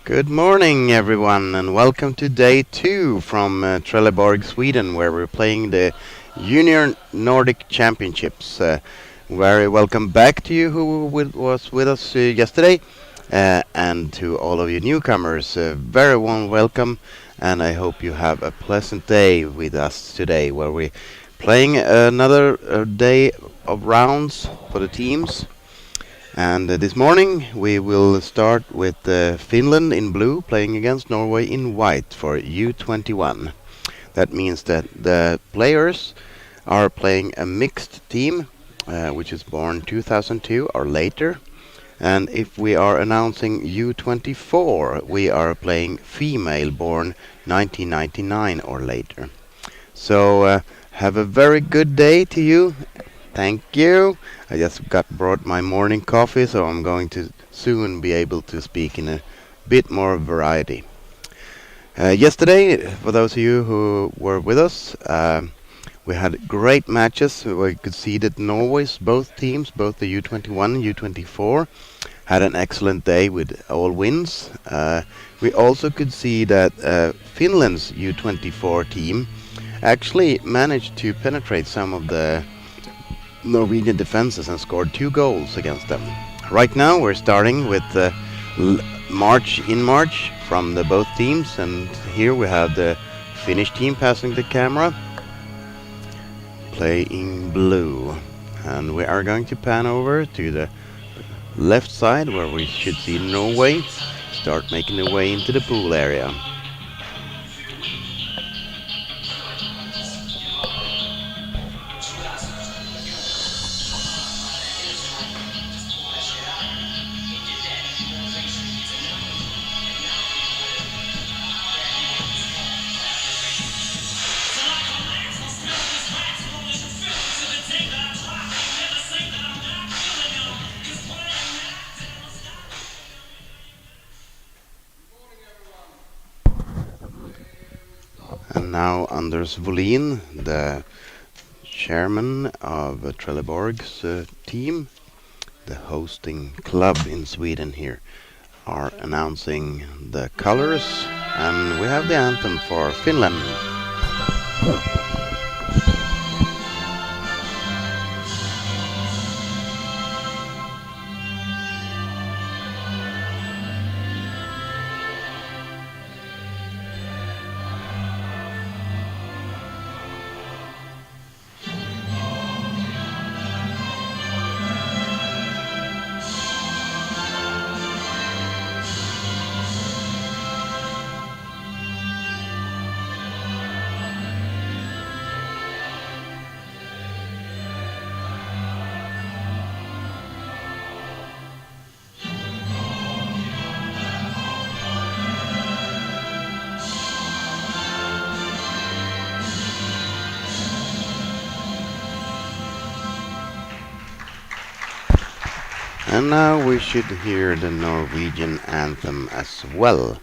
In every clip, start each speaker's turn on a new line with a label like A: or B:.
A: Good morning, everyone, and welcome to day two from Trelleborg, Sweden, where we're playing the Junior Nordic Championships. Very welcome back to you who was with us yesterday, and to all of you newcomers, very warm welcome, and I hope you have a pleasant day with us today, where we're playing another day of rounds for the teams. And this morning we will start with Finland in blue playing against Norway in white for U21. That means that the players are playing a mixed team, which is born 2002 or later. And if we are announcing U24, we are playing female born 1999 or later. So have a very good day to you. Thank you. I just got brought my morning coffee, so I'm going to soon be able to speak in a bit more variety. Yesterday, for those of you who were with us, we had great matches. We could see that Norway's both teams, both the U21 and U24, had an excellent day with all wins. We also could see that Finland's U24 team actually managed to penetrate some of the Norwegian defenses and scored 2 goals against them. Right now we're starting with the march from the both teams, and here we have the Finnish team passing the camera, playing blue, and we are going to pan over to the left side where we should see Norway start making their way into the pool area. And now Anders Wåhlin, the chairman of Trelleborg's team, the hosting club in Sweden here, are announcing the colors, and we have the anthem for Finland. And now we should hear the Norwegian anthem as well.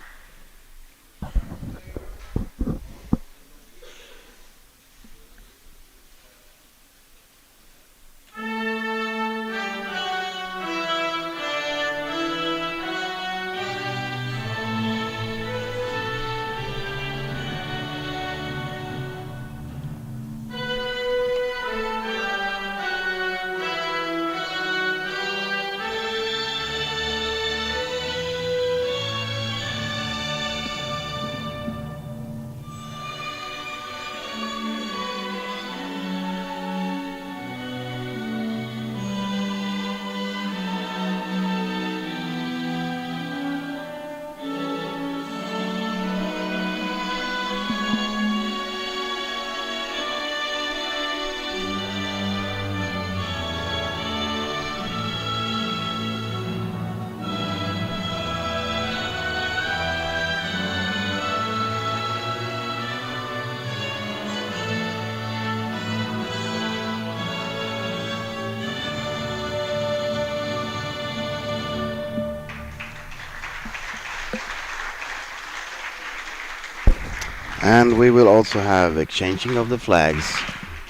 A: And we will also have exchanging of the flags,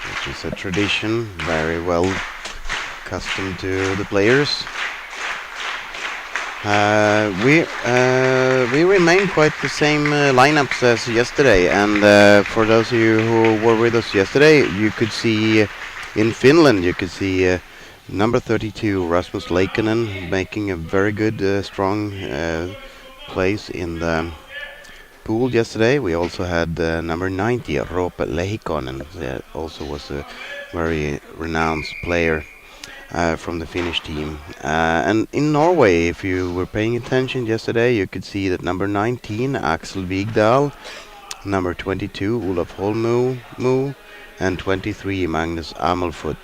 A: which is a tradition very well accustomed to the players. We remain quite the same lineups as yesterday, and for those of you who were with us yesterday, you could see in Finland number 32 Rasmus Leikkonen making a very good, strong place in the pool yesterday. We also had number 90 Roope Lehikonen, also was a very renowned player from the Finnish team. And in Norway, if you were paying attention yesterday, you could see that number 19, Axel Vigdal, number 22, Olaf Holmu, and 23, Magnus Amelfoot,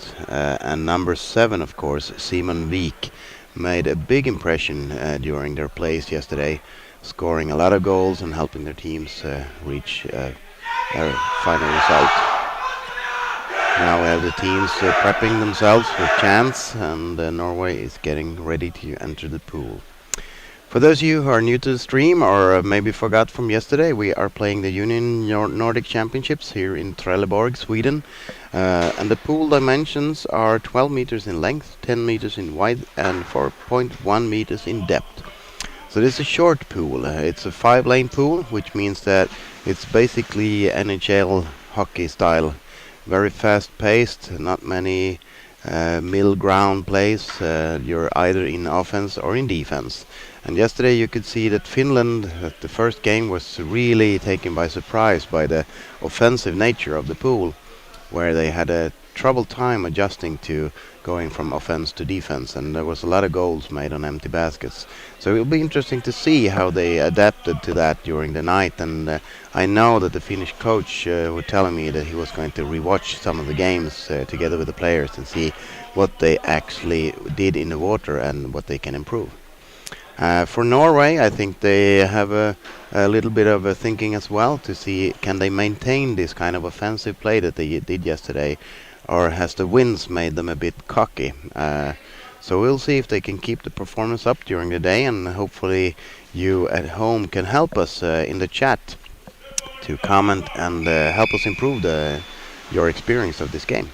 A: and number 7, of course, Simon Wijk, made a big impression during their plays yesterday, scoring a lot of goals and helping their teams reach their final result. Now we have the teams prepping themselves for chance, and Norway is getting ready to enter the pool. For those of you who are new to the stream or maybe forgot from yesterday, we are playing the Nordic Championships here in Trelleborg, Sweden. And the pool dimensions are 12 meters in length, 10 meters in width, and 4.1 meters in depth. So this is a short pool. It's a 5-lane pool, which means that it's basically NHL hockey style. Very fast-paced, not many middle ground plays. You're either in offense or in defense. And yesterday you could see that Finland, the first game, was really taken by surprise by the offensive nature of the pool, where they had a troubled time adjusting to going from offense to defense, and there was a lot of goals made on empty baskets. So it will be interesting to see how they adapted to that during the night, and I know that the Finnish coach was telling me that he was going to rewatch some of the games together with the players and see what they actually did in the water and what they can improve. For Norway, I think they have a little bit of a thinking as well to see can they maintain this kind of offensive play that they did yesterday, or has the winds made them a bit cocky. So we'll see if they can keep the performance up during the day, and hopefully you at home can help us in the chat to comment and help us improve your experience of this game.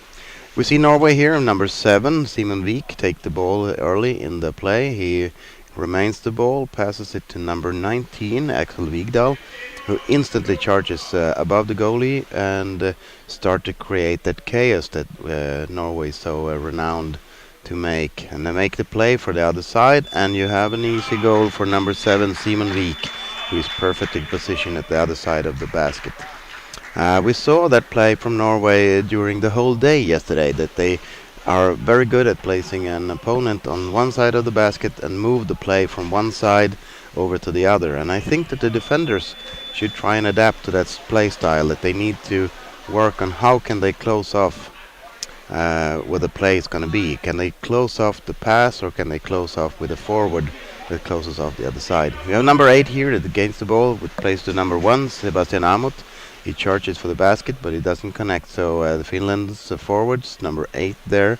A: We see Norway here, number 7, Simon Wijk, take the ball early in the play. He remains the ball, passes it to number 19, Axel Vigdal, who instantly charges above the goalie and start to create that chaos that Norway is so renowned to make. And they make the play for the other side, and you have an easy goal for number 7, Simon Wijk, who is perfectly positioned at the other side of the basket. We saw that play from Norway during the whole day yesterday, that they are very good at placing an opponent on one side of the basket and move the play from one side over to the other. And I think that the defenders should try and adapt to that play style, that they need to work on how can they close off where the play is going to be. Can they close off the pass, or can they close off with a forward that closes off the other side? We have number 8 here that gains the ball, which plays to number 1, Sebastian Amott. He charges for the basket, but he doesn't connect. So the Finland's forwards, number 8 there,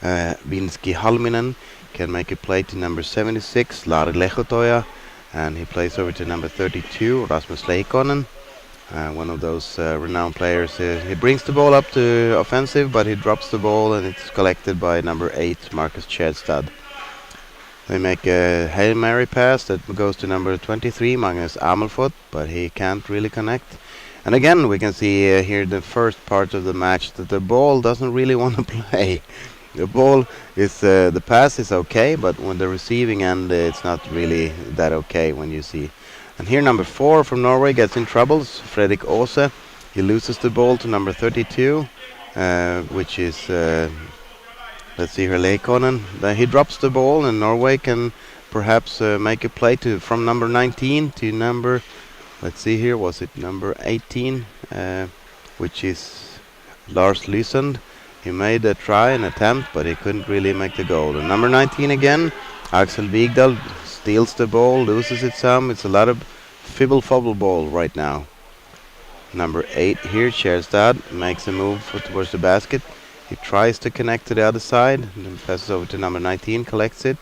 A: Vinsky Halminen, can make a play to number 76, Lari Lehotoja, and he plays over to number 32, Rasmus Leikkonen, one of those renowned players. He brings the ball up to offensive, but he drops the ball, and it's collected by number 8, Marcus Kjærstad. They make a Hail Mary pass that goes to number 23, Magnus Amelfoot, but he can't really connect. And again, we can see here the first part of the match that the ball doesn't really want to play. The ball is, the pass is okay, but when the receiving end, it's not really that okay when you see. And here number 4 from Norway gets in troubles, Fredrik Aase. He loses the ball to number 32, which is, let's see here, Leikkonen. He drops the ball, and Norway can perhaps make a play from number 19 to number, let's see here, was it number 18, which is Lars Lysand. He made a try, an attempt, but he couldn't really make the goal. And number 19 again, Axel Vigdal, steals the ball, loses it some. It's a lot of fibble-fobble ball right now. Number 8 here, Kjærstad, makes a move towards the basket. He tries to connect to the other side, and then passes over to number 19, collects it.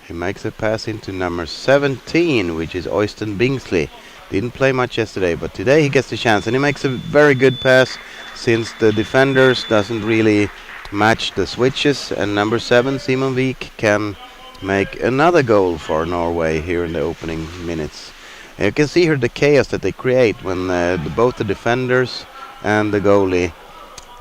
A: He makes a pass into number 17, which is Øystein Bingsley. Didn't play much yesterday, but today he gets the chance, and he makes a very good pass since the defenders doesn't really match the switches, and number 7, Simon Wijk, can make another goal for Norway here in the opening minutes. You can see here the chaos that they create when both the defenders and the goalie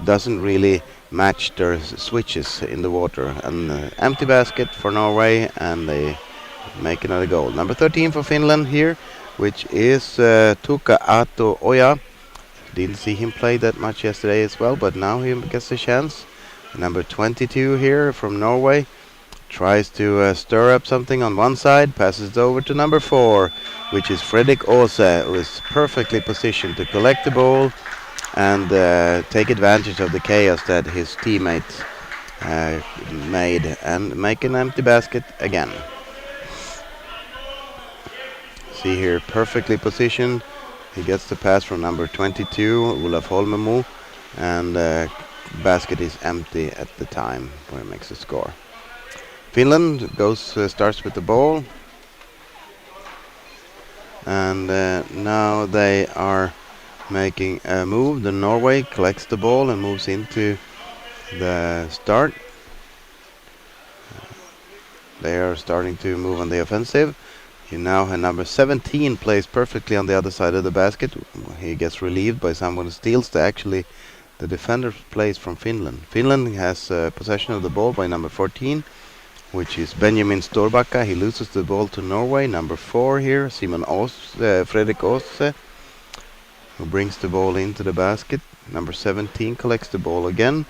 A: doesn't really match their switches in the water. An empty basket for Norway, and they make another goal. Number 13 for Finland here, which is Tuka Ato Oja. Didn't see him play that much yesterday as well, but now he gets a chance. Number 22 here from Norway tries to stir up something on one side, passes it over to number 4, which is Fredrik Åse, who is perfectly positioned to collect the ball and take advantage of the chaos that his teammates made and make an empty basket again. See here, perfectly positioned. He gets the pass from number 22, Olaf Holmemo, and basket is empty at the time where he makes the score. Finland starts with the ball, and now they are making a move. The Norway collects the ball and moves into the start. They are starting to move on the offensive. You now have number 17 plays perfectly on the other side of the basket. He gets relieved by someone who steals the defender plays from Finland. Finland has possession of the ball by number 14, which is Benjamin Storbacka. He loses the ball to Norway. Number 4 here, Fredrik Åse, who brings the ball into the basket. Number 17 collects the ball again.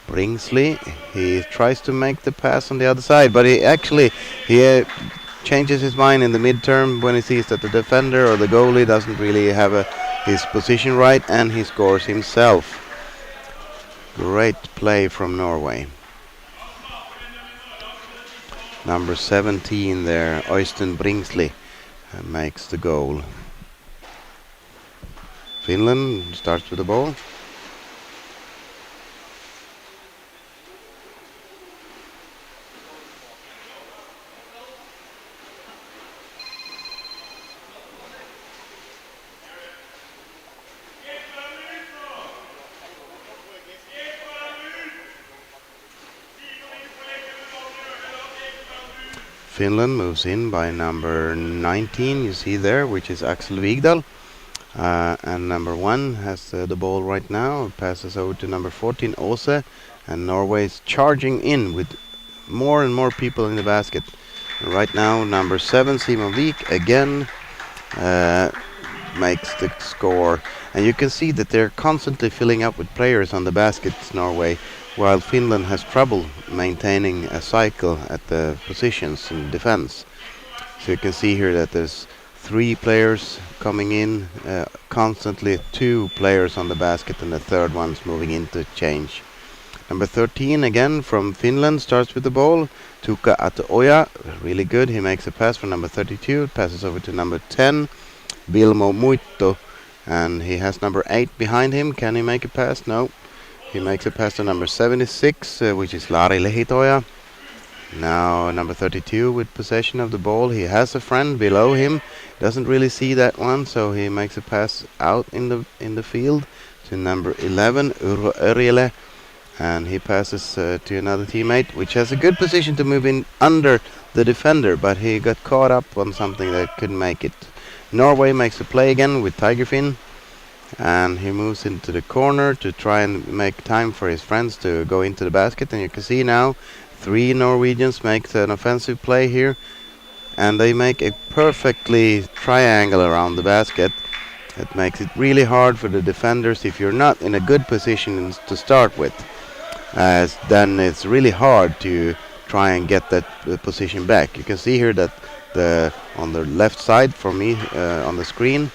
A: Bringsley, he tries to make the pass on the other side, but he changes his mind in the midterm when he sees that the defender or the goalie doesn't really have his position right, and he scores himself. Great play from Norway. Number 17 there, Øystein Bringsley, makes the goal. Finland starts with the ball. Finland moves in by number 19, you see there, which is Axel Vigdal. And number 1 has the ball right now, passes over to number 14, Åse. And Norway is charging in with more and more people in the basket. And right now, number 7, Simon Vik, again makes the score. And you can see that they're constantly filling up with players on the baskets, Norway, while Finland has trouble maintaining a cycle at the positions in defense. So you can see here that there's 3 players coming in, constantly 2 players on the basket, and the third one's moving in to change. Number 13 again from Finland starts with the ball. Tuka Ato-Oja, really good. He makes a pass for number 32, passes over to number 10, Vilmo Muitto, and he has number 8 behind him. Can he make a pass? No. He makes a pass to number 76, which is Lari Lehitoja. Now number 32 with possession of the ball. He has a friend below him. Doesn't really see that one, so he makes a pass out in the field to number 11, Urho Örjele. And he passes to another teammate, which has a good position to move in under the defender, but he got caught up on something that couldn't make it. Norway makes a play again with Tigerfinn. And he moves into the corner to try and make time for his friends to go into the basket. And you can see now 3 Norwegians make an offensive play here. And they make a perfectly triangle around the basket. It makes it really hard for the defenders if you're not in a good position to start with. Then it's really hard to try and get that position back. You can see here that on the left side for me on the screen,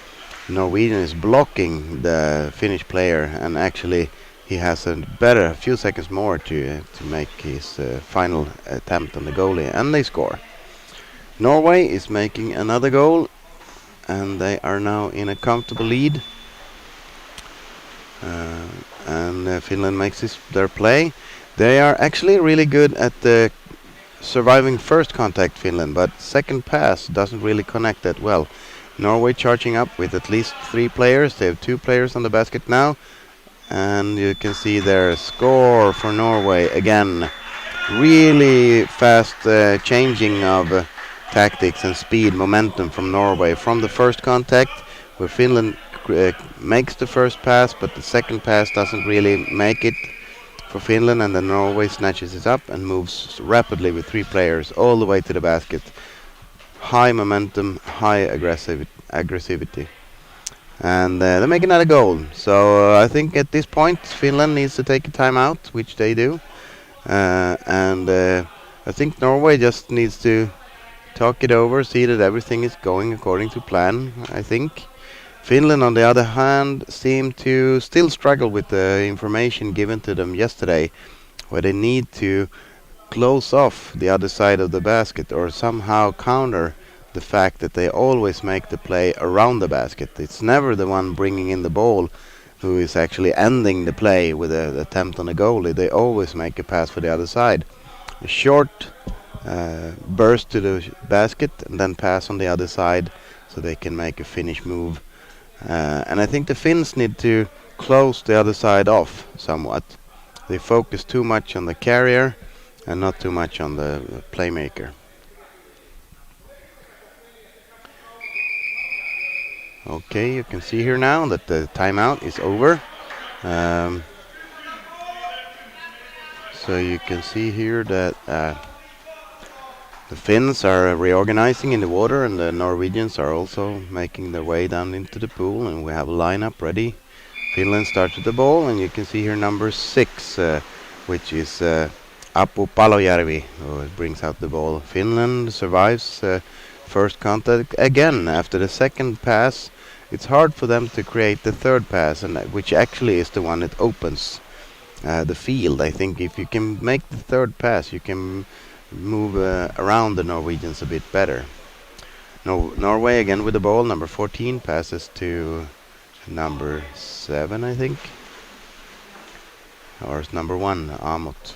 A: Norwegian is blocking the Finnish player, and actually he has a few seconds more to make his final attempt on the goalie, and they score. Norway is making another goal, and they are now in a comfortable lead. And Finland makes their play. They are actually really good at surviving first contact, Finland, but second pass doesn't really connect that well. Norway charging up with at least 3 players. They have 2 players on the basket now. And you can see their score for Norway again. really fast changing of tactics and speed, momentum from Norway from the first contact, where Finland makes the first pass, but the second pass doesn't really make it for Finland, and then Norway snatches it up and moves rapidly with three players all the way to the basket. High momentum, high aggressivity. And they make another goal. So I think at this point Finland needs to take a timeout, which they do. And I think Norway just needs to talk it over, see that everything is going according to plan, I think. Finland, on the other hand, seem to still struggle with the information given to them yesterday, where they need to close off the other side of the basket or somehow counter the fact that they always make the play around the basket. It's never the one bringing in the ball who is actually ending the play with an attempt on a goalie. They always make a pass for the other side. A short burst to the basket and then pass on the other side so they can make a finish move. And I think the Finns need to close the other side off somewhat. They focus too much on the carrier and not too much on the playmaker. Okay, you can see here now that the timeout is over. So you can see here that the Finns are reorganizing in the water, and the Norwegians are also making their way down into the pool, and we have a lineup ready. Finland starts with the ball, and you can see here number 6, which is Apu Palojärvi, who brings out the ball. Finland survives first contact again. After the second pass, it's hard for them to create the third pass, and which actually is the one that opens the field. I think if you can make the third pass, you can move around the Norwegians a bit better. Norway again with the ball. Number 14 passes to number 7, I think. Or it's number 1, Amot.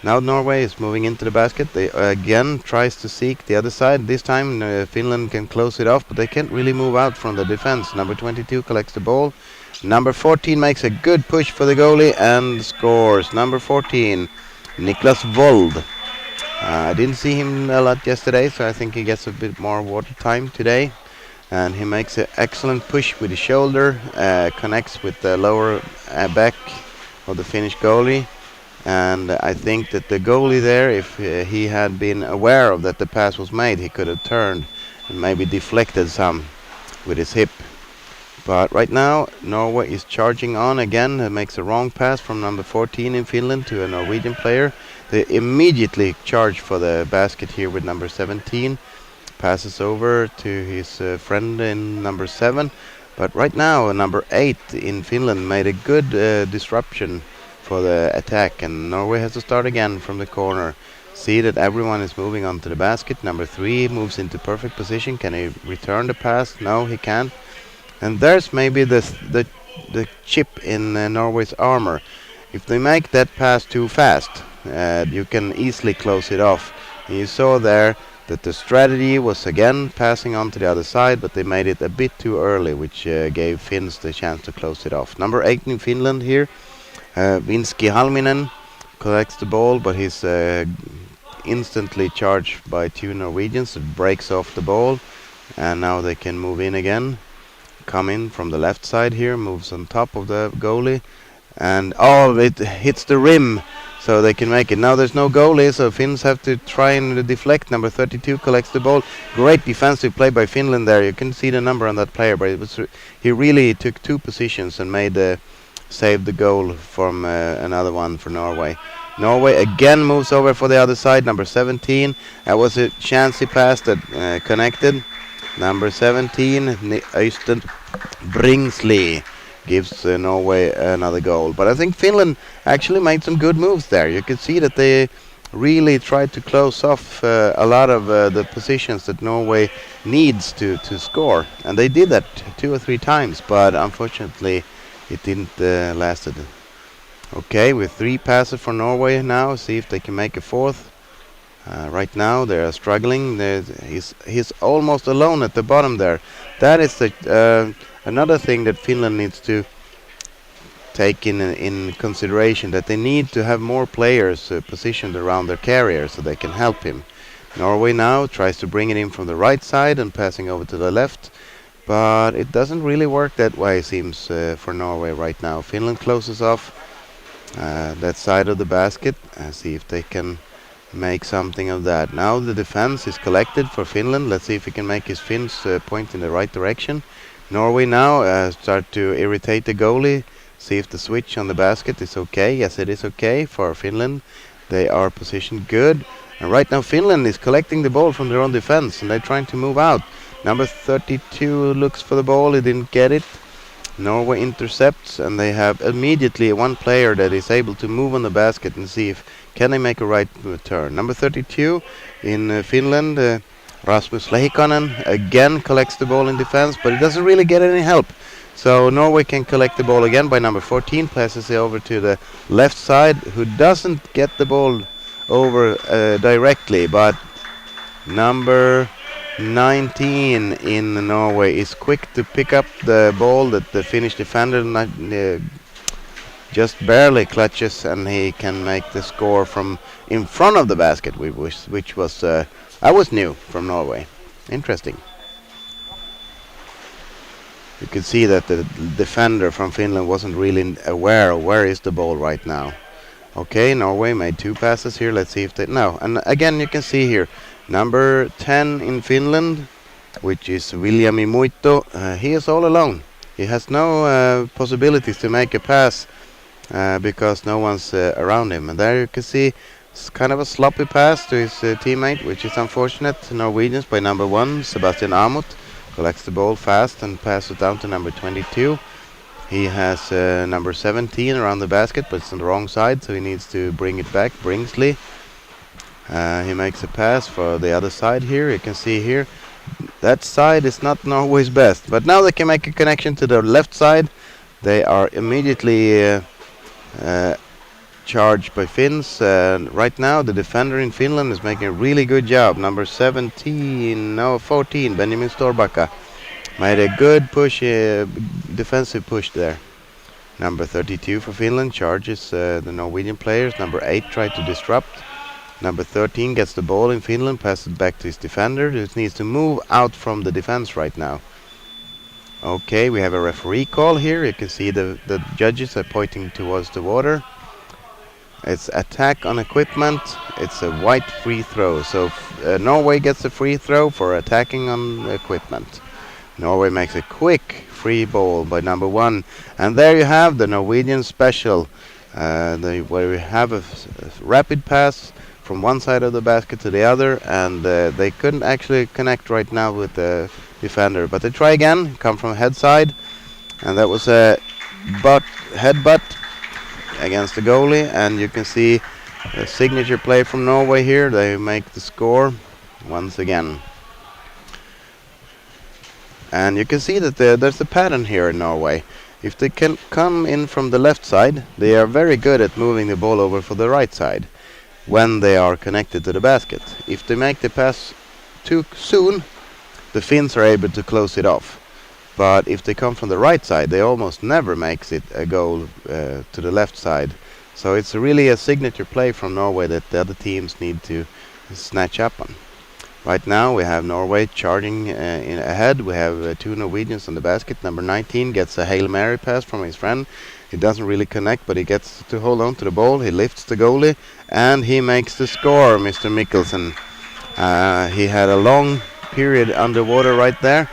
A: Now Norway is moving into the basket. They again tries to seek the other side. This time Finland can close it off, but they can't really move out from the defense. Number 22 collects the ball. Number 14 makes a good push for the goalie and scores. Number 14, Niklas Wold. I didn't see him a lot yesterday, so I think he gets a bit more water time today. And he makes an excellent push with his shoulder, connects with the lower back of the Finnish goalie. And I think that the goalie there, if he had been aware of that the pass was made, he could have turned and maybe deflected some with his hip. But right now, Norway is charging on again. It makes a wrong pass from number 14 in Finland to a Norwegian player. They immediately charge for the basket here with number 17. Passes over to his friend in number 7. But right now, number 8 in Finland made a good disruption for the attack. And Norway has to start again from the corner. See that everyone is moving onto the basket. Number 3 moves into perfect position. Can he return the pass? No, he can't. And there's maybe the chip in Norway's armor. If they make that pass too fast, you can easily close it off. And you saw there that the strategy was again passing on to the other side, but they made it a bit too early, which gave Finns the chance to close it off. Number 8 in Finland here, Vinski Halminen collects the ball, but he's instantly charged by 2 Norwegians. It breaks off the ball, and now they can move in again. Come in from the left side here, moves on top of the goalie, and it hits the rim, so they can make it. Now there's no goalie, so Finns have to try and deflect. Number 32 collects the ball. Great defensive play by Finland there. You can see the number on that player, but he really took 2 positions and saved the goal from another one for Norway. Norway again moves over for the other side. Number 17. That was a chancy pass that connected. Number 17, Øystein Bringsley, gives Norway another goal. But I think Finland actually made some good moves there. You can see that they really tried to close off a lot of the positions that Norway needs to score. And they did that 2 or 3 times, but unfortunately it didn't last. Okay, with 3 passes for Norway now. See if they can make a 4th. Right now they are struggling. He's almost alone at the bottom there. That is another thing that Finland needs to take in consideration that they need to have more players positioned around their carrier so they can help him. Norway now tries to bring it in from the right side and passing over to the left, but it doesn't really work that way, seems, for Norway right now. Finland closes off that side of the basket and see if they can make something of that. Now the defense is collected for Finland. Let's see if he can make his fins point in the right direction. Norway now start to irritate the goalie. See if the switch on the basket is okay. Yes, it is okay for Finland. They are positioned good. And right now Finland is collecting the ball from their own defense and they're trying to move out. Number 32 looks for the ball. He didn't get it. Norway intercepts and they have immediately one player that is able to move on the basket and see if can they make a right turn. Number 32 in Finland, Rasmus Lehikonen again collects the ball in defense, but he doesn't really get any help. So Norway can collect the ball again by number 14, passes it over to the left side, who doesn't get the ball over directly, but number 19 in Norway is quick to pick up the ball that the Finnish defender just barely clutches, and he can make the score from in front of the basket, which was I was new from Norway. Interesting. You could see that the defender from Finland wasn't really aware of where is the ball right now. Okay, Norway made two passes here. Let's see if they... No, and again you can see here, number 10 in Finland, which is Viljami Muito, he is all alone. He has no possibilities to make a pass because no one's around him. And there you can see it's kind of a sloppy pass to his teammate, which is unfortunate. Norwegians by number 1, Sebastian Amut, collects the ball fast and passes it down to number 22. He has number 17 around the basket, but it's on the wrong side, so he needs to bring it back. Bringsley. He makes a pass for the other side here. You can see here, that side is not Norway's best. But now they can make a connection to the left side. They are immediately charged by Finns. Right now, the defender in Finland is making a really good job. Number 14, Benjamin Storbacka. Made a good push, defensive push there. Number 32 for Finland charges the Norwegian players. Number 8 tried to disrupt. Number 13 gets the ball in Finland, passes it back to his defender, who needs to move out from the defense right now. Okay, we have a referee call here. You can see the judges are pointing towards the water. It's attack on equipment. It's a white free throw. So Norway gets a free throw for attacking on equipment. Norway makes a quick free ball by number 1. And there you have the Norwegian special, where we have a rapid pass from one side of the basket to the other, and they couldn't actually connect right now with the defender. But they try again, come from head side, and that was a headbutt against the goalie, and you can see a signature play from Norway here. They make the score once again. And you can see that there's a pattern here in Norway. If they can come in from the left side, they are very good at moving the ball over for the right side when they are connected to the basket. If they make the pass too soon, the Finns are able to close it off. But if they come from the right side, they almost never makes it a goal to the left side. So it's really a signature play from Norway that the other teams need to snatch up on. Right now we have Norway charging in ahead. We have two Norwegians on the basket. Number 19 gets a Hail Mary pass from his friend. He doesn't really connect, but he gets to hold on to the ball. He lifts the goalie, and he makes the score, Mr. Mikkelsen. He had a long period underwater right there,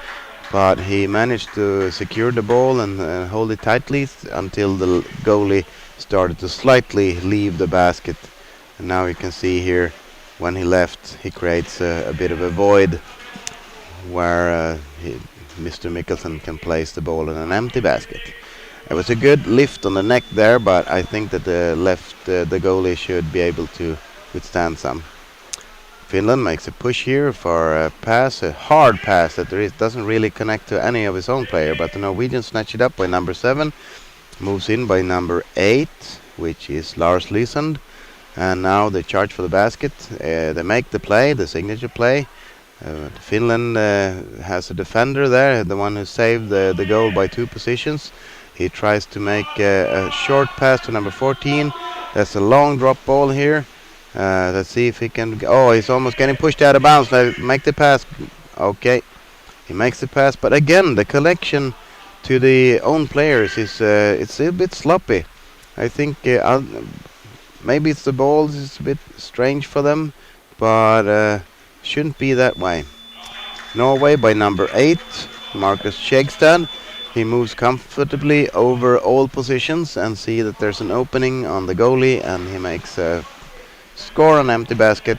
A: but he managed to secure the ball and hold it tightly until the goalie started to slightly leave the basket. And now you can see here, when he left, he creates a bit of a void where Mr. Mikkelsen can place the ball in an empty basket. It was a good lift on the neck there, but I think that the goalie should be able to withstand some. Finland makes a push here for a pass, a hard pass that doesn't really connect to any of his own player, but the Norwegians snatch it up by number 7, moves in by number 8, which is Lars Lysand. And now they charge for the basket. They make the play, the signature play. Finland has a defender there, the one who saved the goal by 2 positions. He tries to make a short pass to number 14. That's a long drop ball here. Let's see if he can. Oh, he's almost getting pushed out of bounds. Make the pass. Okay, he makes the pass, but again, the collection to the own players is it's a bit sloppy. I think maybe it's the balls. It's a bit strange for them, but shouldn't be that way. Norway by number 8, Marcus Skjegstad. He moves comfortably over all positions and see that there's an opening on the goalie, and he makes a score on empty basket,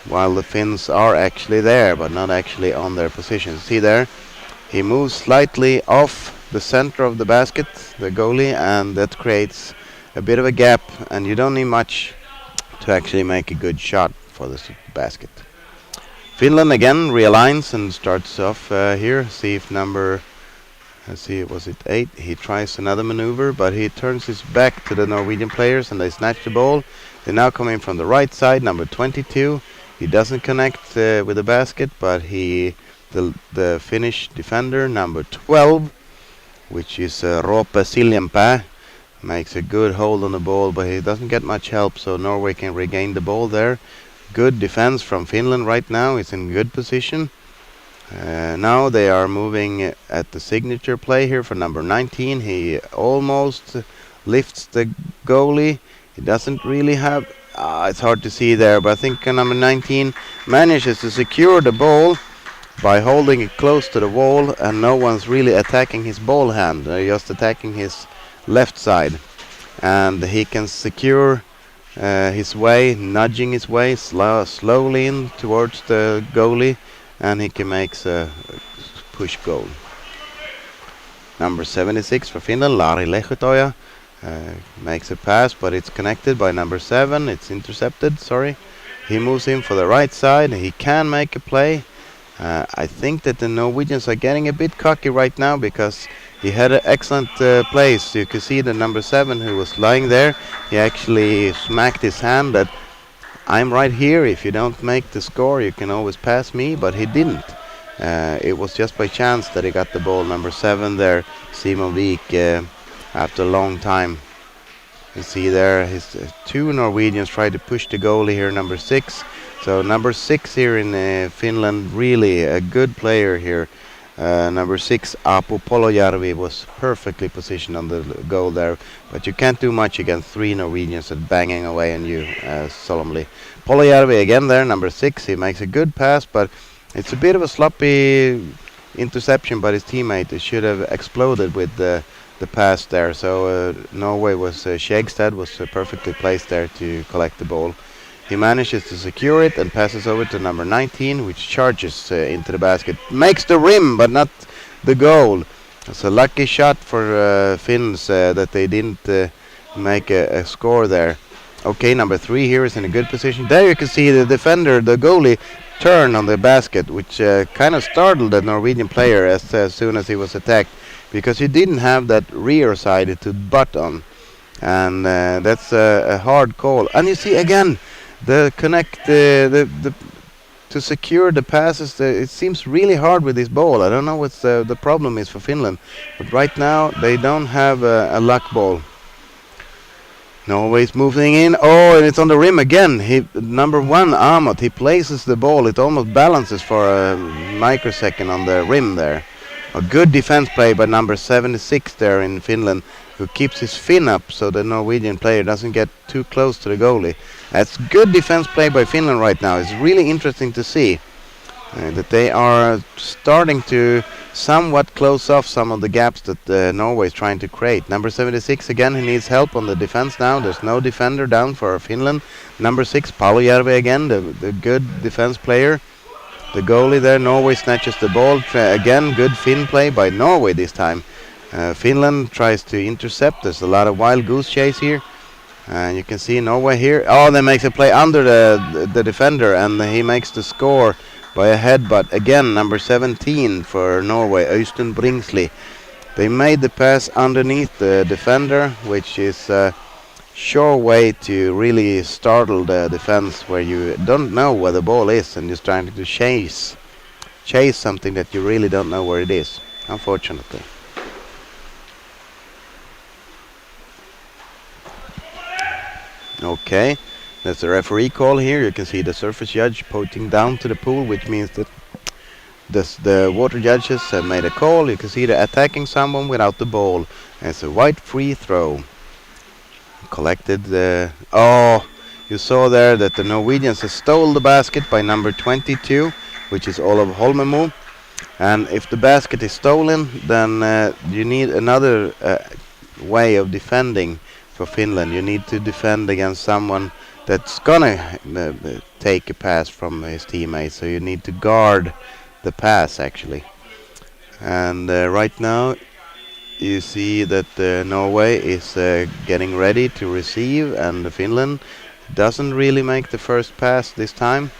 A: while the Finns are actually there but not actually on their positions. See there, he moves slightly off the center of the basket, the goalie, and that creates a bit of a gap, and you don't need much to actually make a good shot for this basket. Finland again realigns and starts off here. See if number, let's see, was it 8? He tries another maneuver, but he turns his back to the Norwegian players and they snatch the ball. They now come in from the right side, number 22. He doesn't connect with the basket, but the Finnish defender, number 12, which is Roope Siljanpää, makes a good hold on the ball, but he doesn't get much help, so Norway can regain the ball there. Good defense from Finland right now. It's in good position. Now they are moving at the signature play here for number 19. He almost lifts the goalie. He doesn't really have... it's hard to see there, but I think number 19 manages to secure the ball by holding it close to the wall, and no one's really attacking his ball hand. They're just attacking his left side. And he can secure his way, nudging his way slowly in towards the goalie, and he can make a push goal. Number 76 for Finland, Lari Lehtoja, makes a pass, but it's connected by number 7. It's intercepted, sorry. He moves in for the right side. He can make a play. I think that the Norwegians are getting a bit cocky right now because he had an excellent place. You can see the number 7 who was lying there. He actually smacked his hand that I'm right here. If you don't make the score, you can always pass me, but he didn't. It was just by chance that he got the ball. Number 7 there, Simon Wik, after a long time. You see there, his 2 Norwegians tried to push the goalie here, number 6. So number 6 here in Finland, really a good player here. Number 6, Apu Polojärvi, was perfectly positioned on the goal there. But you can't do much against 3 Norwegians that banging away on you solemnly. Polojärvi again there, number 6. He makes a good pass, but it's a bit of a sloppy interception by his teammate. It should have exploded with the pass there. So Norway was, Skjegstad was perfectly placed there to collect the ball. He manages to secure it and passes over to number 19, which charges into the basket. Makes the rim, but not the goal. It's a lucky shot for Finns that they didn't make a score there. Okay, number 3 here is in a good position. There you can see the defender, the goalie, turn on the basket, which kind of startled the Norwegian player as soon as he was attacked, because he didn't have that rear side to butt on. And that's a hard call. And you see again, to secure the passes, it seems really hard with this ball. I don't know what the problem is for Finland, but right now they don't have a luck ball. Norway's moving in. Oh, and it's on the rim again. Number 1, Amot, he places the ball. It almost balances for a microsecond on the rim there. A good defense play by number 76 there in Finland, who keeps his fin up so the Norwegian player doesn't get too close to the goalie. That's good defense play by Finland right now. It's really interesting to see that they are starting to somewhat close off some of the gaps that Norway is trying to create. Number 76 again, he needs help on the defense now. There's no defender down for Finland. Number 6, Palojärvi again, the good defense player. The goalie there, Norway snatches the ball. Again, good Finn play by Norway this time. Finland tries to intercept. There's a lot of wild goose chase here. And you can see Norway here. Oh, they makes a play under the defender, and he makes the score by a headbutt. Again, number 17 for Norway, Øystein Bringsli. They made the pass underneath the defender, which is a sure way to really startle the defense, where you don't know where the ball is and just trying to chase something that you really don't know where it is, unfortunately. Okay, that's a referee call here. You can see the surface judge pointing down to the pool, which means that the water judges have made a call. You can see they're attacking someone without the ball. And it's a white free throw. Collected the... Oh, you saw there that the Norwegians have stole the basket by number 22, which is Olav Holmemo. And if the basket is stolen, then you need another way of defending for Finland. You need to defend against someone that's gonna take a pass from his teammates. So you need to guard the pass actually. And right now you see that Norway is getting ready to receive, and Finland doesn't really make the first pass this time.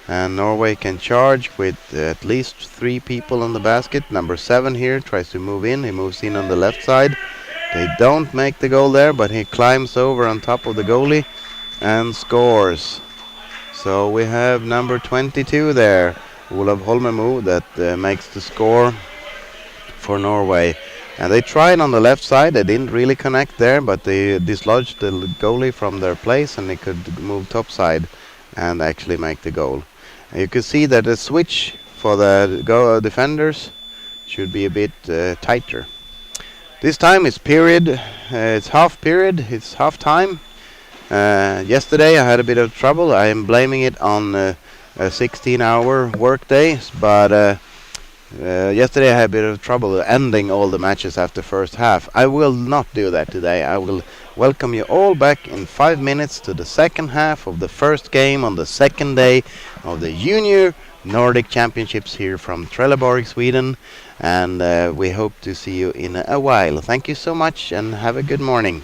A: And Norway can charge with at least 3 people on the basket. Number 7 here tries to move in. He moves in on the left side. They don't make the goal there, but he climbs over on top of the goalie and scores. So we have number 22 there, Olav Holmemo, that makes the score for Norway. And they tried on the left side. They didn't really connect there, but they dislodged the goalie from their place, and they could move topside and actually make the goal. And you can see that the switch for the defenders should be a bit tighter. This time it's period. It's half period. It's half time. Yesterday I had a bit of trouble. I am blaming it on a 16-hour workday, but yesterday I had a bit of trouble ending all the matches after first half. I will not do that today. I will welcome you all back in 5 minutes to the second half of the first game on the second day of the Junior Nordic Championships here from Trelleborg, Sweden. And we hope to see you in a while. Thank you so much and have a good morning.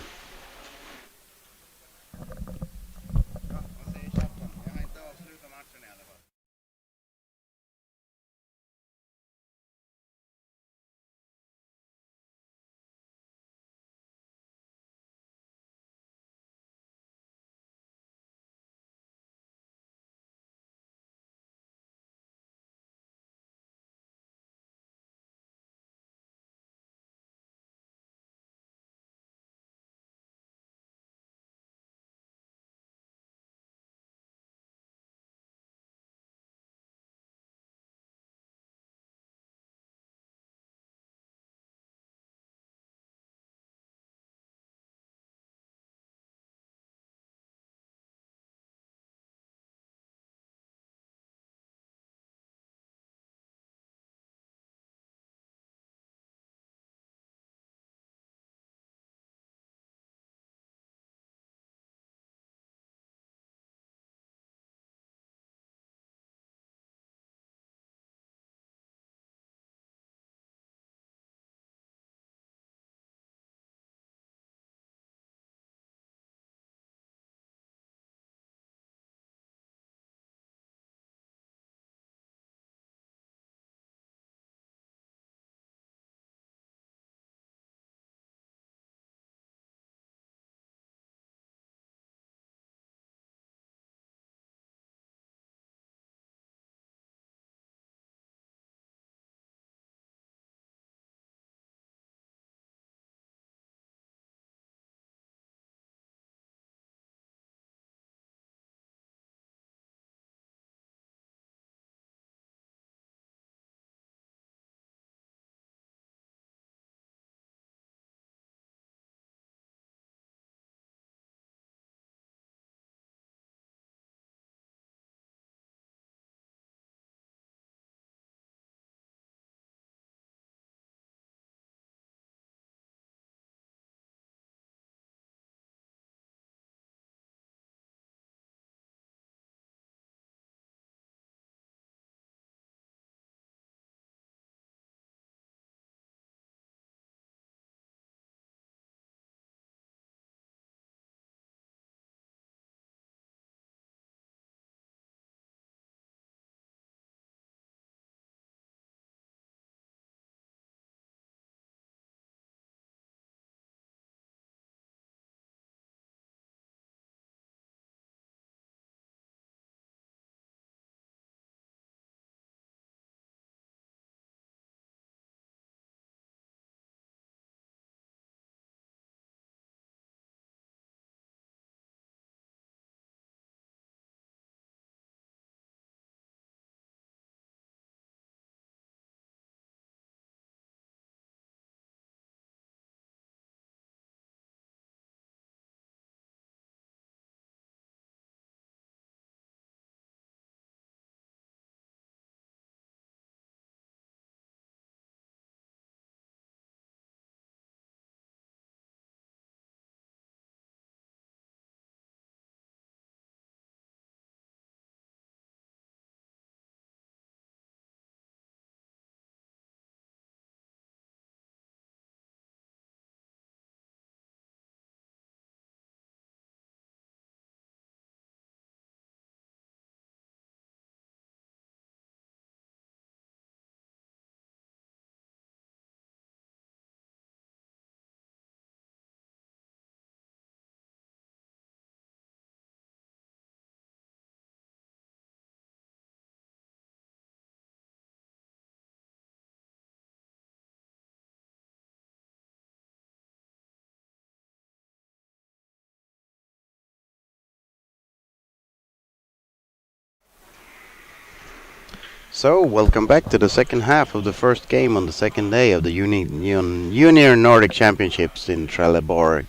A: So, welcome back to the second half of the first game on the second day of the Junior Nordic Championships in Trelleborg.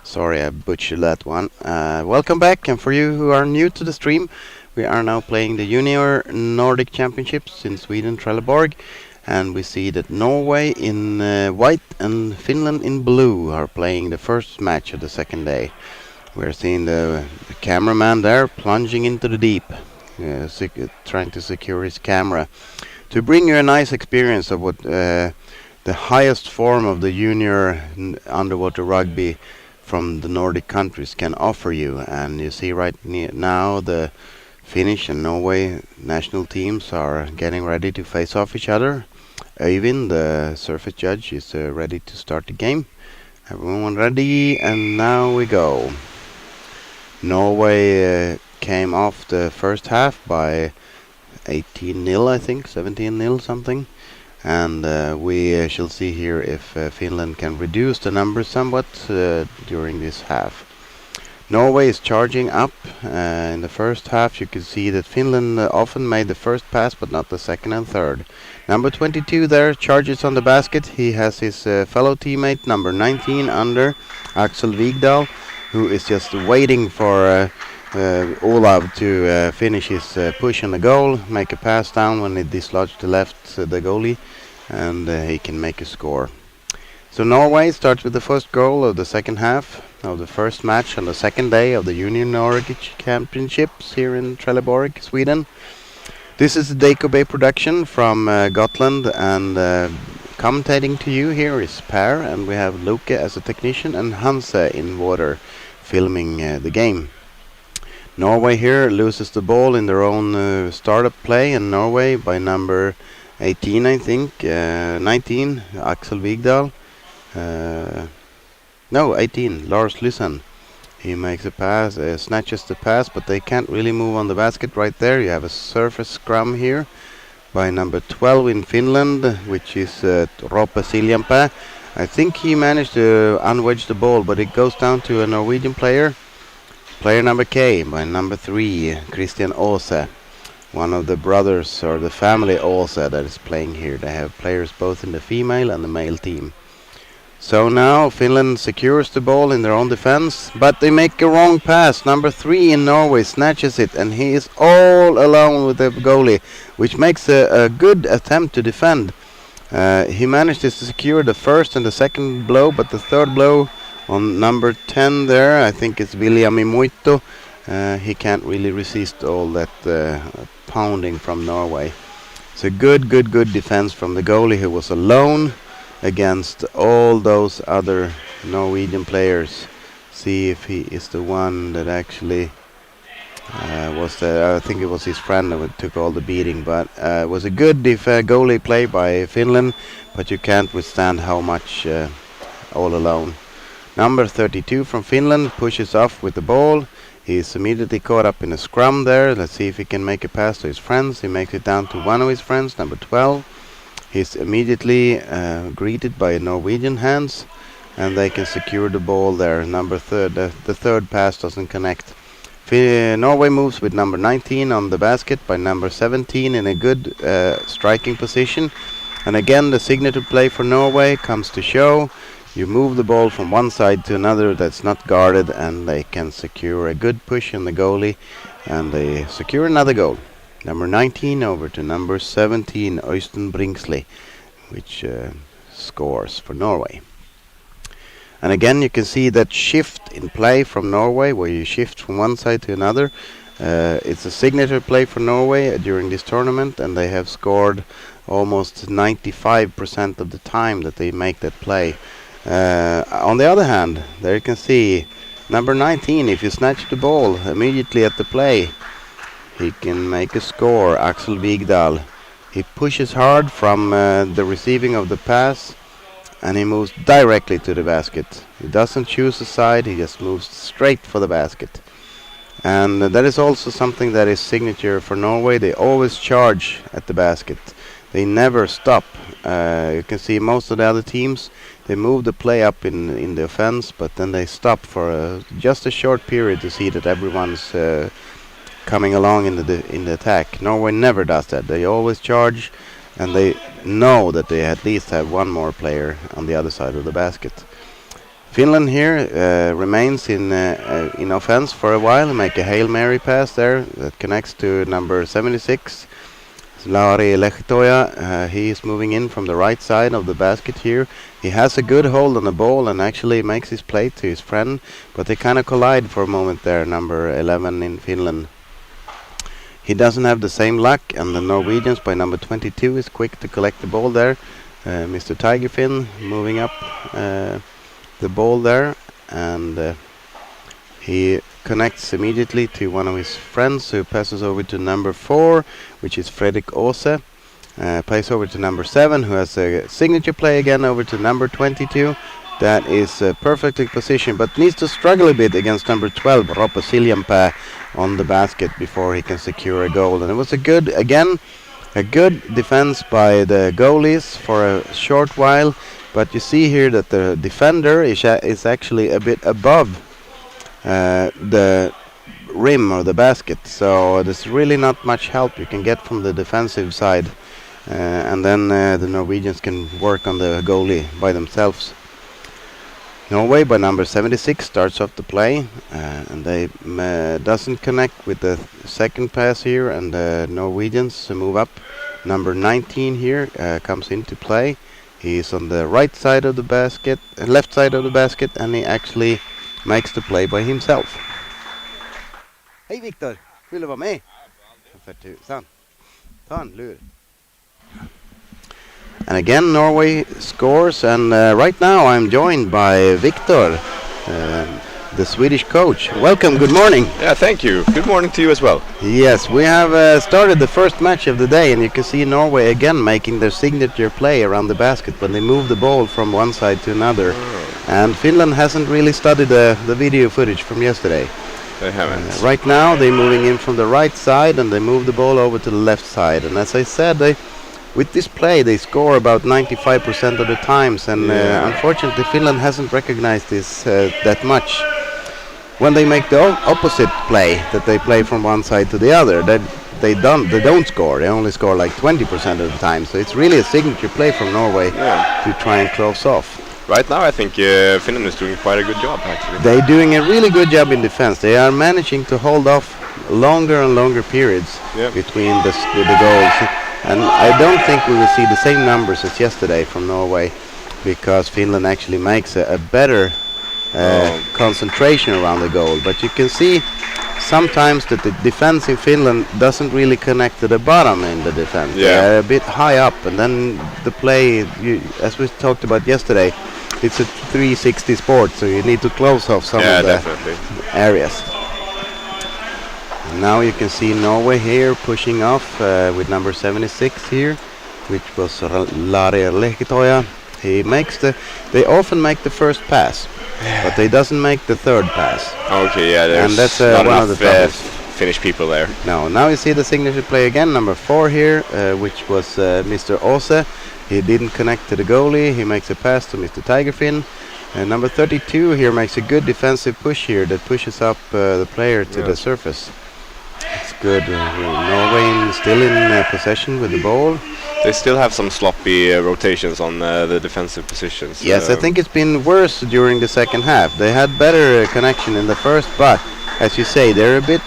A: Sorry, I butchered that one. Welcome back, and for you who are new to the stream, we are now playing the Junior Nordic Championships in Sweden, Trelleborg, and we see that Norway in white and Finland in blue are playing the first match of the second day. We're seeing the cameraman there plunging into the deep, trying to secure his camera to bring you a nice experience of what the highest form of the junior underwater rugby from the Nordic countries can offer you. And you see right now the Finnish and Norway national teams are getting ready to face off each other. Even the surface judge is ready to start the game. Everyone ready, and now we go. Norway came off the first half by 18-0, I think, 17-0 something. And we shall see here if Finland can reduce the numbers somewhat during this half. Norway is charging up. In the first half you can see that Finland often made the first pass but not the second and third. Number 22 there charges on the basket. He has his fellow teammate number 19 under, Axel Vigdal, who is just waiting for Olav to finish his push on the goal, make a pass down when he dislodged the left the goalie, and he can make a score. So Norway starts with the first goal of the second half of the first match on the second day of the Junior Nordic Championships here in Trelleborg, Sweden. This is a Daco production from Gotland, and commentating to you here is Per, and we have Luke as a technician and Hanse in water filming the game. Norway here loses the ball in their own startup play, and Norway by number 18, I think, 19, Axel Vigdal. No, 18, Lars Lyssen. He makes a pass, snatches the pass, but they can't really move on the basket right there. You have a surface scrum here by number 12 in Finland, which is Roope Siljanpää. I think he managed to unwedge the ball, but it goes down to a Norwegian player. Player number K by number 3, Christian Åse. One of the brothers or the family Åse that is playing here. They have players both in the female and the male team. So now Finland secures the ball in their own defense, but they make a wrong pass. Number 3 in Norway snatches it, and he is all alone with the goalie, which makes a good attempt to defend. He managed to secure the first and the second blow, but the third blow on number 10 there, I think it's Viljami Muito. He can't really resist all that pounding from Norway. It's a good defense from the goalie, who was alone against all those other Norwegian players. See if he is the one that actually I think it was his friend that took all the beating, but it was a good goalie play by Finland, but you can't withstand how much all alone. Number 32 from Finland pushes off with the ball. He's immediately caught up in a scrum there. Let's see if he can make a pass to his friends. He makes it down to one of his friends, number 12. He's immediately greeted by Norwegian hands, and they can secure the ball there. The third pass doesn't connect. Norway moves with number 19 on the basket by number 17 in a good striking position. And again, the signature play for Norway comes to show. You move the ball from one side to another that's not guarded, and they can secure a good push on the goalie, and they secure another goal. Number 19 over to number 17, Øystein Bringsley, which scores for Norway. And again, you can see that shift in play from Norway, where you shift from one side to another. It's a signature play for Norway during this tournament, and they have scored almost 95% of the time that they make that play. On the other hand, there you can see number 19, if you snatch the ball immediately at the play, he can make a score, Axel Vigdal. He pushes hard from the receiving of the pass, and he moves directly to the basket. He doesn't choose a side, he just moves straight for the basket. And that is also something that is signature for Norway. They always charge at the basket. They never stop. You can see most of the other teams, they move the play up in the offense, but then they stop for just a short period to see that everyone's coming along in the attack. Norway never does that. They always charge, and they know that they at least have one more player on the other side of the basket. Finland here remains in offense for a while. Make a Hail Mary pass there that connects to number 76. Lari Lehtoja, he is moving in from the right side of the basket here. He has a good hold on the ball and actually makes his play to his friend, but they kind of collide for a moment there, number 11 in Finland. He doesn't have the same luck, and the Norwegians by number 22 is quick to collect the ball there. Mr. Tigerfin moving up the ball there, and he connects immediately to one of his friends who passes over to number 4, which is Fredrik Åse. Plays over to number 7, who has a signature play again over to number 22. That is perfectly positioned, but needs to struggle a bit against number 12, Roppe Siljanpää, on the basket before he can secure a goal. And it was a good defense by the goalies for a short while, but you see here that the defender is actually a bit above the rim or the basket, so there's really not much help you can get from the defensive side, and then the Norwegians can work on the goalie by themselves. Norway by number 76 starts off the play, and they doesn't connect with the second pass here, and the Norwegians move up. Number 19 here comes into play. He's on the right side of the basket, left side of the basket, and he actually makes the play by himself. Hej Viktor, vill du vara med? För tusan. Ta en lur. And again Norway scores, and right now I'm joined by Viktor, the Swedish coach. Welcome, good morning.
B: Yeah, thank you. Good morning to you as well.
A: Yes, we have started the first match of the day, and you can see Norway again making their signature play around the basket when they move the ball from one side to another. And Finland hasn't really studied the video footage from yesterday.
B: They haven't.
A: Right now they're moving in from the right side, and they move the ball over to the left side. And as I said, with this play they score about 95% of the times, and unfortunately Finland hasn't recognized this that much. When they make the opposite play, that they play from one side to the other, they don't score. They only score like 20% of the time. So it's really a signature play from Norway to try and close off.
B: Right now I think Finland is doing quite a good job actually.
A: They're doing a really good job in defense. They are managing to hold off longer and longer periods between the goals. And I don't think we will see the same numbers as yesterday from Norway, because Finland actually makes a better concentration around the goal. But you can see sometimes that the defense in Finland doesn't really connect to the bottom in the defense. They're a bit high up, and then the play, as we talked about yesterday, it's a 360 sport, so you need to close off some of the areas. And now you can see Norway here pushing off with number 76 here, which was Lari Lehtoja. They often make the first pass, but they doesn't make the third pass.
B: Okay, there's
A: and that's
B: not
A: one of the troubles.
B: Finnish people there.
A: No, now you see the signature play again, number 4 here, which was Mr. Åse. He didn't connect to the goalie. He makes a pass to Mr. Tigerfin. And number 32 here makes a good defensive push here that pushes up the player to the surface. It's good. Norway still in possession with the ball.
B: They still have some sloppy rotations on the defensive positions.
A: Yes, I think it's been worse during the second half. They had better connection in the first, but as you say, they're a bit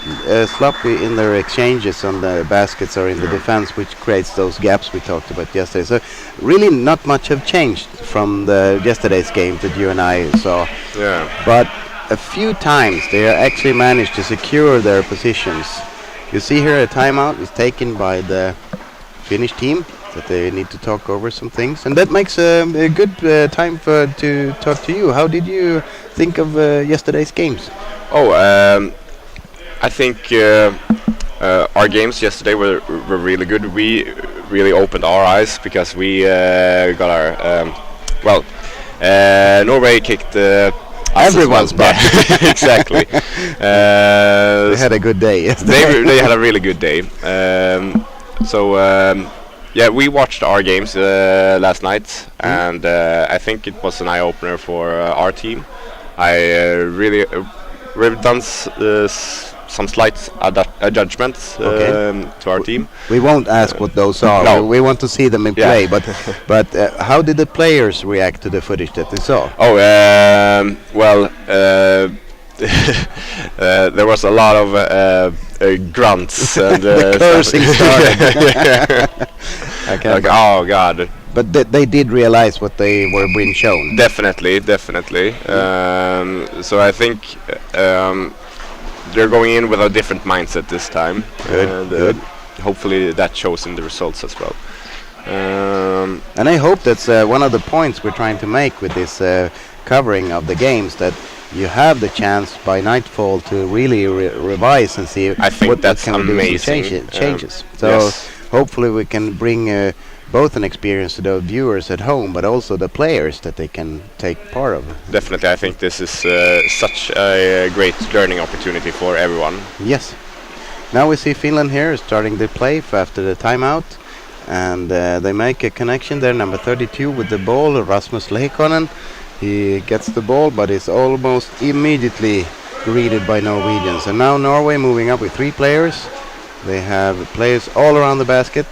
A: sloppy in their exchanges on the baskets or in the defense, which creates those gaps we talked about yesterday. So really not much have changed from the yesterday's game that you and I saw.
B: Yeah.
A: But a few times they actually managed to secure their positions. You see here a timeout is taken by the Finnish team, that they need to talk over some things, and that makes a good time to talk to you. How did you think of yesterday's games?
B: I think our games yesterday were really good. We really opened our eyes because we got our Norway kicked
A: everyone's butt.
B: Exactly.
A: They had a good day yesterday.
B: They had a really good day. We watched our games last night, and I think it was an eye-opener for our team. We've done some slight adjustments
A: Okay.
B: to our team.
A: We won't ask what those are.
B: No.
A: We want to see them in
B: Yeah.
A: play. But how did the players react to the footage that they saw?
B: Oh, well, there was a lot of grunts and
A: Cursing started. Okay.
B: like, oh God.
A: But they did realize what they were being shown.
B: Definitely. So I think they're going in with a different mindset this time.
A: Good,
B: And,
A: good.
B: hopefully that shows in the results as well.
A: And I hope that's one of the points we're trying to make with this covering of the games, that you have the chance by nightfall to really revise and see
B: I think
A: what
B: that's
A: can we do with
B: amazing.
A: changes. So
B: Yes.
A: hopefully we can bring both an experience to the viewers at home, but also the players that they can take part of.
B: Definitely, I think this is such a great learning opportunity for everyone.
A: Yes. Now we see Finland here starting the play after the timeout, and they make a connection there, number 32 with the ball, Rasmus Leikonen. He gets the ball, but is almost immediately greeted by Norwegians. And now Norway moving up with 3 players. They have players all around the basket,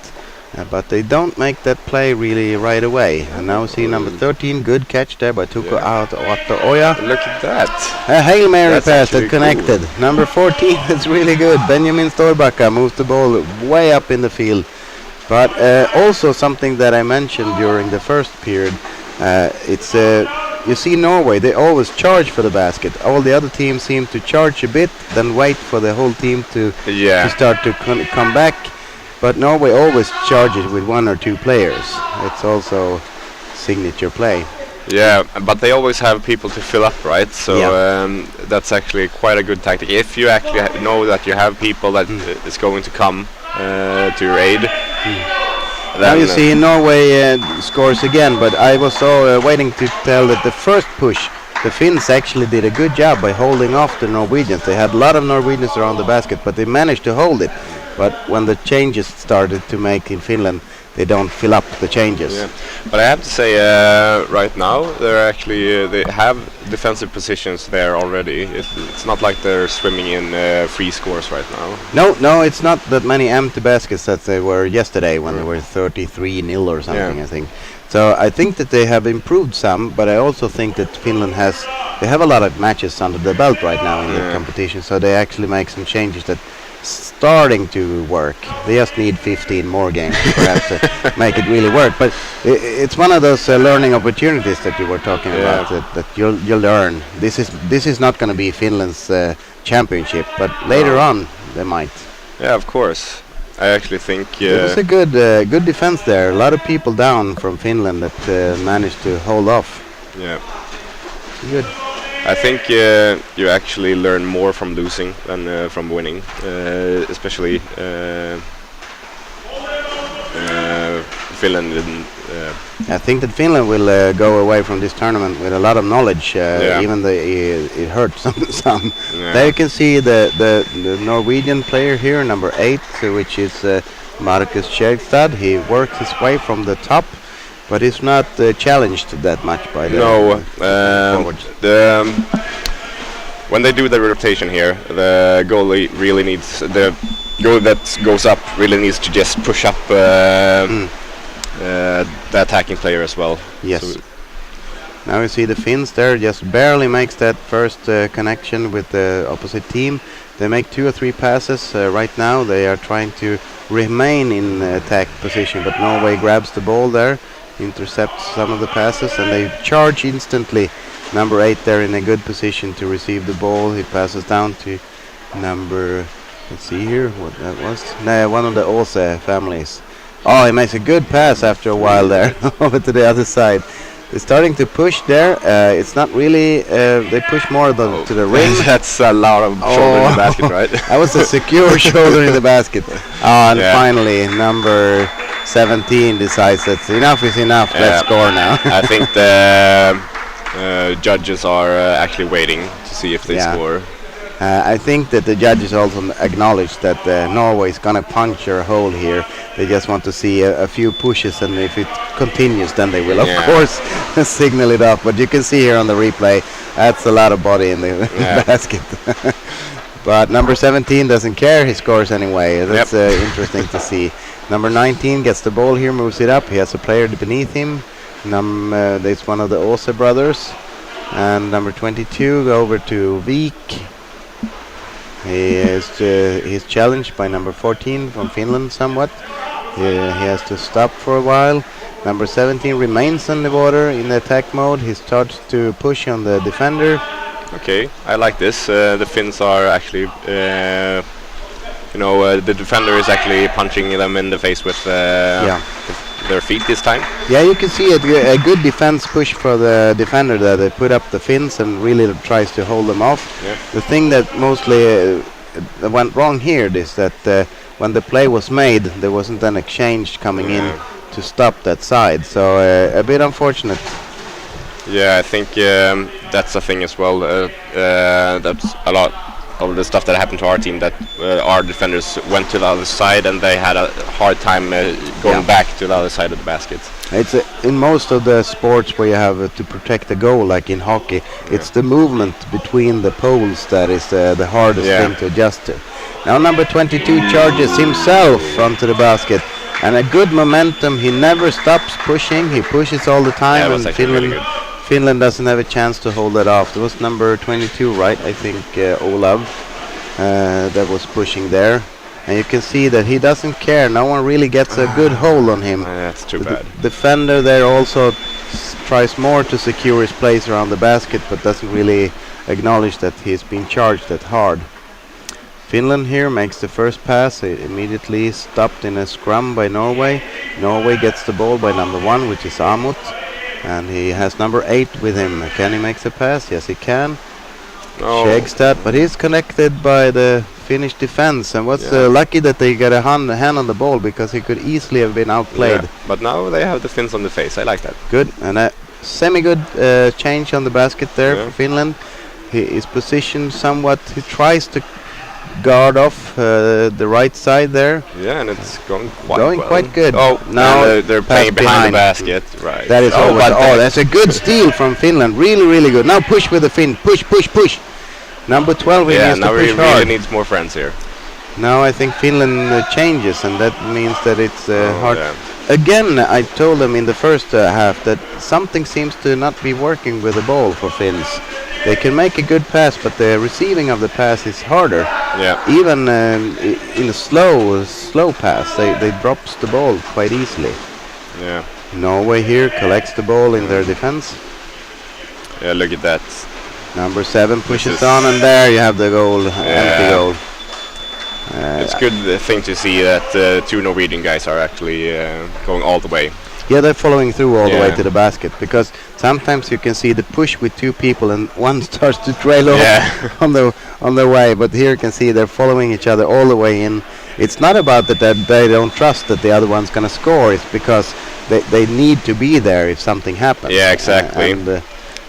A: but they don't make that play really right away. And now we see number 13, good catch there by Tuko Otto Oya.
B: Look at that.
A: A Hail Mary
B: That's
A: pass that
B: actually
A: connected. Number 14, that's really good. Benjamin Storbacka moves the ball way up in the field. But also something that I mentioned during the first period, it's you see Norway, they always charge for the basket. All the other teams seem to charge a bit, then wait for the whole team to start to come back. But Norway always charges with 1 or 2 players. It's also signature play.
B: Yeah, but they always have people to fill up, right? So
A: Yeah.
B: that's actually quite a good tactic. If you actually know that you have people that is going to come to your aid,
A: Now
B: then
A: you see Norway scores again, but I was waiting to tell that the first push, the Finns actually did a good job by holding off the Norwegians. They had a lot of Norwegians around the basket, but they managed to hold it. But when the changes started to make in Finland, they don't fill up the changes.
B: Yeah. But I have to say, right now they're actually they have defensive positions there already. It's not like they're swimming in free scores right now.
A: No, it's not that many empty baskets that they were yesterday when they were 33-0 or something.
B: Yeah.
A: I think. So I think that they have improved some, but I also think that Finland they have a lot of matches under the belt right now in the competition. So they actually make some changes that starting to work. They just need 15 more games perhaps to make it really work. But it's one of those learning opportunities that you were talking about, that you'll learn. This is not going to be Finland's championship, but later on they might.
B: Yeah, of course. I actually think
A: It was a good defense there. A lot of people down from Finland that managed to hold off.
B: yeah.
A: Good.
B: I think you actually learn more from losing than from winning, especially Finland didn't.
A: I think that Finland will go away from this tournament with a lot of knowledge, even though it hurt some.
B: Yeah.
A: There you can see the Norwegian player here, number 8, which is Markus Kjærstad. He works his way from the top, but he's not challenged that much by the forwards.
B: When they do the rotation here, the goalie really needs the goalie that goes up really needs to just push up the attacking player as well.
A: Yes.
B: So
A: Now you see the Finns there just barely makes that first connection with the opposite team. They make 2 or 3 passes right now. They are trying to remain in attack position, but Norway grabs the ball there, intercepts some of the passes, and they charge instantly. Number 8 there in a good position to receive the ball. He passes down to number, let's see here what that was. No, one of the Åse families. Oh, he makes a good pass after a while there over to the other side. They're starting to push there. It's not really, they push more to the rim.
B: that's a lot of shoulder in the basket, right?
A: That was a secure shoulder in the basket. And
B: Yeah.
A: finally, number 17 decides that enough is enough. Let's score now.
B: I think the judges are actually waiting to see if they score.
A: I think that the judges also acknowledge that Norway is going to puncture a hole here. They just want to see a few pushes, and if it continues, then they will, of course, signal it off. But you can see here on the replay, that's a lot of body in the basket. But number 17 doesn't care. He scores anyway. That's
B: Yep.
A: interesting to see. Number 19 gets the ball here, moves it up. He has a player beneath him. There's one of the Åse brothers. And number 22 go over to Vik. He's challenged by number 14 from Finland somewhat. He has to stop for a while. Number 17 remains on the water in the attack mode. He starts to push on the defender.
B: Okay, I like this. The Finns are actually, the defender is actually punching them in the face with their feet this time.
A: Yeah, you can see a good defense push for the defender there. They put up the Finns and really tries to hold them off.
B: Yeah.
A: The thing that mostly went wrong here is that when the play was made, there wasn't an exchange coming in to stop that side. So a bit unfortunate.
B: Yeah, I think that's a thing as well. That's a lot of the stuff that happened to our team, that our defenders went to the other side and they had a hard time going back to the other side of the basket.
A: It's in most of the sports where you have to protect the goal, like in hockey, it's the movement between the poles that is the hardest thing to adjust to. Now number 22 charges himself onto the basket, and a good momentum. He never stops pushing. He pushes all the time,
B: Yeah,
A: and Finland doesn't have a chance to hold that off. It was number 22, right? I think Olav that was pushing there. And you can see that he doesn't care. No one really gets a good hold on him.
B: That's too bad.
A: Defender there also tries more to secure his place around the basket, but doesn't really acknowledge that he's been charged that hard. Finland here makes the first pass. It immediately stopped in a scrum by Norway. Norway gets the ball by number 1, which is Amut. And he has number 8 with him. Can he make the pass? Yes, he can. Shagstad, but he's connected by the Finnish defense. And what's lucky that they get a hand on the ball, because he could easily have been outplayed.
B: Yeah, but now they have the Finns on the face. I like that.
A: Good, and a semi-good change on the basket there for Finland. He is positioned somewhat. He tries to guard off the right side there.
B: Yeah, and it's going
A: quite good.
B: Oh, now they're playing behind the basket. Right.
A: That is that's a good steal from Finland. Really, really good. Now push with the Finn. Push, push, push. Number 12 he needs to push hard.
B: Now he really needs more friends here.
A: Now I think Finland changes, and that means that it's hard.
B: Yeah.
A: Again, I told them in the first half that something seems to not be working with the ball for Finns. They can make a good pass, but the receiving of the pass is harder.
B: Yeah.
A: Even in a slow pass, they drops the ball quite easily.
B: Yeah.
A: Norway here collects the ball in their defense.
B: Yeah, look at that.
A: Number 7 pushes on, and there you have the goal, empty goal.
B: It's good thing to see that 2 Norwegian guys are actually going all the way.
A: Yeah, they're following through all the way to the basket, because sometimes you can see the push with 2 people and one starts to trail off on the way, but here you can see they're following each other all the way in. It's not about that they don't trust that the other one's going to score. It's because they need to be there if something happens.
B: Yeah, exactly.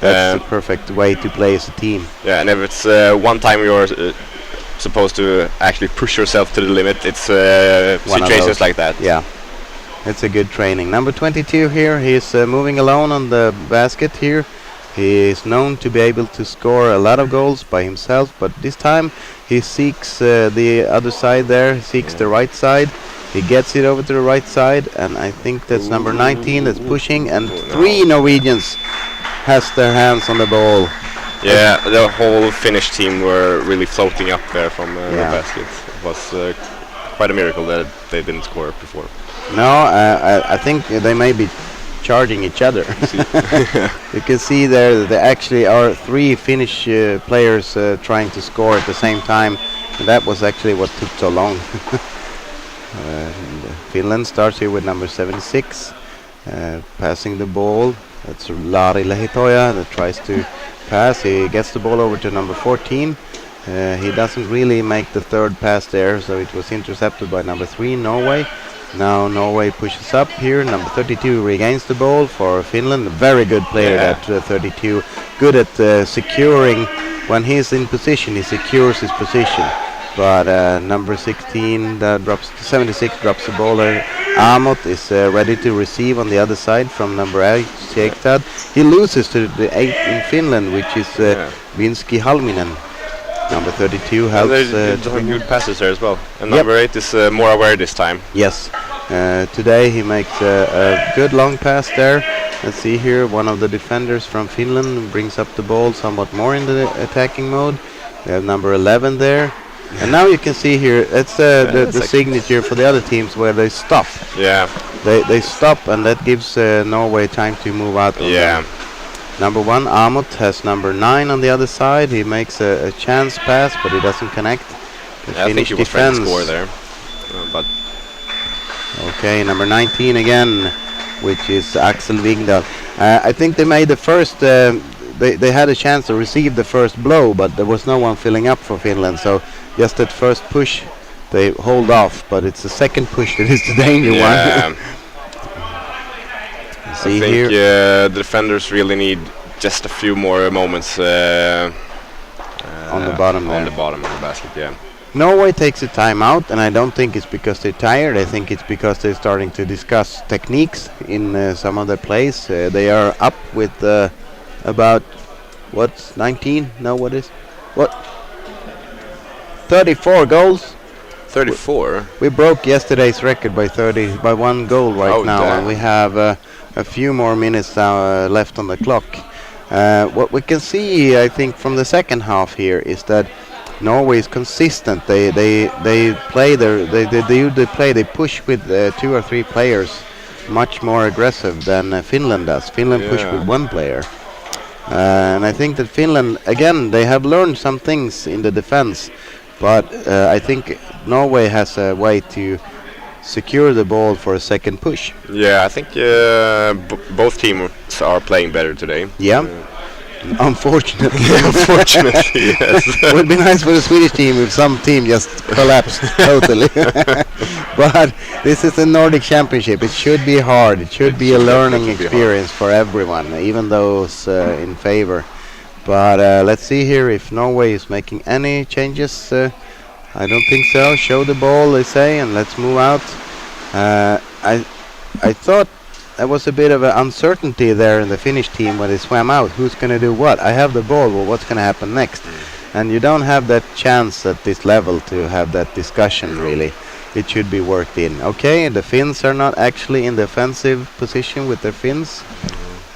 A: That's the perfect way to play as a team.
B: Yeah, and if it's one time you're supposed to actually push yourself to the limit, it's situations like that.
A: Yeah. It's a good training. Number 22 here, he's moving alone on the basket here. He is known to be able to score a lot of goals by himself, but this time he seeks the other side there, seeks the right side. He gets it over to the right side, and I think that's number 19 that's pushing, and 3 Norwegians has their hands on the ball.
B: Yeah, the whole Finnish team were really floating up there from the basket. It was quite a miracle that they didn't score before.
A: No, I think they may be charging each other. You can see there actually are 3 Finnish players trying to score at the same time, and that was actually what took so long. Finland starts here with number 76, passing the ball. That's Lari Lehitoja that tries to pass. He gets the ball over to number 14. He doesn't really make the third pass there, so it was intercepted by number 3, Norway. Now Norway pushes up here. Number 32 regains the ball for Finland. A very good player, that 32. Good at securing. When he's in position, he secures his position. But number 16 drops 76 drops the ball there. Amot is ready to receive on the other side from number 8, Shagstad. He loses to the 8 in Finland, which is Vinski Halminen. Number 32
B: And
A: helps.
B: there's some good passes there as well. And
A: Yep.
B: number 8 is more aware this time.
A: Yes. Today he makes a good long pass there. Let's see here, one of the defenders from Finland brings up the ball somewhat more in the attacking mode. We have number 11 there. And now you can see here, it's the signature for the other teams where they stop.
B: Yeah.
A: They stop, and that gives Norway time to move out.
B: Yeah.
A: Number 1, Amot, has number 9 on the other side. He makes a chance pass, but he doesn't connect.
B: I think he was trying to score there. But
A: okay, number 19 again, which is Axel Wingdal. I think they made the first. They had a chance to receive the first blow, but there was no one filling up for Finland. So just that first push, they hold off. But it's the second push that is the danger one.
B: See, I think the defenders really need just a few more moments
A: on the bottom.
B: On the bottom of the basket, yeah.
A: Norway takes a timeout, and I don't think it's because they're tired. I think it's because they're starting to discuss techniques in some of their plays. They are up with about 19? No, what is? What? 34 goals.
B: 34.
A: We broke yesterday's record by 1 goal right now,
B: damn.
A: and we have a few more minutes left on the clock. What we can see, I think, from the second half here is that Norway is consistent. They play they push with 2 or 3 players, much more aggressive than Finland does. Finland push with 1 player. And I think that Finland, again, they have learned some things in the defense, but I think Norway has a way to secure the ball for a second push.
B: Yeah, I think both teams are playing better today.
A: Yeah. Unfortunately.
B: Unfortunately, yes.
A: It would be nice for the Swedish team if some team just collapsed totally. But this is a Nordic championship. It should be hard. It should be a learning experience for everyone, even those in favor. But let's see here if Norway is making any changes. I don't think so. Show the ball, they say, and let's move out. I thought there was a bit of an uncertainty there in the Finnish team when they swam out. Who's going to do what? I have the ball. Well, what's going to happen next? And you don't have that chance at this level to have that discussion, really. It should be worked in. Okay, the Finns are not actually in the offensive position with their fins.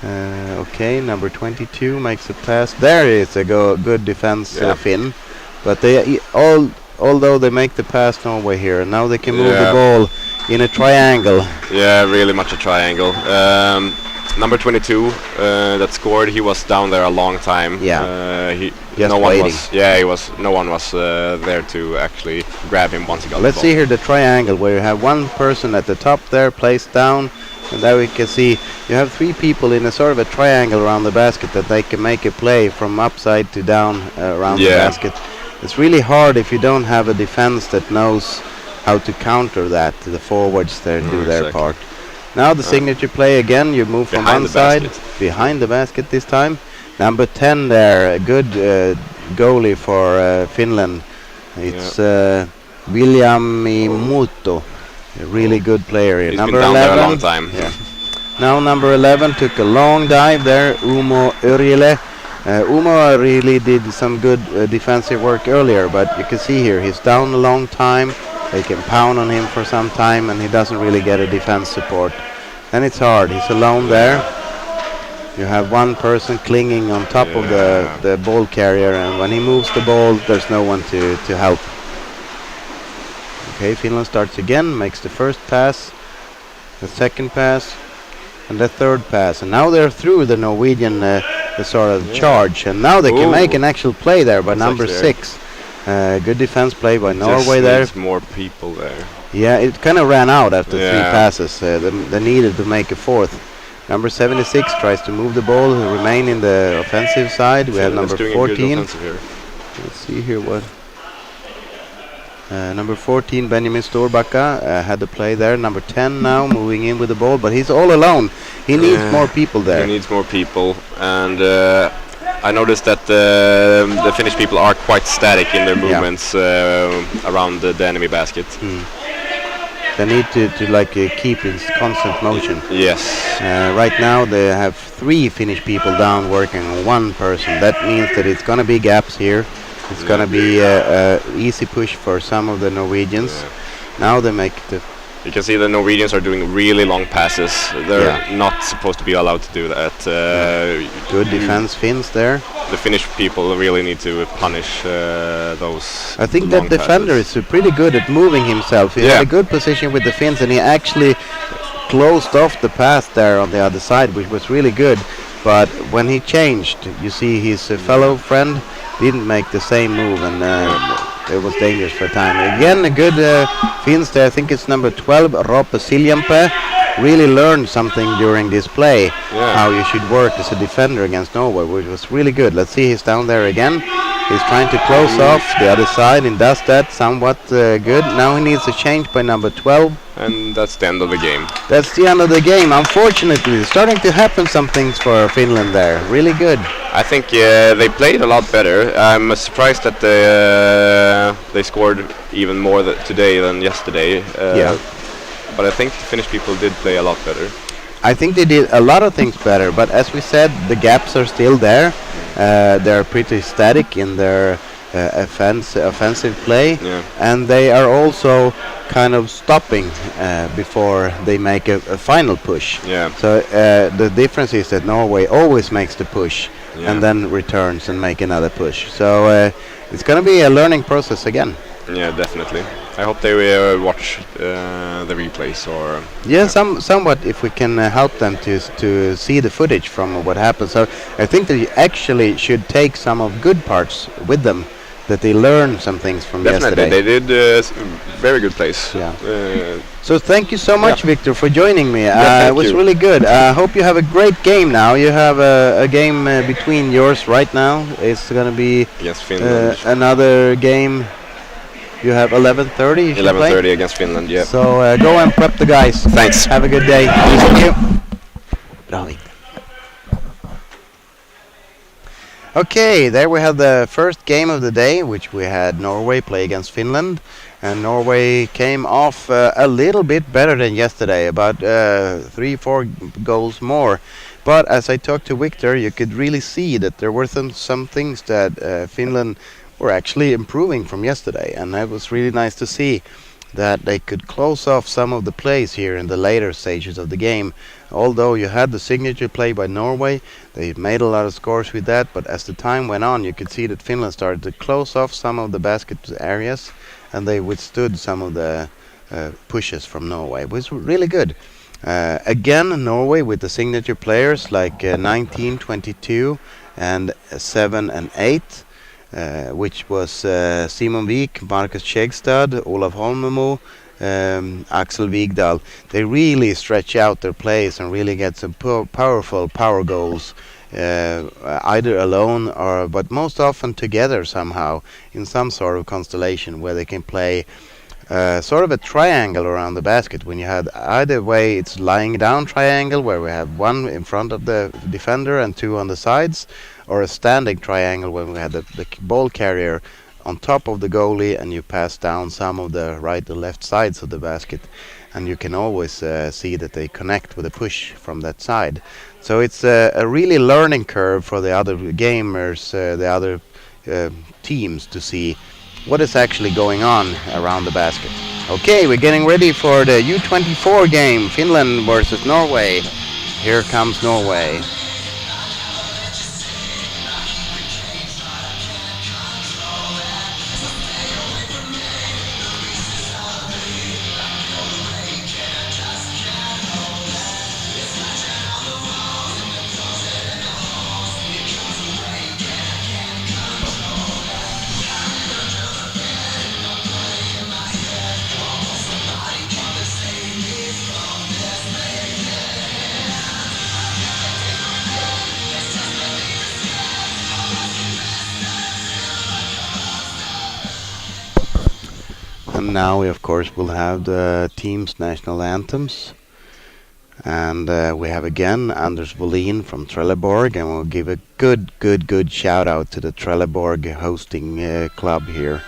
A: Okay, number 22 makes a pass. There is a good defense, Finn. But they although they make the pass Norway here, and now they can move the ball in a triangle.
B: Yeah, really much a triangle. Number 22 that scored, he was down there a long time.
A: Yeah,
B: no one was there to actually grab him once he got the ball.
A: Let's see here the triangle where you have one person at the top there placed down, and there we can see you have 3 people in a sort of a triangle around the basket that they can make a play from upside to down around the basket. It's really hard if you don't have a defense that knows how to counter that. The forwards there do their part. Now the signature play again. You move from one side behind the basket this time. Number 10 there, a good goalie for Finland. It's William Muto, a really good player here.
B: He's
A: number
B: been down
A: 11.
B: there a long time.
A: Yeah. Now number 11 took a long dive there. Umo Yrjele. Umo really did some good defensive work earlier, but you can see here he's down a long time. They can pound on him for some time, and he doesn't really get a defense support. And it's hard. He's alone there. You have one person clinging on top of the ball carrier, and when he moves the ball, there's no one to help. Okay, Finland starts again, makes the first pass, the second pass, and the third pass. And now they're through the Norwegian the sort of charge, and now they can make an actual play there by number 6. Good defense play by Norway there.
B: Needs more people there.
A: Yeah, it kind of ran out after 3 passes. They needed to make a 4th. Number 76 tries to move the ball, remain in the offensive side. We have number 14. Let's see here what. Number 14, Benjamin Storbacka, had the play there. Number 10 now moving in with the ball, but he's all alone. He needs more people there.
B: He needs more people, and I noticed that the Finnish people are quite static in their movements around the enemy basket.
A: They need to keep in constant motion.
B: Yes.
A: Right now they have 3 Finnish people down working on one person. That means that it's going to be gaps here. It's
B: Yeah.
A: gonna be a easy push for some of the Norwegians.
B: Yeah.
A: Now they make the
B: You can see the Norwegians are doing really long passes. They're
A: Yeah.
B: not supposed to be allowed to do that.
A: good defense Finns there.
B: The Finnish people really need to punish those.
A: I think
B: long
A: that defender
B: passes.
A: is pretty good at moving himself. He
B: Yeah.
A: had a good position with the Finns, and he actually closed off the pass there on the other side, which was really good. But when he changed, you see his fellow friend didn't make the same move, and it was dangerous for a time. Again, a good Finns there. I think it's number 12, Roope Siljanpää. Really learned something during this play,
B: Yeah.
A: how you should work as a defender against Norway, which was really good. Let's see, he's down there again. He's trying to close off the other side and does that somewhat good. Now he needs a change by number 12.
B: And that's the end of the game.
A: That's the end of the game. Unfortunately, it's starting to happen some things for Finland there. Really good.
B: I think they played a lot better. I'm surprised that they scored even more today than yesterday.
A: Yeah.
B: But I think the Finnish people did play a lot better.
A: I think they did a lot of things better, but as we said, the gaps are still there. They're pretty static in their offensive play,
B: Yeah.
A: and they are also kind of stopping before they make a final push.
B: Yeah.
A: So the difference is that Norway always makes the push
B: Yeah.
A: and then returns and make another push. So it's going to be a learning process again.
B: Yeah, definitely. I hope they watch the replays or.
A: Yeah, somewhat if we can help them to see the footage from what happened. So I think they actually should take some of good parts with them, that they learn some things from
B: Definitely,
A: yesterday.
B: they did very good plays.
A: Yeah.
B: Uh,
A: So thank you so much,
B: Yeah.
A: Victor, for joining me.
B: thank
A: It was
B: you.
A: really good. I hope you have a great game now. You have a game between yours right now. It's going to be
B: against Finland.
A: another game. You have 11:30. You should play.
B: 11:30 against Finland. Yeah.
A: So go and prep the guys.
B: Thanks.
A: Have a good day. Thank you. Bra, Victor. Okay, there we have the first game of the day, which we had Norway play against Finland. And Norway came off a little bit better than yesterday, about 3-4 goals more. But as I talked to Victor, you could really see that there were some things that Finland were actually improving from yesterday. And it was really nice to see that they could close off some of the plays here in the later stages of the game. Although you had the signature play by Norway, they made a lot of scores with that, but as the time went on, you could see that Finland started to close off some of the basket areas, and they withstood some of the pushes from Norway. It was really good. Again, Norway with the signature players like 19, 22, and 7 and 8. Which was Simon Wik, Marcus Kjegstad, Olaf Holmemo, Axel Vigdal. They really stretch out their plays and really get some powerful power goals, either alone or, but most often together somehow in some sort of constellation where they can play sort of a triangle around the basket. When you had either way, it's lying down triangle where we have one in front of the defender and two on the sides, or a standing triangle when we had the ball carrier on top of the goalie and you pass down some of the right and left sides of the basket, and you can always see that they connect with a push from that side. So it's a really learning curve for the other gamers, the other teams, to see what is actually going on around the basket. Okay, we're getting ready for the U24 game, Finland versus Norway. Here comes Norway. And now we of course will have the team's national anthems. And we have again Anders Wåhlin from Trelleborg, and we'll give a good shout out to the Trelleborg hosting club here.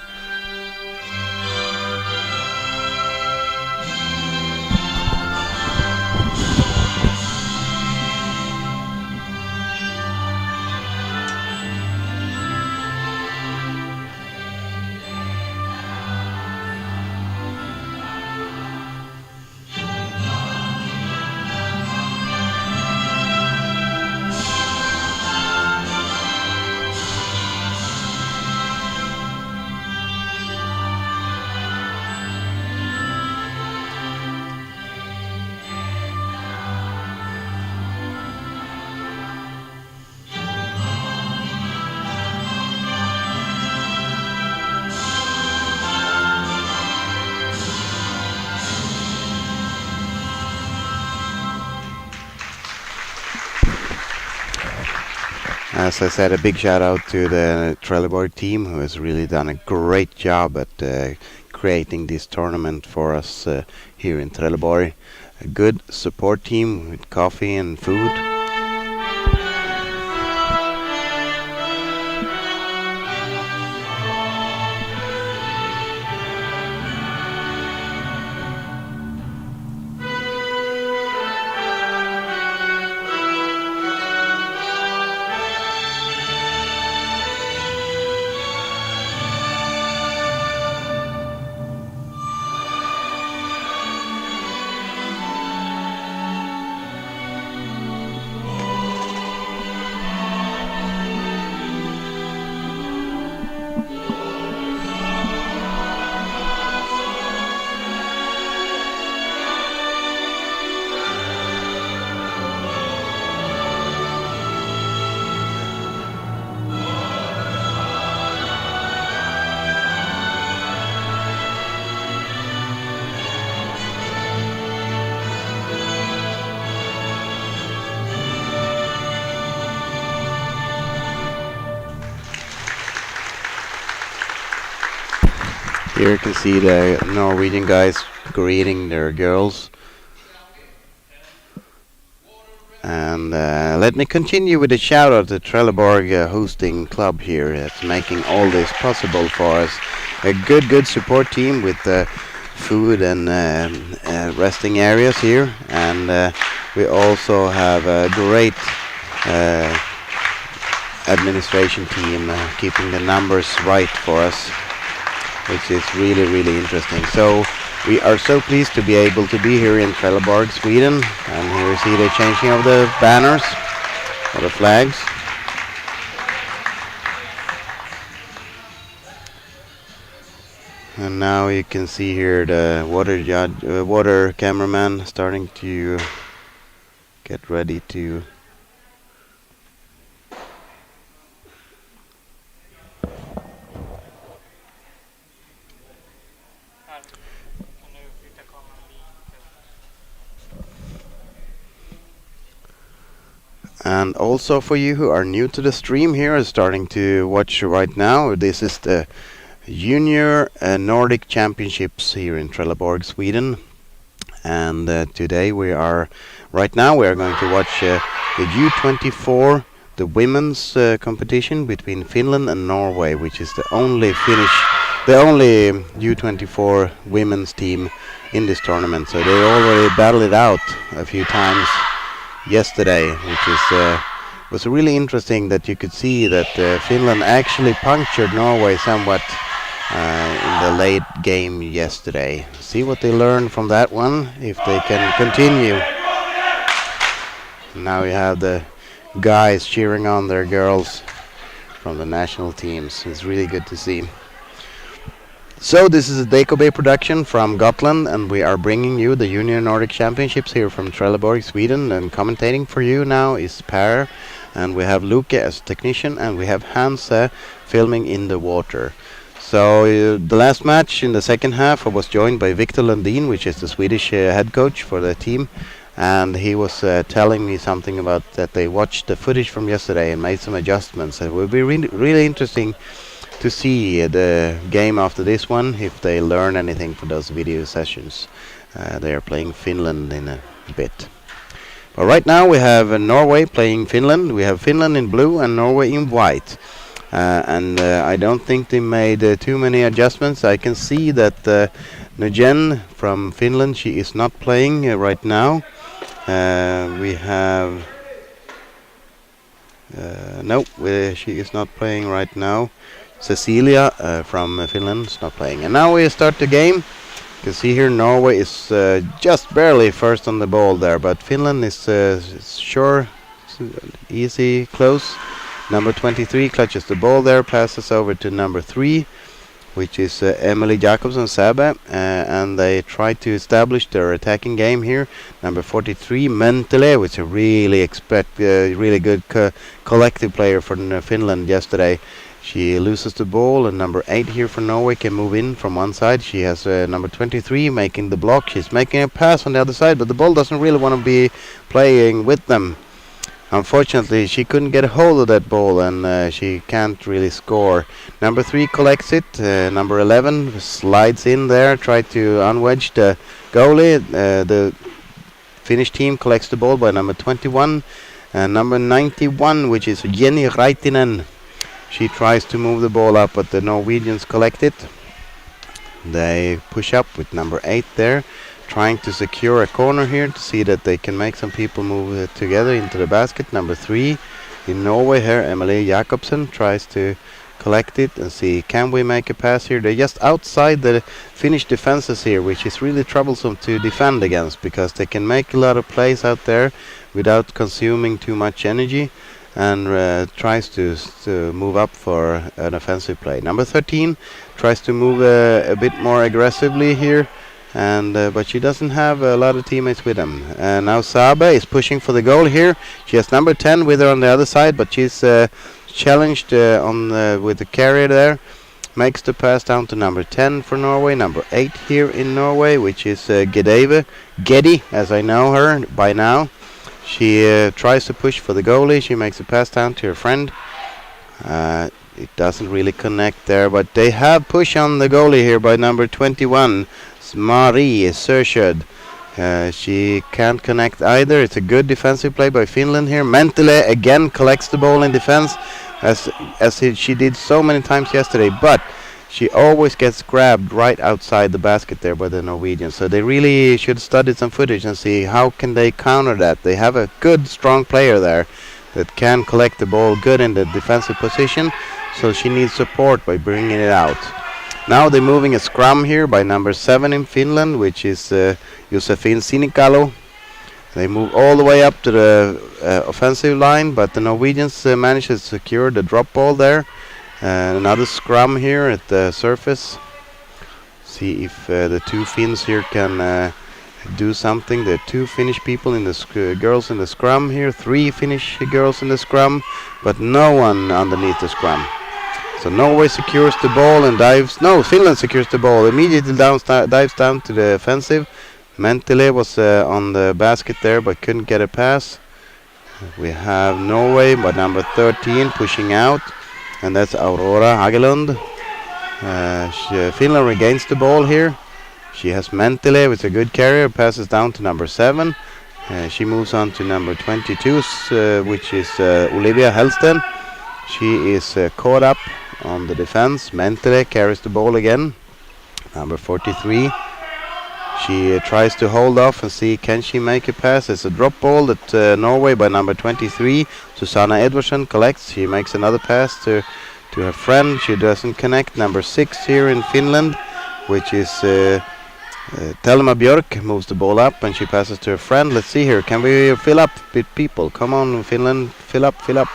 A: As I said, a big shout out to the Trelleborg team who has really done a great job at creating this tournament for us here in Trelleborg. A good support team with coffee and food. Here you can see the Norwegian guys greeting their girls. And let me continue with a shout out to Trelleborg hosting club here. It's making all this possible for us. A good support team with food and resting areas here. And we also have a great administration team keeping the numbers right for us, which is really interesting. So we are so pleased to be able to be here in Trelleborg, Sweden. And here you see the changing of the banners, or the flags. And now you can see here the water cameraman starting to get ready to And also for you who are new to the stream here, starting to watch right now, this is the Junior Nordic Championships here in Trelleborg, Sweden. And today right now we are going to watch the U24, the women's competition between Finland and Norway, which is the only U24 women's team in this tournament. So they already battled it out a few times yesterday, which was really interesting that you could see that Finland actually punctured Norway somewhat in the late game yesterday. See what they learned from that one, if they can continue. Now you have the guys cheering on their girls from the national teams. It's really good to see. So this is a DKB production from Gotland, and we are bringing you the Junior Nordic Championships here from Trelleborg, Sweden. And commentating for you now is Per, and we have Luke as technician, and we have Hans filming in the water. So the last match in the second half, I was joined by Victor Lundin, which is the Swedish head coach for the team, and he was telling me something about that they watched the footage from yesterday and made some adjustments. It will be really interesting to see the game after this one, if they learn anything from those video sessions. They are playing Finland in a bit. But right now we have Norway playing Finland. We have Finland in blue and Norway in white. And I don't think they made too many adjustments. I can see that Nujen from Finland, she is not playing right now. We have... she is not playing right now. Cecilia from Finland is not playing. And now we start the game. You can see here Norway is just barely first on the ball there, but Finland is sure, easy, close. Number 23 clutches the ball there, passes over to number 3, which is Emily Jacobsen Säbe, and they try to establish their attacking game here. Number 43, Mentele, which is a really good collective player for Finland yesterday. She loses the ball, and number 8 here for Norway can move in from one side. She has number 23 making the block. She's making a pass on the other side, but the ball doesn't really want to be playing with them. Unfortunately, she couldn't get a hold of that ball, and she can't really score. Number 3 collects it. Number 11 slides in there, try to unwedge the goalie. The Finnish team collects the ball by number 21. And number 91, which is Jenny Raitinen, she tries to move the ball up, but the Norwegians collect it. They push up with number 8 there, trying to secure a corner here to see that they can make some people move together into the basket. Number 3 in Norway here, Emily Jacobsen, tries to collect it and see, can we make a pass here? They're just outside the Finnish defenses here, which is really troublesome to defend against, because they can make a lot of plays out there without consuming too much energy, and tries to move up for an offensive play. Number 13 tries to move a bit more aggressively here, and but she doesn't have a lot of teammates with them. Now Sabe is pushing for the goal here. She has number 10 with her on the other side, but she's challenged with the carrier there. Makes the pass down to number 10 for Norway. Number 8 here in Norway, which is Geddy, as I know her by now. She tries to push for the goalie. She makes a pass down to her friend. It doesn't really connect there, but they have push on the goalie here by number 21, Marie Sershed. She can't connect either. It's a good defensive play by Finland here. Mentele again collects the ball in defense, as she did so many times yesterday, but she always gets grabbed right outside the basket there by the Norwegians. So they really should study some footage and see how can they counter that. They have a good, strong player there that can collect the ball good in the defensive position, so she needs support by bringing it out. Now they're moving a scrum here by number 7 in Finland, which is Josefin Sinikalo. They move all the way up to the offensive line, but the Norwegians manage to secure the drop ball there. Another scrum here at the surface. See if the two Finns here can do something. There are 2 Finnish people in the girls in the scrum here, 3 Finnish girls in the scrum, but no one underneath the scrum. So Norway secures the ball and dives. No, Finland secures the ball. Immediately dives down to the offensive. Mentele was on the basket there, but couldn't get a pass. We have Norway by number 13 pushing out, and that's Aurora Hagelund. Finland regains the ball here. She has Mentele with a good carrier, passes down to number 7. She moves on to number 22, which is Olivia Helston. She is caught up on the defense. Mentele carries the ball again. Number 43. She tries to hold off and see can she make a pass. It's a drop ball that Norway by number 23, Susanna Edwardson, collects. She makes another pass to her friend. She doesn't connect. Number 6 here in Finland, which is Telma Björk, moves the ball up and she passes to her friend. Let's see here. Can we fill up with people? Come on, Finland. Fill up, fill up.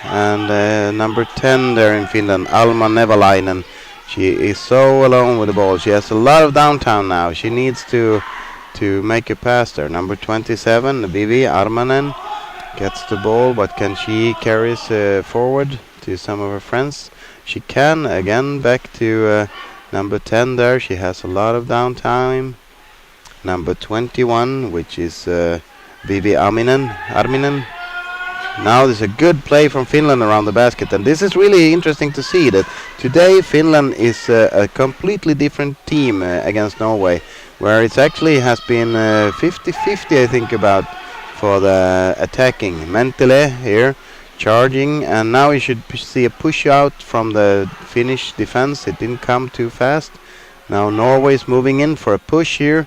A: And number 10 there in Finland, Alma Nevalainen. She is so alone with the ball. She has a lot of downtown now. She needs to make a pass there. Number 27, Vivi Armanen, gets the ball, but can she carry forward to some of her friends? She can. Again, back to number 10 there. She has a lot of downtime. Number 21, which is Vivi Arminen. Now there's a good play from Finland around the basket, and this is really interesting to see that today Finland is a completely different team against Norway, where it actually has been 50-50 I think about for the attacking. Mentele here charging, and now you should see a push out from the Finnish defense. It didn't come too fast. Now Norway is moving in for a push here.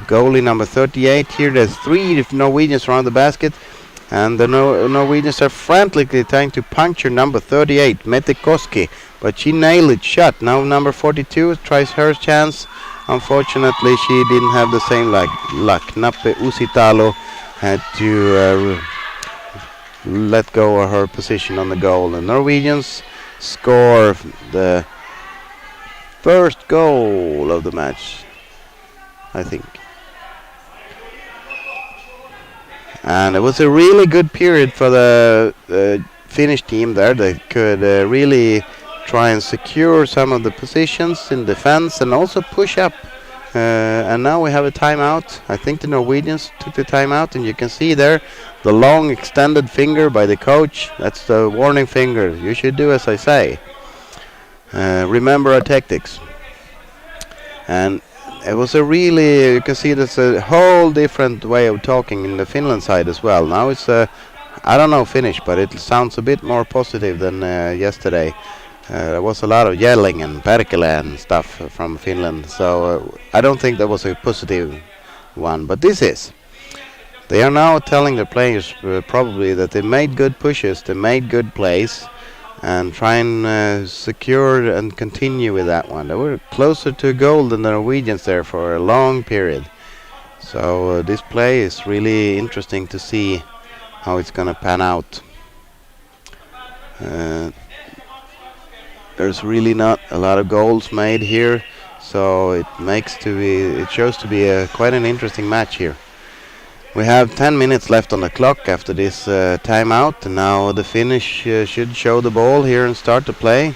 A: Goalie number 38 here. There's 3 Norwegians around the basket. And the Norwegians are frantically trying to puncture number 38, Mette Koski. But she nailed it shot. Now number 42 tries her chance. Unfortunately, she didn't have the same luck. Nappe Usitalo had to let go of her position on the goal. The Norwegians score the first goal of the match, I think. And it was a really good period for the Finnish team there. They could really try and secure some of the positions in defense and also push up And now we have a timeout. I think the Norwegians took the timeout, and you can see there the long extended finger by the coach. That's the warning finger. You should do as I say. Remember our tactics. And it was a really, you can see there's a whole different way of talking in the Finland side as well. Now it's I don't know Finnish, but it sounds a bit more positive than yesterday. There was a lot of yelling and perkele and stuff from Finland, so I don't think that was a positive one. But this is. They are now telling the players probably that they made good pushes, they made good plays, and try and secure and continue with that one. They were closer to goal than the Norwegians there for a long period. So this play is really interesting to see how it's going to pan out. There's really not a lot of goals made here, so it shows to be quite an interesting match here. We have 10 minutes left on the clock after this timeout, and now the Finnish should show the ball here and start to play.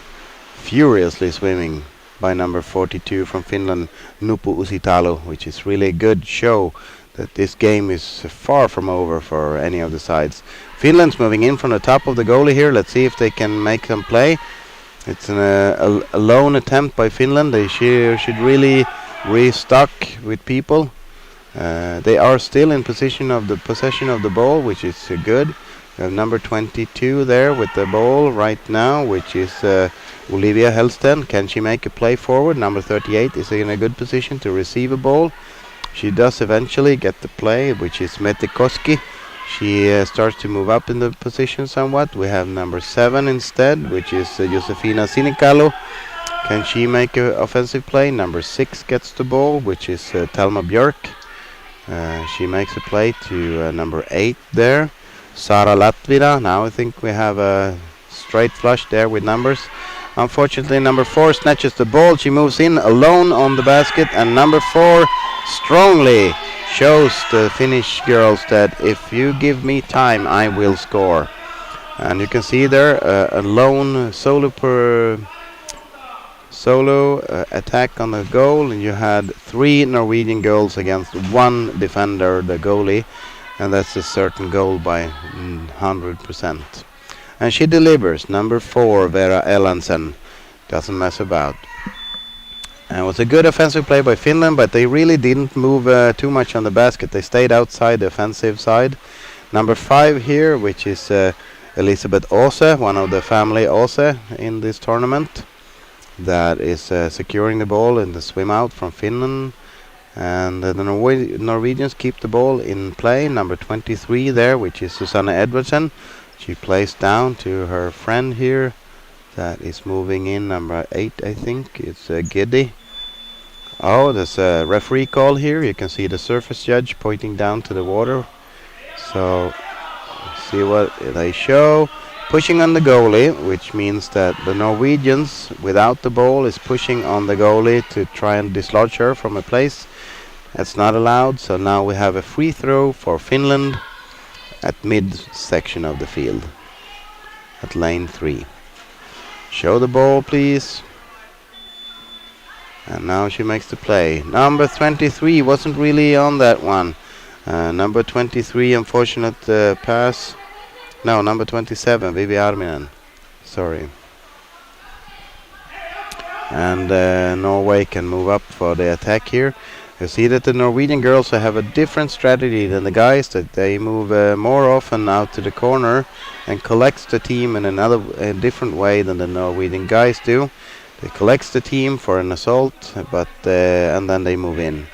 A: Furiously swimming by number 42 from Finland, Nupu Usitalo, which is really a good show that this game is far from over for any of the sides. Finland's moving in from the top of the goalie here. Let's see if they can make them play. It's a lone attempt by Finland. They should really restock with people. They are still in possession of the ball, which is good. We have number 22 there with the ball right now, which is Olivia Helston. Can she make a play forward? Number 38 is in a good position to receive a ball. She does eventually get the play, which is Mette Koski. She starts to move up in the position somewhat. We have number 7 instead, which is Josefina Sinikalo. Can she make an offensive play? Number 6 gets the ball, which is Telma Björk. She makes a play to number 8 there, Sara Latvira. Now I think we have a straight flush there with numbers. Unfortunately, number 4 snatches the ball. She moves in alone on the basket, and number 4 strongly shows the Finnish girls that if you give me time, I will score. And you can see there a lone solo attack on the goal, and you had 3 Norwegian goals against 1 defender, the goalie, and that's a certain goal by 100%. And she delivers. Number 4, Vera Ellansen, doesn't mess about. And it was a good offensive play by Finland, but they really didn't move too much on the basket. They stayed outside the offensive side. Number 5 here, which is Elisabeth Åse, one of the family Åse in this tournament, that is securing the ball in the swim out from Finland. And the Norwegians keep the ball in play. Number 23 there, which is Susanne Edvardsen. She plays down to her friend here. That is moving in, number 8, I think. It's Giddy. Oh, there's a referee call here. You can see the surface judge pointing down to the water. So, see what they show. Pushing on the goalie, which means that the Norwegians, without the ball, is pushing on the goalie to try and dislodge her from a place. That's not allowed. So now we have a free throw for Finland at mid-section of the field, at lane 3. Show the ball, please. And now she makes the play. Number 23 wasn't really on that one. Number 23, unfortunate pass. No, number 27, Vivi Arminen. Sorry. And Norway can move up for the attack here. You see that the Norwegian girls have a different strategy than the guys, that they move more often out to the corner and collects the team in a different way than the Norwegian guys do. They collects the team for an assault, but and then they move in.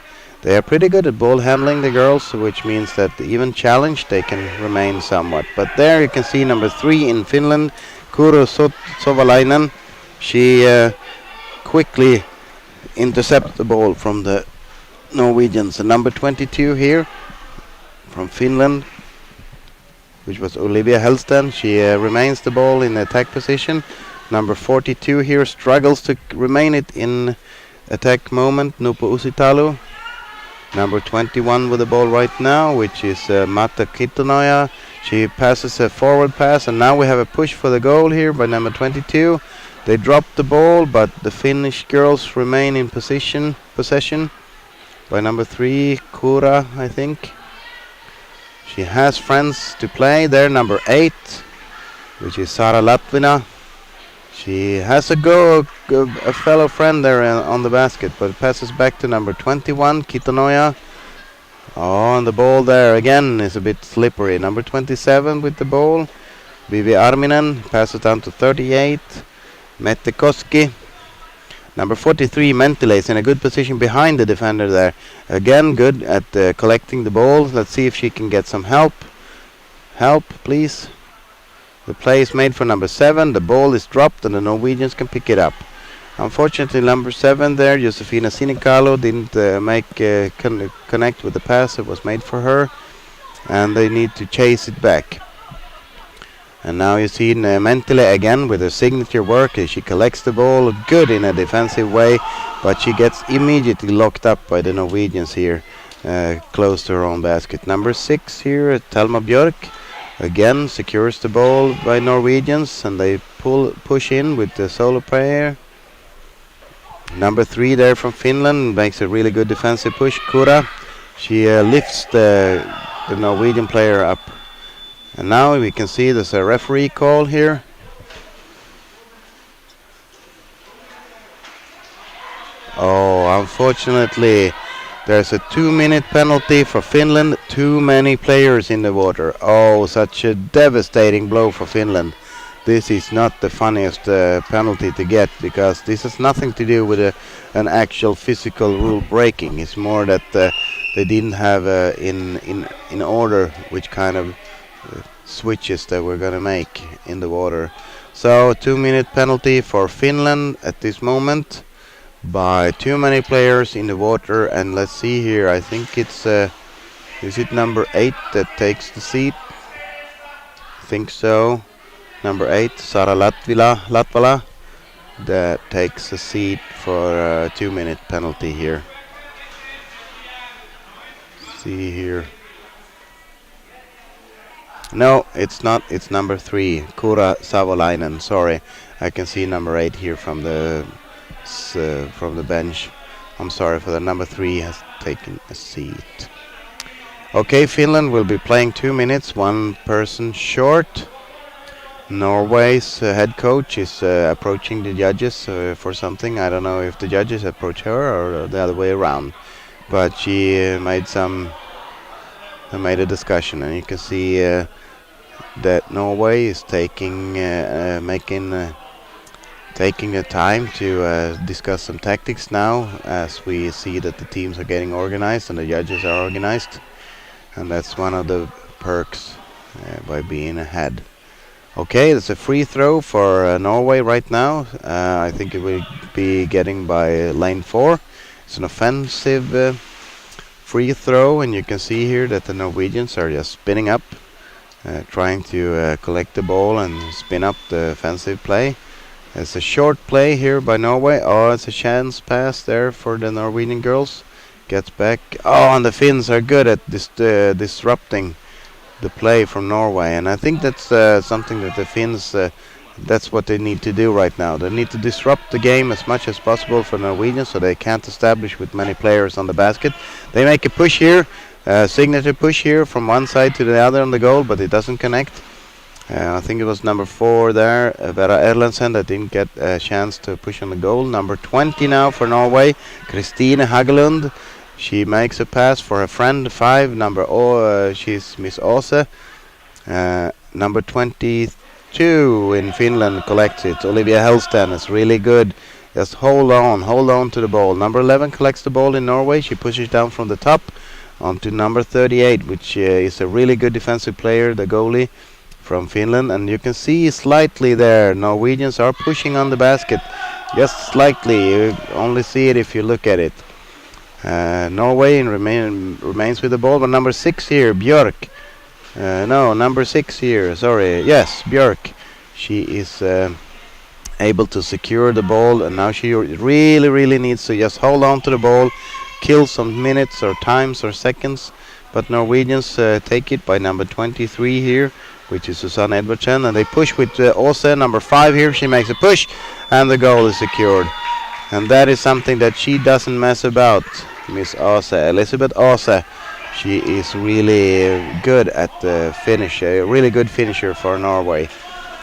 A: They are pretty good at ball handling, the girls, which means that even challenged they can remain somewhat. But there you can see number 3 in Finland, Kuro Sovalainen. She quickly intercepts the ball from the Norwegians. And number 22 here from Finland, which was Olivia Helston. She remains the ball in attack position. Number 42 here struggles to remain it in attack moment, Nupu Usitalo. Number 21 with the ball right now, which is Mata Kitonoja. She passes a forward pass, and now we have a push for the goal here by number 22. They drop the ball, but the Finnish girls remain in possession. by number 3, Kura, I think. She has friends to play there, number 8, which is Sara Latvina. She has a fellow friend there on the basket, but passes back to number 21, Kitanoya. Oh, and the ball there again is a bit slippery. Number 27 with the ball, Vivi Arminen, passes down to 38, Mette Koski. Number 43, Mentile, is in a good position behind the defender there. Again, good at collecting the ball. Let's see if she can get some help. Help, please. The play is made for number 7. The ball is dropped and the Norwegians can pick it up. Unfortunately, number 7 there, Josefina Sinikalo, didn't connect with the pass that was made for her. And they need to chase it back. And now you see Mentile again with her signature work. She collects the ball good in a defensive way, but she gets immediately locked up by the Norwegians here, close to her own basket. Number 6 here, Telma Björk, again secures the ball by Norwegians, and they push in with the solo player. Number 3 there from Finland makes a really good defensive push, Kura. She lifts the Norwegian player up. And now we can see there's a referee call here. Oh, unfortunately, there's a 2-minute penalty for Finland. Too many players in the water. Oh, such a devastating blow for Finland. This is not the funniest penalty to get, because this has nothing to do with an actual physical rule breaking. It's more that they didn't have in order which kind of switches that we're going to make in the water. So 2-minute penalty for Finland at this moment by too many players in the water. And let's see here, I think it's is it number 8 that takes the seat? I think so. Number 8, Sara Latvala, that takes the seat for a 2-minute penalty here. See here. No, it's not. It's number 3, Kura Savolainen. Sorry, I can see number 8 here from the bench. I'm sorry for that. Number 3 has taken a seat. Okay, Finland will be playing 2 minutes, one person short. Norway's head coach is approaching the judges for something. I don't know if the judges approach her or the other way around, but she made a discussion, and you can see that Norway is taking the time to discuss some tactics now, as we see that the teams are getting organized and the judges are organized, and that's one of the perks by being ahead. Okay, it's a free throw for Norway right now. I think it will be getting by lane 4. It's an offensive free throw, and you can see here that the Norwegians are just spinning up, trying to collect the ball and spin up the offensive play. It's a short play here by Norway. Oh, it's a chance pass there for the Norwegian girls. Gets back. Oh, and the Finns are good at disrupting the play from Norway, and I think that's something that the Finns, that's what they need to do right now. They need to disrupt the game as much as possible for Norwegians, so they can't establish with many players on the basket. They make a push here, signature push here from one side to the other on the goal, but it doesn't connect. I think it was number 4 there, Vera Erlandsen, that didn't get a chance to push on the goal. Number 20 now for Norway, Kristine Hagelund. She makes a pass for her friend 5, she's Miss Åse. Number 22 in Finland collects it. Olivia Hellsten is really good. Just hold on to the ball. Number 11 collects the ball in Norway. She pushes down from the top onto number 38, which is a really good defensive player, the goalie from Finland. And you can see slightly there, Norwegians are pushing on the basket, just slightly. You only see it if you look at it. Norway remains with the ball, but number 6 here, Björk. Number 6 here, sorry. Yes, Björk. She is able to secure the ball, and now she really needs to just hold on to the ball, kill some minutes or times or seconds. But Norwegians take it by number 23 here, which is Susanne Edvardsen, and they push with Åse, number 5 here. She makes a push, and the goal is secured. And that is something that she doesn't mess about. Miss Ase, Elizabeth Ase. She is really good at the finish, a really good finisher for Norway.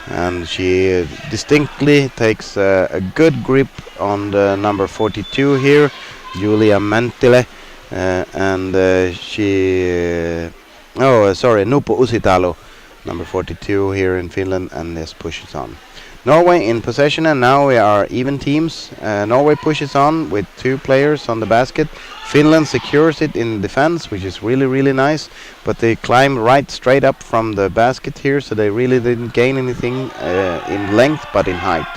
A: And she distinctly takes a good grip on the number 42 here, Julia Mentile. And sorry, Nupo Usitalo, number 42 here in Finland, and this pushes on. Norway in possession, and now we are even teams. Norway pushes on with 2 players on the basket. Finland secures it in defense, which is really, really nice. But they climb right straight up from the basket here, so they really didn't gain anything in length, but in height.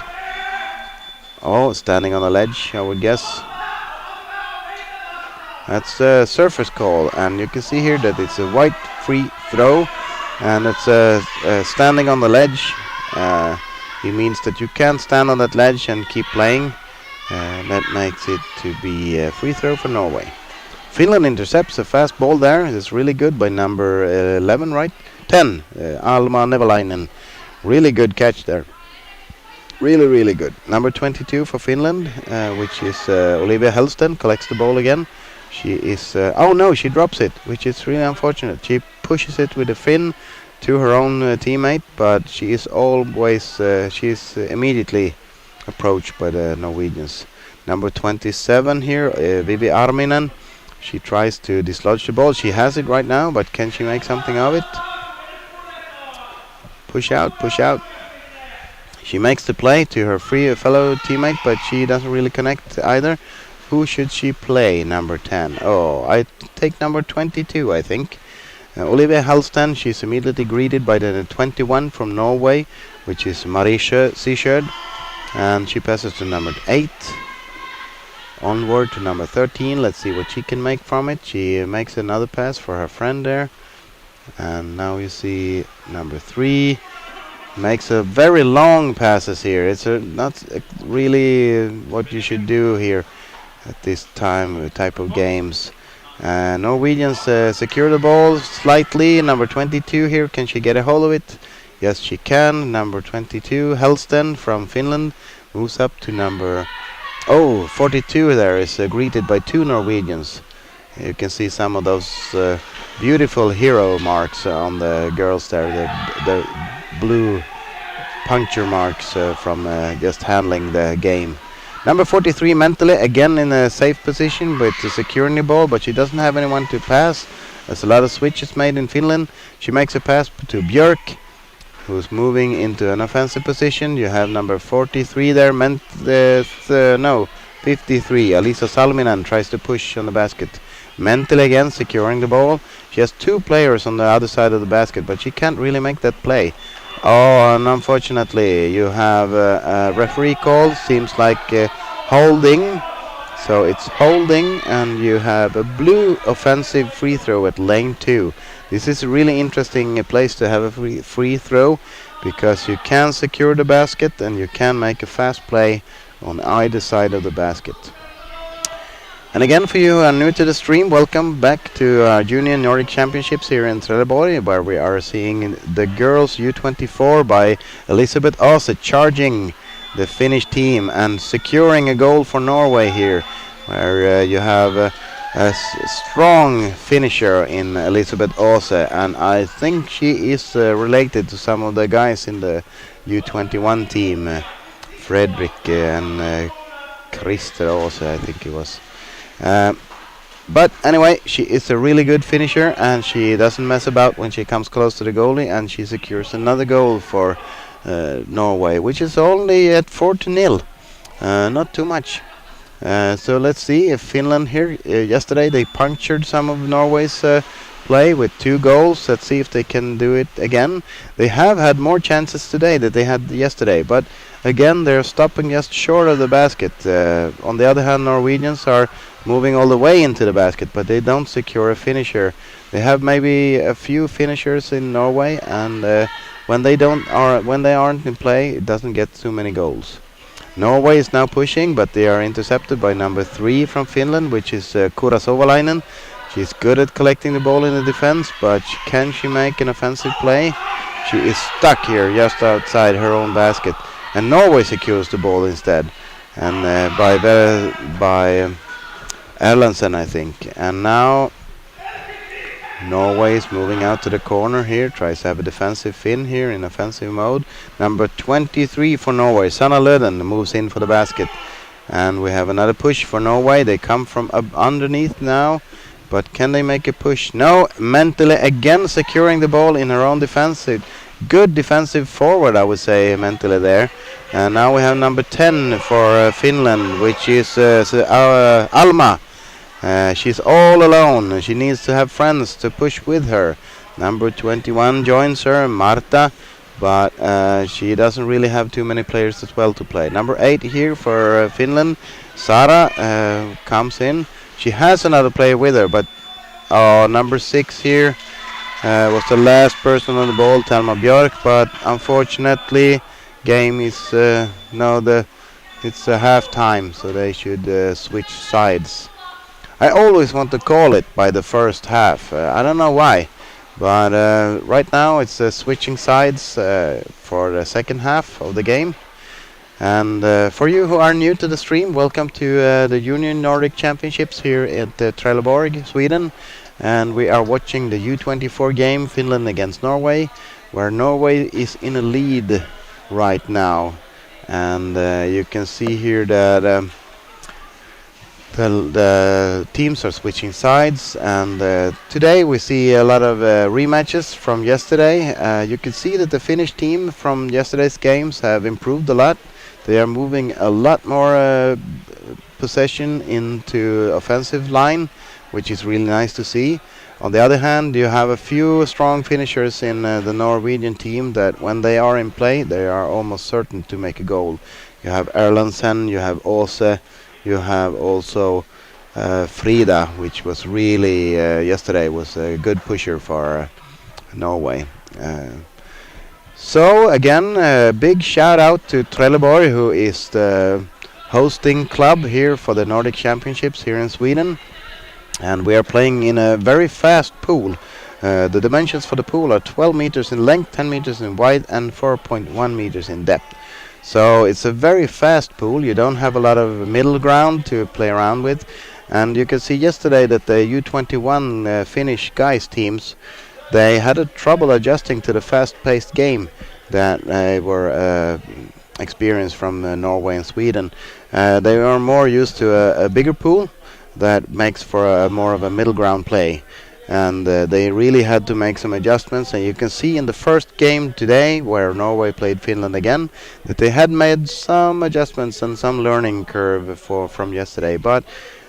A: Oh, standing on a ledge, I would guess. That's a surface call, and you can see here that it's a white free throw, and it's standing on the ledge. It means that you can stand on that ledge and keep playing. That makes it to be a free throw for Norway. Finland intercepts a fast ball there. It's really good by number 11, right? 10, Alma Nevalainen. Really good catch there. Really, really good. Number 22 for Finland, which is Olivia Helston, collects the ball again. She is... oh no, she drops it, which is really unfortunate. She pushes it with a fin to her own teammate, but she is always... she is immediately approached by the Norwegians. Number 27 here, Vivi Arminen. She tries to dislodge the ball. She has it right now, but can she make something of it? Push out, push out. She makes the play to her fellow teammate, but she doesn't really connect either. Who should she play? Number 10. Oh, I take number 22, I think. Olivia Halstan, she's immediately greeted by the 21 from Norway, which is Marie Seasherd. And she passes to number 8. Onward to number 13. Let's see what she can make from it. She makes another pass for her friend there. And now you see number 3 makes a very long passes here. It's not really what you should do here at this type of games. Norwegians secure the ball slightly. Number 22 here, can she get a hold of it? Yes, she can. Number 22, Helston from Finland, moves up to number 42 there, is greeted by 2 Norwegians. You can see some of those beautiful hero marks on the girls there, the blue puncture marks from just handling the game. Number 43, Mentally, again in a safe position with securing the ball, but she doesn't have anyone to pass. There's a lot of switches made in Finland. She makes a pass to Björk, who's moving into an offensive position. You have number 43 there, 53. Alisa Salminen tries to push on the basket. Mentally again securing the ball. She has 2 players on the other side of the basket, but she can't really make that play. Oh, and unfortunately, you have a referee call. Seems like holding. So it's holding, and you have a blue offensive free throw at lane 2. This is a really interesting place to have a free throw, because you can secure the basket and you can make a fast play on either side of the basket. And again, for you who are new to the stream, welcome back to our Junior Nordic Championships here in Trelleborg, where we are seeing the girls U24 by Elizabeth Ase charging the Finnish team and securing a goal for Norway here, where you have a strong finisher in Elizabeth Ase, and I think she is related to some of the guys in the U21 team, Fredrik and Christer Ase, I think it was. But anyway, she is a really good finisher, and she doesn't mess about when she comes close to the goalie, and she secures another goal for Norway, which is only at 4-0, not too much. So let's see if Finland here, yesterday they punctured some of Norway's play with 2 goals. Let's see if they can do it again. They have had more chances today than they had yesterday, but again they're stopping just short of the basket. On the other hand, Norwegians are moving all the way into the basket, but they don't secure a finisher. They have maybe a few finishers in Norway, and when they aren't in play, it doesn't get too many goals. Norway is now pushing, but they are intercepted by number 3 from Finland, which is Kura Sovalainen. She's good at collecting the ball in the defense, but can she make an offensive play? She is stuck here just outside her own basket, and Norway secures the ball instead. And by Erlandsen, I think. And now Norway is moving out to the corner here, tries to have a defensive fin here in offensive mode. Number 23 for Norway, Sanna Löden, moves in for the basket. And we have another push for Norway. They come from underneath now, but can they make a push? No, Mentally again securing the ball in her own defensive. Good defensive forward, I would say, Mentally there. And now we have number 10 for Finland, which is Alma. She's all alone. She needs to have friends to push with her. Number 21 joins her, Marta, but she doesn't really have too many players as well to play. Number 8 here for Finland, Sara comes in. She has another player with her, but number 6 here was the last person on the ball, Telma Björk, but unfortunately game is it's half time, so they should switch sides. I always want to call it by the first half. I don't know why, but right now it's switching sides for the second half of the game. And for you who are new to the stream, welcome to the Junior Nordic Championships here at Trelleborg, Sweden. And we are watching the U24 game, Finland against Norway, where Norway is in a lead right now. And you can see here that the teams are switching sides, and today we see a lot of rematches from yesterday. You can see that the Finnish team from yesterday's games have improved a lot. They are moving a lot more possession into offensive line, which is really nice to see. On the other hand, you have a few strong finishers in the Norwegian team that when they are in play, they are almost certain to make a goal. You have Erlandsen, you have Åse, you have also Frida, which was really yesterday was a good pusher for Norway. So again, a big shout out to Trelleborg, who is the hosting club here for the Nordic Championships here in Sweden. And we are playing in a very fast pool. The dimensions for the pool are 12 meters in length, 10 meters in width, and 4.1 meters in depth. So it's a very fast pool. You don't have a lot of middle ground to play around with. And you can see yesterday that the U21 Finnish guys teams, they had a trouble adjusting to the fast-paced game that they were experienced from Norway and Sweden. They are more used to a bigger pool that makes for more of a middle ground play. And they really had to make some adjustments, and you can see in the first game today, where Norway played Finland again, that they had made some adjustments and some learning curve from yesterday. But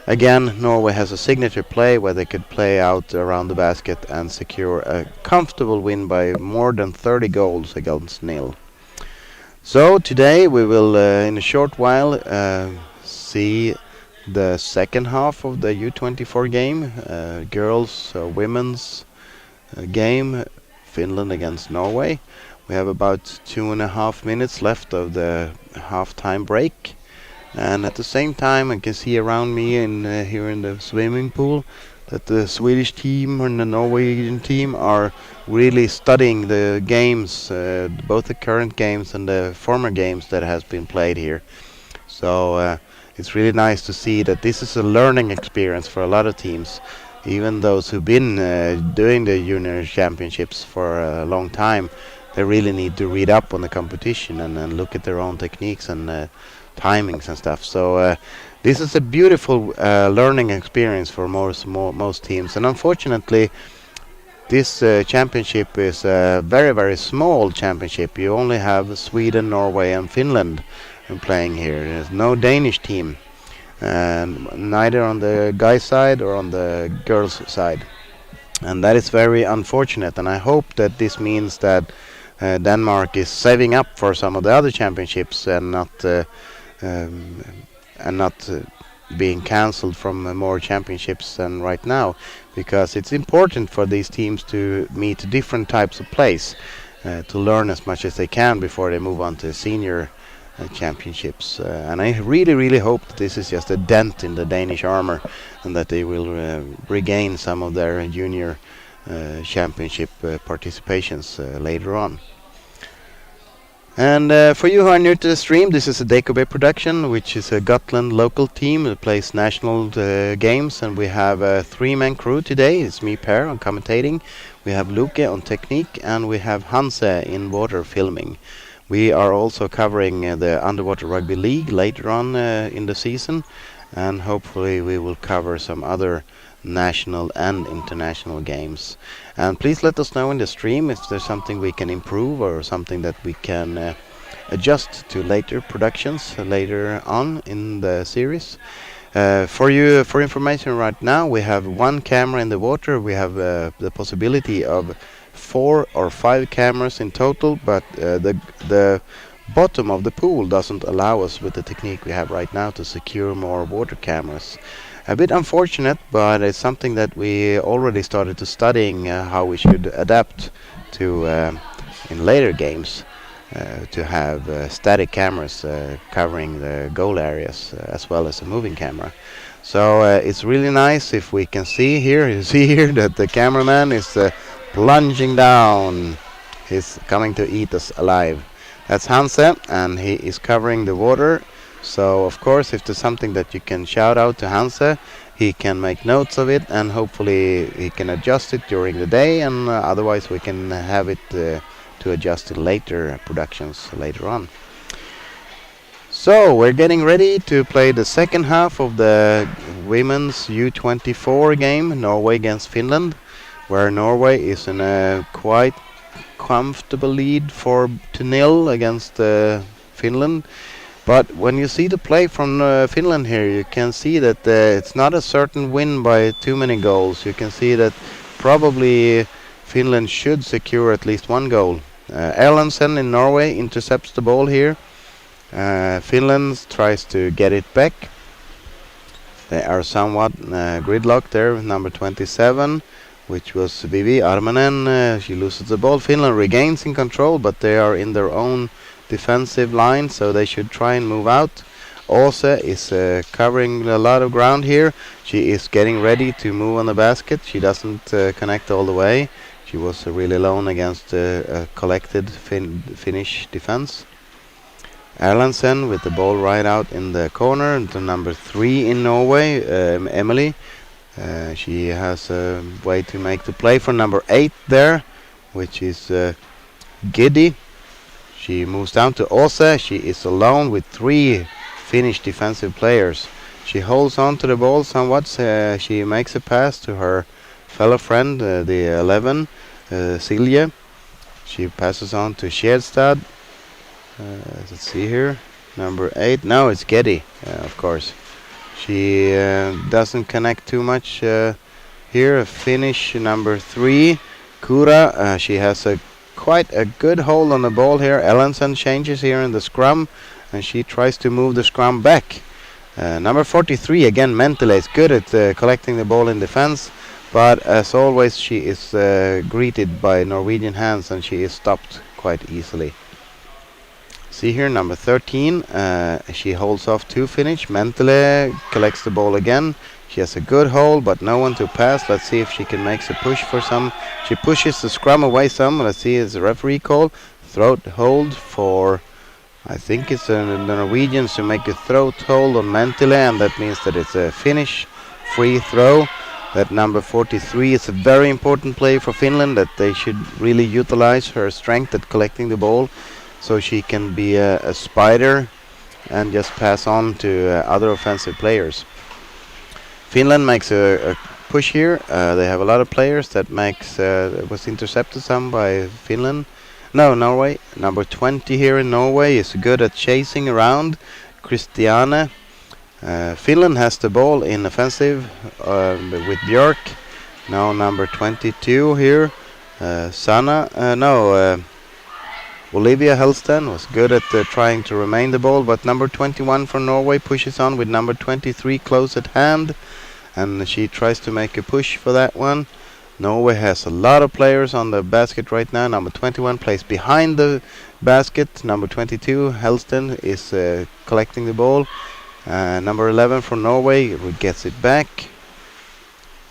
A: again, Norway has a signature play where they could play out around the basket and secure a comfortable win by more than 30 goals against nil. So today we will in a short while see the second half of the U24 game, girls women's game, Finland against Norway. We have about 2.5 minutes left of the half-time break, and at the same time I can see around me here in the swimming pool that the Swedish team and the Norwegian team are really studying the games, both the current games and the former games that has been played here. So it's really nice to see that this is a learning experience for a lot of teams, even those who've been doing the junior championships for a long time. They really need to read up on the competition and look at their own techniques and timings and stuff. So this is a beautiful learning experience for most teams. And unfortunately, this championship is a very, very small championship. You only have Sweden, Norway and Finland playing here. There's no Danish team, neither on the guys side or on the girls side, and that is very unfortunate. And I hope that this means that Denmark is saving up for some of the other championships and not being cancelled from more championships than right now, because it's important for these teams to meet different types of plays, to learn as much as they can before they move on to senior championships. And I really, really hope that this is just a dent in the Danish armor and that they will regain some of their junior championship participations later on. And for you who are new to the stream, this is a DKB production, which is a Gotland local team that plays national games. And we have a three-man crew today. It's me, Per, on commentating. We have Luke on technique, and we have Hanse in water filming. We are also covering the Underwater Rugby League later on in the season, and hopefully we will cover some other national and international games. And please let us know in the stream if there's something we can improve or something that we can adjust to later productions later on in the series. For information right now, we have one camera in the water. We have the possibility of 4 or 5 cameras in total, but the bottom of the pool doesn't allow us with the technique we have right now to secure more water cameras. A bit unfortunate, but it's something that we already started to studying how we should adapt to in later games to have static cameras covering the goal areas as well as a moving camera. So it's really nice if we can see here. You see here that the cameraman is plunging down. He's coming to eat us alive. That's Hanse, and he is covering the water. So of course, if there's something that you can shout out to Hanse, he can make notes of it, and hopefully he can adjust it during the day, and otherwise we can have it to adjust it later productions later on. So we're getting ready to play the second half of the women's U24 game, Norway against Finland, where Norway is in a quite comfortable lead 4-0 against Finland. But when you see the play from Finland here, you can see that it's not a certain win by too many goals. You can see that probably Finland should secure at least one goal. Erlandsen in Norway intercepts the ball here. Finland tries to get it back. They are somewhat gridlocked there with number 27, which was Vivi Armanen. She loses the ball. Finland regains in control, but they are in their own defensive line, so they should try and move out. Åse is covering a lot of ground here. She is getting ready to move on the basket. She doesn't connect all the way. She was really alone against a collected Finnish defense. Erlandsen with the ball right out in the corner. The number 3 in Norway, Emily. She has a way to make the play for number 8 there, which is Giddy. She moves down to Åse. She is alone with 3 Finnish defensive players. She holds on to the ball somewhat. She makes a pass to her fellow friend, the 11, Silje. She passes on to Skedstad. Let's see here. Number 8. No, it's Geddy, of course. She doesn't connect too much here. Finnish number 3, Kura. She has quite a good hold on the ball here. Erlandsen changes here in the scrum, and she tries to move the scrum back. Number 43, again, Mentele is good at collecting the ball in defense, but as always, she is greeted by Norwegian hands, and she is stopped quite easily. See here, number 13, she holds off 2 Finnish. Mentele collects the ball again. She has a good hold, but no one to pass. Let's see if she can make a push for some. She pushes the scrum away some. Let's see, it's a referee call. Throat hold for, I think it's the Norwegians to make a throat hold on Mentele, and that means that it's a Finnish free throw. That number 43 is a very important play for Finland, that they should really utilize her strength at collecting the ball, so she can be a spider and just pass on to other offensive players. Finland makes a push here. They have a lot of players that was intercepted some by Finland. No, Norway. Number 20 here in Norway is good at chasing around. Christiane. Finland has the ball in offensive with Björk. Now number 22 here. Olivia Helston was good at trying to remain the ball, but number 21 from Norway pushes on with number 23 close at hand, and she tries to make a push for that one. Norway has a lot of players on the basket right now. Number 21 plays behind the basket. Number 22, Helston, is collecting the ball. Number 11 from Norway gets it back.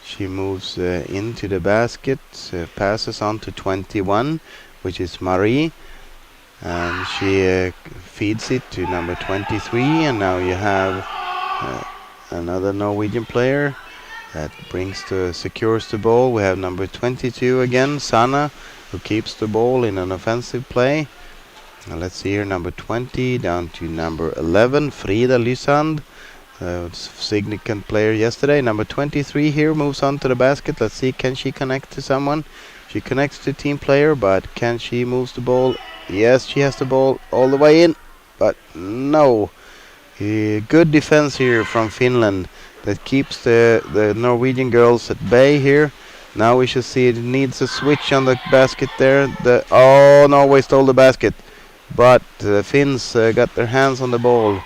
A: She moves into the basket, passes on to 21, which is Marie. and she feeds it to number 23, and now you have another Norwegian player that secures the ball. We have number 22 again, Sanna, who keeps the ball in an offensive play. Now let's see here, number 20 down to number 11, Frida Lysand, significant player yesterday. Number 23 here moves on to the basket. Let's see, can she connect to someone? She connects to team player, but can she move the ball? Yes, she has the ball all the way in, but no. Good defense here from Finland that keeps the Norwegian girls at bay here. Now we should see it needs a switch on the basket there. Norway stole the basket, but the Finns got their hands on the ball.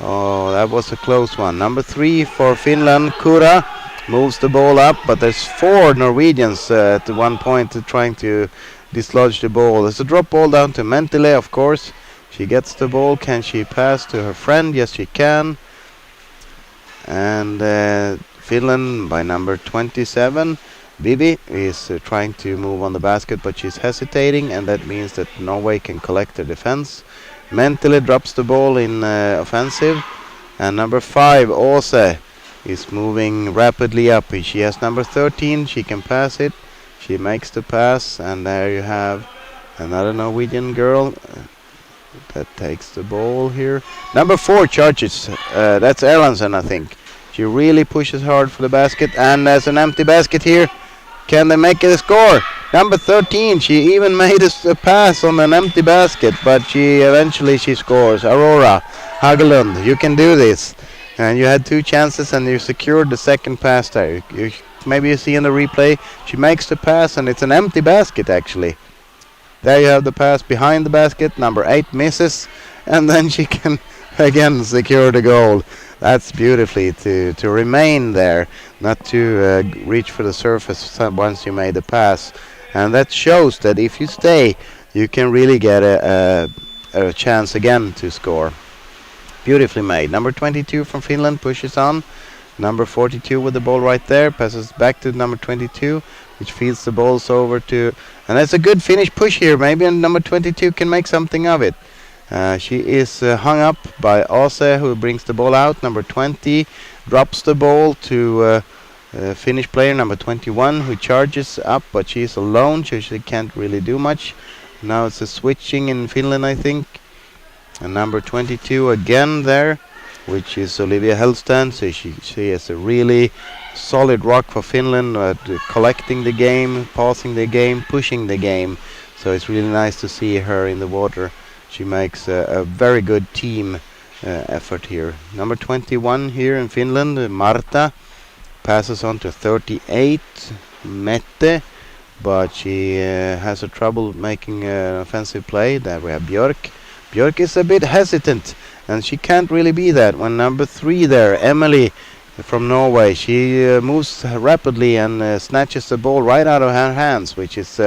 A: Oh, that was a close one. Number 3 for Finland, Kura, moves the ball up, but there's 4 Norwegians at one point trying to dislodge the ball. There's a drop ball down to Mentele, of course. She gets the ball. Can she pass to her friend? Yes, she can. And Finland by number 27, Vivi, is trying to move on the basket, but she's hesitating, and that means that Norway can collect their defense. Mentele drops the ball in offensive, and number 5, Åse, is moving rapidly up. She has number 13. She can pass it. She makes the pass, and there you have another Norwegian girl that takes the ball here. Number 4 charges. That's Erlandsen, I think. She really pushes hard for the basket, and there's an empty basket here. Can they make it a score? Number 13, she even made a pass on an empty basket, but eventually she scores. Aurora Hagelund, you can do this. And you had 2 chances, and you secured the second pass there. Maybe you see in the replay, she makes the pass, and it's an empty basket actually. There you have the pass behind the basket. Number 8 misses, and then she can again secure the goal. That's beautifully to remain there, not to reach for the surface once you made the pass. And that shows that if you stay, you can really get a chance again to score. Beautifully made. Number 22 from Finland pushes on. Number 42 with the ball right there, passes back to number 22, which feeds the balls over to... And that's a good finish push here. Maybe number 22 can make something of it. She is hung up by Åse, who brings the ball out. Number 20 drops the ball to Finnish player number 21, who charges up, but she's alone, so she can't really do much. Now it's a switching in Finland, I think. And number 22 again there, which is Olivia Hellstrand. So she is a really solid rock for Finland, collecting the game, passing the game, pushing the game. So it's really nice to see her in the water. She makes a very good team effort here. Number 21 here in Finland, Marta, passes on to 38, Mette, but she has a trouble making an offensive play. There we have Björk. Björk is a bit hesitant, and she can't really be that. When number 3 there, Emily from Norway, she moves rapidly and snatches the ball right out of her hands, which is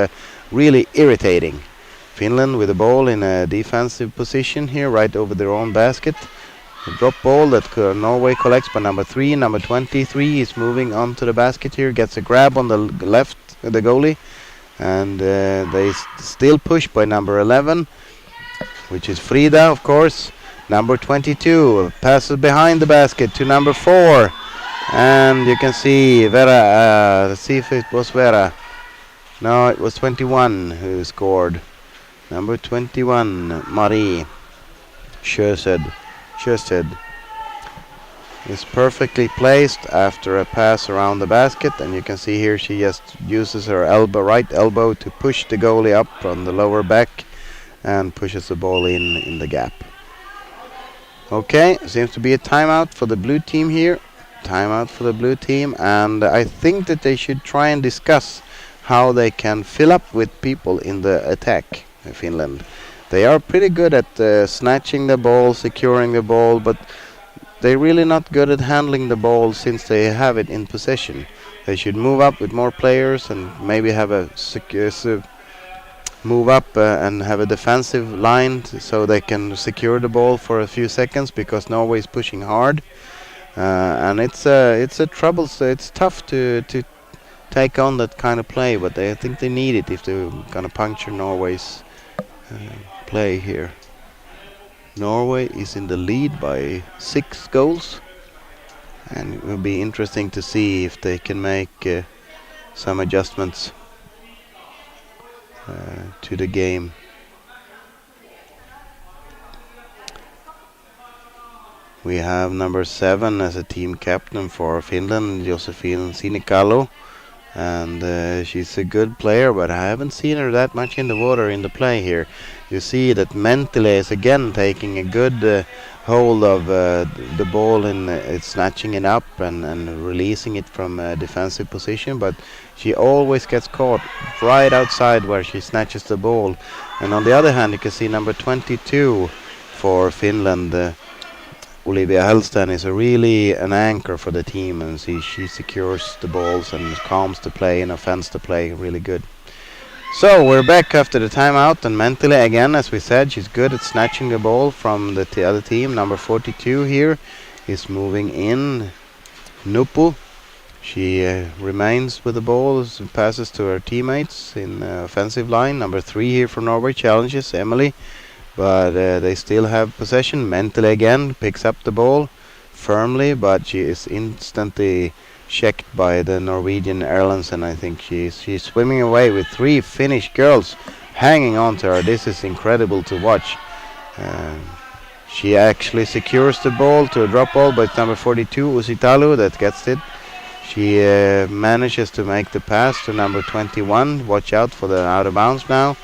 A: really irritating. Finland with the ball in a defensive position here, right over their own basket. A drop ball that Norway collects by number 3. Number 23 is moving onto the basket here, gets a grab on the left, the goalie, and they still push by number 11, which is Frida, of course. Number 22 passes behind the basket to number 4, and you can see Vera. Let's see if it was Vera. No, it was 21 who scored. Number 21, Marie Sjösted is perfectly placed after a pass around the basket, and you can see here she just uses her right elbow to push the goalie up on the lower back and pushes the ball in the gap. Okay, seems to be a timeout for the blue team here. Timeout for the blue team, and I think that they should try and discuss how they can fill up with people in the attack. Finland, they are pretty good at snatching the ball, securing the ball, but they're really not good at handling the ball since they have it in possession. They should move up with more players and maybe have move up and have a defensive line so they can secure the ball for a few seconds, because Norway is pushing hard, and it's a trouble. So it's tough to take on that kind of play, but I think they need it if they're gonna puncture Norway's play here. Norway is in the lead by 6 goals, and it will be interesting to see if they can make some adjustments to the game. We have number 7 as a team captain for Finland, Josephine Sinikalo. And she's a good player, but I haven't seen her that much in the water in the play here. You see that Mentile is again taking a good hold of the ball and it's snatching it up and releasing it from a defensive position, but she always gets caught right outside where she snatches the ball. And on the other hand, you can see number 22 for Finland, Olivia Hellsten, is a really an anchor for the team, and she secures the balls and calms the play and offends the play really good. So we're back after the timeout, and Mentile again, as we said, she's good at snatching the ball from the other team. Number 42 here is moving in. Nupu, she remains with the ball, passes to her teammates in offensive line. Number 3 here for Norway challenges Emily, but they still have possession. Mentally again picks up the ball firmly, but she is instantly checked by the Norwegian Erlandsen. I think she's swimming away with 3 Finnish girls hanging on to her. This is incredible to watch. She actually secures the ball to a drop ball, but it's number 42 Usitalu that gets it. She manages to make the pass to number 21. Watch out for the out of bounds now.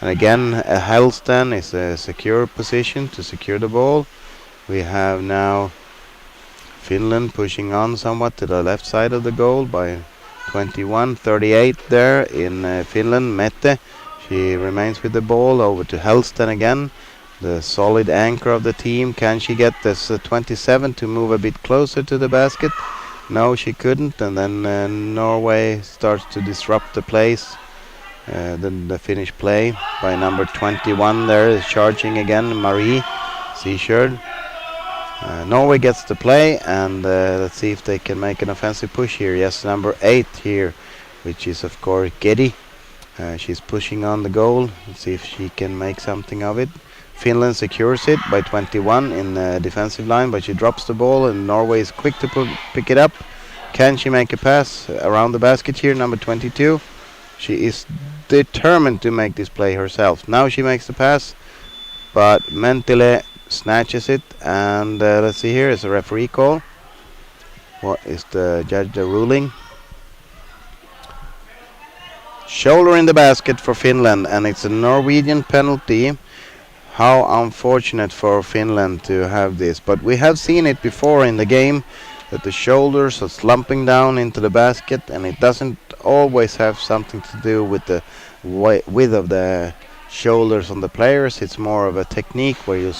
A: And again, Hellsten is a secure position to secure the ball. We have now Finland pushing on somewhat to the left side of the goal by 21-38 there in Finland. Mette, she remains with the ball over to Hellsten again, the solid anchor of the team. Can she get this 27 to move a bit closer to the basket? No, she couldn't, and then Norway starts to disrupt the place. The Finnish play by number 21 there is charging again, Marie Seashard. Norway gets the play, and let's see if they can make an offensive push here. Yes, number 8 here, which is of course Gedi. She's pushing on the goal. Let's see if she can make something of it. Finland secures it by 21 in the defensive line, but she drops the ball, and Norway is quick to pick it up. Can she make a pass around the basket here, number 22? She is determined to make this play herself. Now she makes the pass, but Mentile snatches it, and let's see here is a referee call. What is the judge ruling? Shoulder in the basket for Finland, and it's a Norwegian penalty. How unfortunate for Finland to have this, but we have seen it before in the game that the shoulders are slumping down into the basket, and it doesn't always have something to do with the width of the shoulders on the players. It's more of a technique where you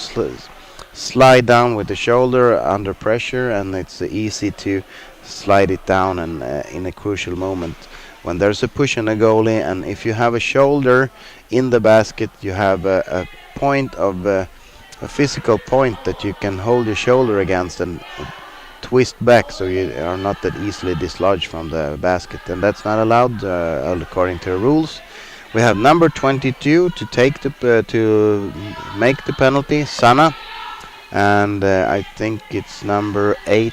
A: slide down with the shoulder under pressure, and it's easy to slide it down and in a crucial moment when there's a push on the goalie. And if you have a shoulder in the basket, you have a point of a physical point that you can hold your shoulder against and twist back, so you are not that easily dislodged from the basket, and that's not allowed according to the rules. We have number 22 to take to make the penalty, Sana, and I think it's number 8,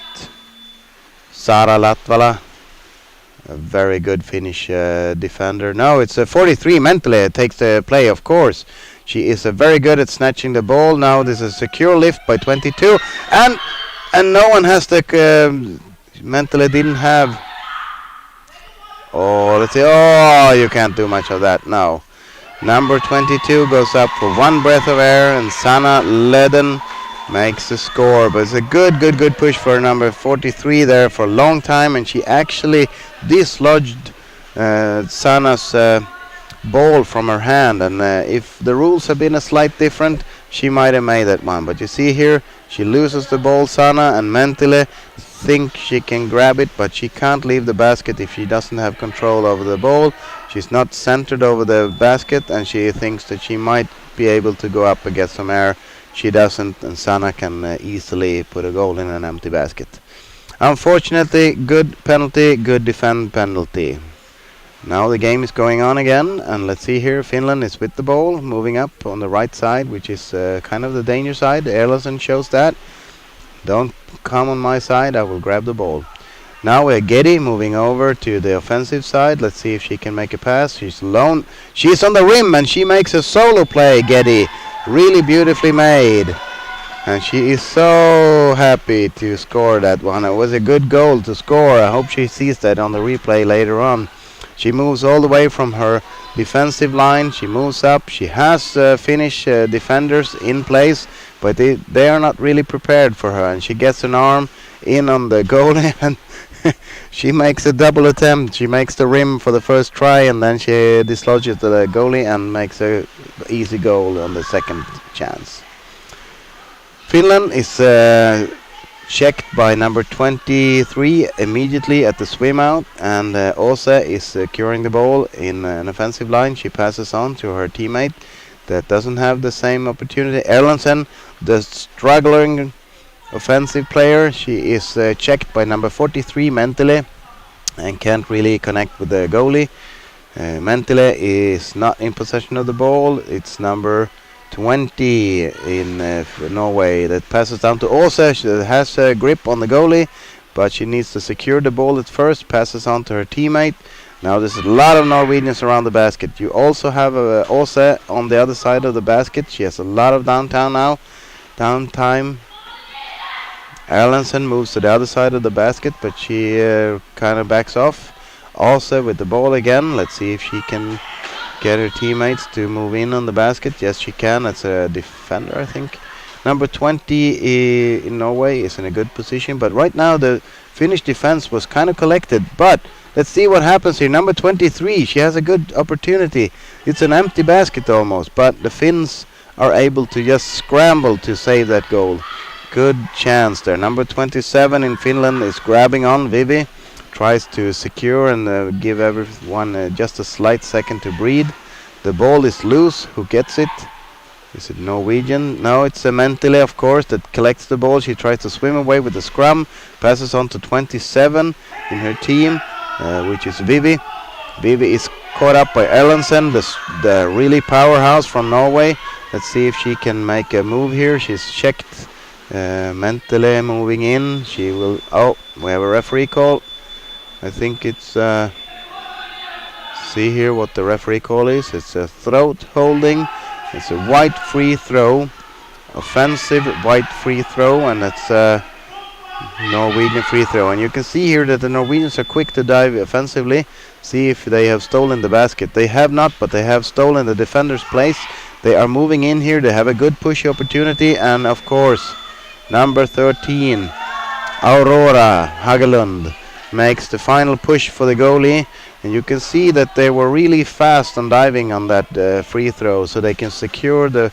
A: Sara Latvala, a very good Finnish defender. No, it's a 43 Mentally takes the play, of course. She is very good at snatching the ball. Now this is a secure lift by 22, and no one has the Mentally didn't have. Oh, let's see. Oh, you can't do much of that now. Number 22 goes up for one breath of air, and Sana Leden makes the score. But it's a good push for number 43 there for a long time, and she actually dislodged Sana's ball from her hand. And if the rules had been a slight different, she might have made that one. But you see here, she loses the ball, Sana, and Mentile think she can grab it, but she can't leave the basket if she doesn't have control over the ball. She's not centered over the basket, and she thinks that she might be able to go up and get some air. She doesn't, and Sana can easily put a goal in an empty basket. Unfortunately, good penalty, good defend penalty. Now the game is going on again, and let's see here. Finland is with the ball, moving up on the right side, which is kind of the danger side. Erlandsen shows that. Don't come on my side, I will grab the ball. Now we have Getty moving over to the offensive side. Let's see if she can make a pass. She's alone. She's on the rim, and she makes a solo play, Getty. Really beautifully made. And she is so happy to score that one. It was a good goal to score. I hope she sees that on the replay later on. She moves all the way from her defensive line. She moves up. She has Finnish defenders in place, but they are not really prepared for her. And she gets an arm in on the goalie, and she makes a double attempt. She makes the rim for the first try, and then she dislodges the goalie and makes a easy goal on the second chance. Finland is checked by number 23 immediately at the swim out, and Åse is securing the ball in an offensive line. She passes on to her teammate that doesn't have the same opportunity. Erlandsen, the struggling offensive player, she is checked by number 43 Mentele and can't really connect with the goalie. Mentele is not in possession of the ball. It's number 20 in Norway that passes down to Åse. She has a grip on the goalie, but she needs to secure the ball at first. Passes on to her teammate. Now there's a lot of Norwegians around the basket. You also have Åse on the other side of the basket. She has a lot of downtime. Erlandsen moves to the other side of the basket, but she kind of backs off. Åse with the ball again. Let's see if she can get her teammates to move in on the basket. Yes, she can. That's a defender, I think. Number 20 in Norway is in a good position, but right now the Finnish defense was kind of collected. But let's see what happens here. Number 23, she has a good opportunity. It's an empty basket almost, but the Finns are able to just scramble to save that goal. Good chance there. Number 27 in Finland is grabbing on. Vivi tries to secure and give everyone just a slight second to breathe. The ball is loose. Who gets it? Is it Norwegian? No, it's Mentele, of course, that collects the ball. She tries to swim away with the scrum. Passes on to 27 in her team, which is Vivi. Vivi is caught up by Erlandsen, the really powerhouse from Norway. Let's see if she can make a move here. She's checked. Mentele moving in. She will. Oh, we have a referee call. I think it's. See here what the referee call is. It's a throat holding. It's a white free throw, offensive white free throw, and it's a Norwegian free throw. And you can see here that the Norwegians are quick to dive offensively. See if they have stolen the basket. They have not, but they have stolen the defender's place. They are moving in here. They have a good push opportunity, and of course, number 13, Aurora Hagelund, makes the final push for the goalie. And you can see that they were really fast on diving on that free throw, so they can secure the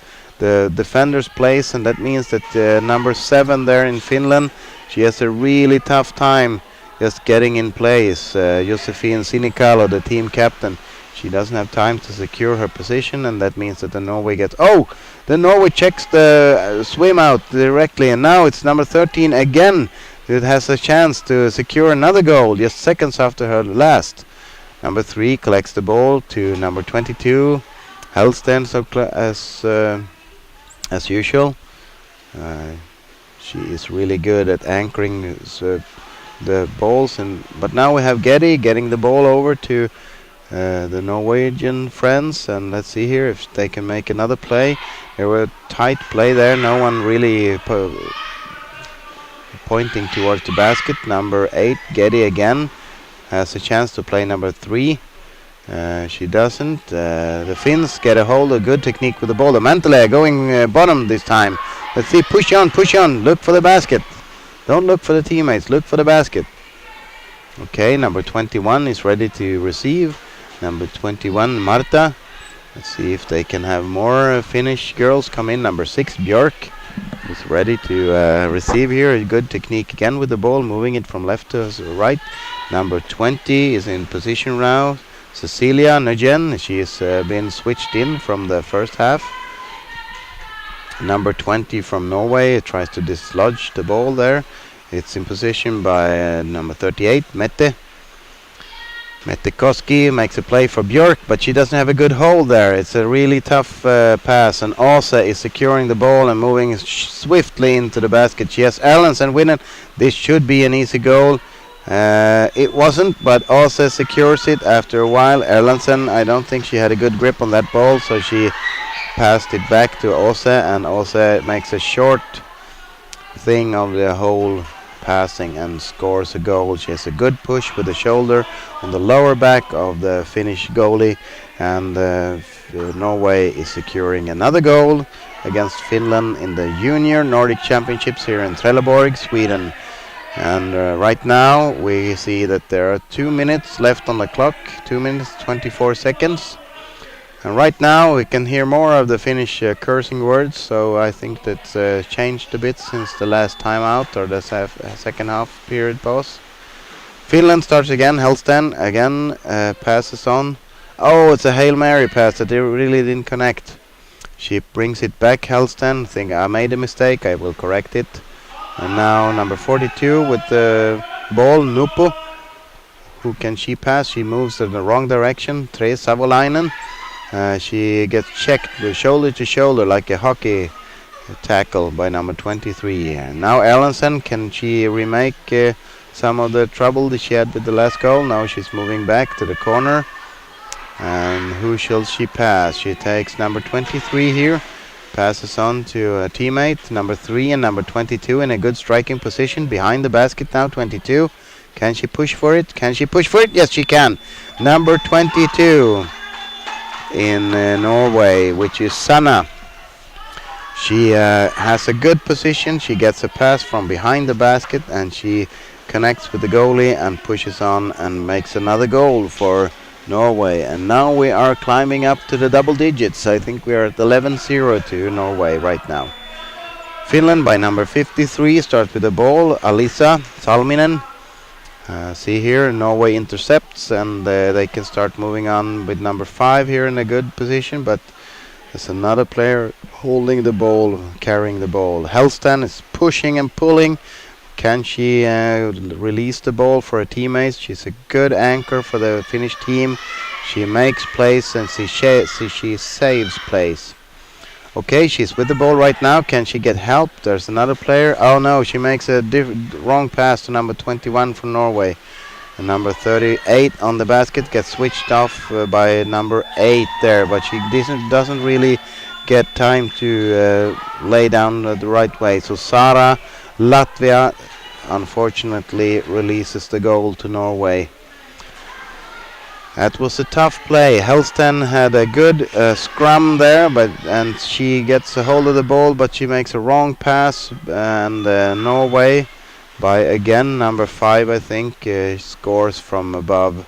A: defender's place. And that means that number 7 there in Finland, she has a really tough time just getting in place. Josefine Sinikalo, the team captain, she doesn't have time to secure her position, and that means that the Norway gets... Oh! The Norway checks the swim out directly, and now it's number 13 again. It has a chance to secure another goal just seconds after her last. Number 3 collects the ball to number 22. Hellsten as usual. She is really good at anchoring the balls, but now we have Getty getting the ball over to the Norwegian friends, and let's see here if they can make another play. There were a tight play there. No one really pointing towards the basket. Number 8, Getty again, has a chance to play number 3. She doesn't. The Finns get a hold of good technique with the ball. The Mentele going bottom this time. Let's see, push on, look for the basket. Don't look for the teammates, look for the basket. Okay, number 21 is ready to receive. Number 21, Marta. Let's see if they can have more Finnish girls come in. Number 6, Björk, is ready to receive here. A good technique again with the ball, moving it from left to right. Number 20 is in position now. Cecilia Nguyen, she has been switched in from the first half. Number 20 from Norway tries to dislodge the ball there. It's in position by number 38, Mette. Metikoski makes a play for Björk, but she doesn't have a good hold there. It's a really tough pass, and Asa is securing the ball and moving swiftly into the basket. She has Erlandsen winning. This should be an easy goal. It wasn't, but Asa secures it after a while. Erlandsen, I don't think she had a good grip on that ball, so she passed it back to Asa, and Asa makes a short thing of the whole passing and scores a goal. She has a good push with the shoulder on the lower back of the Finnish goalie, and Norway is securing another goal against Finland in the Junior Nordic Championships here in Trelleborg, Sweden. And right now we see that there are 2 minutes left on the clock, 2 minutes 24 seconds. And right now we can hear more of the Finnish cursing words, so I think that's changed a bit since the last time out or the second half period pause. Finland starts again. Hellsten again passes on. Oh, it's a Hail Mary pass that they really didn't connect. She brings it back. Hellsten think I made a mistake, I will correct it. And now number 42 with the ball, Nupu. Who can she pass? She moves in the wrong direction. Tre Savolainen. She gets checked with shoulder to shoulder like a hockey tackle by number 23. And now Erlandsen, can she remake some of the trouble that she had with the last goal? Now she's moving back to the corner. And who shall she pass? She takes number 23 here. Passes on to a teammate, number 3 and number 22 in a good striking position behind the basket now, 22. Can she push for it? Can she push for it? Yes, she can. Number 22 in Norway, which is Sanna. She has a good position. She gets a pass from behind the basket and she connects with the goalie and pushes on and makes another goal for Norway. And now we are climbing up to the double digits. I think we are at 11-0 to Norway right now. Finland by number 53 starts with the ball. Alisa Salminen. See here, Norway intercepts and they can start moving on with number 5 here in a good position, but there's another player holding the ball, carrying the ball. Hellsten is pushing and pulling. Can she release the ball for her teammates? She's a good anchor for the Finnish team. She makes plays and she saves plays. Okay, she's with the ball right now. Can she get help? There's another player. Oh no, she makes a wrong pass to number 21 from Norway. And number 38 on the basket gets switched off by number 8 there, but she doesn't really get time to lay down the right way. So Sara, Latvia, unfortunately releases the goal to Norway. That was a tough play. Hellsten had a good scrum there, and she gets a hold of the ball, but she makes a wrong pass, and Norway, by again number 5, I think, scores from above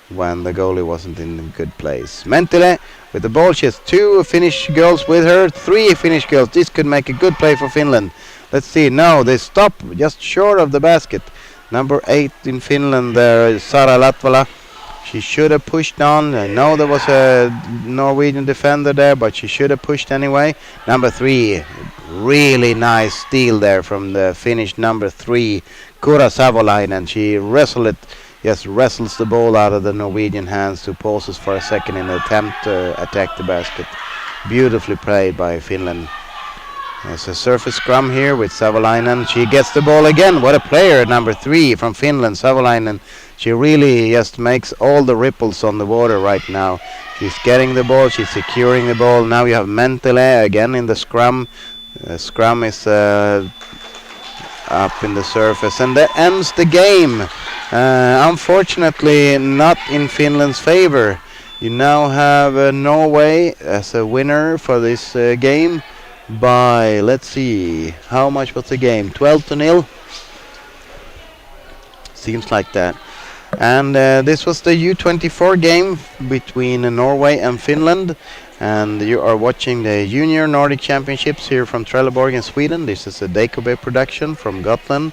A: when the goalie wasn't in a good place. Mentile with the ball. She has 2 Finnish girls with her, 3 Finnish girls. This could make a good play for Finland. Let's see. No, they stop just short of the basket. Number 8 in Finland there, Sara Latvala. She should have pushed on. I know there was a Norwegian defender there, but she should have pushed anyway. Number 3, really nice steal there from the Finnish number 3, Kura Savolainen. She wrestles the ball out of the Norwegian hands, who pauses for a second in an attempt to attack the basket. Beautifully played by Finland. There's a surface scrum here with Savolainen. She gets the ball again. What a player, number 3 from Finland, Savolainen. She really just makes all the ripples on the water right now. She's getting the ball, she's securing the ball. Now you have Mentele again in the scrum. Scrum is up in the surface, and that ends the game. Unfortunately, not in Finland's favor. You now have Norway as a winner for this game by, let's see, how much was the game? 12-0? Seems like that. And this was the U24 game between Norway and Finland. And you are watching the Junior Nordic Championships here from Trelleborg in Sweden. This is a DKB production from Gotland.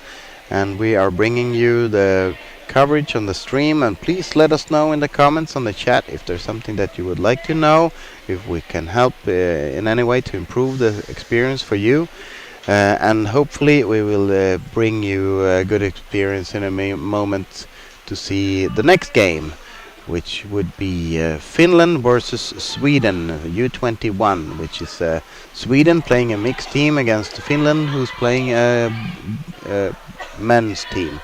A: And we are bringing you the coverage on the stream. And please let us know in the comments on the chat if there's something that you would like to know, if we can help in any way to improve the experience for you. And hopefully we will bring you a good experience in a moment to see the next game. which would be Finland versus Sweden, U21, which is Sweden playing a mixed team against Finland, who's playing a men's team.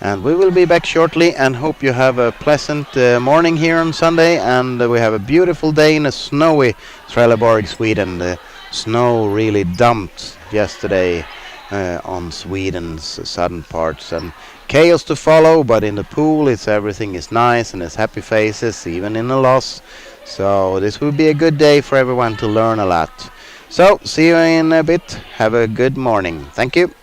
A: And we will be back shortly and hope you have a pleasant morning here on Sunday. And we have a beautiful day in a snowy Trelleborg, Sweden. The snow really dumped yesterday on Sweden's southern parts. And chaos to follow, but in the pool everything is nice and it's happy faces, even in a loss. So this will be a good day for everyone to learn a lot. So see you in a bit. Have a good morning. Thank you.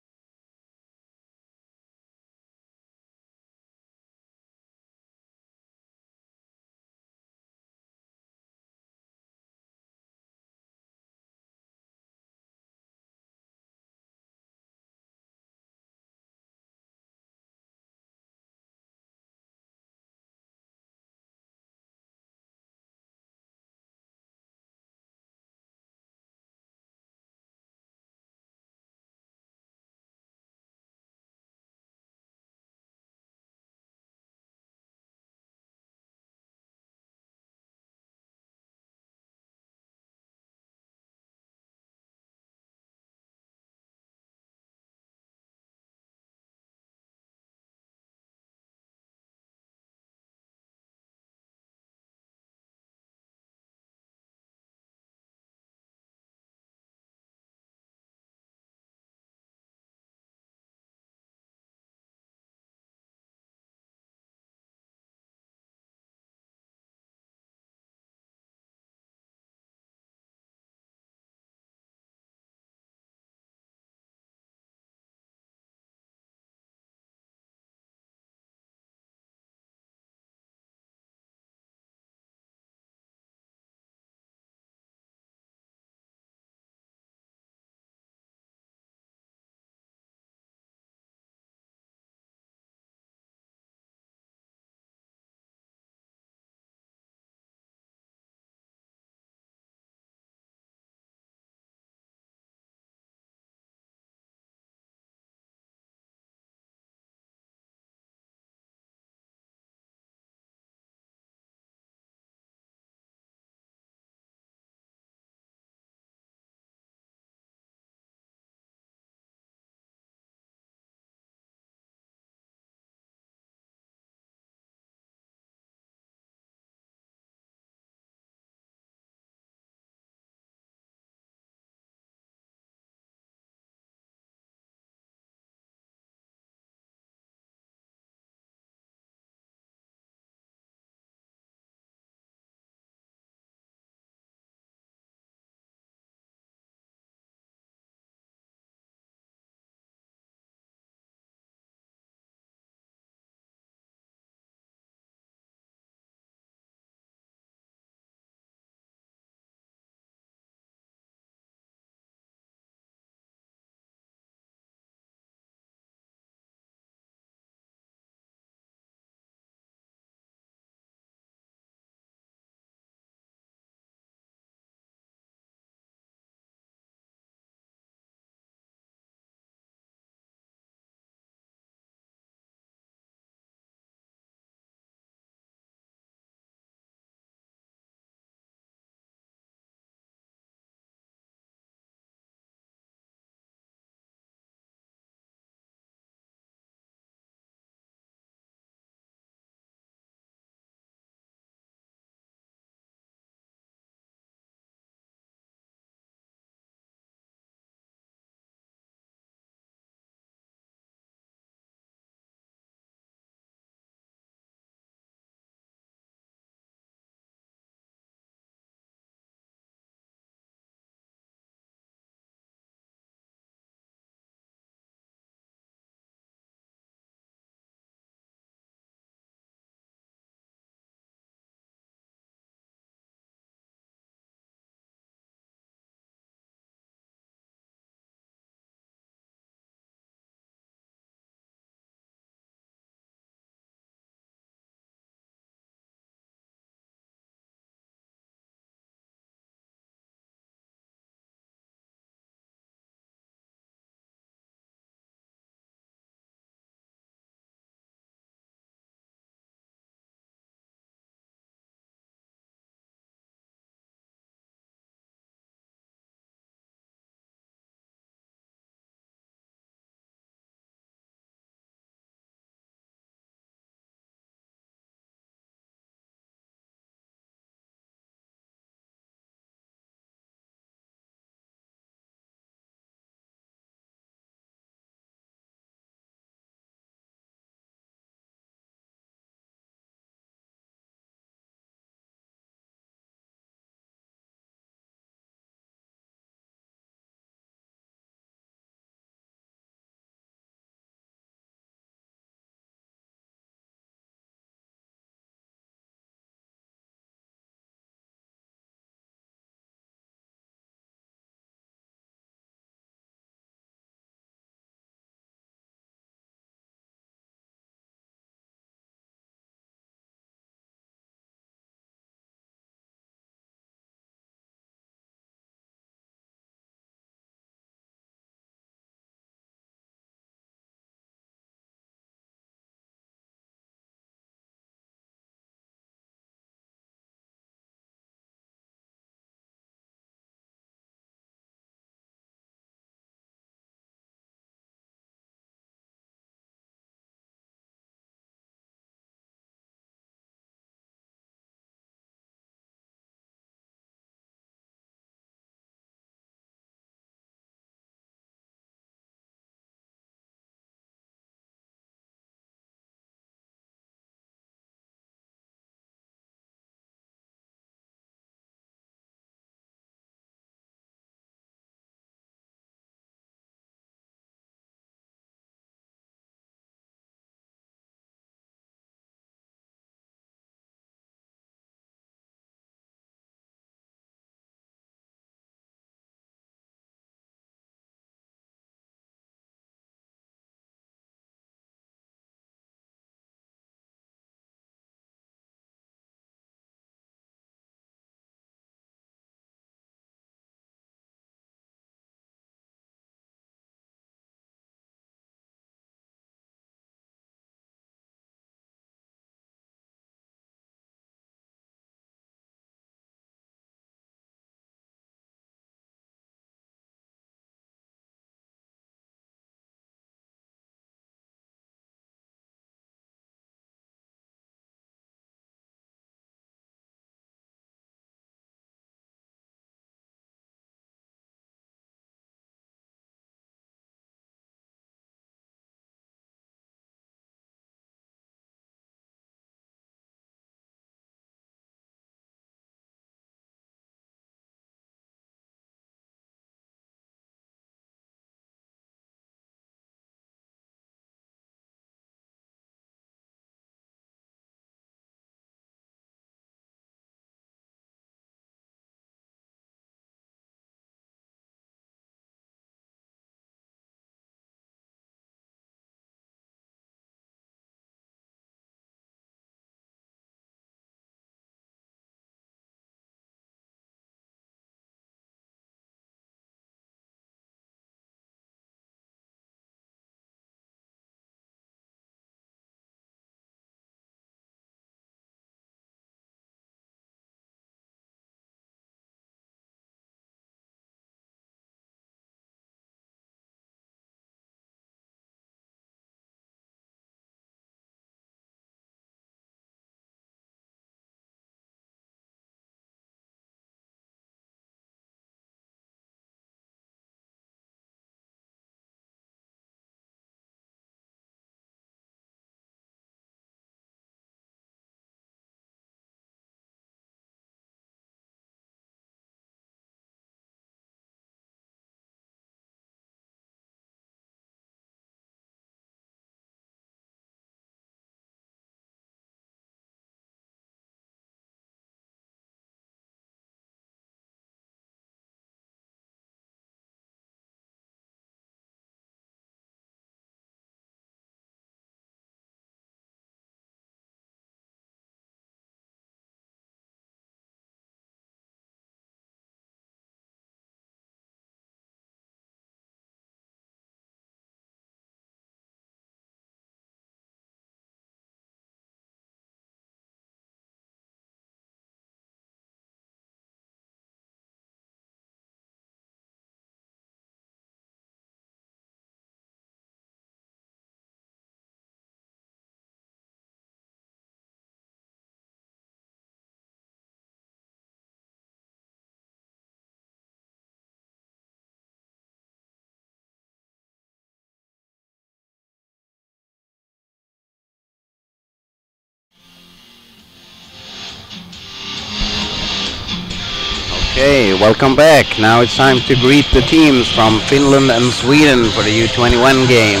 A: Okay, welcome back. Now it's time to greet the teams from Finland and Sweden for the U21 game.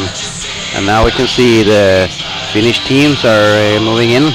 A: And now we can see the Finnish teams are moving in.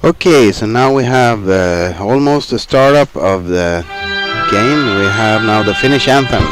A: Okay, so now we have almost the startup of the game. We have now the Finnish anthem.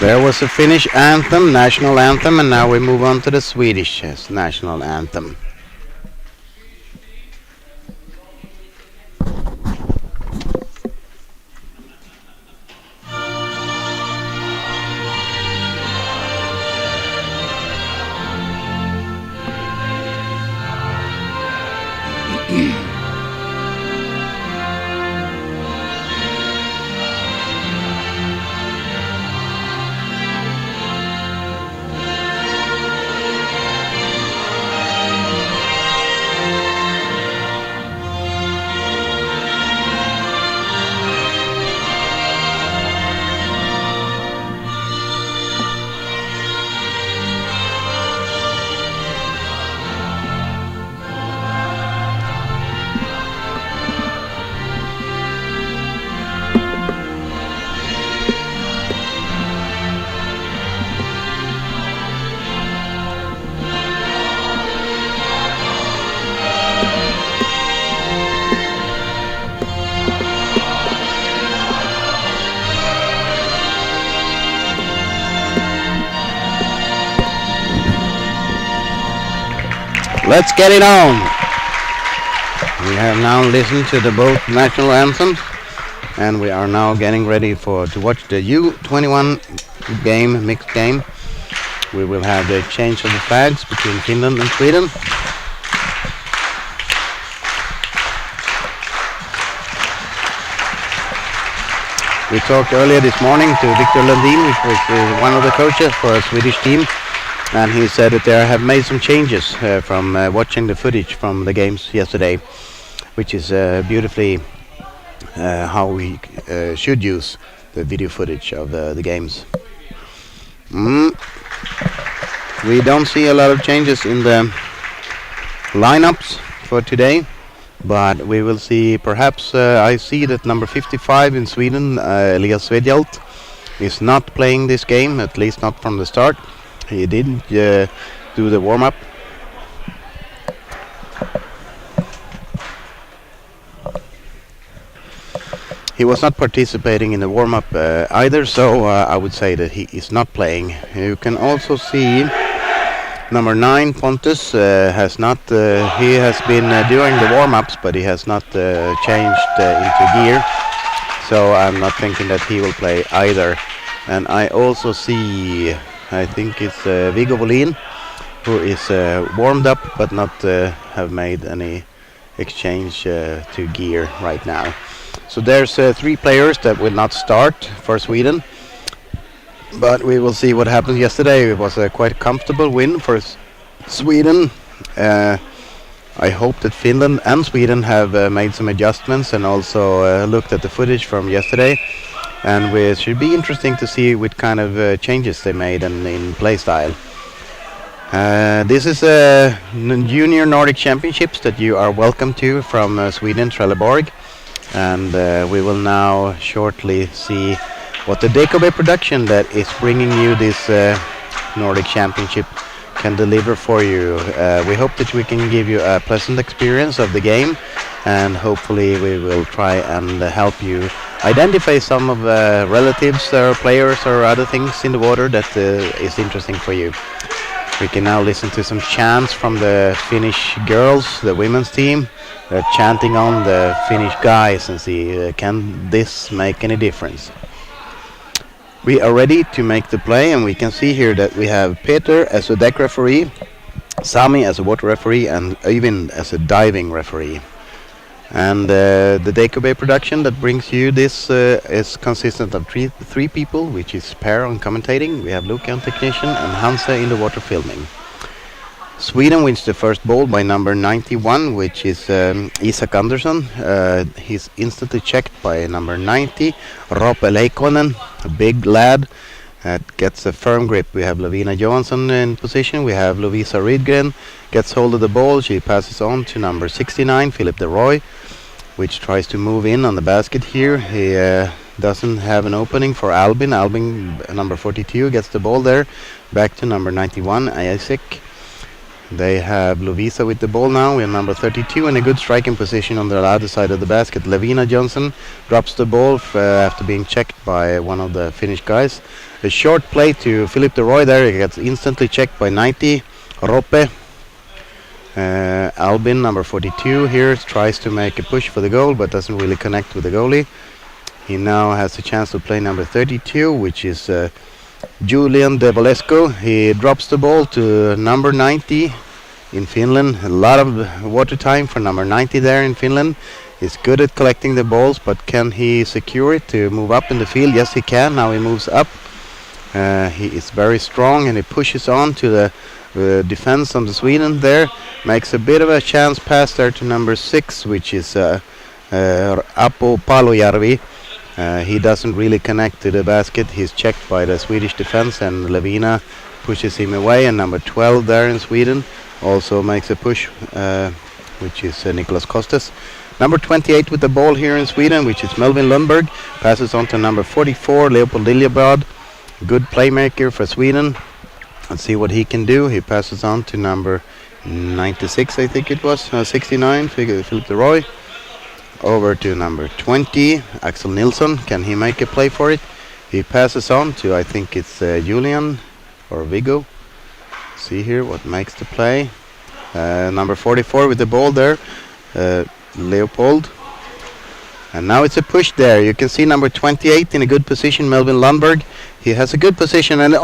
A: There was a Finnish anthem, national anthem, and now we move on to the Swedish national anthem. Let's get it on. We have now listened to the both national anthems, and we are now getting ready to watch the U21 game, mixed game. We will have the change of the flags between Finland and Sweden. We talked earlier this morning to Victor Lundin, which was one of the coaches for a Swedish team. And he said that they have made some changes from watching the footage from the games yesterday, which is beautifully how we should use the video footage of the games. We don't see a lot of changes in the lineups for today, but we will see perhaps, I see that number 55 in Sweden, Elias Svedjalt, is not playing this game, at least not from the start. He didn't do the warm-up. He was not participating in the warm-up either, so I would say that he is not playing. You can also see number 9, Pontus, has not. He has been doing the warm-ups, but he has not changed into gear. So I'm not thinking that he will play either. And I also see, I think it's Viggo Wåhlin, who is warmed up but not have made any exchange to gear right now. So there's 3 players that will not start for Sweden, but we will see what happens. Yesterday it was a quite comfortable win for Sweden. Uh, I hope that Finland and Sweden have made some adjustments and also looked at the footage from yesterday. And it should be interesting to see what kind of changes they made in play style. This is Junior Nordic Championships that you are welcome to from Sweden, Trelleborg. And we will now shortly see what the DKB production that is bringing you this Nordic Championship can deliver for you. We hope that we can give you a pleasant experience of the game, and hopefully we will try and help you identify some of the relatives or players or other things in the water that is interesting for you. We can now listen to some chants from the Finnish girls, the women's team. They're chanting on the Finnish guys and see can this make any difference. We are ready to make the play, and we can see here that we have Peter as a deck referee, Sami as a water referee, and Øyvind as a diving referee. And the DKB production that brings you this is consistent of three people, which is Per on commentating. We have Luca on technician and Hansa in the water filming. Sweden wins the first ball by number 91, which is Isak Andersson. He's instantly checked by number 90, Roope Leikkonen, a big lad that gets a firm grip. We have Lavina Johansson in position. We have Lovisa Rydgren gets hold of the ball. She passes on to number 69, Philip de Roy, which tries to move in on the basket here. He doesn't have an opening for Albin. Albin, number 42, gets the ball there. Back to number 91, Isaac. They have Lovisa with the ball now. We have number 32 in a good striking position on the other side of the basket. Lavina Johnson drops the ball after being checked by one of the Finnish guys. A short play to Philip de Roy there. He gets instantly checked by 90, Roope. Albin, number 42 here, tries to make a push for the goal but doesn't really connect with the goalie. He now has a chance to play number 32, which is Julian De Valesco. He drops the ball to number 90 in Finland. A lot of water time for number 90 there in Finland. He's good at collecting the balls, but can he secure it to move up in the field? Yes, he can. Now he moves up. He is very strong and he pushes on to the defense on the Sweden there. Makes a bit of a chance pass there to number 6, which is Apo Palojärvi. He doesn't really connect to the basket. He's checked by the Swedish defense and Lavina pushes him away, and number 12 there in Sweden also makes a push, which is Nicholas Kostas. Number 28 with the ball here in Sweden, which is Melvin Lundberg, passes on to number 44, Leopold Liljeblad. Good playmaker for Sweden. Let's see what he can do. He passes on to number 96, I think it was, 69, Philip de Roy. Over to number 20, Axel Nilsson. Can he make a play for it? He passes on to, I think it's Julian or Viggo. See here what makes the play. Number 44 with the ball there, Leopold. And now it's a push there. You can see number 28 in a good position, Melvin Lundberg. He has a good position, and it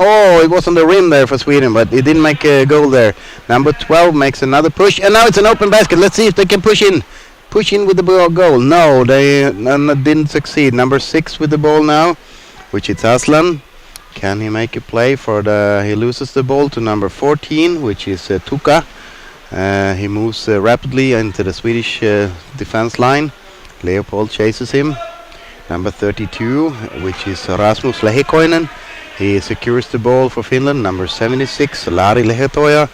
A: was on the rim there for Sweden, but he didn't make a goal there. Number 12 makes another push, and now it's an open basket. Let's see if they can push in. Push in with the goal. No, they didn't succeed. Number 6 with the ball now, which is Aslan. Can he make a play for he loses the ball to number 14, which is Tuka. He moves rapidly into the Swedish defense line. Leopold chases him. Number 32, which is Rasmus Lehikoinen. He secures the ball for Finland. Number 76, Lari Lehetoja,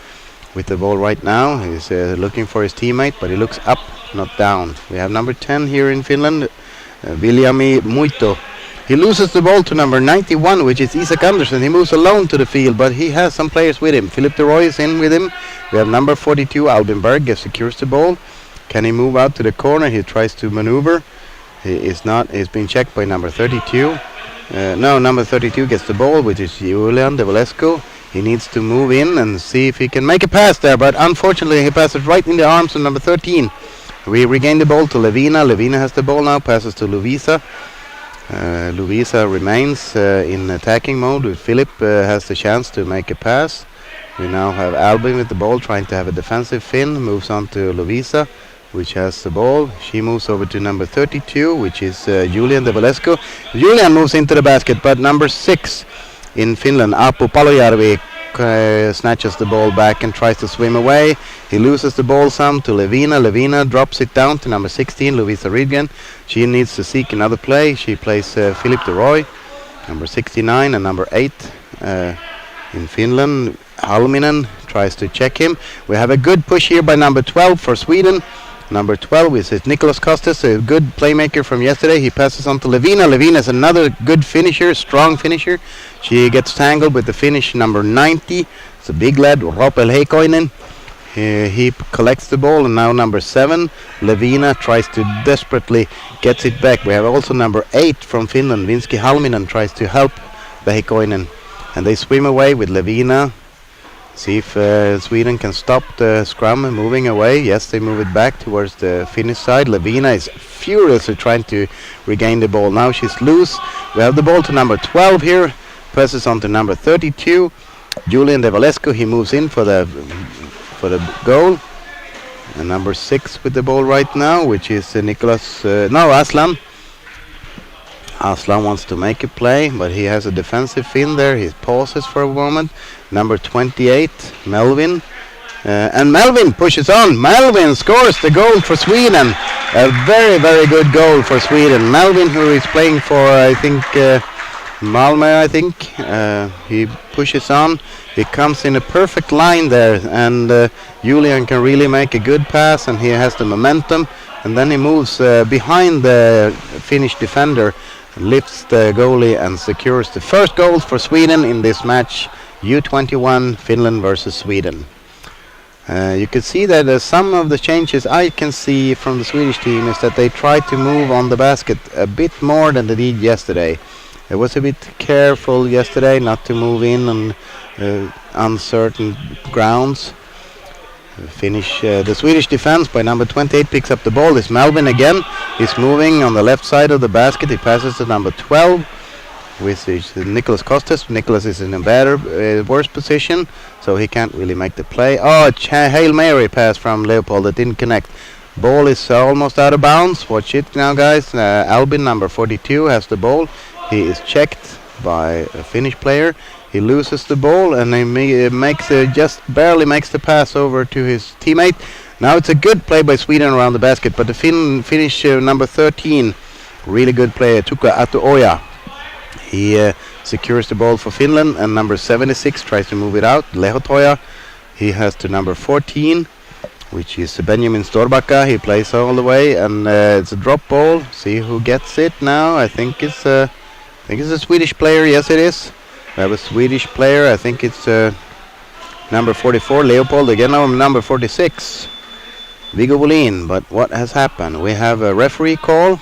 A: with the ball right now. He's looking for his teammate, but he looks up, not down. We have number 10 here in Finland, Viljami Muito. He loses the ball to number 91, which is Isak Andersson. He moves alone to the field, but he has some players with him. Philip de Roy is in with him. We have number 42, Albin Berg, secures the ball. Can he move out to the corner? He tries to maneuver. He is not. He's been checked by number 32. Number 32 gets the ball, which is Julian De Valesco. He needs to move in and see if he can make a pass there, but unfortunately he passes right in the arms of number 13. We regain the ball to Levina. Levina has the ball now, passes to Lovisa. Lovisa remains in attacking mode. Philip has the chance to make a pass. We now have Albin with the ball trying to have a defensive fin. Moves on to Lovisa. which has the ball. She moves over to number 32, which is Julian de Valesco. Julian moves into the basket, but number 6 in Finland, Apu Palojärvi, snatches the ball back and tries to swim away. He loses the ball some to Levina. Levina drops it down to number 16, Lovisa Rydgren. She needs to seek another play. She plays Philippe de Roy, number 69, and number 8 in Finland. Halminen tries to check him. We have a good push here by number 12 for Sweden. Number 12 is Nicholas Kostas, a good playmaker from yesterday. He passes on to Levina. Levina is another good finisher, strong finisher. She gets tangled with the Finnish number 90. It's a big lad, Ropel Heikoinen. He collects the ball, and now number 7, Levina, tries to desperately get it back. We have also number 8 from Finland, Vinski Halminen, tries to help the Heikoinen. And they swim away with Levina. See if Sweden can stop the scrum moving away. Yes, they move it back towards the Finnish side. Levina is furiously trying to regain the ball. Now she's loose. We have the ball to number 12 here. Passes on to number 32. Julian de Valesco, he moves in for the goal. And number 6 with the ball right now, which is Aslan. Aslan wants to make a play, but he has a defensive fin there. He pauses for a moment. Number 28, Melvin. And Melvin pushes on. Melvin scores the goal for Sweden. A very, very good goal for Sweden. Melvin, who is playing for, Malmö, he pushes on. He comes in a perfect line there, and Julian can really make a good pass, and he has the momentum. And then he moves behind the Finnish defender, lifts the goalie and secures the first goal for Sweden in this match, U21 Finland versus Sweden. You can see that some of the changes I can see from the Swedish team is that they try to move on the basket a bit more than they did yesterday. It was a bit careful yesterday not to move in on uncertain grounds. The Swedish defense by number 28 picks up the ball. It's Melvin again. He's moving on the left side of the basket. He passes to number 12, which is Nicholas Kostas. Nicholas is in a worse position, so he can't really make the play. Hail Mary pass from Leopold that didn't connect. Ball is almost out of bounds. Watch it now, guys. Albin, number 42, has the ball. He is checked by a Finnish player. He loses the ball, and he just barely makes the pass over to his teammate. Now it's a good play by Sweden around the basket, but the Finnish number 13, really good player, Tuukka Atuoja. He secures the ball for Finland, and number 76 tries to move it out. Lehotoja, he has to number 14, which is Benjamin Storbacka. He plays all the way, and it's a drop ball. See who gets it now. I think it's a Swedish player. Yes, it is. We have a Swedish player. I think it's number 44, Leopold. Again, now number 46, Viggo Bolin. But what has happened? We have a referee call.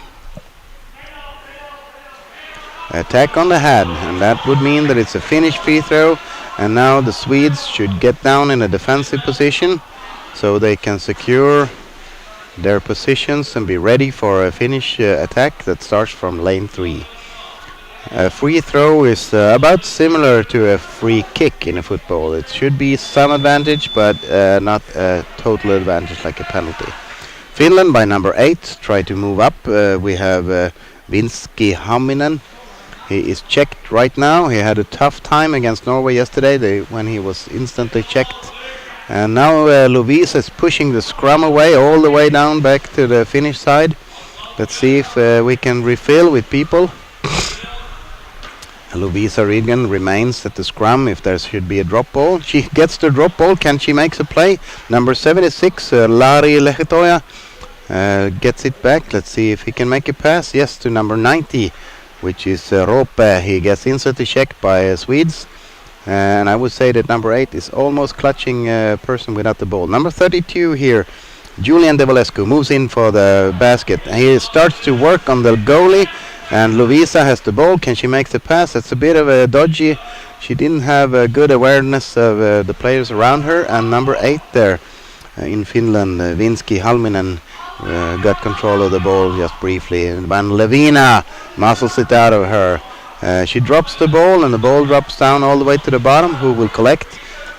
A: Attack on the head, and that would mean that it's a Finnish free throw. And now the Swedes should get down in a defensive position so they can secure their positions and be ready for a Finnish attack that starts from lane 3. A free throw is about similar to a free kick in a football. It should be some advantage, but not a total advantage like a penalty. Finland by number 8 try to move up. We have Vinski Hamminen. He is checked right now. He had a tough time against Norway yesterday when he was instantly checked. And now Lovisa is pushing the scrum away all the way down back to the Finnish side. Let's see if we can refill with people. Lovisa Rydgren remains at the scrum if there should be a drop ball. She gets the drop ball. Can she make a play? Number 76, Lari Lehtoja, gets it back. Let's see if he can make a pass. Yes, to number 90, which is Rope. He gets instantly checked by Swedes. And I would say that number 8 is almost clutching a person without the ball. Number 32 here, Julian de Valescu, moves in for the basket. He starts to work on the goalie. And Lovisa has the ball. Can she make the pass? That's a bit of a dodgy. She didn't have a good awareness of the players around her. And number 8 there in Finland, Vinski Halminen, got control of the ball just briefly. And Van Levina muscles it out of her. She drops the ball, and the ball drops down all the way to the bottom. Who will collect?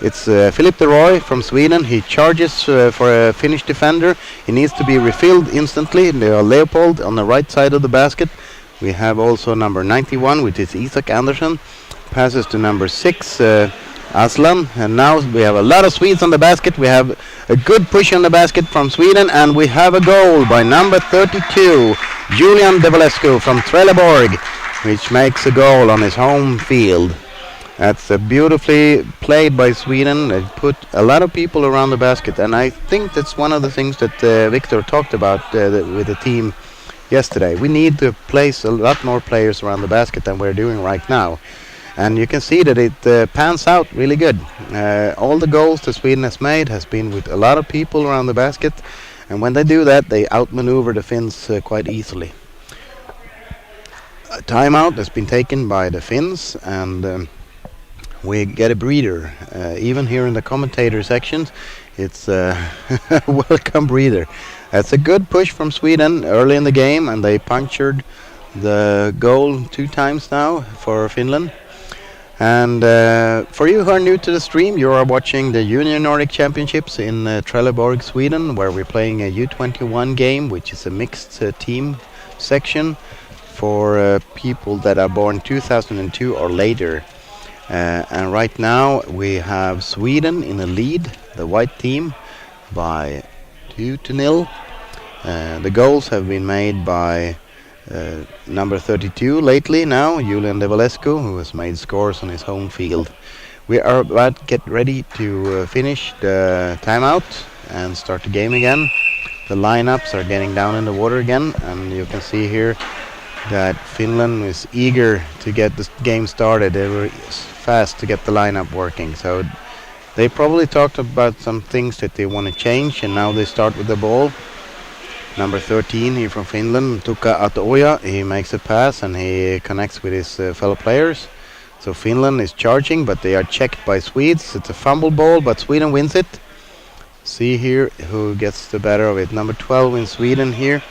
A: It's Philip de Roy from Sweden. He charges for a Finnish defender. He needs to be refilled instantly. Leopold on the right side of the basket. We have also number 91, which is Isak Andersson. Passes to number 6, Aslan. And now we have a lot of Swedes on the basket. We have a good push on the basket from Sweden. And we have a goal by number 32, Julian Devalescu from Trelleborg, which makes a goal on his home field. That's beautifully played by Sweden. They put a lot of people around the basket, and I think that's one of the things that Victor talked about with the team yesterday. We need to place a lot more players around the basket than we're doing right now, and you can see that it pans out really good. All the goals that Sweden has made has been with a lot of people around the basket, and when they do that, they outmaneuver the Finns quite easily. A timeout has been taken by the Finns, and we get a breather. Even here in the commentator sections, it's a welcome breather. That's a good push from Sweden early in the game, and they punctured the goal 2 times now for Finland. And for you who are new to the stream, you are watching the Junior Nordic Championships in Trelleborg, Sweden, where we're playing a U21 game, which is a mixed team section for people that are born 2002 or later. And right now we have Sweden in the lead, the white team, by 2-0. The goals have been made by number 32 lately now, Julian Devalescu, who has made scores on his home field. We are about to get ready to finish the timeout and start the game again. The lineups are getting down in the water again, and you can see here that Finland is eager to get the game started. They were fast to get the lineup working. So they probably talked about some things that they want to change, and now they start with the ball. Number 13 here from Finland, Tuukka Atoja, he makes a pass and he connects with his fellow players. So Finland is charging, but they are checked by Swedes. It's a fumble ball, but Sweden wins it. See here who gets the better of it. Number 12 in Sweden here.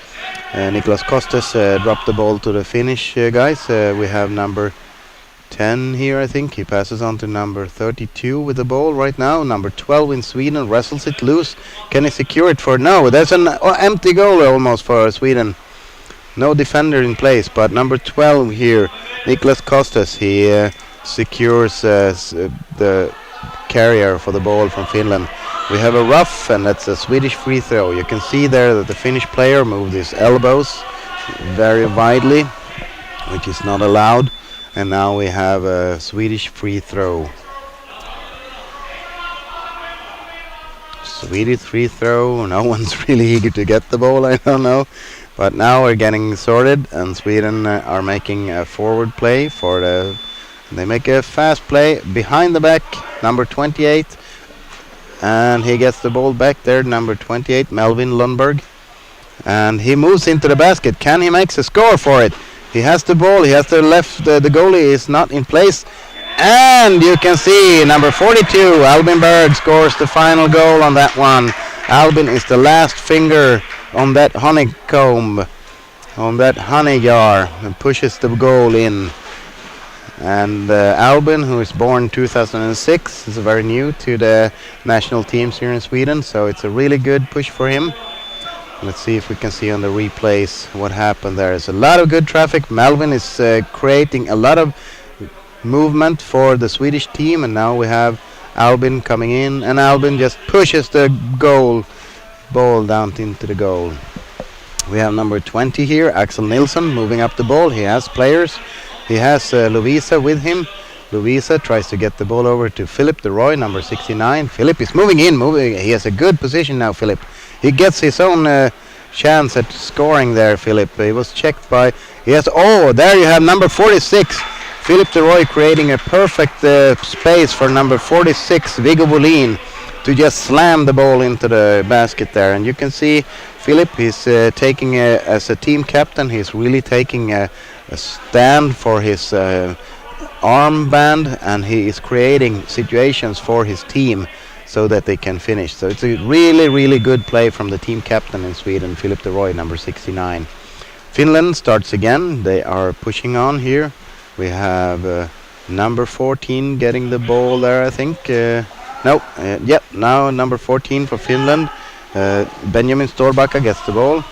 A: Niklas Kostas dropped the ball to the Finnish guys. We have number 10 here, I think. He passes on to number 32 with the ball right now. Number 12 in Sweden wrestles it loose. Can he secure it for? No, there's an empty goal almost for Sweden. No defender in place, but number 12 here, Niklas Kostas, he secures the carrier for the ball from Finland. We have a rough, and that's a Swedish free throw. You can see there that the Finnish player moved his elbows very widely, which is not allowed. And now we have a Swedish free throw. Swedish free throw. No one's really eager to get the ball, I don't know. But now we're getting sorted, and Sweden are making a forward play for the... They make a fast play behind the back, number 28. And he gets the ball back there, number 28, Melvin Lundberg. And he moves into the basket. Can he make a score for it? He has the ball. He has the left. The goalie is not in place. And you can see number 42, Albin Berg, scores the final goal on that one. Albin is the last finger on that honeycomb, on that honey jar, and pushes the goal in. And Albin, who is born 2006, is very new to the national teams here in Sweden, so it's a really good push for him. Let's see if we can see on the replays what happened there. There's a lot of good traffic. Melvin is creating a lot of movement for the Swedish team, and now we have Albin coming in, and Albin just pushes the ball down into the goal. We have number 20 here, Axel Nilsson, moving up the ball. He has players. He has Lovisa with him. Lovisa tries to get the ball over to Philip de Roy, number 69. Philip is moving in. He has a good position now, Philip. He gets his own chance at scoring there, Philip. He was checked by... there you have number 46. Philip de Roy creating a perfect space for number 46, Viggo Bolin, to just slam the ball into the basket there. And you can see Philip, he's taking, as a team captain, he's really taking a stand for his armband, and he is creating situations for his team so that they can finish. So it's a really, really good play from the team captain in Sweden, Philip de Roy, number 69. Finland starts again. They are pushing on here. We have number 14 getting the ball there, I think. No, yep, now number 14 for Finland. Benjamin Storbacka gets the ball.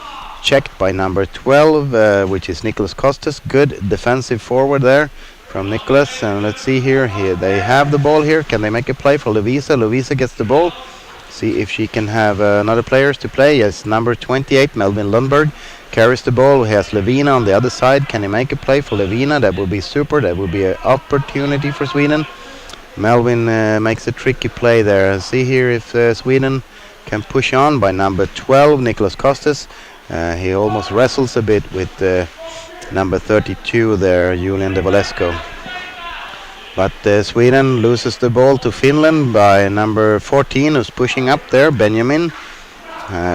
A: Checked by number 12, which is Nicholas Kostas. Good defensive forward there from Nicholas. And let's see here. They have the ball here. Can they make a play for Lovisa? Lovisa gets the ball. See if she can have another players to play. Yes, number 28, Melvin Lundberg, carries the ball. He has Levina on the other side. Can he make a play for Levina? That would be super. That would be an opportunity for Sweden. Melvin makes a tricky play there. See here if Sweden can push on by number 12, Nicholas Kostas. He almost wrestles a bit with number 32 there, Julian De Valesco. But Sweden loses the ball to Finland by number 14, who's pushing up there, Benjamin.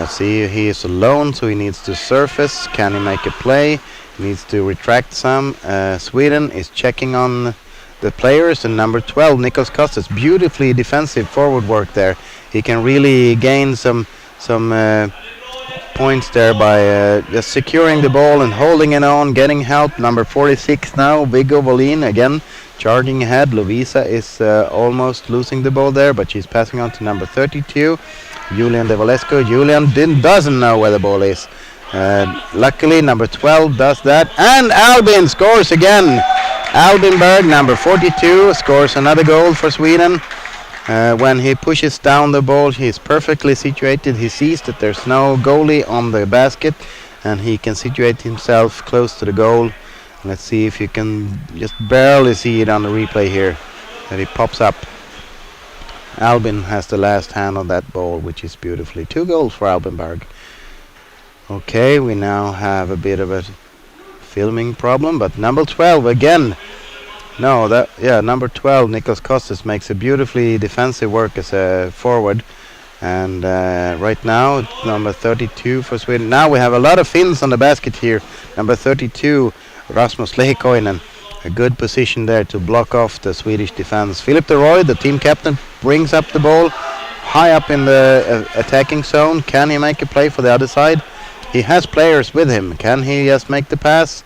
A: See, he is alone, so he needs to surface. Can he make a play? He needs to retract some. Sweden is checking on the players, and number 12, Nicholas Kostas, beautifully defensive forward work there. He can really gain some points there by just securing the ball and holding it on, getting help. Number 46 now, Viggo Wallin again charging ahead. Lovisa is almost losing the ball there, but she's passing on to number 32, Julian De Valesco. Julian doesn't know where the ball is. Luckily, number 12 does that, and Albin scores again. Albin Berg, number 42, scores another goal for Sweden. When he pushes down the ball, he's perfectly situated. He sees that there's no goalie on the basket, and he can situate himself close to the goal. Let's see if you can just barely see it on the replay here, that he pops up. Albin has the last hand on that ball, which is beautifully. 2 goals for Albin Berg. Okay, we now have a bit of a filming problem, but number 12 again. Number 12, Nicholas Kostas, makes a beautifully defensive work as a forward. And right now, number 32 for Sweden. Now we have a lot of Finns on the basket here. Number 32, Rasmus Lehikoinen. A good position there to block off the Swedish defense. Philip de Roy, the team captain, brings up the ball high up in the attacking zone. Can he make a play for the other side? He has players with him. Can he just make the pass?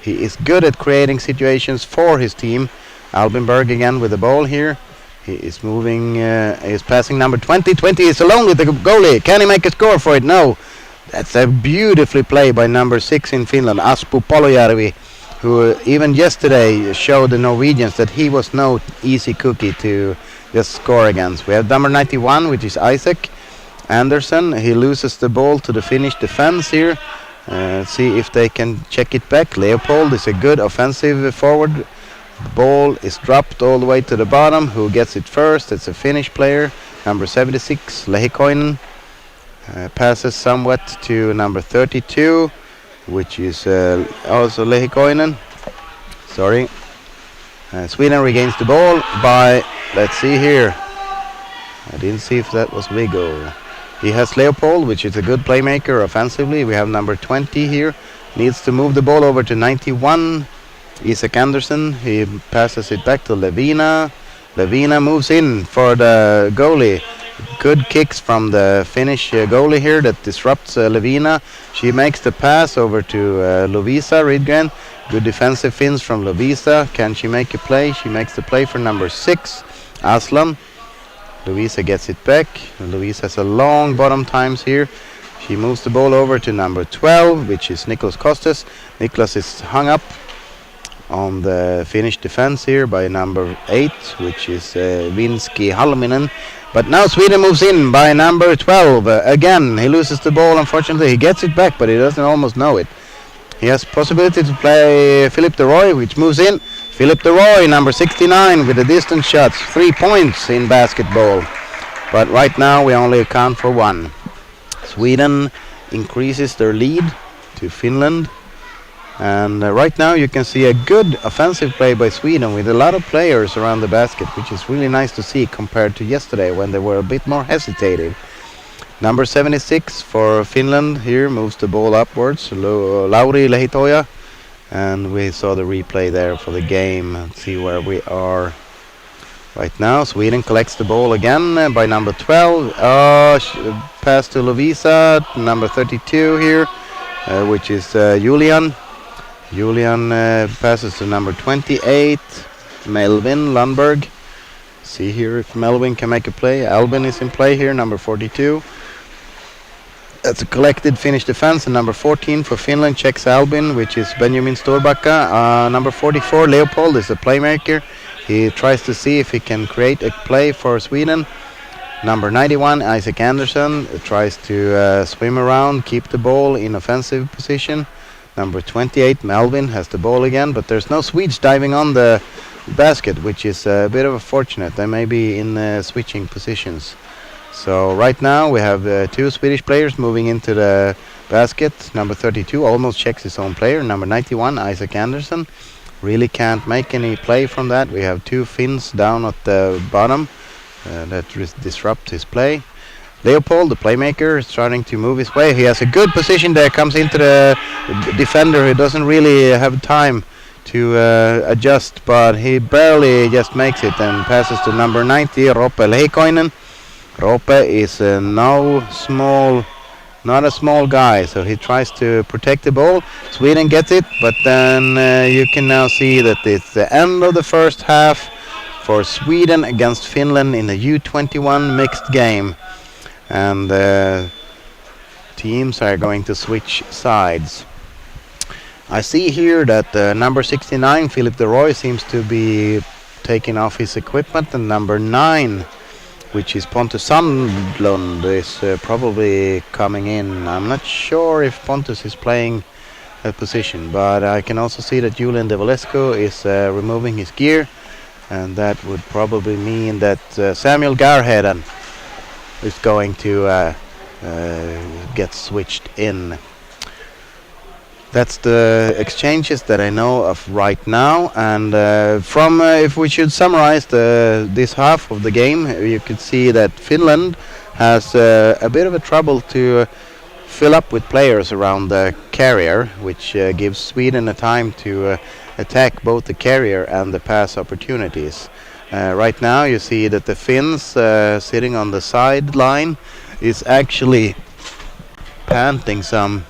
A: He is good at creating situations for his team. Albin Berg again with the ball here. He is moving, he is passing number 20. 20 is alone with the goalie. Can he make a score for it? No. That's a beautifully played by number 6 in Finland, Aspu Polojärvi, who even yesterday showed the Norwegians that he was no easy cookie to just score against. We have number 91, which is Isaac Anderson. He loses the ball to the Finnish defense here. See if they can check it back. Leopold is a good offensive forward. Ball is dropped all the way to the bottom. Who gets it first? It's a Finnish player, number 76, Lehikoinen. Passes somewhat to number 32, which is also Lehikoinen. Sorry. Sweden regains the ball by, let's see here. I didn't see if that was Viggo. He has Leopold, which is a good playmaker offensively. We have number 20 here. Needs to move the ball over to 91. Isaac Anderson. He passes it back to Levina. Levina moves in for the goalie. Good kicks from the Finnish goalie here that disrupts Levina. She makes the pass over to Lovisa Rydgren. Good defensive Finns from Lovisa. Can she make a play? She makes the play for number 6, Aslan. Louisa gets it back. Louisa has a long bottom times here. She moves the ball over to number 12, which is Nicholas Kostas. Nicholas is hung up on the Finnish defense here by number 8, which is Vinski Halminen. But now Sweden moves in by number 12. Again, he loses the ball, unfortunately. He gets it back, but he doesn't almost know it. He has possibility to play Philip de Roy, which moves in. Philip de Roy, number 69, with the distance shots. 3 points in basketball. But right now we only account for 1. Sweden increases their lead to Finland. And right now you can see a good offensive play by Sweden with a lot of players around the basket, which is really nice to see compared to yesterday when they were a bit more hesitative. Number 76 for Finland here moves the ball upwards, Lauri Lehitoja. And we saw the replay there for the game. Let's see where we are right now. Sweden collects the ball again by number 12. Pass to Lovisa, number 32 here, which is Julian. Julian passes to number 28, Melvin Lundberg. See here if Melvin can make a play. Albin is in play here, number 42. That's a collected Finnish defense. And number 14 for Finland checks Albin, which is Benjamin Storbacka. Number 44, Leopold, is a playmaker. He tries to see if he can create a play for Sweden. Number 91, Isaac Anderson, tries to swim around, keep the ball in offensive position. Number 28, Melvin, has the ball again, but there's no Swedes diving on the basket, which is a bit of a fortunate. They may be in switching positions. So right now we have two Swedish players moving into the basket. Number 32 almost checks his own player. Number 91, Isaac Anderson, really can't make any play from that. We have two Finns down at the bottom that disrupt his play. Leopold, the playmaker, is starting to move his way. He has a good position there, comes into the defender who doesn't really have time to adjust, but he barely just makes it and passes to number 90, Roope Leikoinen. Roope is not a small guy, so he tries to protect the ball. Sweden gets it, but then you can now see that it's the end of the first half for Sweden against Finland in the U21 mixed game. And teams are going to switch sides. I see here that number 69, Philip de Roy, seems to be taking off his equipment, and number 9, which is Pontus Sandlund, is probably coming in. I'm not sure if Pontus is playing a position, but I can also see that Julian Devolescu is removing his gear, and that would probably mean that Samuel Garheden is going to get switched in. That's the exchanges that I know of right now, and if we should summarize this half of the game, you could see that Finland has a bit of a trouble to fill up with players around the carrier, which gives Sweden a time to attack both the carrier and the pass opportunities. Right now you see that the Finns sitting on the sideline is actually panting some,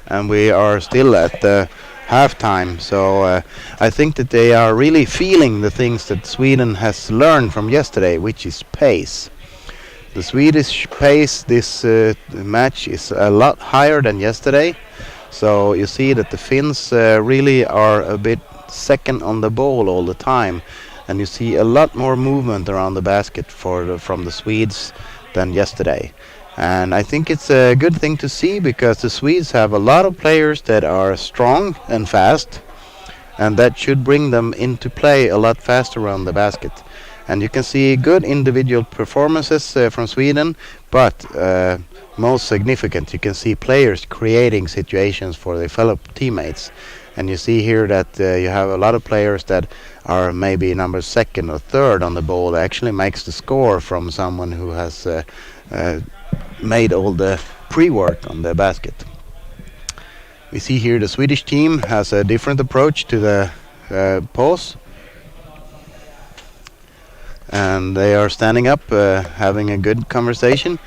A: and we are still at the halftime. So I think that they are really feeling the things that Sweden has learned from yesterday, which is pace. The Swedish pace this match is a lot higher than yesterday. So you see that the Finns really are a bit second on the ball all the time, and you see a lot more movement around the basket from the Swedes than yesterday. And I think it's a good thing to see, because the Swedes have a lot of players that are strong and fast, and that should bring them into play a lot faster around the basket. And you can see good individual performances from Sweden, but most significant, you can see players creating situations for their fellow teammates. And you see here that you have a lot of players that are maybe number second or third on the ball that actually makes the score from someone who has made all the pre-work on the basket. We see here the Swedish team has a different approach to the pause, and they are standing up, having a good conversation.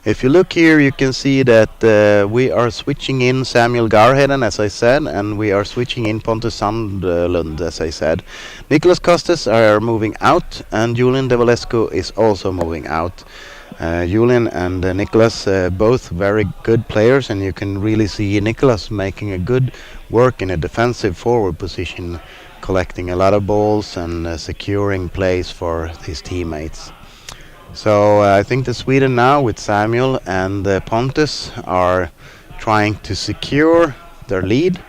A: If you look here, you can see that we are switching in Samuel Garheden, as I said, and we are switching in Pontus Sandlund, as I said. Nicholas Costes are moving out, and Julian Devolescu is also moving out. Julian and Nicholas, both very good players, and you can really see Nicholas making a good work in a defensive forward position, collecting a lot of balls and securing plays for his teammates. So I think that Sweden now, with Samuel and Pontus, are trying to secure their lead.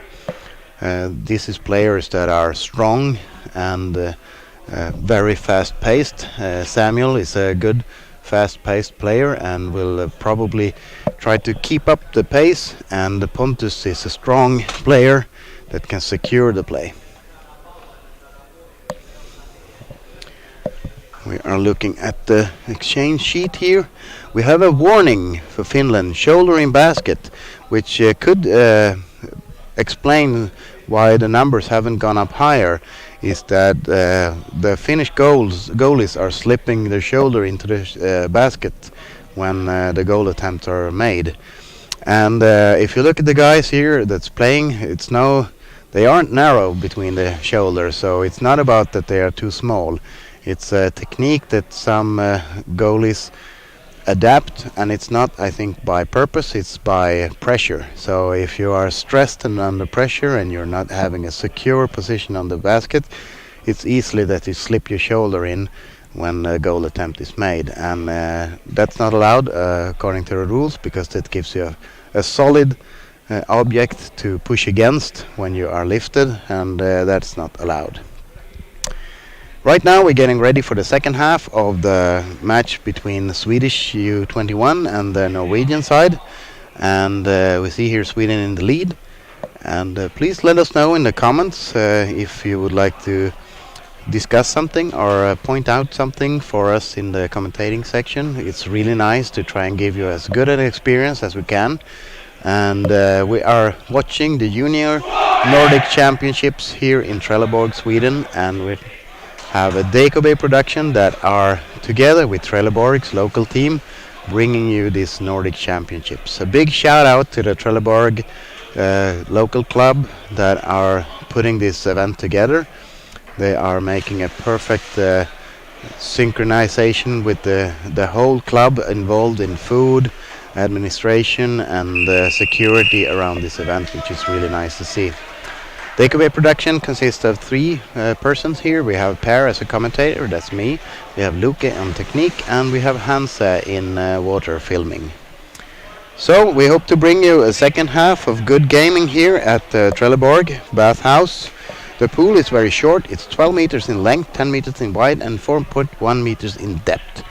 A: This is players that are strong and very fast-paced. Samuel is a good fast-paced player and will probably try to keep up the pace, and Pontus is a strong player that can secure the play. We are looking at the exchange sheet here. We have a warning for Finland, shoulder in basket, which could explain why the numbers haven't gone up higher. Is that the Finnish goalies are slipping their shoulder into the basket when the goal attempts are made. And if you look at the guys here that's playing, they aren't narrow between the shoulders, so it's not about that they are too small. It's a technique that some goalies adapt, and it's not, I think, by purpose, it's by pressure. So if you are stressed and under pressure and you're not having a secure position on the basket, it's easily that you slip your shoulder in when a goal attempt is made, and that's not allowed according to the rules, because that gives you a solid object to push against when you are lifted, and that's not allowed. Right now we're getting ready for the second half of the match between the Swedish U21 and the Norwegian side, and we see here Sweden in the lead. And please let us know in the comments if you would like to discuss something or point out something for us in the commentating section. It's really nice to try and give you as good an experience as we can. And we are watching the Junior Nordic Championships here in Trelleborg, Sweden, and we have a DKB production that are together with Trelleborg's local team bringing you these Nordic Championships. A big shout out to the Trelleborg local club that are putting this event together. They are making a perfect synchronization with the whole club involved in food, administration, and security around this event, which is really nice to see. The AKB production consists of three persons here. We have Per as a commentator, that's me. We have Luke on technique, and we have Hans in water filming. So we hope to bring you a second half of good gaming here at Trelleborg Bathhouse. The pool is very short. It's 12 meters in length, 10 meters in wide, and 4.1 meters in depth.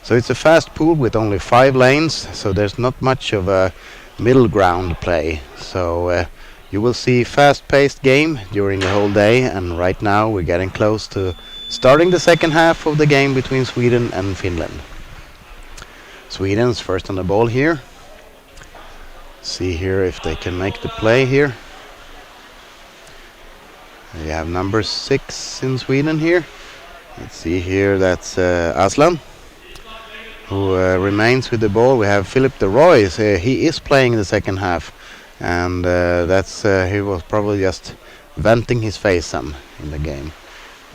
A: So it's a fast pool with only 5 lanes, so there's not much of a middle ground play. So you will see fast-paced game during the whole day, and right now we're getting close to starting the second half of the game between Sweden and Finland. Sweden's first on the ball here. See here if they can make the play here. We have number 6 in Sweden here. Let's see here, that's Aslan, who remains with the ball. We have Philip de Roy. He is playing the second half, and he was probably just venting his face some in the game.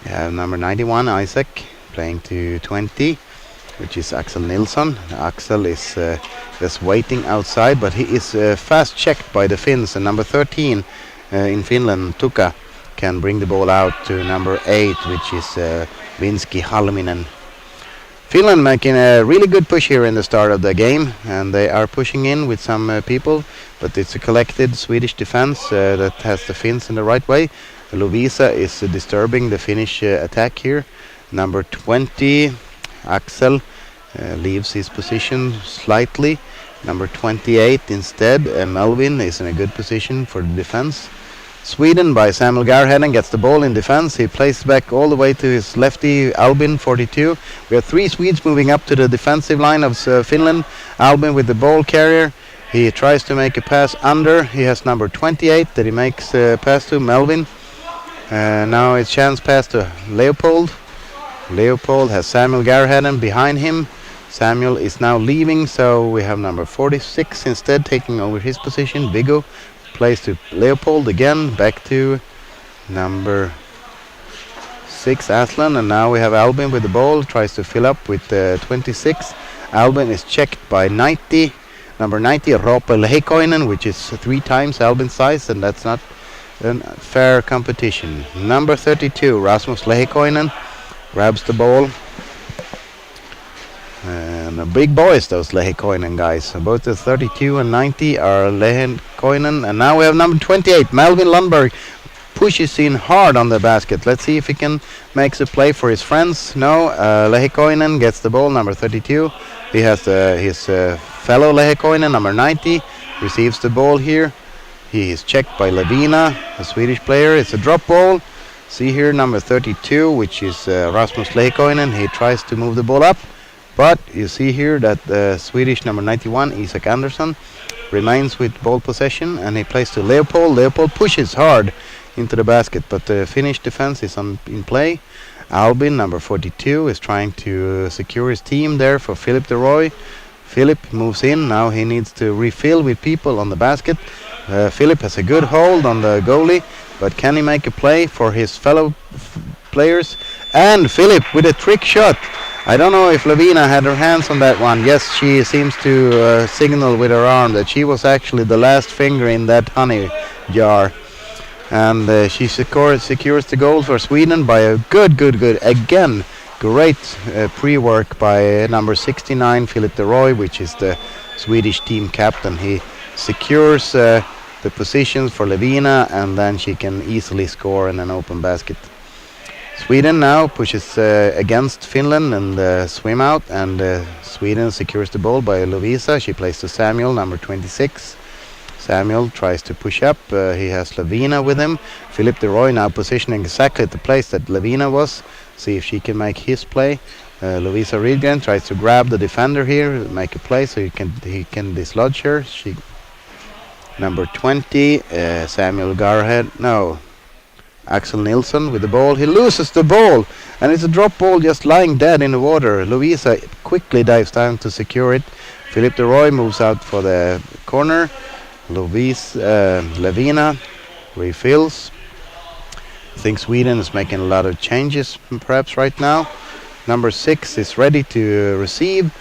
A: We have number 91, Isaac, playing to 20, which is Axel Nilsson. Axel is just waiting outside, but he is fast checked by the Finns, and number 13 in Finland, Tuka, can bring the ball out to number 8, which is Vinsky Halminen. Finland making a really good push here in the start of the game, and they are pushing in with some people, but it's a collected Swedish defense that has the Finns in the right way. Lovisa is disturbing the Finnish attack here. Number 20, Axel, leaves his position slightly. Number 28 instead, Melvin, is in a good position for the defense. Sweden by Samuel Garheden gets the ball in defense. He plays back all the way to his lefty, Albin, 42. We have 3 Swedes moving up to the defensive line of Finland. Albin with the ball carrier. He tries to make a pass under. He has number 28 that he makes a pass to, Melvin. Now it's chance pass to Leopold. Leopold has Samuel Garheden behind him. Samuel is now leaving, so we have number 46 instead taking over his position, Viggo. Plays to Leopold again, back to number 6, Aslan, and now we have Albin with the ball, tries to fill up with 26. Albin is checked by 90, number 90, Roope Lehikoinen, which is 3 times Albin's size, and that's not a fair competition. Number 32, Rasmus Lehikoinen, grabs the ball. And the big boys, those Lehikoinen guys. Both the 32 and 90 are Lehikoinen. And now we have number 28, Melvin Lundberg, pushes in hard on the basket. Let's see if he can make a play for his friends. No, Lehikoinen gets the ball, number 32. He has his fellow Lehikoinen, number 90, receives the ball here. He is checked by Lavina, a Swedish player. It's a drop ball. See here, number 32, which is Rasmus Lehikoinen. He tries to move the ball up. But you see here that the Swedish number 91, Isak Andersson, remains with ball possession, and he plays to Leopold. Leopold pushes hard into the basket, but the Finnish defense is in play. Albin, number 42, is trying to secure his team there for Philip de Roy. Philip moves in. Now he needs to refill with people on the basket. Philip has a good hold on the goalie, but can he make a play for his fellow players? And Philip with a trick shot. I don't know if Lavina had her hands on that one. Yes, she seems to signal with her arm that she was actually the last finger in that honey jar. And she secures the goal for Sweden by a good. Again, great pre-work by number 69, Philip de Roy, which is the Swedish team captain. He secures the positions for Levina, and then she can easily score in an open basket. Sweden now pushes against Finland and swim out, and Sweden secures the ball by Lovisa. She plays to Samuel, number 26. Samuel tries to push up. He has Lavina with him. Philip de Roy now positioning exactly at the place that Lavina was. See if she can make his play. Lovisa Rydgren tries to grab the defender here, make a play so he can dislodge her. She number 20, Samuel Garhead. No, Axel Nilsson with the ball. He loses the ball, and it's a drop ball just lying dead in the water. Lovisa quickly dives down to secure it. Philip de Roy moves out for the corner. Levina refills. I think Sweden is making a lot of changes perhaps right now. Number 6 is ready to receive.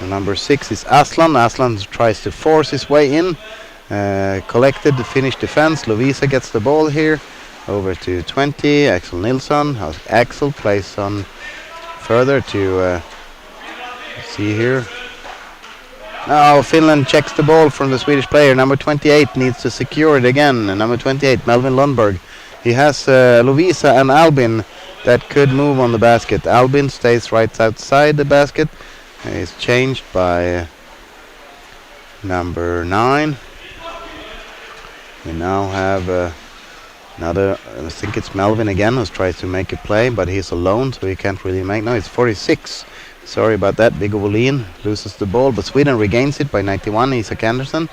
A: Number 6 is Aslan. Aslan tries to force his way in. Collected the Finnish defense. Lovisa gets the ball here. Over to 20, Axel Nilsson. Axel plays on further to see here. Now Finland checks the ball from the Swedish player. Number 28 needs to secure it again. Number 28, Melvin Lundberg. He has Lovisa and Albin that could move on the basket. Albin stays right outside the basket. He's changed by number 9. We now have another, I think it's Melvin again, who tries to make a play, but he's alone, so he can't really make. No, it's 46. Sorry about that. Viggo Wåhlin loses the ball, but Sweden regains it by 91. Isak Andersson.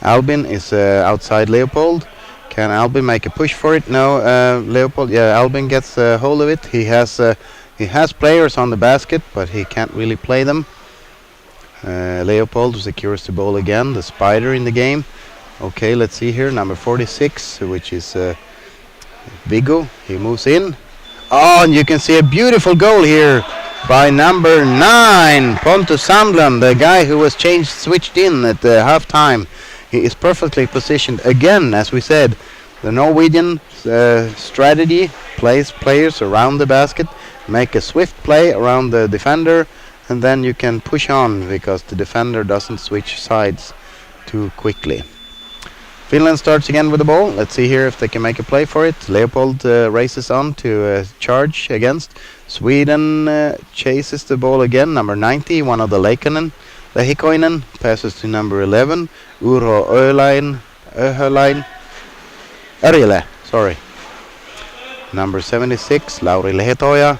A: Albin is outside Leopold. Can Albin make a push for it? No, Leopold. Yeah, Albin gets hold of it. He has players on the basket, but he can't really play them. Leopold secures the ball again. The spider in the game. Okay, let's see here. Number 46, which is Viggo. He moves in. Oh, and you can see a beautiful goal here by number 9, Pontus Sandlund, the guy who was switched in at the halftime. He is perfectly positioned again, as we said. The Norwegian strategy plays players around the basket, make a swift play around the defender, and then you can push on because the defender doesn't switch sides too quickly. Finland starts again with the ball. Let's see here if they can make a play for it. Leopold races on to charge against. Sweden chases the ball again. Number 90, one of the Lehikoinen, passes to number 11, Urho Örile, sorry. Number 76, Lauri Lehetoja.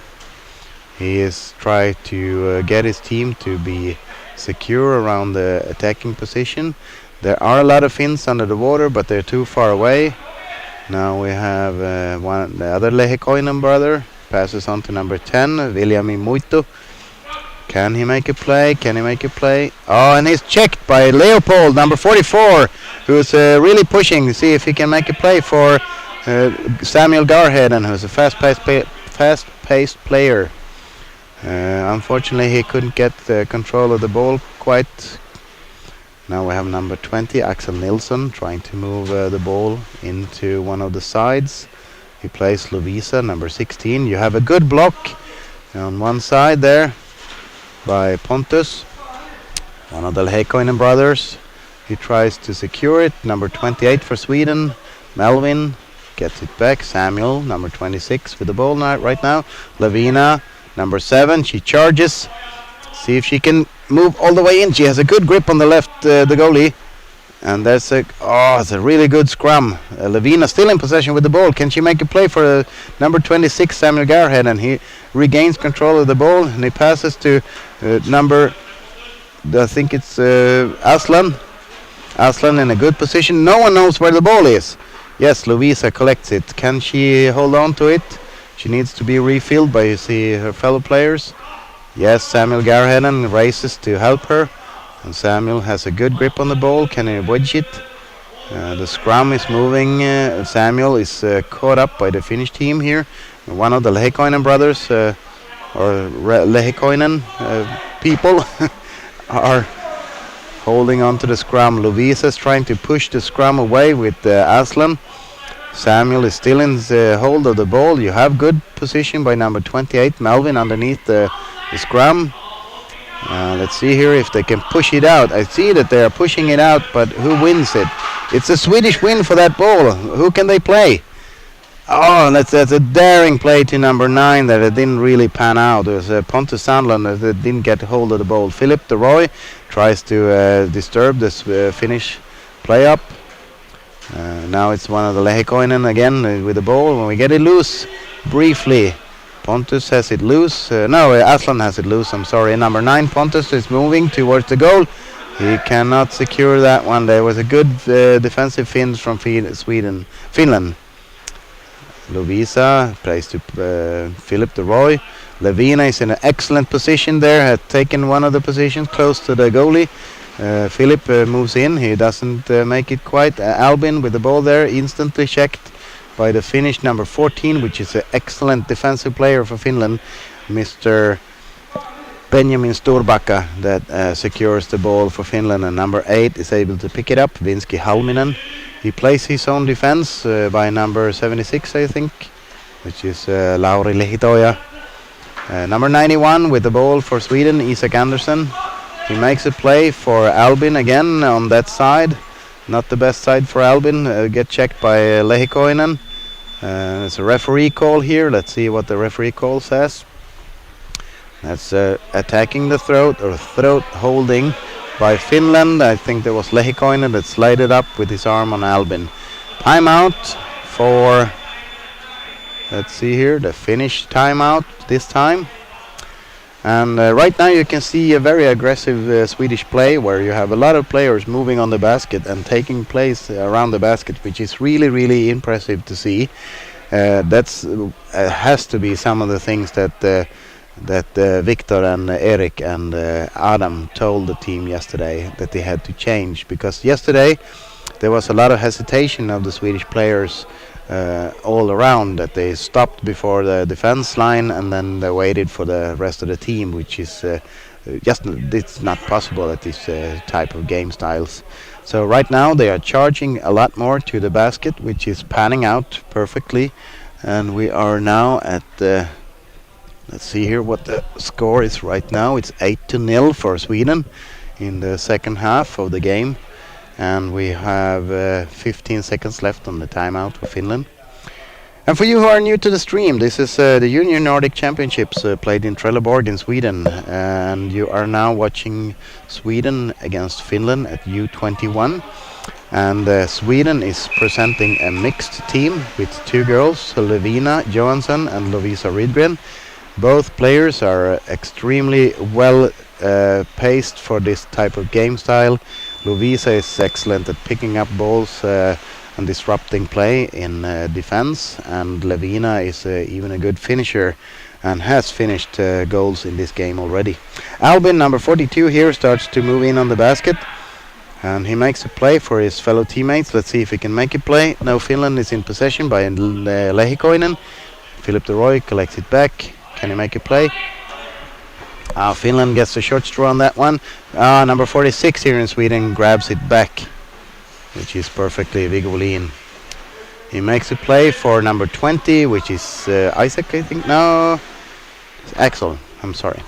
A: He is trying to get his team to be secure around the attacking position. There are a lot of Finns under the water, but they're too far away. Now we have the other Lehikoinen brother. Passes on to number 10, Viljami Muito. Can he make a play? Oh, and he's checked by Leopold, number 44, who's really pushing to see if he can make a play for Samuel Garheden, who's a fast-paced player. Unfortunately, he couldn't get control of the ball quite. Now we have number 20, Axel Nilsson, trying to move the ball into one of the sides. He plays Lovisa, number 16. You have a good block on one side there by Pontus, one of the Lehikoinen brothers. He tries to secure it. Number 28 for Sweden, Melvin gets it back. Samuel, number 26, with the ball right now. Lavina, number 7. She charges. See if she can move all the way in. She has a good grip on the left, the goalie. And it's a really good scrum. Lavina still in possession with the ball. Can she make a play for number 26, Samuel Garhead? And he regains control of the ball, and he passes to I think it's Aslan. Aslan in a good position. No one knows where the ball is. Yes, Lovisa collects it. Can she hold on to it? She needs to be refilled by her fellow players. Yes, Samuel Garheden races to help her. And Samuel has a good grip on the ball. Can he wedge it? The scrum is moving. Samuel is caught up by the Finnish team here. One of the Lehikoinen brothers, Lehikoinen people, are holding on to the scrum. Lovisa is trying to push the scrum away with Aslan. Samuel is still in the hold of the ball. You have good position by number 28, Melvin, underneath the scrum. Let's see here if they can push it out. I see that they are pushing it out, but who wins it? It's a Swedish win for that ball. Who can they play? Oh, that's a daring play to number 9 that it didn't really pan out. It was Pontus Sandland that didn't get hold of the ball. Philip de Roy tries to disturb this Finnish play up. Now it's one of the Lehikoinen again with the ball. When we get it loose, briefly, Pontus has it loose. Aslan has it loose. I'm sorry. Number 9, Pontus, is moving towards the goal. He cannot secure that one. There was a good defensive fin from Finland. Lovisa plays to Philip de Roy. Levina is in an excellent position there. Had taken one of the positions close to the goalie. Philip moves in. He doesn't make it quite. Albin with the ball there, instantly checked by the Finnish number 14, which is an excellent defensive player for Finland, Mr. Benjamin Storbacka, that secures the ball for Finland. And number 8 is able to pick it up, Vinski Halminen. He plays his own defense by number 76, I think, which is Lauri Lehitoja. Number 91 with the ball for Sweden, Isak Andersson. He makes a play for Albin again on that side. Not the best side for Albin. Get checked by Lehikoinen. It's a referee call here. Let's see what the referee call says. That's attacking the throat, or throat holding by Finland. I think there was Lehikoinen that slided up with his arm on Albin. Timeout for, let's see here, the Finnish timeout this time. And right now you can see a very aggressive Swedish play where you have a lot of players moving on the basket and taking place around the basket, which is really, really impressive to see. That's has to be some of the things that Victor and Eric and Adam told the team yesterday that they had to change, because yesterday there was a lot of hesitation of the Swedish players all around, that they stopped before the defense line and then they waited for the rest of the team, which is it's not possible at this type of game styles. So right now they are charging a lot more to the basket, which is panning out perfectly, and we are now at let's see here what the score is right now. It's 8-0 for Sweden in the second half of the game. And we have 15 seconds left on the timeout for Finland. And for you who are new to the stream, this is the Junior Nordic Championships played in Trelleborg in Sweden. And you are now watching Sweden against Finland at U21. And Sweden is presenting a mixed team with 2 girls, Levina Johansson and Lovisa Rydgren. Both players are extremely well paced for this type of game style. Lovisa is excellent at picking up balls and disrupting play in defense, and Levina is even a good finisher and has finished goals in this game already. Albin, number 42 here, starts to move in on the basket, and he makes a play for his fellow teammates. Let's see if he can make a play. Now Finland is in possession by Lehikoinen. Philip de Roy collects it back. Can he make a play? Finland gets a short straw on that one. Number 46 here in Sweden grabs it back, which is perfectly Viggo Wåhlin. He makes a play for number 20, which is Isaac, I think. No, it's Axel. I'm sorry.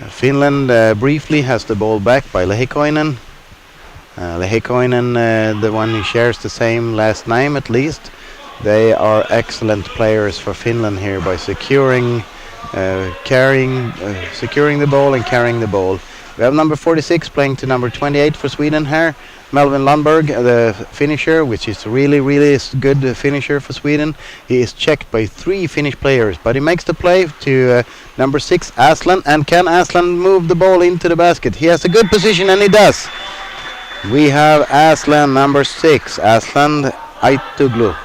A: Finland briefly has the ball back by Lehikoinen. Lehikoinen, the one who shares the same last name at least. They are excellent players for Finland here by securing the ball and carrying the ball. We have number 46 playing to number 28 for Sweden here. Melvin Lundberg, the finisher, which is really good finisher for Sweden. He is checked by 3 Finnish players, but he makes the play to number 6, Aslan. And can Aslan move the ball into the basket? He has a good position, and he does. We have Aslan, number 6, Aslan Aituglu.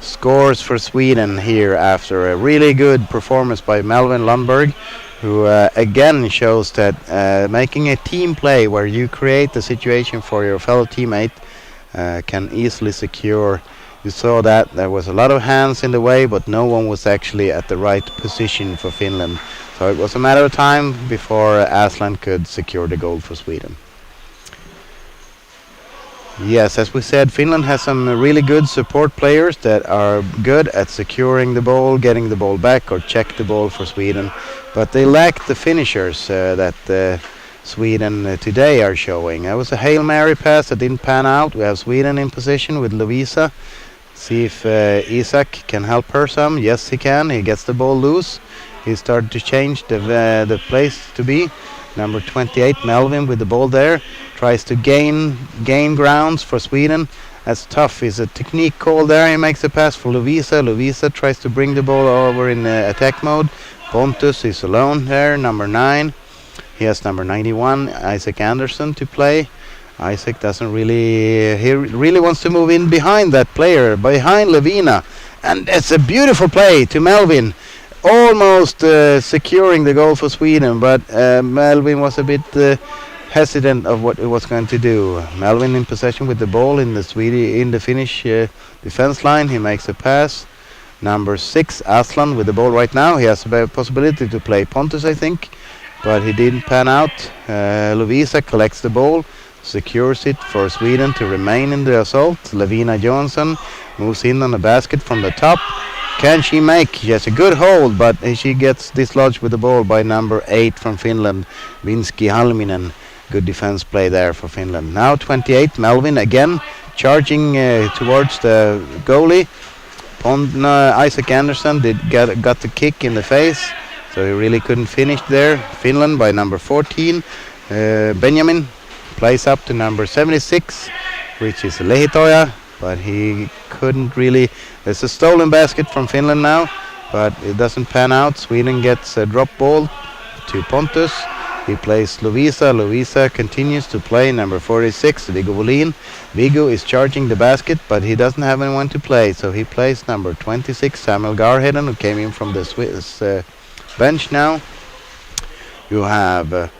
A: Scores for Sweden here after a really good performance by Melvin Lundberg, who again shows that making a team play where you create the situation for your fellow teammate can easily secure. You saw that there was a lot of hands in the way, but no one was actually at the right position for Finland. So it was a matter of time before Aslan could secure the goal for Sweden. Yes, as we said, Finland has some really good support players that are good at securing the ball, getting the ball back, or check the ball for Sweden. But they lack the finishers that Sweden today are showing. That was a Hail Mary pass that didn't pan out. We have Sweden in position with Lovisa. See if Isak can help her some. Yes, he can. He gets the ball loose. He started to change the place to be. Number 28, Melvin, with the ball there, tries to gain grounds for Sweden. That's tough. It's a technique call there. He makes a pass for Lovisa. Lovisa tries to bring the ball over in attack mode. Pontus is alone there, number 9. He has number 91, Isaac Anderson, to play. Isaac doesn't really... He really wants to move in behind that player, behind Levina. And it's a beautiful play to Melvin. Almost securing the goal for Sweden, but Melvin was a bit hesitant of what he was going to do. Melvin in possession with the ball in the Finnish defense line. He makes a pass. Number 6, Aslan, with the ball right now. He has a possibility to play Pontus, I think, but he didn't pan out. Lovisa collects the ball, secures it for Sweden to remain in the assault. Levina Johansson moves in on the basket from the top. Can she make? She has a good hold, but she gets dislodged with the ball by number 8 from Finland, Vinski Halminen. Good defense play there for Finland. Now 28, Melvin again, charging towards the goalie. Isaac Anderson got the kick in the face, so he really couldn't finish there. Finland by number 14. Benjamin plays up to number 76, which is Lehitoja, but he couldn't really... It's a stolen basket from Finland now, but it doesn't pan out. Sweden gets a drop ball to Pontus. He plays Lovisa. Lovisa continues to play number 46, Viggo Wåhlin. Viggo is charging the basket, but he doesn't have anyone to play, so he plays number 26, Samuel Garheden, who came in from the Swiss bench now. You have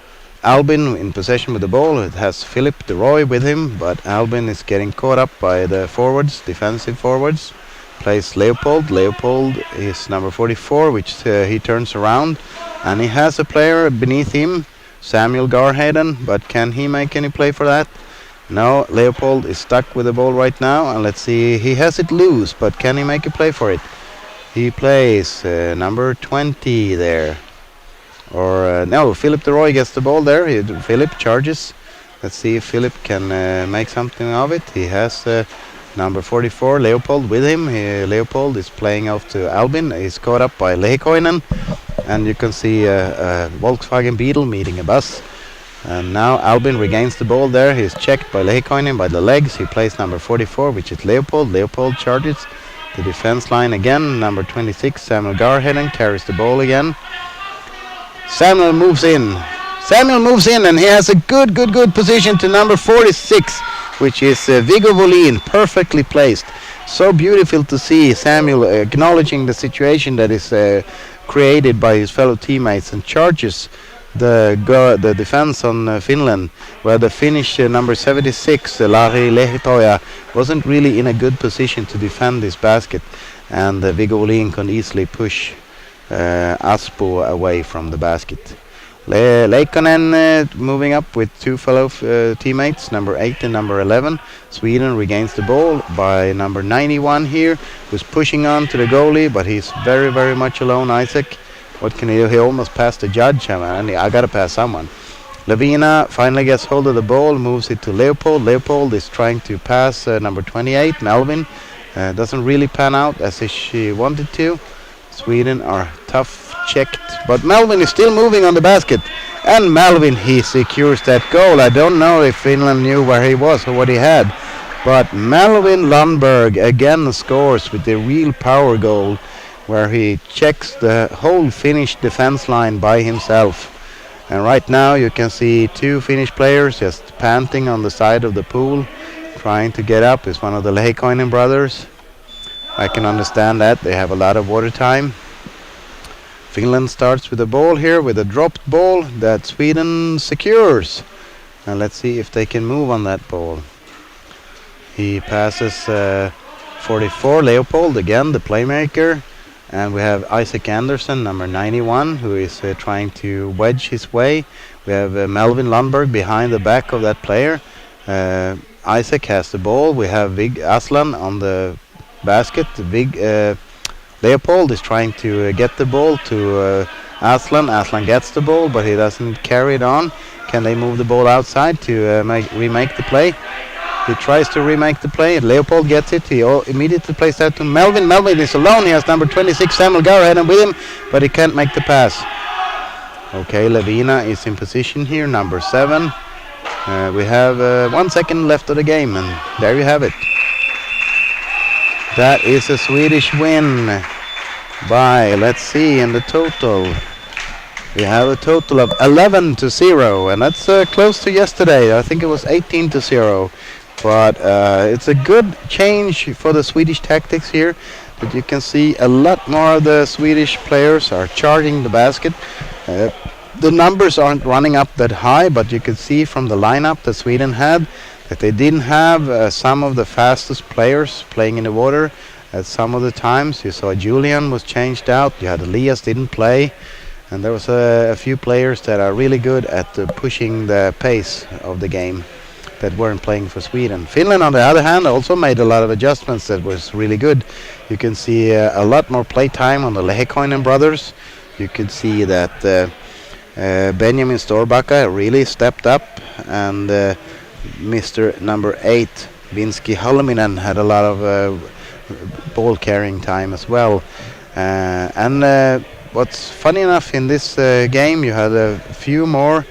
A: Albin in possession with the ball. It has Philip de Roy with him, but Albin is getting caught up by the forwards, defensive forwards. Plays Leopold. Leopold is number 44, which he turns around, and he has a player beneath him, Samuel Garheden, but can he make any play for that? No, Leopold is stuck with the ball right now, and let's see, he has it loose, but can he make a play for it? He plays number 20 there. Or no, Philip de Roy gets the ball there. Philip charges. Let's see if Philip can make something of it. He has number 44, Leopold, with him. Leopold is playing off to Albin. He's caught up by Lehikoinen. And you can see a Volkswagen Beetle meeting a bus. And now Albin regains the ball there. He's checked by Lehikoinen by the legs. He plays number 44, which is Leopold. Leopold charges the defense line again. Number 26, Samuel Garheden, carries the ball again. Samuel moves in, and he has a good position to number 46, which is Viggo Wåhlin, perfectly placed. So beautiful to see Samuel acknowledging the situation that is created by his fellow teammates and charges the defense on Finland, where the Finnish number 76, Lari Lehitoja, wasn't really in a good position to defend this basket, and Viggo Wåhlin can easily push Aspo away from the basket. Leikkonen moving up with two fellow teammates, number 8 and number 11. Sweden regains the ball by number 91 here, who's pushing on to the goalie, but he's very much alone, Isaac. What can he do? He almost passed the judge. I gotta pass someone. Lavina finally gets hold of the ball, moves it to Leopold. Leopold is trying to pass number 28, Melvin. Doesn't really pan out as she wanted to. Sweden are tough checked, but Melvin is still moving on the basket, and Melvin, he secures that goal. I don't know if Finland knew where he was or what he had, but Melvin Lundberg again scores with the real power goal, where he checks the whole Finnish defense line by himself. And right now you can see two Finnish players just panting on the side of the pool, trying to get up. It's one of the Lehikoinen brothers. I can understand that. They have a lot of water time. Finland starts with the ball here, with a dropped ball that Sweden secures. And let's see if they can move on that ball. He passes 44, Leopold, again the playmaker. And we have Isaac Anderson, number 91, who is trying to wedge his way. We have Melvin Lundberg behind the back of that player. Isaac has the ball. We have Vig Aslan on the basket. Leopold is trying to get the ball to Aslan. Aslan gets the ball, but he doesn't carry it on. Can they move the ball outside to remake the play? He tries to remake the play. Leopold gets it. He immediately plays that to Melvin. Melvin is alone. He has number 26, Samuel Garrett, with him, but he can't make the pass. Okay, Levina is in position here, number 7. We have 1 second left of the game, and there you have it. That is a Swedish win by, let's see, in the total. We have a total of 11-0, and that's close to yesterday. I think it was 18-0. But it's a good change for the Swedish tactics here. But you can see a lot more of the Swedish players are charging the basket. The numbers aren't running up that high, but you can see from the lineup that Sweden had that they didn't have some of the fastest players playing in the water. At some of the times you saw Julian was changed out. You had Elias didn't play. And there was a few players that are really good at pushing the pace of the game that weren't playing for Sweden. Finland, on the other hand, also made a lot of adjustments that was really good. You can see a lot more play time on the Lehekoinen brothers. You could see that Benjamin Storbacka really stepped up, and Mr. number 8, Vinsky Halminen, had a lot of ball carrying time as well. What's funny enough, in this game you had a few more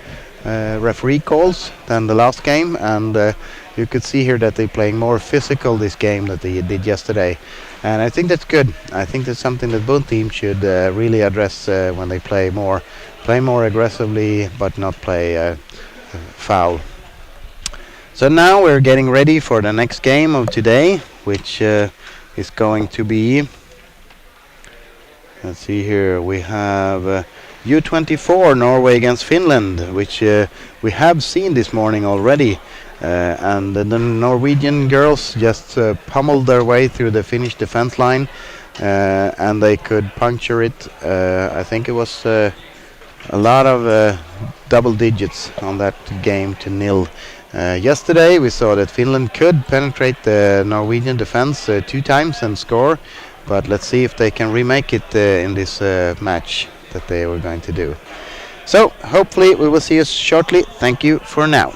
A: referee calls than the last game, and you could see here that they're playing more physical this game than they did yesterday, and I think that's good. I think that's something that both teams should really address when they play more aggressively, but not play foul. So now we're getting ready for the next game of today, which is going to be, let's see here, we have U24 Norway against Finland, which we have seen this morning already, and the Norwegian girls just pummeled their way through the Finnish defense line, and they could puncture it. I think it was a lot of double digits on that game to nil. Yesterday we saw that Finland could penetrate the Norwegian defense 2 times and score, but let's see if they can remake it in this match that they were going to do. So hopefully we will see you shortly. Thank you for now.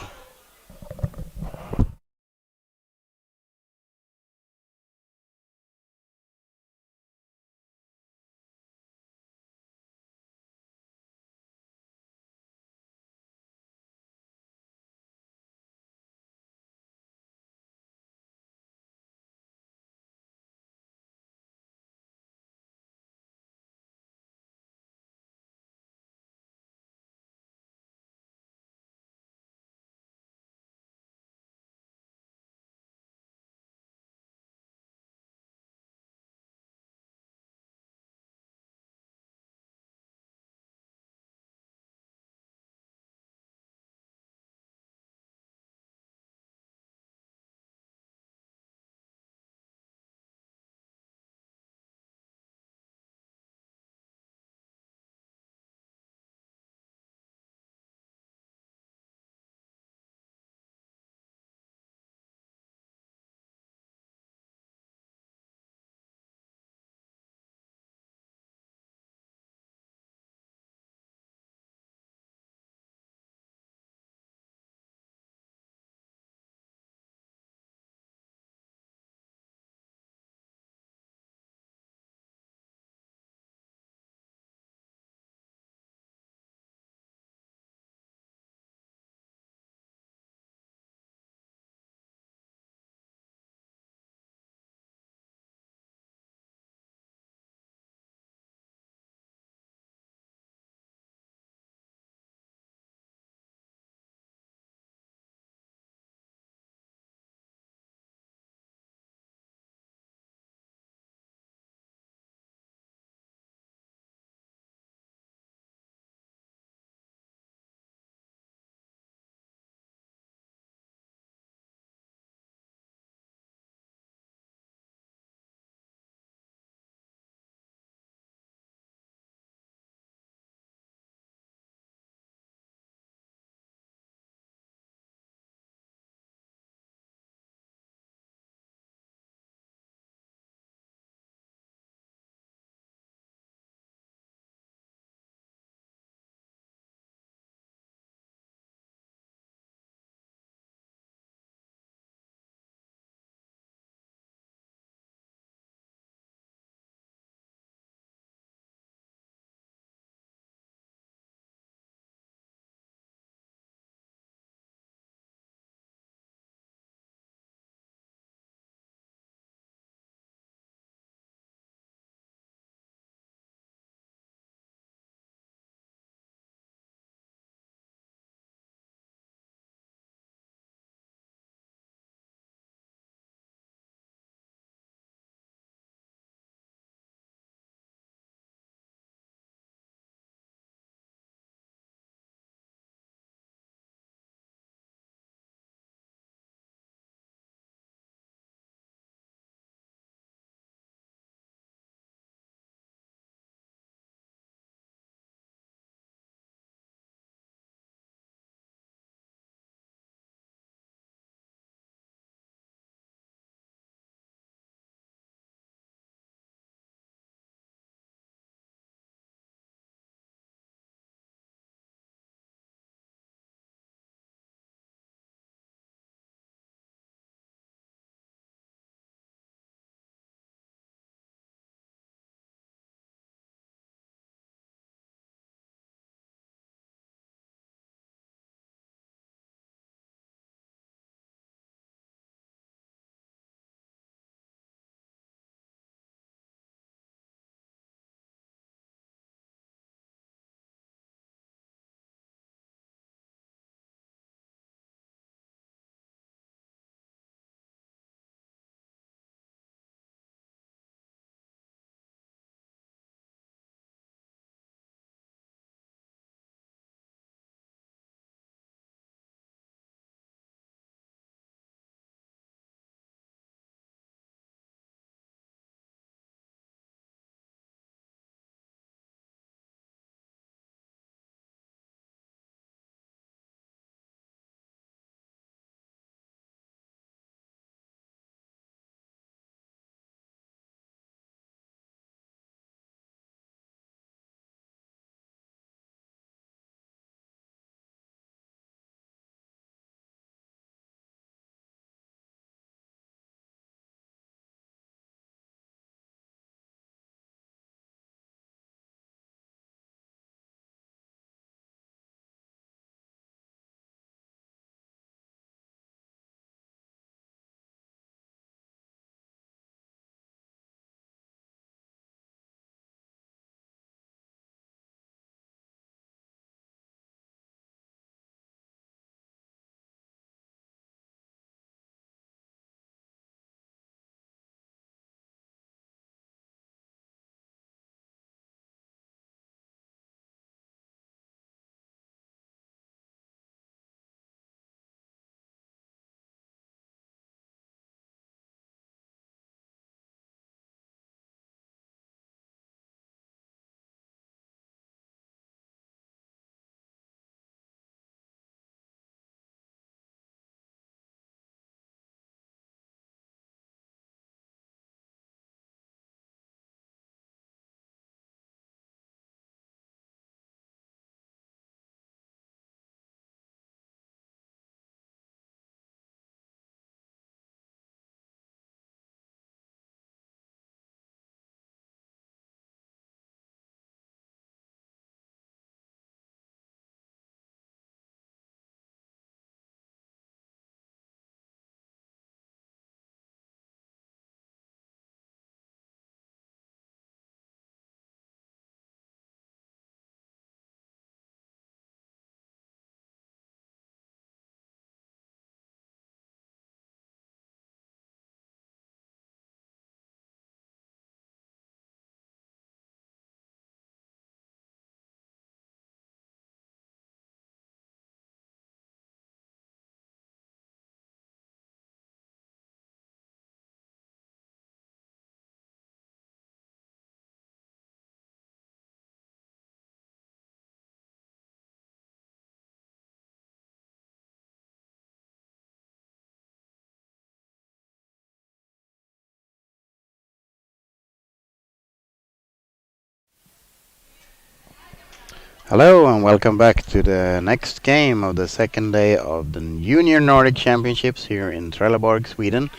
A: Hello and welcome back to the next game of the second day of the Junior Nordic Championships here in Trelleborg, Sweden.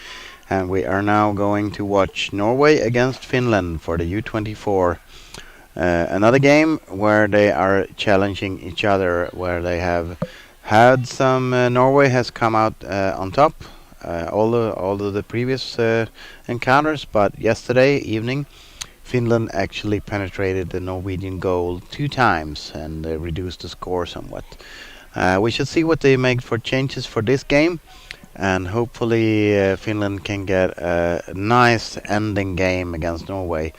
A: And we are now going to watch Norway against Finland for the U24. Another game where they are challenging each other, where they have had some. Norway has come out on top all of the previous encounters, but yesterday evening Finland actually penetrated the Norwegian goal 2 times and reduced the score somewhat. We should see what they make for changes for this game, and hopefully Finland can get a nice ending game against Norway.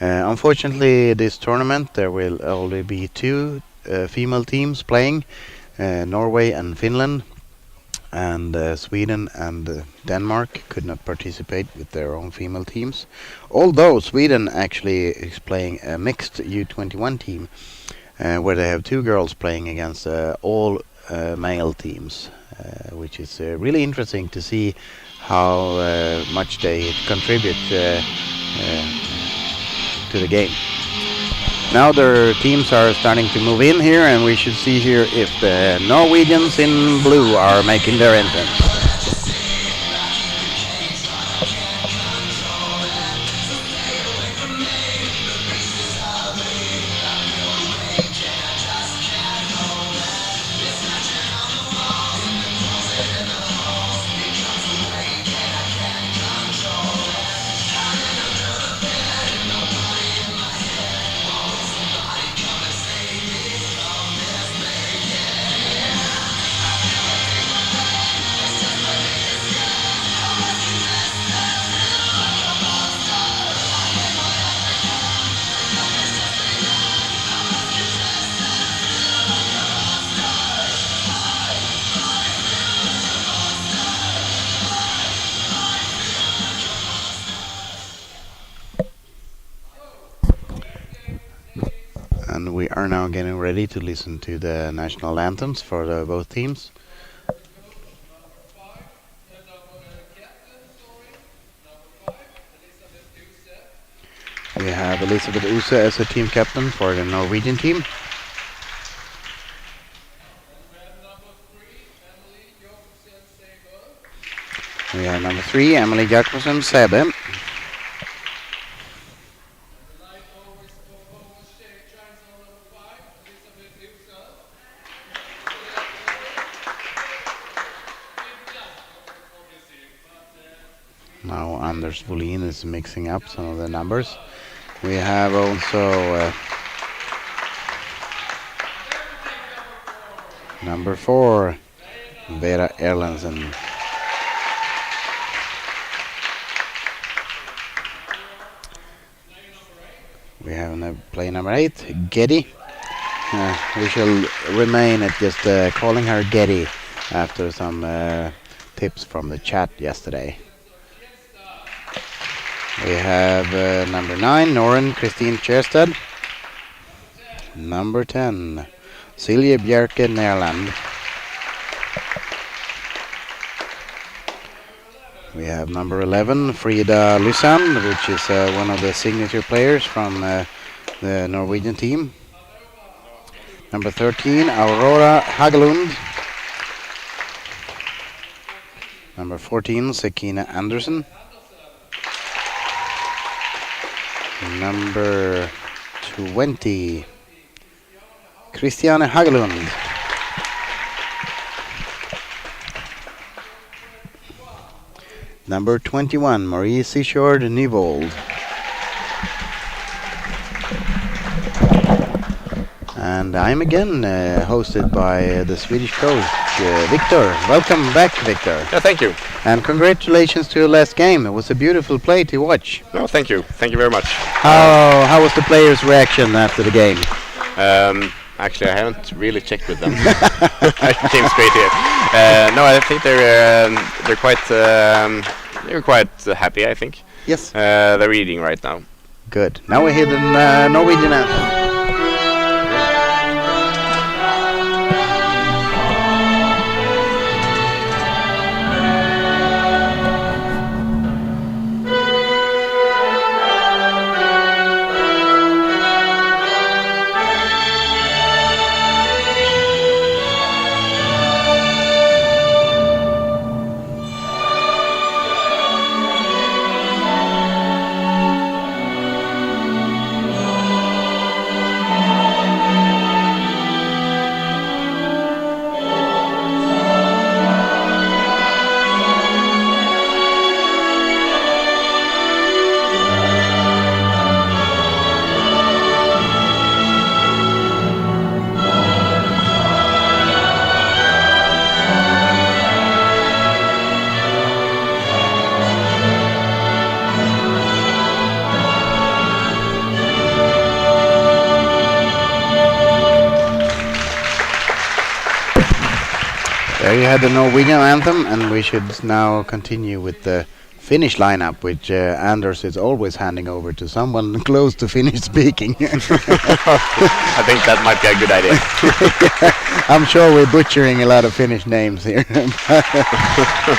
A: Unfortunately, this tournament there will only be two female teams playing, Norway and Finland, and Sweden and Denmark could not participate with their own female teams. Although Sweden actually is playing a mixed U21 team, where they have two girls playing against all male teams, which is really interesting to see how much they contribute to the game. Now their teams are starting to move in here, and we should see here if the Norwegians in blue are making their entrance. And we are now getting ready to listen to the national anthems for both teams. We have Elisabeth Use as a team captain for the Norwegian team. We have number 3, Emily Jakobsen Sebe. Now Anders Bolin is mixing up some of the numbers. We have also number 4, Vera Erlandsen. We have play number 8, Getty. We shall remain at just calling her Getty after some tips from the chat yesterday. We have number 9, Noren Christine Kjærstad. Number 10, Silje Bjerke Nærland. We have number 11, Frida Lysand, which is one of the signature players from the Norwegian team. Number 13, Aurora Hagelund. Number 14, Sekina Andersen. Number 20, Christiane Hagelund. Number 21, Marie Sishord Nyvold. And I'm again hosted by the Swedish coach, Victor. Welcome back, Victor.
B: Yeah, thank you.
A: And congratulations to your last game. It was a beautiful play to watch.
B: No, thank you. Thank you very much.
A: How was the players' reaction after the game?
B: Actually, I haven't really checked with them. I came straight here. No, I think they're quite happy. I think.
A: Yes.
B: They're reading right now.
A: Good. Now we hear the Norwegian anthem. There you had the Norwegian anthem, and we should now continue with the Finnish lineup, which Anders is always handing over to someone close to Finnish speaking.
B: I think that might be a good idea.
A: I'm sure we're butchering a lot of Finnish names here,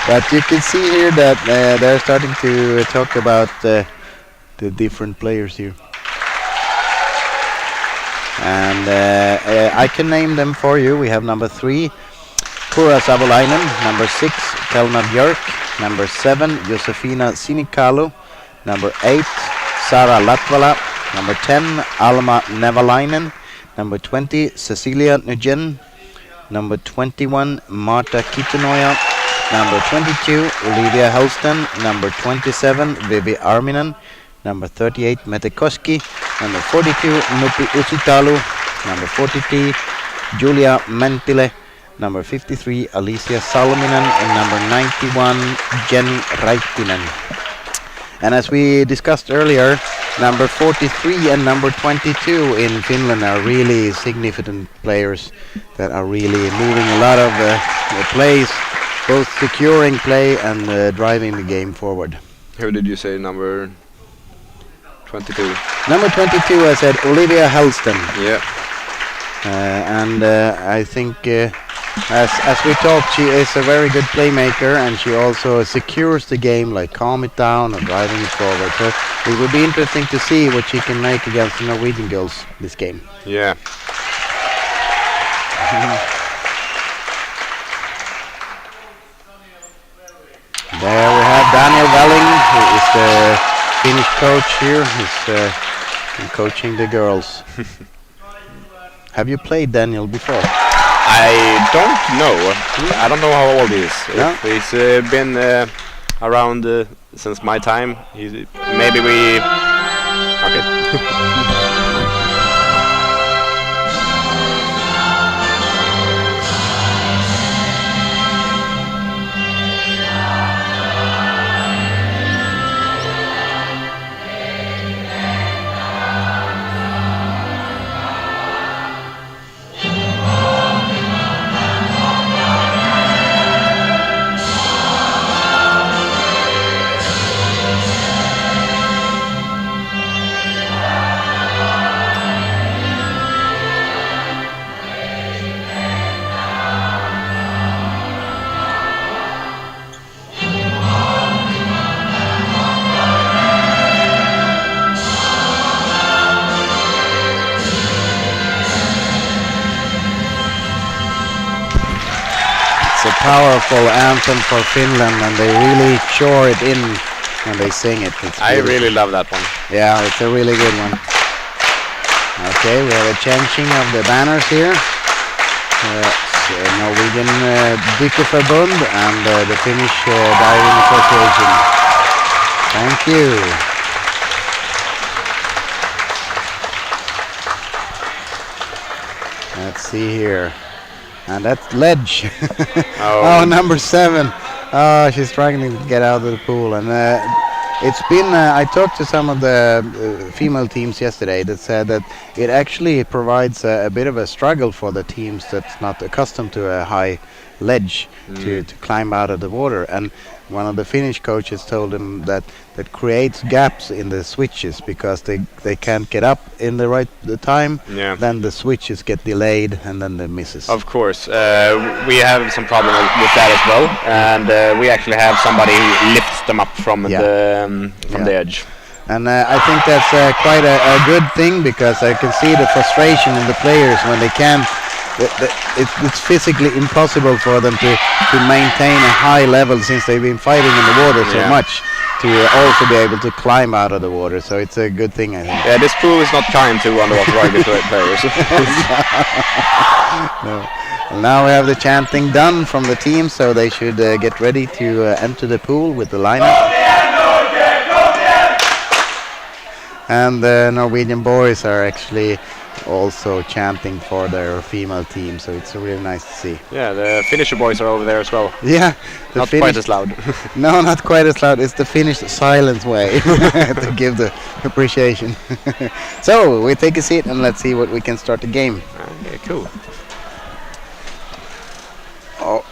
A: but you can see here that they're starting to talk about the different players here. And I can name them for you. We have number 3, Kura Savolainen, number 6, Telma Björk, number 7, Josefina Sinikalu, number 8, Sara Latvala, number 10, Alma Nevalainen, number 20, Cecilia Nugent, number 21, Marta Kitanoja, number 22, Olivia Helston, number 27, Vivi Arminen, number 38, Mette Koski, number 42, Nupi Usitalu, number 43, Julia Mentile, number 53, Alicia Salminen, and number 91, Jenny Raittinen. And as we discussed earlier, number 43 and number 22 in Finland are really significant players that are really moving a lot of plays, both securing play and driving the game forward.
B: Who did you say number 22?
A: Number 22, I said Olivia Helston.
B: Yeah.
A: And I think, as we talked, she is a very good playmaker, and she also secures the game, like calm it down or driving it forward. So it would be interesting to see what she can make against the Norwegian girls this game.
B: Yeah.
A: There we have Daniel Welling, who is the Finnish coach here. He's coaching the girls. Have you played Daniel before?
B: I don't know. I don't know how old he is.
A: No?
B: He's been around since my time. Maybe we... Okay.
A: Powerful anthem for Finland, and they really chore it in when they sing it.
B: I really love that one.
A: Yeah, it's a really good one. Okay, we have a changing of the banners here. Norwegian Dykkerforbund and the Finnish Diving Association. Thank you. Let's see here. And that's Ledge. Oh, number 7. Oh, she's struggling to get out of the pool. And it's been, I talked to some of the female teams yesterday that said that it actually provides a bit of a struggle for the teams that's not accustomed to a high ledge to climb out of the water. And one of the Finnish coaches told them that creates gaps in the switches because they can't get up in the time.
B: Yeah.
A: Then the switches get delayed and then they misses.
B: Of course, we have some problem with that as well, and we actually have somebody who lifts them up from the edge.
A: And I think that's quite a good thing, because I can see the frustration in the players when they can't. It's physically impossible for them to maintain a high level since they've been fighting in the water so much, to also be able to climb out of the water. So it's a good thing, I think.
B: Yeah, this pool is not kind to underwater rugby players.
A: No. Well, now we have the chanting done from the team, so they should get ready to enter the pool with the lineup. And the Norwegian boys are actually also chanting for their female team, so it's really nice to see.
B: Yeah, the Finnish boys are over there as well.
A: Yeah,
B: not quite as loud.
A: No, not quite as loud. It's the Finnish silent way to give the appreciation. So we take a seat and let's see what we can start the game.
B: Okay, cool.
A: Oh,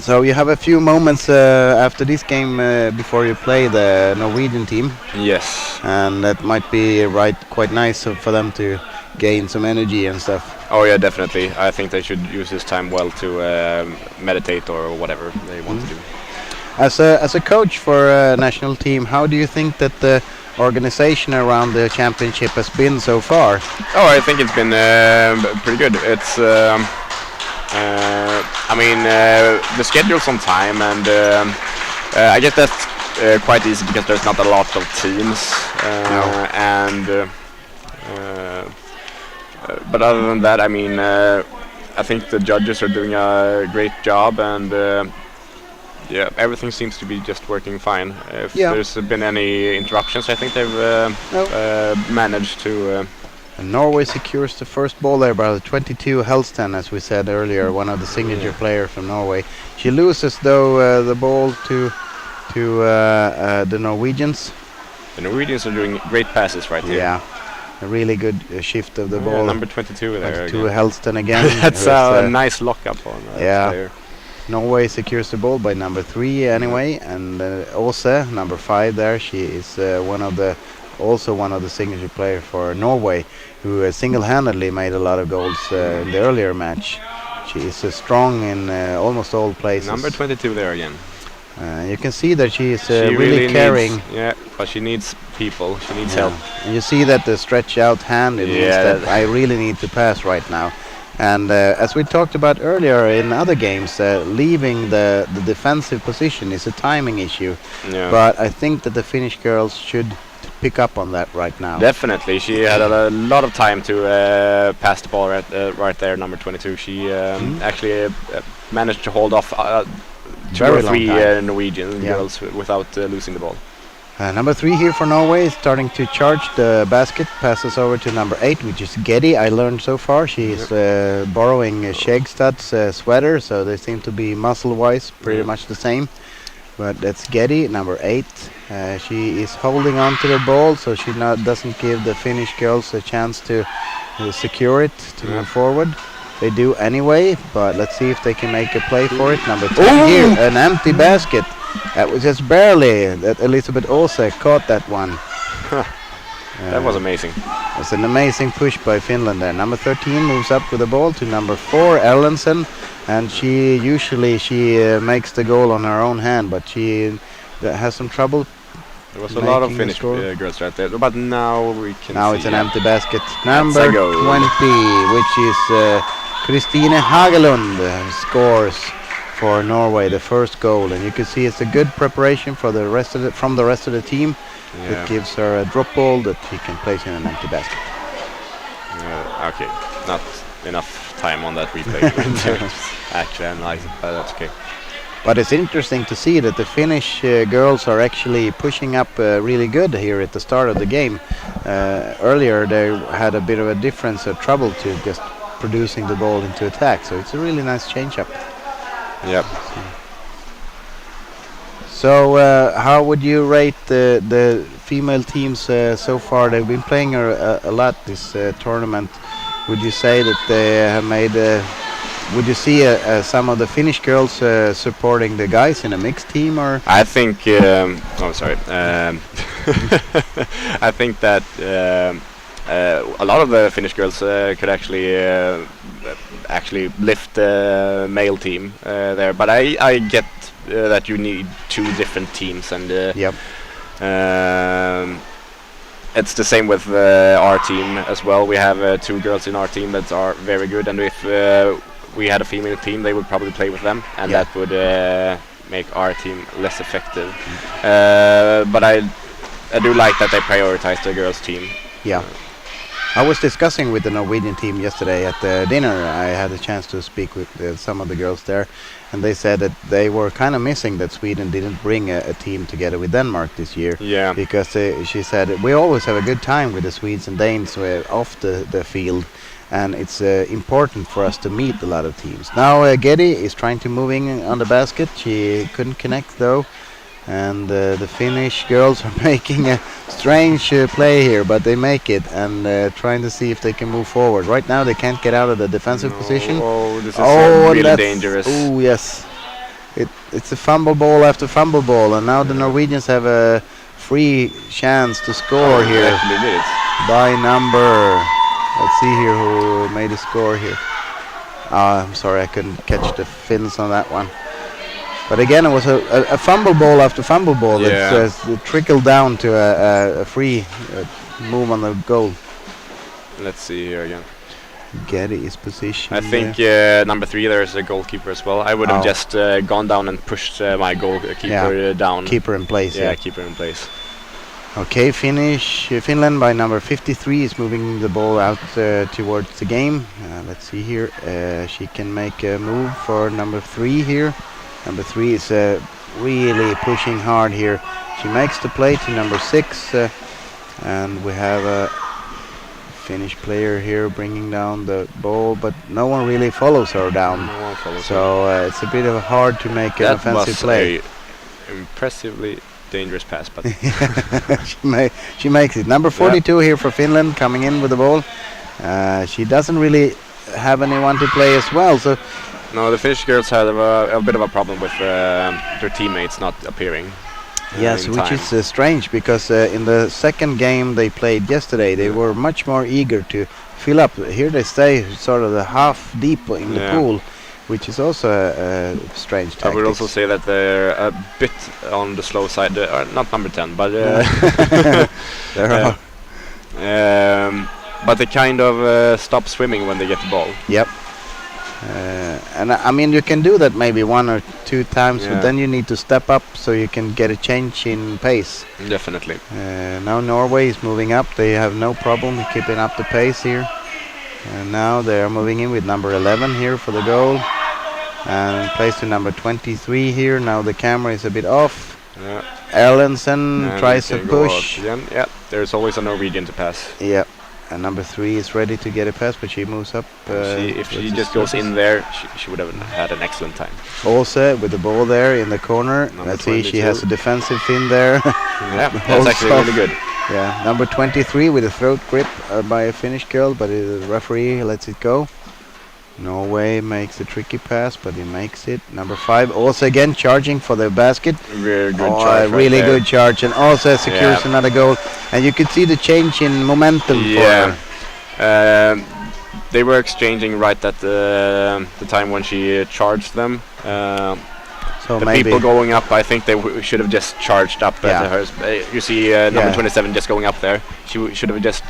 A: So you have a few moments after this game before you play the Norwegian team,
B: Yes.
A: and that might be quite nice for them to gain some energy and stuff.
B: Oh yeah, definitely. I think they should use this time well to meditate or whatever they want to do.
A: As a coach for a national team, how do you think that the organization around the championship has been so far?
B: Oh, I think it's been pretty good. It's, I mean, the schedule's on time, and I guess that's quite easy because there's not a lot of teams, and but other than that, I mean, I think the judges are doing a great job, and yeah, everything seems to be just working fine. If there's been any interruptions, I think they've managed to.
A: And Norway secures the first ball there by the 22 Helston, as we said earlier, one of the signature players from Norway. She loses though the ball to the Norwegians.
B: The Norwegians are doing great passes right here.
A: Yeah, a really good shift of the ball.
B: Number 22 there.
A: To Helston again.
B: That's a nice lock-up on player.
A: Norway secures the ball by number 3 anyway, and Åse, number 5 there. She is also one of the signature players for Norway, who single-handedly made a lot of goals in the earlier match. She is strong in almost all places.
B: Number 22 there again.
A: You can see that she is really caring.
B: But she needs people. She needs help.
A: And you see that the stretch out hand, it means that I really need to pass right now. And as we talked about earlier in other games, leaving the defensive position is a timing issue.
B: Yeah.
A: But I think that the Finnish girls should pick up on that right now.
B: Definitely. She had a lot of time to pass the ball right there, number 22. She actually managed to hold off two or three Norwegian girls without losing the ball.
A: Number 3 here for Norway is starting to charge the basket, passes over to number 8, which is Getty. I learned so far she's borrowing Skjegstad's sweater, so they seem to be muscle-wise pretty much the same. But that's Getty, number 8. She is holding on to the ball, so she doesn't give the Finnish girls a chance to secure it, to move forward. They do anyway, but let's see if they can make a play for it. Number 10 here, an empty basket. That was just barely that Elisabeth Åse caught that one.
B: That was amazing.
A: It's an amazing push by Finland there. Number 13 moves up with the ball to number 4, Erlandsen, and she makes the goal on her own hand, but she has some trouble.
B: There was a lot of Finnish girls right there, but now we can
A: now
B: see
A: it's an empty basket. Number 20, which is Kristine Hagelund, scores for Norway the first goal, and you can see it's a good preparation for the rest of the team. It gives her a drop ball that she can place in an empty basket.
B: Okay, not enough time on that replay actually analyze it, but that's okay.
A: But it's interesting to see that the Finnish girls are actually pushing up really good here at the start of the game. Earlier they had a bit of a difference of trouble to just producing the ball into attack, so it's a really nice change-up.
B: Yep.
A: So how would you rate the female teams so far? They've been playing a lot this tournament. Would you say that they have made would you see some of the Finnish girls supporting the guys in a mixed team, or?
B: I think I think that a lot of the Finnish girls could actually lift the male team there, but I get that you need 2 different teams, and it's the same with our team as well. We have 2 girls in our team that are very good, and if we had a female team, they would probably play with them, and that would make our team less effective. But I do like that they prioritize the girls' team.
A: Yeah. I was discussing with the Norwegian team yesterday at the dinner. I had a chance to speak with some of the girls there, and they said that they were kind of missing that Sweden didn't bring a team together with Denmark this year.
B: Yeah.
A: Because she said, we always have a good time with the Swedes and Danes off the field, and it's important for us to meet a lot of teams. Now Getty is trying to move in on the basket. She couldn't connect though. And the Finnish girls are making a strange play here, but they make it, and trying to see if they can move forward. Right now they can't get out of the defensive position.
B: Oh, this is really dangerous.
A: Oh yes, It's a fumble ball after fumble ball, and now the Norwegians have a free chance to score here
B: Actually did it.
A: by number. Let's see here who made a score here. I'm sorry, I couldn't catch the Finns on that one. But again, it was a fumble ball after fumble ball that trickled down to a free move on the goal.
B: Let's see here again.
A: Getty is positioned.
B: I think number 3 there is a goalkeeper as well. I would have just gone down and pushed my goalkeeper down.
A: Keeper in place.
B: Yeah, keeper in place.
A: Okay, Finland by number 53 is moving the ball out towards the game. Let's see here. She can make a move for number 3 here. Number 3 is really pushing hard here. She makes the play to number 6, and we have a Finnish player here bringing down the ball, but no one really follows her down.
B: No one follows
A: so it's a bit of hard to make an offensive play.
B: That was impressively dangerous pass, but
A: she makes it. Number 42 here for Finland coming in with the ball. She doesn't really have anyone to play as well, so
B: no, the Finnish girls had a bit of a problem with their teammates not appearing.
A: Yes, which is strange because in the second game they played yesterday, they were much more eager to fill up. Here they stay sort of the half deep in the pool, which is also a strange tactic.
B: I would also say that they're a bit on the slow side. Not number 10, but but they kind of stop swimming when they get the ball.
A: Yep. And I mean, you can do that maybe 1 or 2 times, but then you need to step up so you can get a change in pace.
B: Definitely.
A: Now Norway is moving up. They have no problem keeping up the pace here. And now they are moving in with number 11 here for the goal. And plays to number 23 here. Now the camera is a bit off. Erlandsen tries to push.
B: Yeah, there's always a Norwegian to pass.
A: Yeah. And number 3 is ready to get a pass, but she moves up.
B: If she just goes in there, she would have had an excellent time.
A: Also with the ball there in the corner. Let's see, she has a defensive fin there.
B: Yeah, that's actually really good.
A: Yeah, number 23 with a throat grip by a Finnish girl, but the referee lets it go. Norway makes a tricky pass, but he makes it. Number 5 also again charging for the basket.
B: Very good charge.
A: Really good charge, and also secures another goal. And you can see the change in momentum for her.
B: They were exchanging right at the time when she charged them.
A: So
B: the
A: maybe
B: people going up, I think they should have just charged up at hers. You see number 27 just going up there. She should have just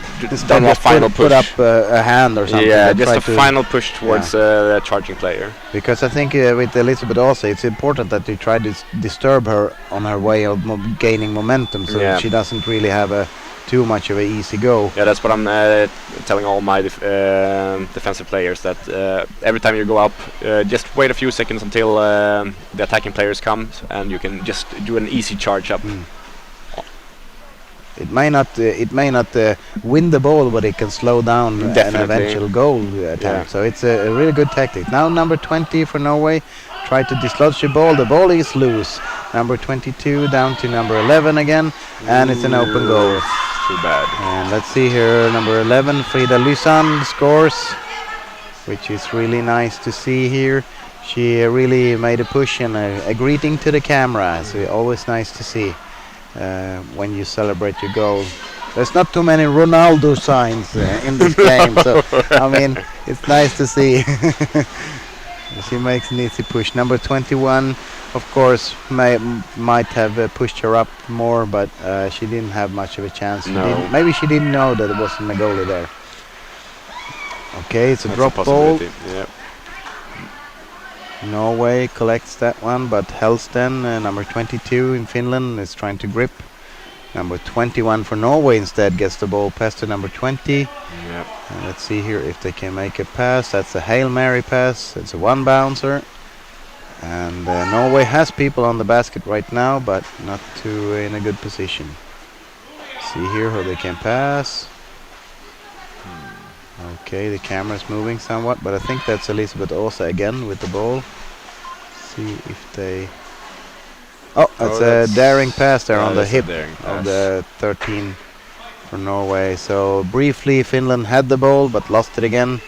B: done a final push.
A: Put up a hand or something.
B: Yeah, just a final push towards the charging player.
A: Because I think with Elizabeth also, it's important that you try to disturb her on her way of gaining momentum, so she doesn't really have too much of an easy go.
B: Yeah, that's what I'm telling all my defensive players, that every time you go up, just wait a few seconds until the attacking players come, and you can just do an easy charge up.
A: It may not win the ball, but it can slow down an eventual goal attempt. So it's a really good tactic. Now number 20 for Norway try to dislodge the ball. The ball is loose. Number 22 down to number 11 again, and it's an open goal.
B: Too bad.
A: And let's see here, number 11 Frida Lysand scores, which is really nice to see here. She really made a push and a greeting to the camera. So always nice to see when you celebrate your goal. There's not too many Ronaldo signs in this game, so I mean it's nice to see. She makes an easy push. Number 21, of course, might have pushed her up more, but she didn't have much of a chance. Maybe she didn't know that it wasn't a goalie there. Okay, it's a drop ball.
B: Yeah.
A: Norway collects that one, but Helsten, number 22 in Finland, is trying to grip. Number 21 for Norway instead gets the ball passed to number 20.
B: Yep.
A: And let's see here if they can make a pass. That's a Hail Mary pass. It's a one bouncer. And Norway has people on the basket right now, but not too in a good position. See here how they can pass. Okay, the camera's moving somewhat, but I think that's Elizabeth Åsa again with the ball. See if they... Oh, that's a daring pass there on the hip of the 13 for Norway. So briefly Finland had the ball but lost it again.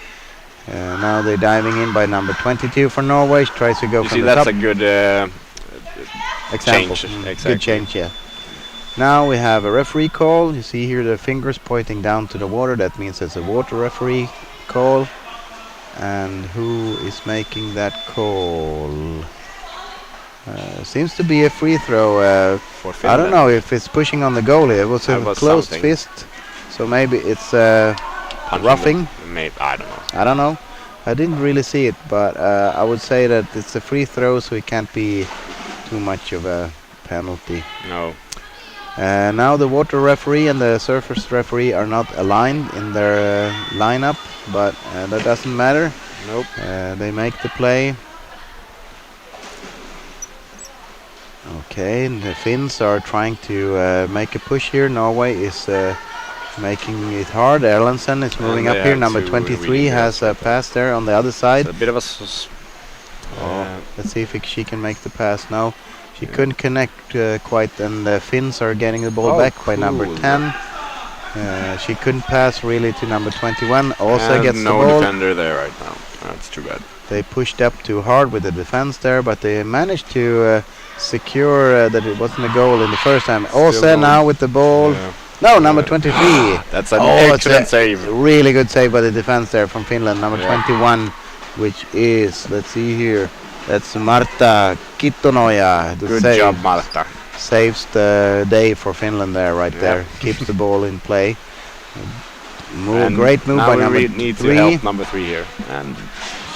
A: Now they're diving in by number 22 for Norway. She tries to go
B: You
A: from
B: see,
A: the
B: that's
A: top.
B: a good
A: Example.
B: change. Exactly.
A: Good change, yeah. Now we have a referee call. You see here the fingers pointing down to the water. That means it's a water referee call. And who is making that call? Seems to be a free throw.
B: For
A: I
B: Finland.
A: don't know if it's pushing on the goalie. It was a
B: That was
A: closed
B: something.
A: fist. So maybe it's
B: Punching
A: roughing.
B: Maybe, I don't know.
A: I don't know. I didn't really see it, but I would say that it's a free throw, so it can't be too much of a penalty.
B: No.
A: Now the water referee and the surface referee are not aligned in their lineup, but that doesn't matter.
B: Nope.
A: They make the play. Okay, and the Finns are trying to make a push here. Norway is making it hard. Erlandsen is moving up
B: they
A: here.
B: have
A: Number
B: two
A: 23
B: really
A: has
B: good
A: a pass there on the other side.
B: It's a bit of a.
A: Let's see if she can make the pass now. She couldn't connect quite, and the Finns are getting the ball back by number
B: cool.
A: 10. She couldn't pass really to number 21. Also
B: And
A: gets the
B: no
A: ball.
B: defender there right now. That's too bad.
A: They pushed up too hard with the defense there, but they managed to secure that it wasn't a goal in the first time. Also
B: going.
A: now with the ball.
B: Yeah.
A: No, number 23.
B: That's an
A: it's
B: excellent
A: a
B: save.
A: really good save by the defense there from Finland. Number
B: Yeah.
A: 21, which is, let's see here, that's Marta Kittonoja. The
B: Good
A: save.
B: job, Marta.
A: Saves the day for Finland there, right there. Keeps the ball in play.
B: And
A: Great move
B: now
A: by
B: we
A: number
B: need to
A: 3.
B: help number 3 here. And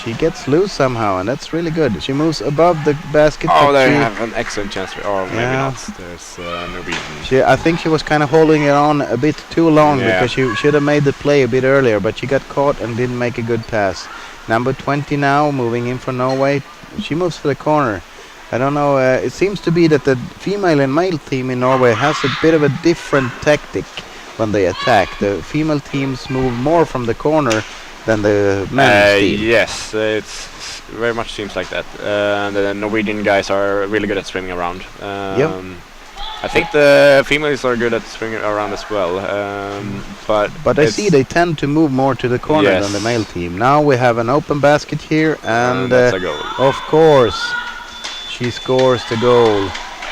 A: She gets loose somehow, and that's really good. She moves above the basket.
B: oh,
A: but
B: they
A: she-
B: have an excellent chance. Maybe
A: Yeah.
B: not. There's Norwegian.
A: I think she was kind of holding it on a bit too long
B: Yeah.
A: because she should have made the play a bit earlier, but she got caught and didn't make a good pass. Number 20 now, moving in for Norway. She moves to the corner. I don't know. It seems to be that the female and male team in Norway has a bit of a different tactic when they attack. The female teams move more from the corner than the men's team.
B: Yes, it's very much seems like that. The Norwegian guys are really good at swimming around.
A: Yep.
B: I think the females are good at swimming around as well. But
A: I
B: it's-
A: see they tend to move more to the corner
B: Yes.
A: than the male team. Now we have an open basket here, and
B: that's a goal.
A: of course, she scores the goal.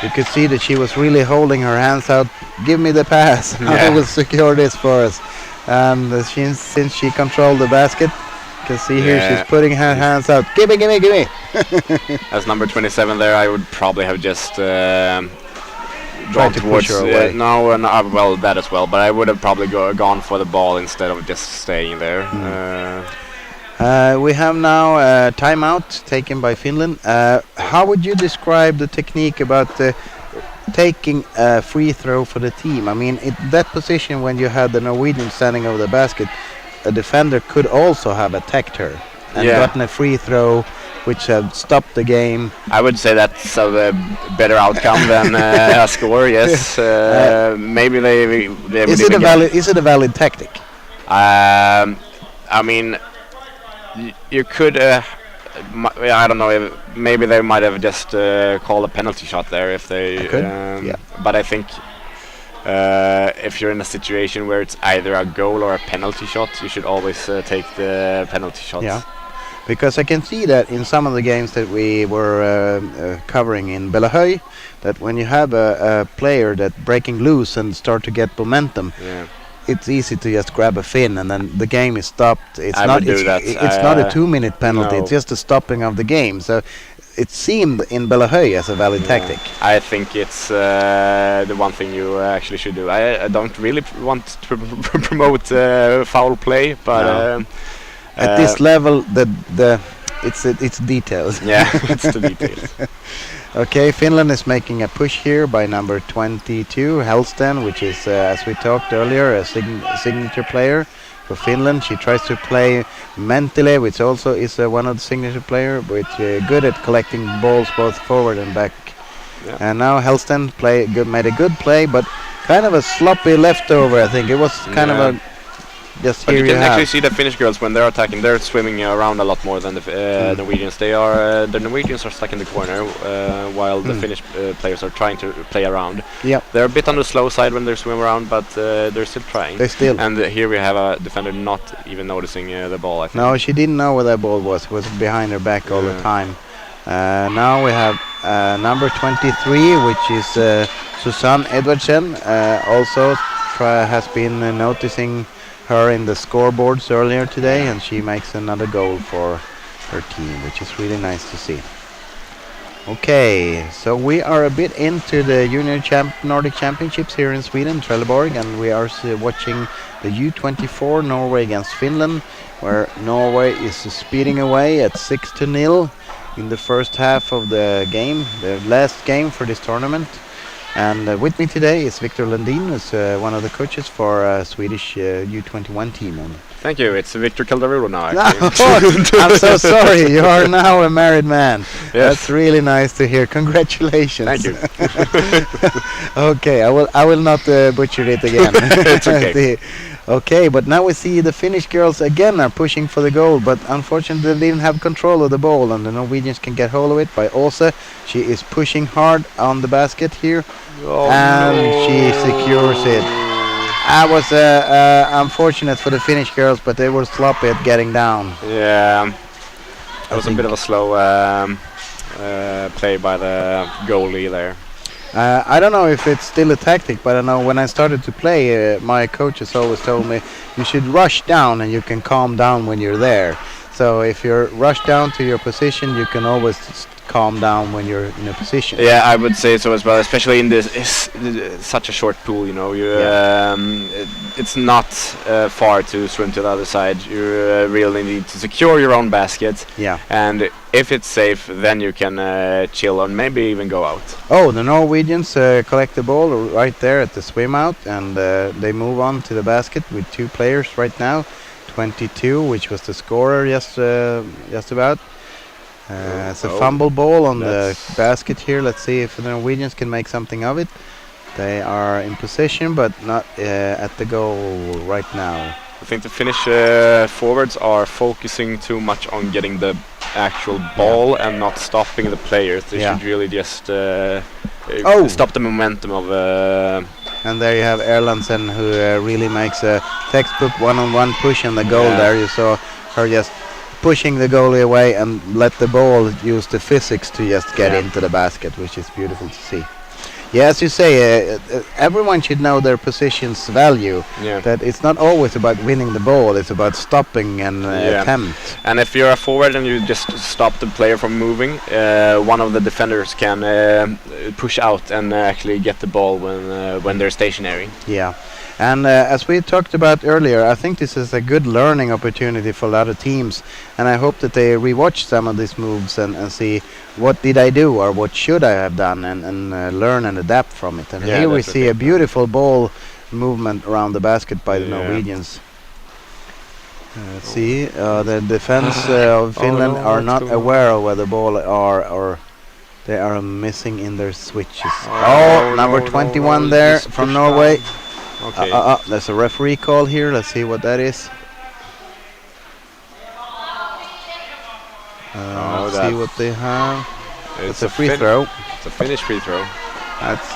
A: You could see that she was really holding her hands out. Give me the pass. I
B: Yeah.
A: will secure this for us. And since she controlled the basket, you can see here
B: Yeah.
A: she's putting her hands out. Give me, give me, give me.
B: As number 27 there, I would probably have just
A: Tried
B: gone
A: to
B: towards.
A: push her away.
B: Well, that as well. But I would have probably gone for the ball instead of just staying there.
A: We have now a timeout taken by Finland. How would you describe the technique about taking a free throw for the team? I mean, in that position when you had the Norwegian standing over the basket, a defender could also have attacked her and
B: Yeah.
A: gotten a free throw, which had stopped the game.
B: I would say that's a better outcome than a score. Yes, maybe they would
A: Is it
B: even
A: Is it a valid tactic?
B: I mean, you could. I don't know. Maybe they might have just called a penalty shot there if they.
A: Could, yeah.
B: But I think if you're in a situation where it's either a goal or a penalty shot, you should always take the penalty shot.
A: Yeah. Because I can see that in some of the games that we were covering in Bellahöj, that when you have a player that breaking loose and start to get momentum,
B: Yeah.
A: it's easy to just grab a fin and then the game is stopped. It's
B: I
A: not.
B: would do
A: It's,
B: that.
A: it's not a 2-minute penalty.
B: no.
A: It's just a stopping of the game. So it seemed in Bellahöj as a valid tactic.
B: I think it's the one thing you actually should do. I don't really want to promote foul play, but
A: No. At this level, it's details.
B: yeah, it's the details.
A: Okay, Finland is making a push here by number 22, Hellsten, which is, as we talked earlier, a signature player for Finland. She tries to play Mentile, which also is one of the signature player, which good at collecting balls both forward and back.
B: Yeah.
A: And now Hellsten made a good play, but kind of a sloppy leftover. I think it was kind of a just
B: But
A: here
B: you
A: you
B: can actually
A: have.
B: see the Finnish girls when they're attacking. They're swimming around a lot more than the Norwegians. The Norwegians are stuck in the corner, while the Finnish players are trying to play around.
A: Yep.
B: They're a bit on the slow side when they're swimming around, but they're still trying.
A: They still.
B: And here we have a defender not even noticing the ball. I think.
A: No, she didn't know where that ball was. It was behind her back all the time. Now we have number 23, which is Susanne Edvardsen. Also has been noticing her in the scoreboards earlier today, and she makes another goal for her team, which is really nice to see. Okay, so we are a bit into the Nordic Championships here in Sweden, Trelleborg, and we are watching the U24 Norway against Finland, where Norway is speeding away at 6-0 in the first half of the game, the last game for this tournament. And with me today is Victor Lundin, who's one of the coaches for Swedish U21 team.
B: Thank you. It's Victor Calderulo now.
A: I'm so sorry. You are now a married man.
B: Yes.
A: That's really nice to hear. Congratulations.
B: Thank you.
A: Okay, I will not butcher it again.
B: It's okay.
A: Okay, but now we see the Finnish girls again are pushing for the goal, but unfortunately they didn't have control of the ball, and the Norwegians can get hold of it by Åse. She is pushing hard on the basket here, and she secures it. That was unfortunate for the Finnish girls, but they were sloppy at getting down.
B: Yeah, that was a bit of a slow play by the goalie there.
A: I don't know if it's still a tactic, but I know when I started to play, my coaches always told me you should rush down and you can calm down when you're there. So if you're rushed down to your position, you can always calm down when you're in a position.
B: Yeah, I would say so as well, especially in this such a short pool. You know, it's not far to swim to the other side. You really need to secure your own basket.
A: Yeah.
B: And if it's safe, then you can chill and maybe even go out.
A: Oh, the Norwegians collect the ball right there at the swim out, and they move on to the basket with two players right now. 22, which was the scorer just about. It's a fumble ball on the basket here. Let's see if the Norwegians can make something of it. They are in position, but not at the goal right now.
B: I think the Finnish forwards are focusing too much on getting the actual ball and not stopping the players. They should really just stop the momentum of...
A: And there you have Erlandsen, who really makes a textbook one-on-one push on the goal there. You saw her just pushing the goalie away and let the ball use the physics to just get into the basket, which is beautiful to see. Yeah, as you say, everyone should know their position's value. Yeah. That it's not always about winning the ball; it's about stopping and attempt.
B: And if you're a forward and you just stop the player from moving, one of the defenders can push out and actually get the ball when they're stationary.
A: Yeah. And as we talked about earlier, I think this is a good learning opportunity for a lot of teams, and I hope that they rewatch some of these moves and see what did I do or what should I have done, and learn and adapt from it. And here we see a beautiful ball movement around the basket by the Norwegians. Let's see, the defense of Finland are not aware of where the ball are, or they are missing in their switches. Number 21 there from Norway.
B: Okay.
A: There's a referee call here. Let's see what that is. Let's see what they have. It's a free throw.
B: It's a Finnish free throw.
A: That's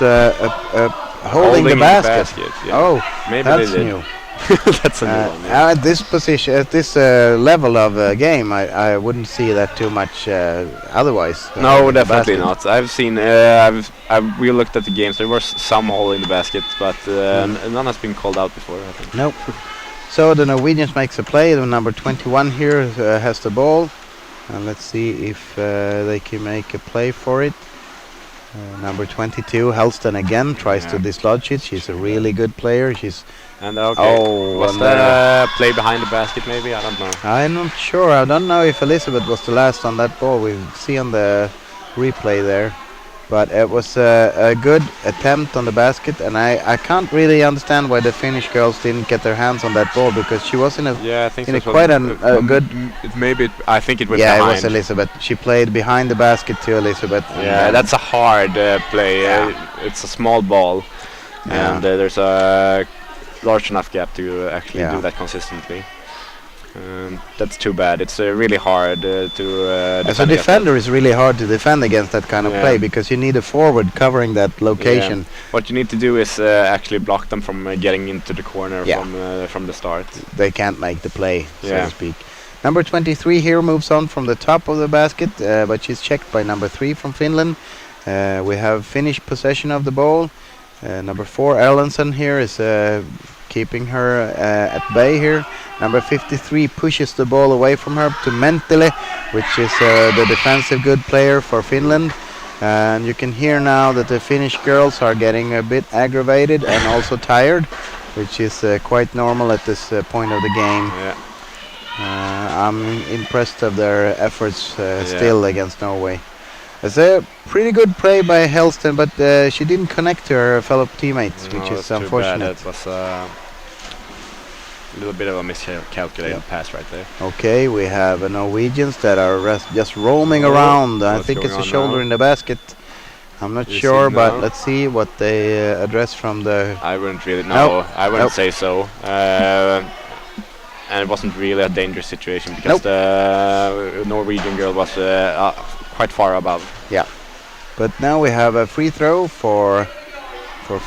A: holding the basket.
B: Yeah.
A: Oh,
B: maybe
A: that's
B: they did.
A: new.
B: That's a new one. Yeah.
A: At this position, at this level of game, I wouldn't see that too much otherwise.
B: No, definitely not. I've seen. We looked at the games. There was some hole in the basket, but none has been called out before, I think.
A: Nope. So the Norwegians makes a play. The number 21 here has the ball, and let's see if they can make a play for it. Number 22, Helston again tries to dislodge it. She's a really good player. She's
B: was that a play behind the basket? Maybe, I don't know.
A: I'm not sure. I don't know if Elizabeth was the last on that ball. We see on the replay there, but it was a good attempt on the basket, and I can't really understand why the Finnish girls didn't get their hands on that ball, because she was in a quite a good.
B: I think it was behind.
A: Yeah, it was Elizabeth. She played behind the basket to Elizabeth.
B: Yeah, that's a hard play. It's a small ball, and there's a large enough gap to actually do that consistently. That's too bad. It's really hard to defend.
A: As a defender, it's really hard to defend against that kind of play because you need a forward covering that location.
B: Yeah. What you need to do is actually block them from getting into the corner from the start.
A: They can't make the play, so to speak. Number 23 here moves on from the top of the basket, but she's checked by number 3 from Finland. We have Finnish possession of the ball. Number 4, Erlandsson here is keeping her at bay here. Number 53 pushes the ball away from her to Mentele, which is the defensive good player for Finland. And you can hear now that the Finnish girls are getting a bit aggravated and also tired, which is quite normal at this point of the game. I'm impressed of their efforts still against Norway. It's a pretty good play by Helston, but she didn't connect to her fellow teamates, which is unfortunate.
B: It was a little bit of a miscalculated pass right there.
A: Okay, we have Norwegians that are just roaming around. I think it's a shoulder in the basket. I'm not sure, but let's see what they address from the...
B: I wouldn't really know. I wouldn't say so. And it wasn't really a dangerous situation because the Norwegian girl was quite far above.
A: Yeah, but now we have a free throw for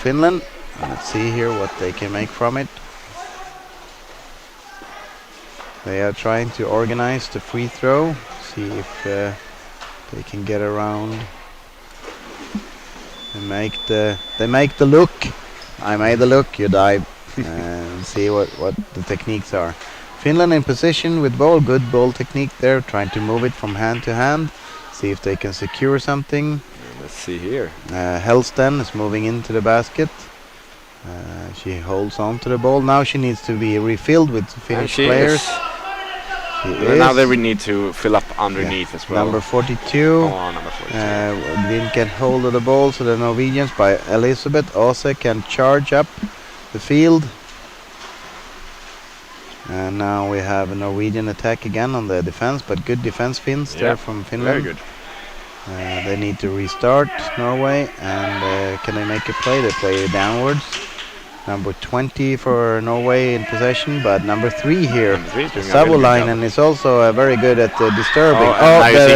A: Finland. Let's see here what they can make from it. They are trying to organize the free throw, see if they can get around. They make the look. I made the look. You dive and see what the techniques are. Finland in position with ball, good ball technique there, trying to move it from hand to hand. See if they can secure something.
B: Let's see here.
A: Helston is moving into the basket. She holds on to the ball. Now she needs to be refilled with Finnish players.
B: Now they will need to fill up underneath as well.
A: Number 42.
B: Number 42.
A: Didn't get hold of the ball, so the Norwegians by Elizabeth Ose can charge up the field. And now we have a Norwegian attack again on the defense, but good defense Finns there from Finland.
B: Very good.
A: They need to restart Norway, and can they make a play? They play downwards. Number 20 for Norway in possession, but number 3 here, Savolainen, is also very good at disturbing.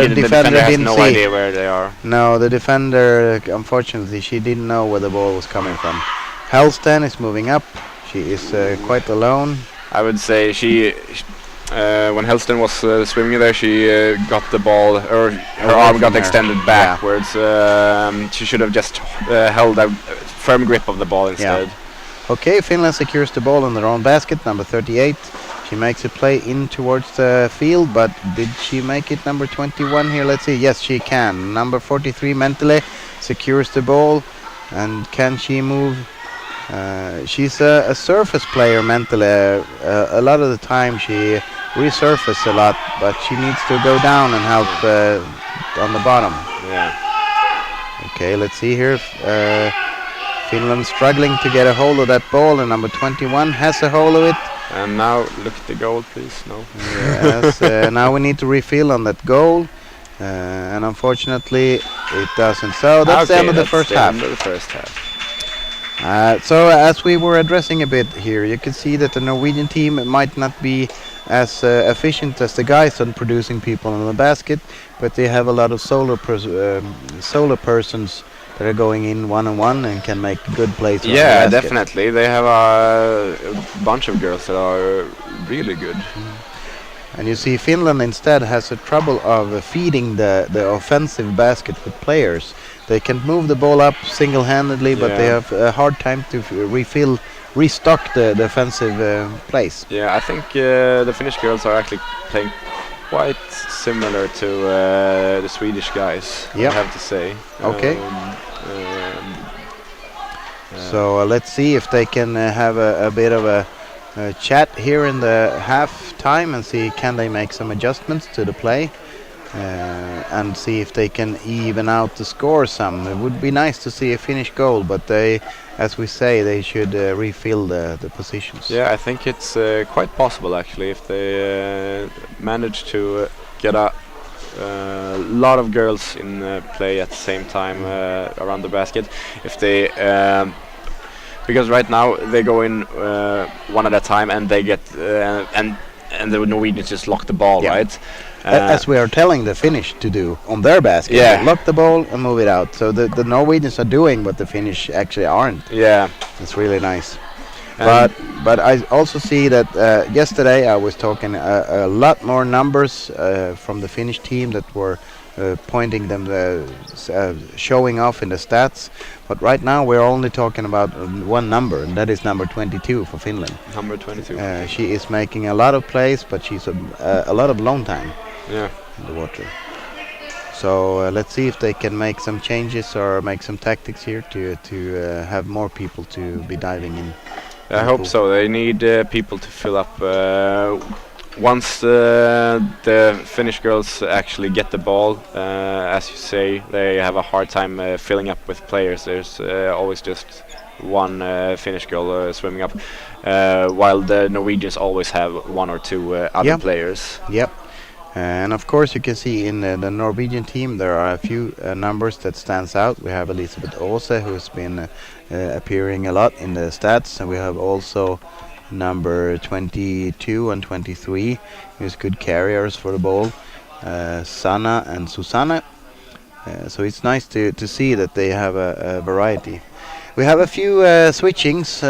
B: The defender has no idea where they are.
A: No, the defender, unfortunately, she didn't know where the ball was coming from. Helston is moving up. She is quite alone.
B: I would say when Helston was swimming there, she got the ball, or her arm got extended backwards. She should have just held a firm grip of the ball instead.
A: Okay, Finland secures the ball in their own basket, number 38. She makes a play in towards the field, but did she make it, number 21 here? Let's see. Yes, she can. Number 43, Mentele, secures the ball. And can she move? She's a surface player, Mentele. A lot of the time she resurfaces a lot, but she needs to go down and help on the bottom. Okay, let's see here. Finland struggling to get a hold of that ball, and number 21 has a hold of it.
B: And now look at the goal, please. No.
A: Yes, now we need to refill on that goal, and unfortunately it doesn't. So that's the end of the first half. So as we were addressing a bit here, you can see that the Norwegian team might not be as efficient as the guys on producing people in the basket, but they have a lot of solo persons that are going in one-on-one and can make good plays.
B: Yeah, definitely. They have a bunch of girls that are really good.
A: And you see Finland instead has a trouble of feeding the offensive basket with players. They can move the ball up single-handedly, but they have a hard time to restock the offensive plays.
B: Yeah, I think the Finnish girls are actually playing quite similar to the Swedish guys, I have to say.
A: Okay. So let's see if they can have a bit of a chat here in the half time and see can they make some adjustments to the play and see if they can even out the score some. It would be nice to see a Finnish goal, but they, as we say, they should refill the positions.
B: Yeah, I think it's quite possible actually if they manage to get a lot of girls in play at the same time around the basket. If they because right now they go in one at a time, and they get and the Norwegians just lock the ball,
A: Yeah.
B: right?
A: As we are telling the Finnish to do on their basket.
B: Yeah.
A: They lock the ball and move it out. So the Norwegians are doing what the Finnish actually aren't.
B: Yeah.
A: It's really nice.
B: And
A: But I also see that yesterday I was talking a lot more numbers from the Finnish team that were pointing them, showing off in the stats. But right now we're only talking about one number, and that is number 22 for Finland.
B: number 22.
A: She is making a lot of plays, but she's a lot of long time
B: Yeah.
A: in the water. So let's see if they can make some changes or make some tactics here to have more people to be diving in.
B: I hope so. They need people to fill up. Once the Finnish girls actually get the ball, as you say, they have a hard time filling up with players. There's always just one Finnish girl swimming up, while the Norwegians always have one or two other
A: Yeah.
B: players.
A: Yep. And of course, you can see in the Norwegian team there are a few numbers that stands out. We have Elisabeth Aase, who's been appearing a lot in the stats, and we have also number 22 and 23, who's good carriers for the ball, Sanna and Susanna. So it's nice to see that they have a variety. We have a few switchings.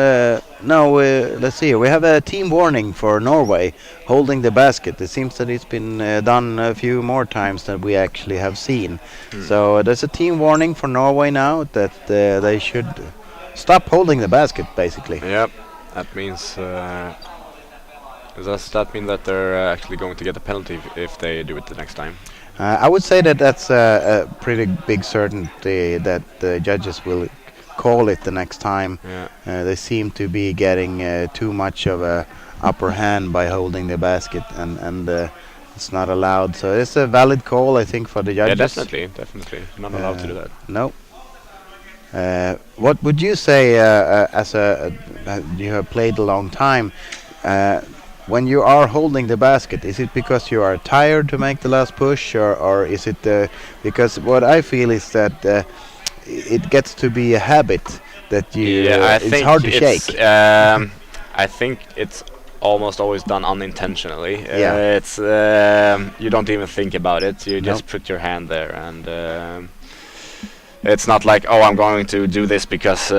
A: Let's see. We have a team warning for Norway holding the basket. It seems that it's been done a few more times than we actually have seen. So there's a team warning for Norway now that they should stop holding the basket, basically.
B: Yep, that means. Does that mean that they're actually going to get a penalty if they do it the next time?
A: I would say that that's a pretty big certainty that the judges will call it the next time.
B: Yeah.
A: They seem to be getting too much of a upper hand by holding the basket, and it's not allowed. So it's a valid call, I think, for the judges.
B: Yeah, definitely. You're not allowed to do that.
A: No. What would you say, as you have played a long time, when you are holding the basket? Is it because you are tired to make the last push, or is it because what I feel is that it gets to be a habit that you it's hard to shake.
B: I think it's almost always done unintentionally.
A: Yeah.
B: It's you don't even think about it. You just put your hand there, and it's not like, oh, I'm going to do this because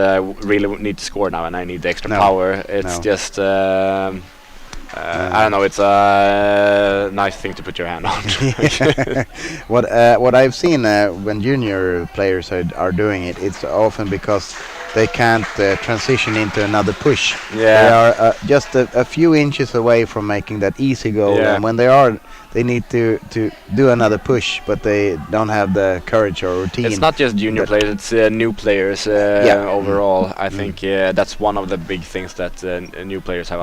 B: really need to score now and I need the extra power. It's just I don't know. It's a nice thing to put your hand on.
A: What I've seen when junior players are doing it, it's often because they can't transition into another push.
B: Yeah.
A: They are just a few inches away from making that easy goal, and when they need to do another push, but they don't have the courage or routine.
B: It's not just junior players; it's new players overall. I think that's one of the big things that new players have.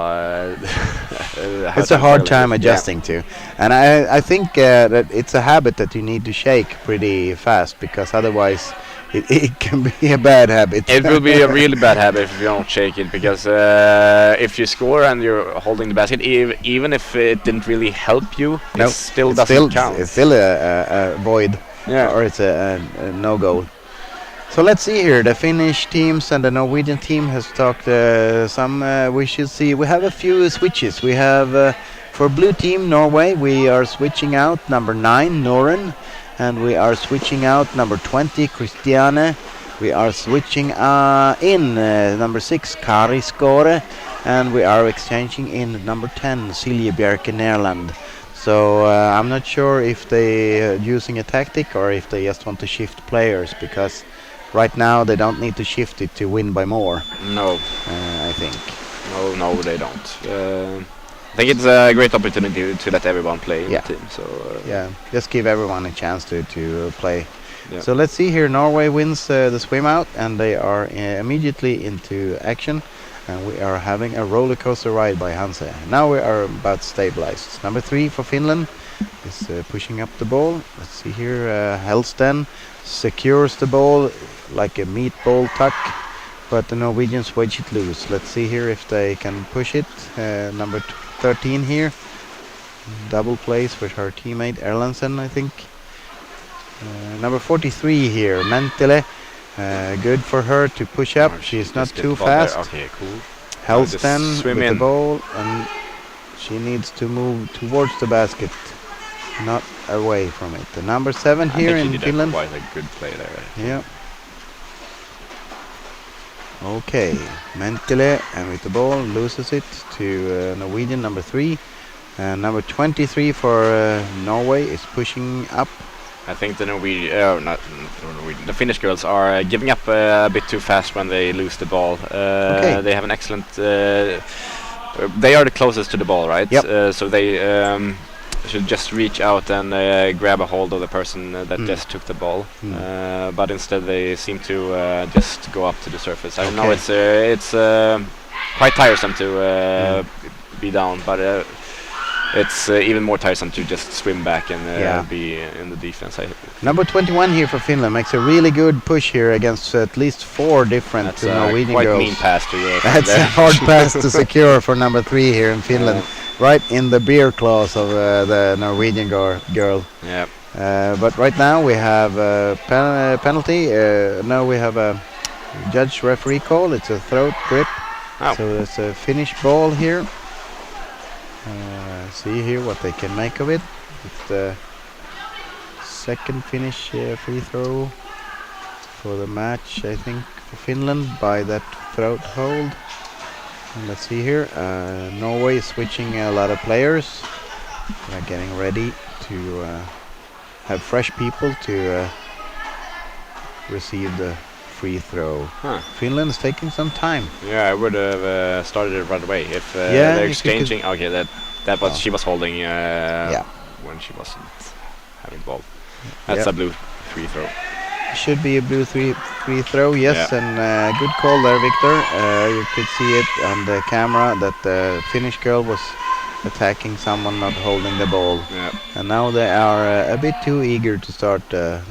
A: It's a hard time adjusting to, and I think that it's a habit that you need to shake pretty fast, because otherwise it can be a bad habit.
B: It will be a really bad habit if you don't shake it, because if you score and you're holding the basket, even if it didn't really help you, it still doesn't count.
A: It's still a void, or it's a no goal. So let's see here. The Finnish teams and the Norwegian team has talked some. We should see. We have a few switches. We have for blue team Norway. We are switching out number 9 Noren, and we are switching out number 20 Christiane. We are switching in number 6 Kari Skåre, and we are exchanging in number 10 Silje Bjerke Nærland. So I'm not sure if they are using a tactic or if they just want to shift players, because right now they don't need to shift it to win by more.
B: No,
A: I think.
B: No, they don't. I think it's a great opportunity to let everyone play in the team. So
A: just give everyone a chance to play.
B: Yeah.
A: So let's see here. Norway wins the swim out, and they are immediately into action. And we are having a roller coaster ride by Hanse. Now we are about stabilized. Number 3 for Finland is pushing up the ball. Let's see here. Helsten secures the ball like a meatball tuck, but the Norwegians wedge it loose. Let's see here if they can push it. Number 13 here. Double plays with her teammate Erlandsen, I think. Number 43 here, Mentele. Good for her to push up.
B: Or she
A: She's not
B: just get
A: too
B: the ball there.
A: fast.
B: Okay, cool.
A: Helston
B: just swim
A: with the
B: in.
A: ball, and she needs to move towards the basket, not away from it. The number 7
B: I
A: here
B: think she
A: in
B: did
A: Finland.
B: quite a good play there.
A: Yeah. Okay, Mentele and with the ball loses it to Norwegian number 3. Number 23 for Norway is pushing up.
B: I think the the Finnish girls are giving up a bit too fast when they lose the ball.
A: Okay.
B: They have an excellent. They are the closest to the ball, right?
A: Yep.
B: So they should just reach out and grab a hold of the person that just took the ball. But instead they seem to just go up to the surface. I know it's quite tiresome to be down, but it's even more tiresome to just swim back and be in the defense.
A: Number 21 here for Finland makes a really good push here against at least 4 different Norwegian
B: quite
A: girls.
B: mean pass to
A: That's a hard pass to secure for number 3 here in Finland. Right in the beer claws of the Norwegian girl.
B: Yeah.
A: But right now we have a penalty. No, we have a judge referee call. It's a throat grip.
B: Oh.
A: So it's a Finnish ball here. See here what they can make of it. It's the second Finnish free throw for the match, I think, for Finland by that throat hold. And let's see here. Norway is switching a lot of players. They're getting ready to have fresh people to receive the free throw. Finland is taking some time.
B: Yeah, I would have started it right away if
A: Yeah,
B: they're
A: if you
B: exchanging. Okay, that was she was holding
A: Yeah.
B: when she wasn't having the ball. That's a blue free throw.
A: Should be a blue free throw, yes,
B: Yeah.
A: and good call there, Victor. You could see it on the camera that the Finnish girl was attacking someone not holding the ball.
B: Yeah.
A: And now they are a bit too eager to start the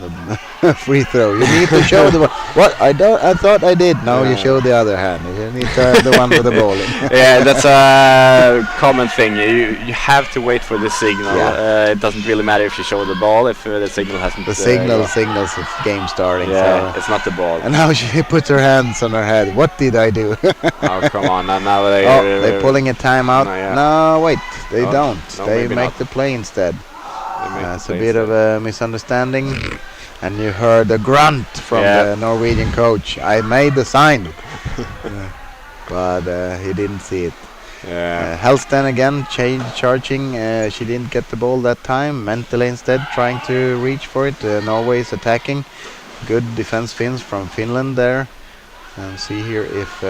A: free throw. You need to show the ball. What? I thought I did. No, you show the other hand. You need the one with the ball.
B: Yeah, that's a common thing. You have to wait for the signal.
A: Yeah.
B: It doesn't really matter if you show the ball if the signal hasn't.
A: The signal signals it's game starting.
B: Yeah,
A: so.
B: it's not the ball.
A: And now she puts her hands on her head. What did I do?
B: Oh, come on! Now
A: they're pulling a timeout.
B: No, yeah.
A: No, wait, they don't.
B: No,
A: They
B: maybe
A: make
B: not.
A: the play instead. It's a
B: play
A: bit of a misunderstanding. And you heard a grunt from the Norwegian coach. I made the sign. But he didn't see it. Helston again charging. She didn't get the ball that time. Mentele instead trying to reach for it. Norway is attacking. Good defense Finns from Finland there. And see here if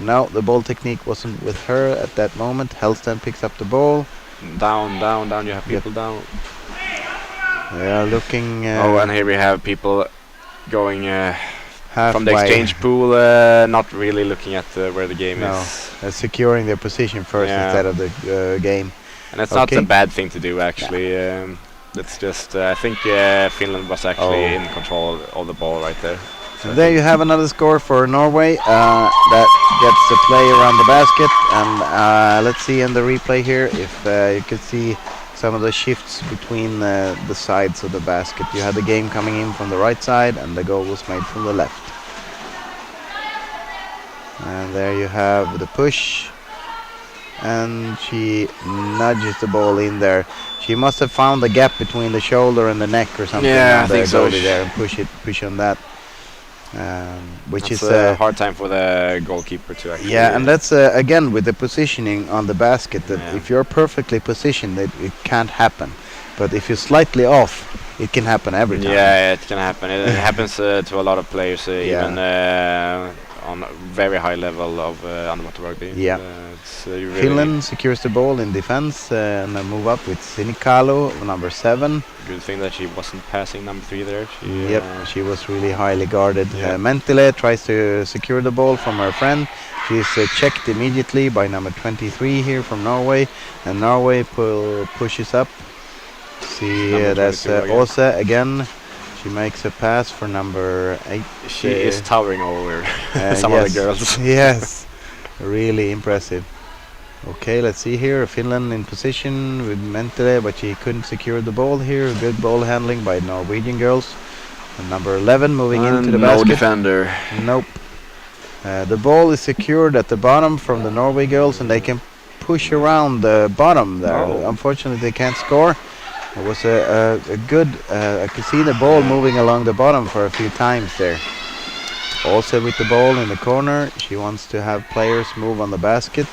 A: no, the ball technique wasn't with her at that moment. Helston picks up the ball.
B: Down. You have people down.
A: They are looking.
B: And here we have people going from the
A: halfway.
B: exchange pool, not really looking at where the game is.
A: Securing their position first instead of the game.
B: And it's not a bad thing to do, actually. It's just, I think Finland was actually in control of the ball right there.
A: So there you have another score for Norway. That gets the play around the basket. And let's see in the replay here if you can see some of the shifts between the sides of the basket. You had the game coming in from the right side and the goal was made from the left. And there you have the push. And she nudges the ball in there. She must have found the gap between the shoulder and the neck or something.
B: Yeah,
A: I
B: think so.
A: There and push on that. Which
B: That's
A: is
B: a hard time for the goalkeeper to actually.
A: Yeah, and that's again with the positioning on the basket. That if you're perfectly positioned, it can't happen. But if you're slightly off, it can happen every time.
B: Yeah, it can happen. It happens to a lot of players, even on a very high level of underwater rugby.
A: Yeah.
B: Really
A: Finland secures the ball in defense and move up with Sinikalo, number 7.
B: Good thing that she wasn't passing number 3 there.
A: She was really highly guarded. Mentele tries to secure the ball from her friend. She's checked immediately by number 23 here from Norway. And Norway pushes up. See, that's Åse again. She makes a pass for number 8.
B: She is towering over some of the girls.
A: Yes, really impressive. Okay, let's see here. Finland in position with Mentele, but she couldn't secure the ball here. Good ball handling by Norwegian girls. And number 11 moving into the
C: no
A: basket.
C: defender.
A: Nope. The ball is secured at the bottom from the Norway girls, and they can push around the bottom there.
C: Oh.
A: Unfortunately, they can't score. It was a good. I could see the ball moving along the bottom for a few times there. Also with the ball in the corner, she wants to have players move on the basket.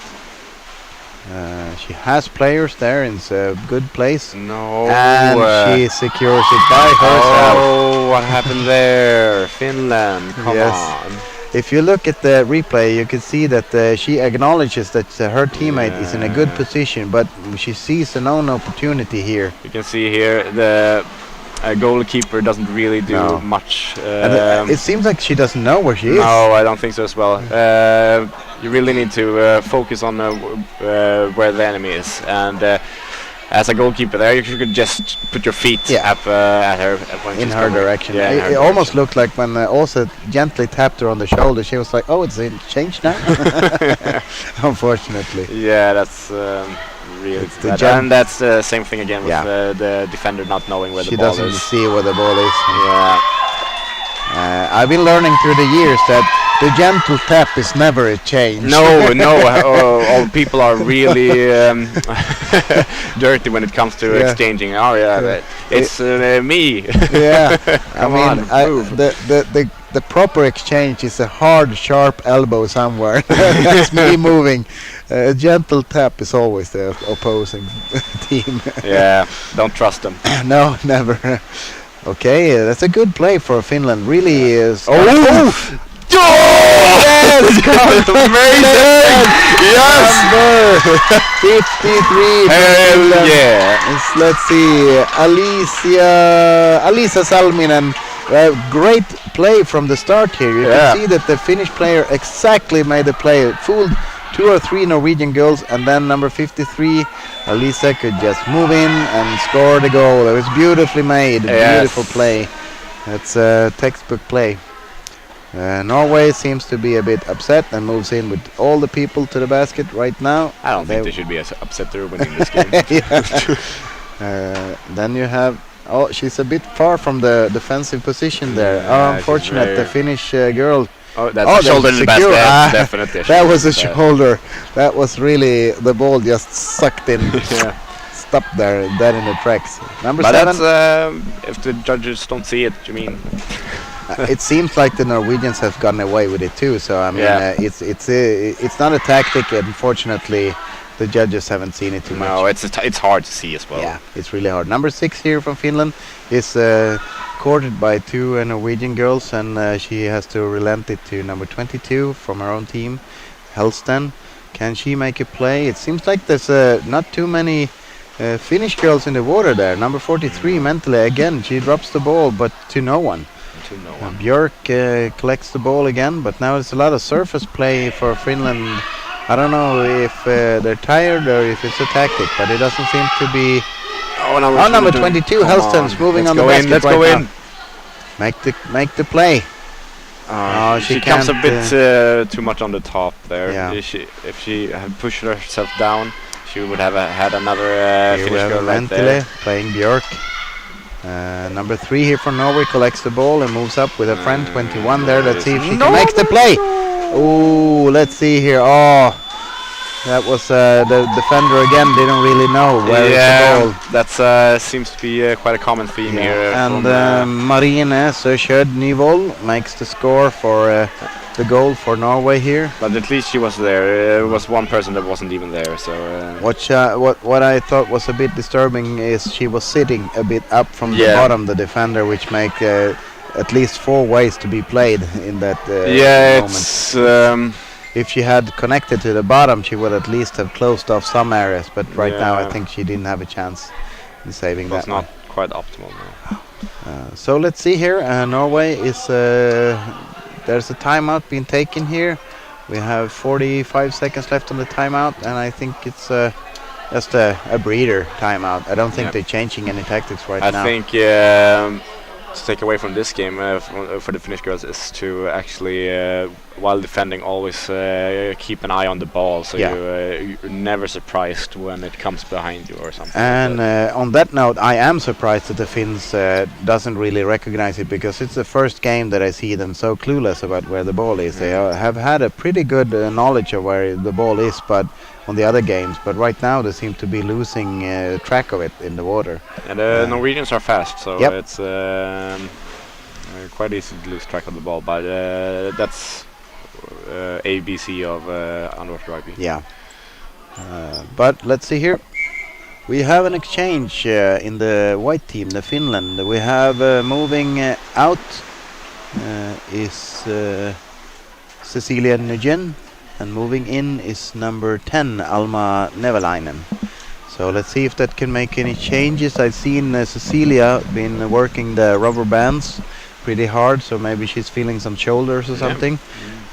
A: She has players there in a good place.
C: No.
A: And she secures it by herself.
C: Oh, what happened there? Finland, come
A: Yes.
C: on.
A: If you look at the replay, you can see that she acknowledges that her teammate is in a good position, but she sees an own opportunity here.
C: You can see here the goalkeeper doesn't really do much.
A: And it seems like she doesn't know where she is.
C: No, I don't think so as well. You really need to focus on where the enemy is, and as a goalkeeper there, you could just put your feet up at her when
A: in
C: she's
A: her
C: coming.
A: direction.
C: Yeah, in her
A: It almost
C: direction.
A: looked like when Åsa gently tapped her on the shoulder, she was like, "Oh, it's changed now." Unfortunately.
C: Yeah, that's really
A: It's the
C: bad.
A: jump.
C: And that's the same thing again with
A: Yeah.
C: the defender not knowing where
A: She
C: the ball
A: doesn't
C: is.
A: see where the ball is.
C: Yeah.
A: I've been learning through the years that the gentle tap is never a change.
C: No, all people are really dirty when it comes to exchanging. Oh yeah, but it's me.
A: Yeah,
C: Come on, move.
A: the proper exchange is a hard, sharp elbow somewhere. That's me moving. A gentle tap is always the opposing team.
C: Yeah, don't trust them.
A: No, never. Okay, that's a good play for Finland. Really is.
C: That's amazing! Yes!
A: Number 53.
C: Hell yeah!
A: Let's see, Alisa Salminen. Great play from the start here. You can see that the Finnish player exactly made the play. Fooled 2 or 3 Norwegian girls, and then number 53, Alisa, could just move in and score the goal. It was beautifully made. Beautiful play. It's a textbook play. Norway seems to be a bit upset and moves in with all the people to the basket right now.
C: I don't think they should be upset they're winning this game.
A: Then you have. Oh, she's a bit far from the defensive position there. Unfortunate, the Finnish girl.
C: Oh, that's a shoulder in the
A: secure.
C: basket. Definitely.
A: That was a shoulder. That was really the ball just sucked in. Stopped there, dead in the tracks. Number 7.
C: That's if the judges don't see it, you mean?
A: It seems like the Norwegians have gotten away with it too. So I mean, it's not a tactic. Unfortunately, the judges haven't seen it too much.
C: No, it's hard to see as well.
A: Yeah, it's really hard. Number 6 here from Finland is courted by 2 Norwegian girls, and she has to relent it to number 22 from her own team, Helston. Can she make a play? It seems like there's not too many Finnish girls in the water there. Number 43, mentally again, she drops the ball, but to no one. Björk collects the ball again, but now it's a lot of surface play for Finland. I don't know if they're tired or if it's a tactic, but it doesn't seem to be. Number 22, Helston's moving on the basket.
C: Let's
A: right
C: go
A: now.
C: in.
A: Make the play.
C: She comes a bit too much on the top there.
A: Yeah.
C: If she had pushed herself down, she would have had another
A: Here we
C: Finnish
A: have
C: girl right
A: Mentele
C: there.
A: playing Björk. Number 3 here from Norway collects the ball and moves up with a friend, 21 there. Let's see if she can make the play. Oh, let's see here. Oh, that was the defender again. Didn't really know where the ball.
C: That seems to be quite a common theme here.
A: And Marine Søsjød Nyvold makes the score for the goal for Norway here.
C: But at least she was there. There was one person that wasn't even there. So
A: what I thought was a bit disturbing is she was sitting a bit up from the bottom, the defender, which make at least 4 ways to be played in that moment. If she had connected to the bottom, she would at least have closed off some areas. But right now, I think she didn't have a chance in saving that.
C: It's not quite optimal now.
A: So let's see here. Norway is. There's a timeout being taken here. We have 45 seconds left on the timeout, and I think it's just a breather timeout. I don't think they're changing any tactics right now.
C: I think to take away from this game for the Finnish girls is to actually, while defending, always keep an eye on the ball, so you're never surprised when it comes behind you or something.
A: And on that note, I am surprised that the Finns doesn't really recognize it, because it's the first game that I see them so clueless about where the ball is. They have had a pretty good knowledge of where the ball is, but on the other games, but right now they seem to be losing track of it in the water.
C: And the Norwegians are fast, so it's quite easy to lose track of the ball, but that's ABC of underwater rugby.
A: Yeah. But let's see here. We have an exchange in the white team, the Finland. We have moving out is Cecilia Nugent, and moving in is number 10, Alma Nevalainen. So let's see if that can make any changes. I've seen Cecilia been working the rubber bands pretty hard, so maybe she's feeling some shoulders or something.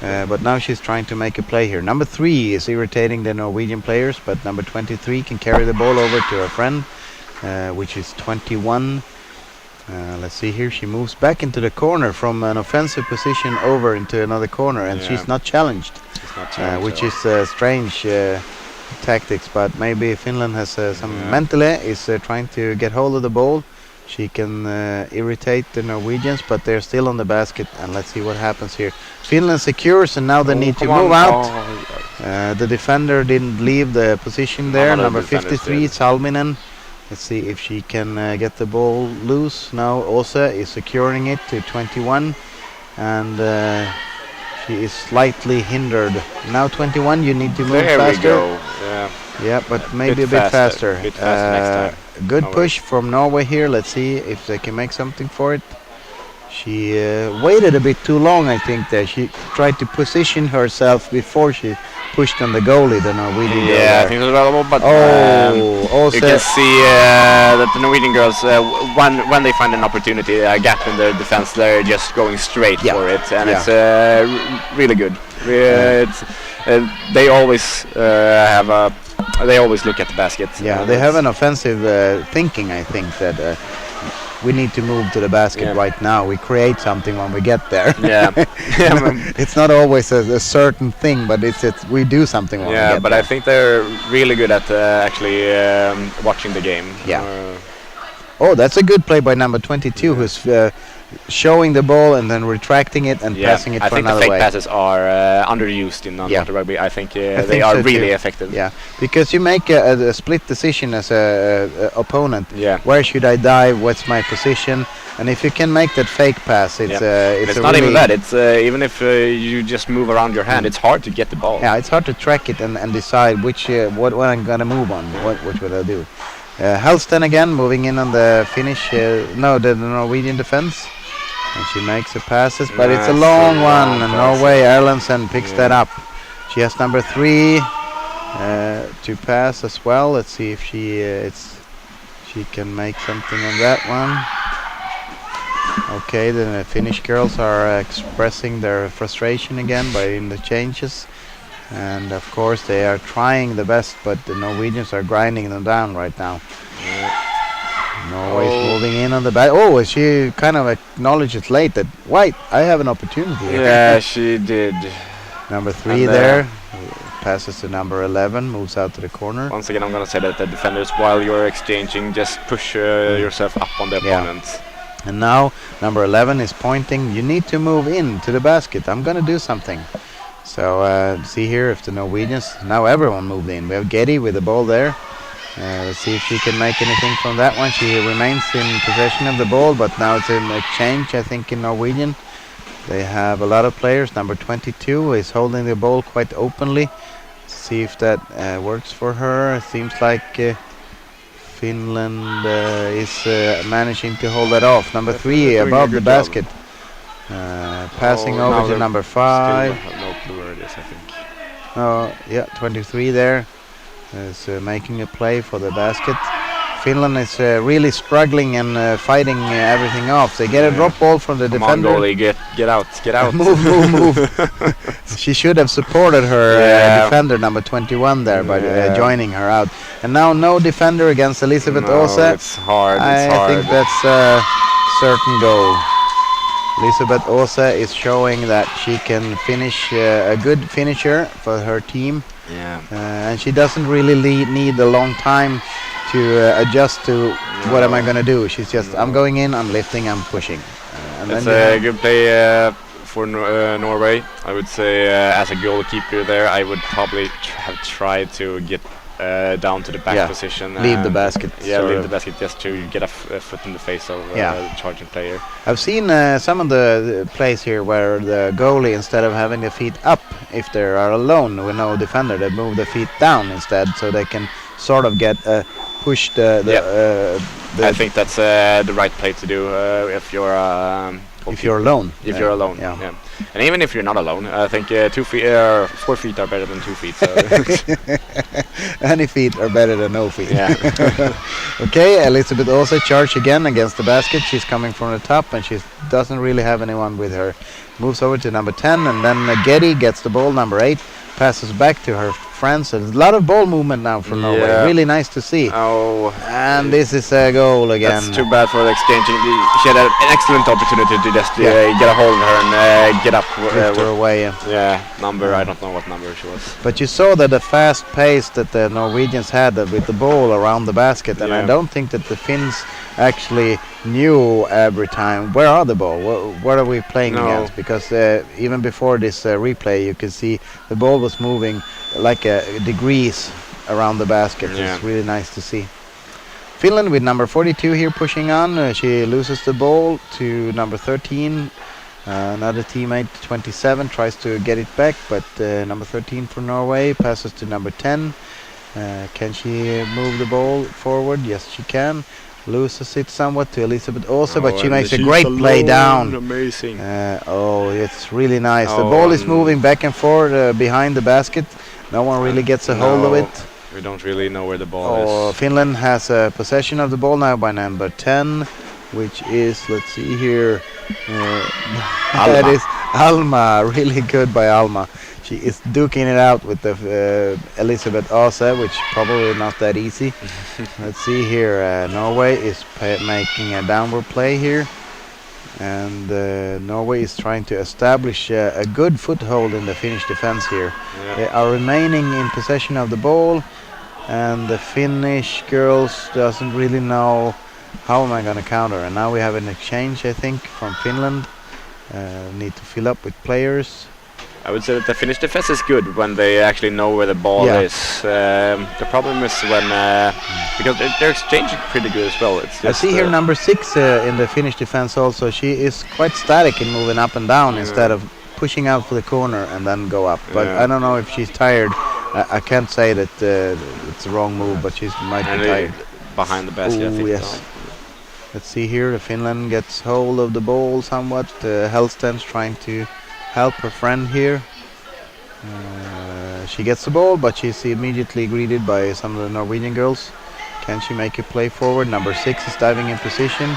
A: But now she's trying to make a play here. Number 3 is irritating the Norwegian players, but number 23 can carry the ball over to her friend, which is 21. Let's see here. She moves back into the corner from an offensive position over into another corner, and she's not challenged. Which is strange tactics, but maybe Finland has some mentally is trying to get hold of the ball. She can irritate the Norwegians, but they're still on the basket, and let's see what happens here. Finland secures, and now they need to move out. The defender didn't leave the position there. Number 53, Salminen. Let's see if she can get the ball loose. Now Åse is securing it to 21, and she is slightly hindered. Now 21, you need to move faster.
C: There we go.
A: Yeah, but maybe a bit faster.
C: Next time.
A: Good push from Norway here. Let's see if they can make something for it. She waited a bit too long, I think, there. She tried to position herself before she pushed on the goalie, the Norwegian girl.
C: Yeah, I think it was available, but
A: also
C: you can see that the Norwegian girls, when they find an opportunity, a gap in their defense, they're just going straight for it, and it's really good. They always they always look at the basket.
A: Yeah, they have an offensive thinking, I think, that we need to move to the basket right now. We create something when we get there.
C: Yeah,
A: it's not always a certain thing, but it's we do something when we get
C: but
A: there.
C: I think they're really good at actually watching the game.
A: Oh, that's a good play by number 22, who's showing the ball and then retracting it and passing it for another way.
C: I think the fake passes are underused in underwater rugby. I think they are really effective.
A: Yeah, because you make a split decision as a opponent.
C: Yeah.
A: Where should I dive? What's my position? And if you can make that fake pass, it's
C: not even that. It's even if you just move around your hand, it's hard to get the ball.
A: Yeah, it's hard to track it and decide which what I'm gonna move on. What will I do? Halston again moving in on the Finnish, the Norwegian defense. And she makes the passes, but it's a long one, and Norway, Erlandsen picks that up. She has number 3 to pass as well. Let's see if she can make something on that one. Okay, the Finnish girls are expressing their frustration again by in the changes. And of course they are trying the best, but the Norwegians are grinding them down right now. Norway's moving in on the back. Oh, she kind of acknowledged it late that, White, I have an opportunity here.
C: Yeah, she did.
A: Number 3 there. Passes to number 11, moves out to the corner.
C: Once again, I'm going to say that the defenders, while you're exchanging, just push yourself up on the opponent.
A: And now number 11 is pointing, you need to move in to the basket. I'm going to do something. So see here if the Norwegians, now everyone moved in. We have Getty with the ball there. Let's see if she can make anything from that one. She remains in possession of the ball, but now it's an exchange, I think, in Norwegian. They have a lot of players. Number 22 is holding the ball quite openly. See if that works for her. It seems like Finland is managing to hold that off. Number 3 above the basket. Passing over to number 5.
C: No clue where it is, I think.
A: Oh, yeah, 23 there. Is making a play for the basket. Finland is really struggling and fighting everything off. They get a drop ball from the defender.
C: Come on, goalie, get out.
A: move. She should have supported her defender, number 21 there, by joining her out. And now no defender against Elisabeth Åse.
C: It's hard.
A: I think that's certain goal. Elisabeth Åse is showing that she can finish a good finisher for her team.
C: Yeah.
A: And she doesn't really need a long time to adjust to what am I going to do. She's just, I'm going in, I'm lifting, I'm pushing. And
C: It's
A: then
C: a good play for Norway. I would say as a goalkeeper there, I would probably have tried to get down to the back position.
A: Leave the basket.
C: Yeah, leave the basket just to get a foot in the face of the charging player.
A: I've seen some of the plays here where the goalie, instead of having the feet up, if they are alone with no defender, they move the feet down instead, so they can sort of get pushed.
C: I think that's the right play to do if you're alone. If you're alone, yeah. And even if you're not alone, I think 4 feet are better than 2 feet. So.
A: Any feet are better than no feet.
C: Yeah.
A: Okay, Elisabeth also charged again against the basket. She's coming from the top and she doesn't really have anyone with her. Moves over to number 10 and then Getty gets the ball, number 8. Passes back to her friends. There's a lot of ball movement now from Norway. Really nice to see.
C: Oh,
A: and this is a goal again.
C: That's too bad for the exchanging. She had an excellent opportunity to just get a hold of her and get up.
A: Lift her away.
C: Number. I don't know what number she was.
A: But you saw that the fast pace that the Norwegians had with the ball around the basket, and I don't think that the Finns actually knew every time where are the ball, what are we playing against, because even before this replay you could see the ball was moving like degrees around the basket. It's really nice to see. Finland with number 42 here pushing on. She loses the ball to number 13. Another teammate, 27, tries to get it back, but number 13 for Norway passes to number 10. Can she move the ball forward? Yes, she can. Loses it somewhat to Elisabeth also, but she makes a great play down.
C: Amazing.
A: It's really nice. The ball is moving back and forth behind the basket. No one really gets a hold of it.
C: We don't really know where the ball is.
A: Finland has possession of the ball now by number 10, which is, let's see here, that is Alma. Really good by Alma. She is duking it out with the Elisabeth Åse, which probably not that easy. Let's see here. Norway is making a downward play here. And Norway is trying to establish a good foothold in the Finnish defense here. They are remaining in possession of the ball. And the Finnish girls doesn't really know how am I going to counter. And now we have an exchange, I think, from Finland. Need to fill up with players.
C: I would say that the Finnish defense is good when they actually know where the ball is. The problem is when because they're exchanging pretty good as well. It's just,
A: I see here number 6 in the Finnish defense also. She is quite static in moving up and down instead of pushing out for the corner and then go up. But I don't know if she's tired. I can't say that it's the wrong move, but she might be tired.
C: Behind the basket, I think.
A: Yes. So. Let's see here. Finland gets hold of the ball somewhat. Hellsten's trying to help her friend here. She gets the ball, but she's immediately greeted by some of the Norwegian girls. Can she make a play forward? Number 6 is diving in position.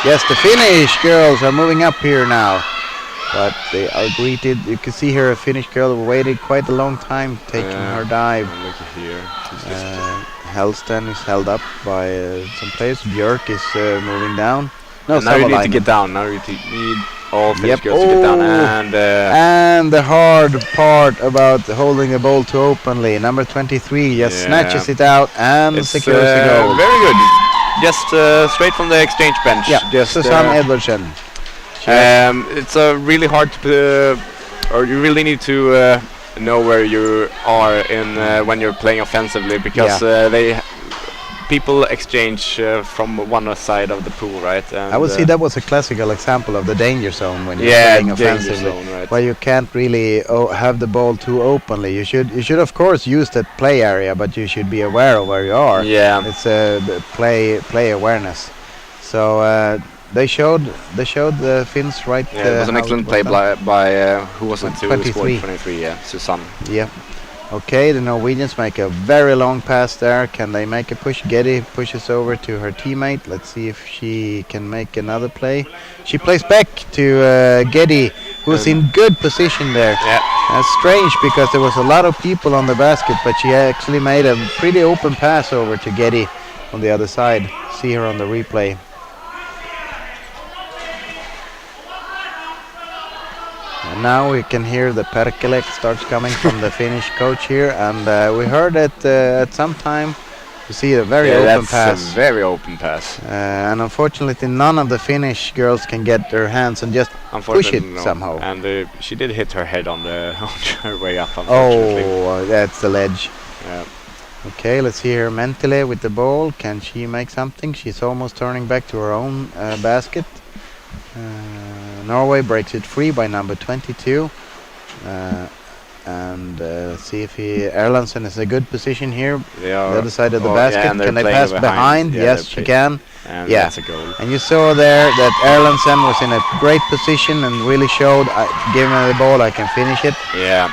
A: Yes, the Finnish girls are moving up here now. But they are greeted. You can see here a Finnish girl who waited quite a long time taking her dive.
C: Look here.
A: Hellsten is held up by some players. Björk is moving down. No,
C: now you need to get down. Now you need all Finnish girls to get down.
A: And the hard part about holding the ball too openly. Number 23 just snatches it out and secures the goal.
C: Very good. Just straight from the exchange bench.
A: Yeah,
C: just
A: Susanne Edvardsen.
C: It's really hard to, or you really need to know where you are in when you're playing offensively, because people exchange from one side of the pool, right? And
A: I would say that was a classical example of the danger zone when you're playing offensively, where you can't really have the ball too openly. You should of course use that play area, but you should be aware of where you are.
C: Yeah,
A: it's play awareness. So. They showed the Finns right.
C: Yeah, it was an excellent play by who was it?
A: 23.
C: 23, yeah, Susanne.
A: Yeah. Okay, the Norwegians make a very long pass there. Can they make a push? Getty pushes over to her teammate. Let's see if she can make another play. She plays back to Getty, who's in good position there.
C: Yeah.
A: That's strange because there was a lot of people on the basket, but she actually made a pretty open pass over to Getty on the other side. See her on the replay. now we can hear the perkelek starts coming from the Finnish coach here, and we heard it at some time. You see a very open
C: that's
A: pass.
C: a very open pass.
A: And unfortunately, none of the Finnish girls can get their hands and just push it somehow.
C: And she did hit her head on the on her way up. Unfortunately.
A: Oh, that's the ledge.
C: Yeah.
A: Okay, let's see here. Mentile with the ball. Can she make something? She's almost turning back to her own basket. Norway breaks it free by number 22. And see if Erlandsen is in a good position here.
C: They are
A: the other side of the basket.
C: Yeah,
A: can they pass behind?
C: Yeah,
A: yes, she can.
C: And
A: yeah,
C: that's a goal.
A: And you saw there that Erlandsen was in a great position and really showed, give me the ball, I can finish it.
C: Yeah.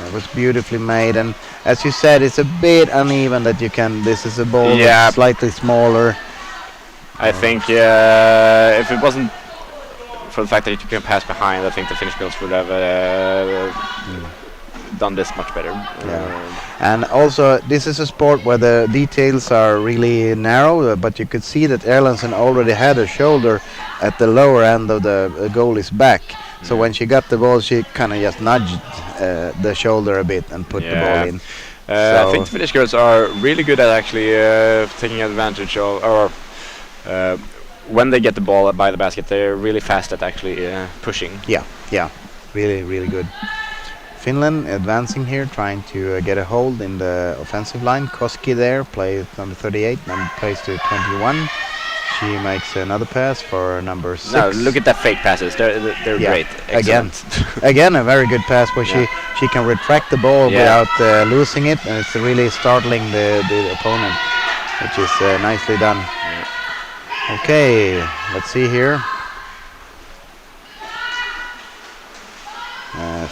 A: It was beautifully made. And as you said, it's a bit uneven that you can, this is a ball that's slightly smaller.
C: I think if it wasn't for the fact that you can pass behind, I think the Finnish girls would have done this much better.
A: And also, this is a sport where the details are really narrow, but you could see that Erlandsen already had her shoulder at the lower end of the goalie's back. So when she got the ball, she kind of just nudged the shoulder a bit and put the ball in.
C: I think the Finnish girls are really good at actually taking advantage of, or when they get the ball by the basket, they're really fast at actually pushing.
A: Yeah, really good. Finland advancing here, trying to get a hold in the offensive line. Koski there, plays number 38, and plays to 21. She makes another pass for number 6.
C: No, look at that fake passes. They're great.
A: Again, a very good pass where she can retract the ball without losing it, and it's really startling the opponent, which is nicely done. Okay, let's see here.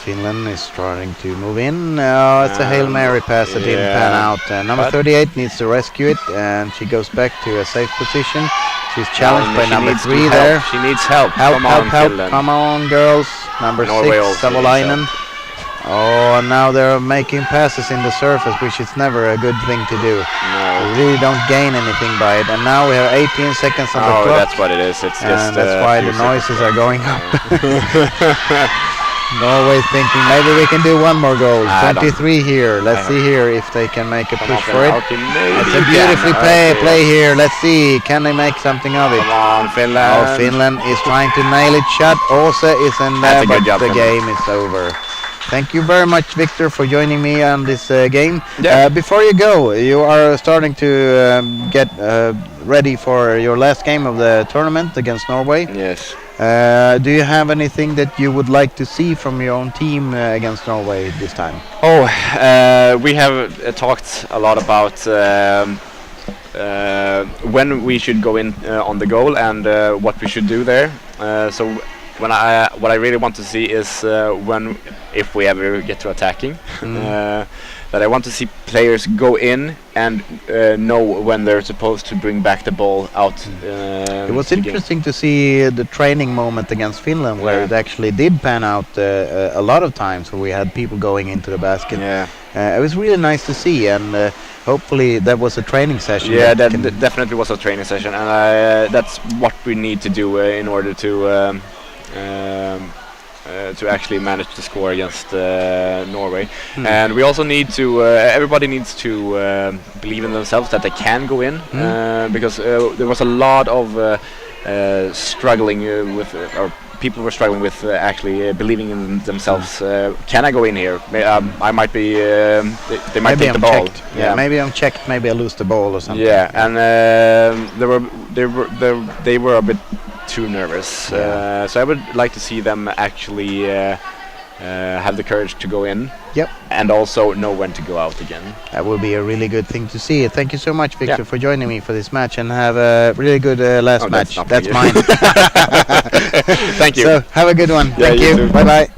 A: Finland is trying to move in. It's a Hail Mary pass that didn't pan out. Number 38 needs to rescue it, and she goes back to a safe position. She's challenged by number 3 there.
C: She needs help.
A: Come on, girls. Number 6, Savolainen. Oh, and now they're making passes in the surface, which is never a good thing to do.
C: No.
A: You really don't gain anything by it. And now we have 18 seconds on the clock.
C: Oh, that's what it is. It's just
A: that's why the noises are going up. Norway's thinking maybe we can do one more goal. 23 here. Let's see here if they can make a push for it. It's a beautifully play here. Let's see. Can they make something of it?
C: Come on, Finland.
A: Oh, Finland is trying to nail it shut. Åse is in there, but the game is over. Thank you very much, Victor, for joining me on this game. Before you go, you are starting to get ready for your last game of the tournament against Norway.
C: Yes.
A: Do you have anything that you would like to see from your own team against Norway this time?
C: We have talked a lot about when we should go in on the goal and what we should do there. So what I really want to see is if we ever get to attacking, that I want to see players go in and know when they're supposed to bring back the ball out.
A: It was interesting to see the training moment against Finland, where it actually did pan out a lot of times, where we had people going into the basket. It was really nice to see, and hopefully that was a training session.
C: Yeah, that definitely was a training session, and that's what we need to do in order to actually manage to score against Norway. And we also need to, everybody needs to believe in themselves that they can go in, because there was a lot of struggling with, or people were struggling with actually believing in themselves. Can I go in here? I might be, they might take the ball.
A: Maybe I'm checked, maybe I lose the ball or something.
C: And they were a bit too nervous. So I would like to see them actually have the courage to go in. And also know when to go out again. That
A: will be a really good thing to see. Thank you so much, Victor, for joining me for this match, and have a really good last match. That's mine.
C: Thank you.
A: So have a good one. Thank you. Bye bye.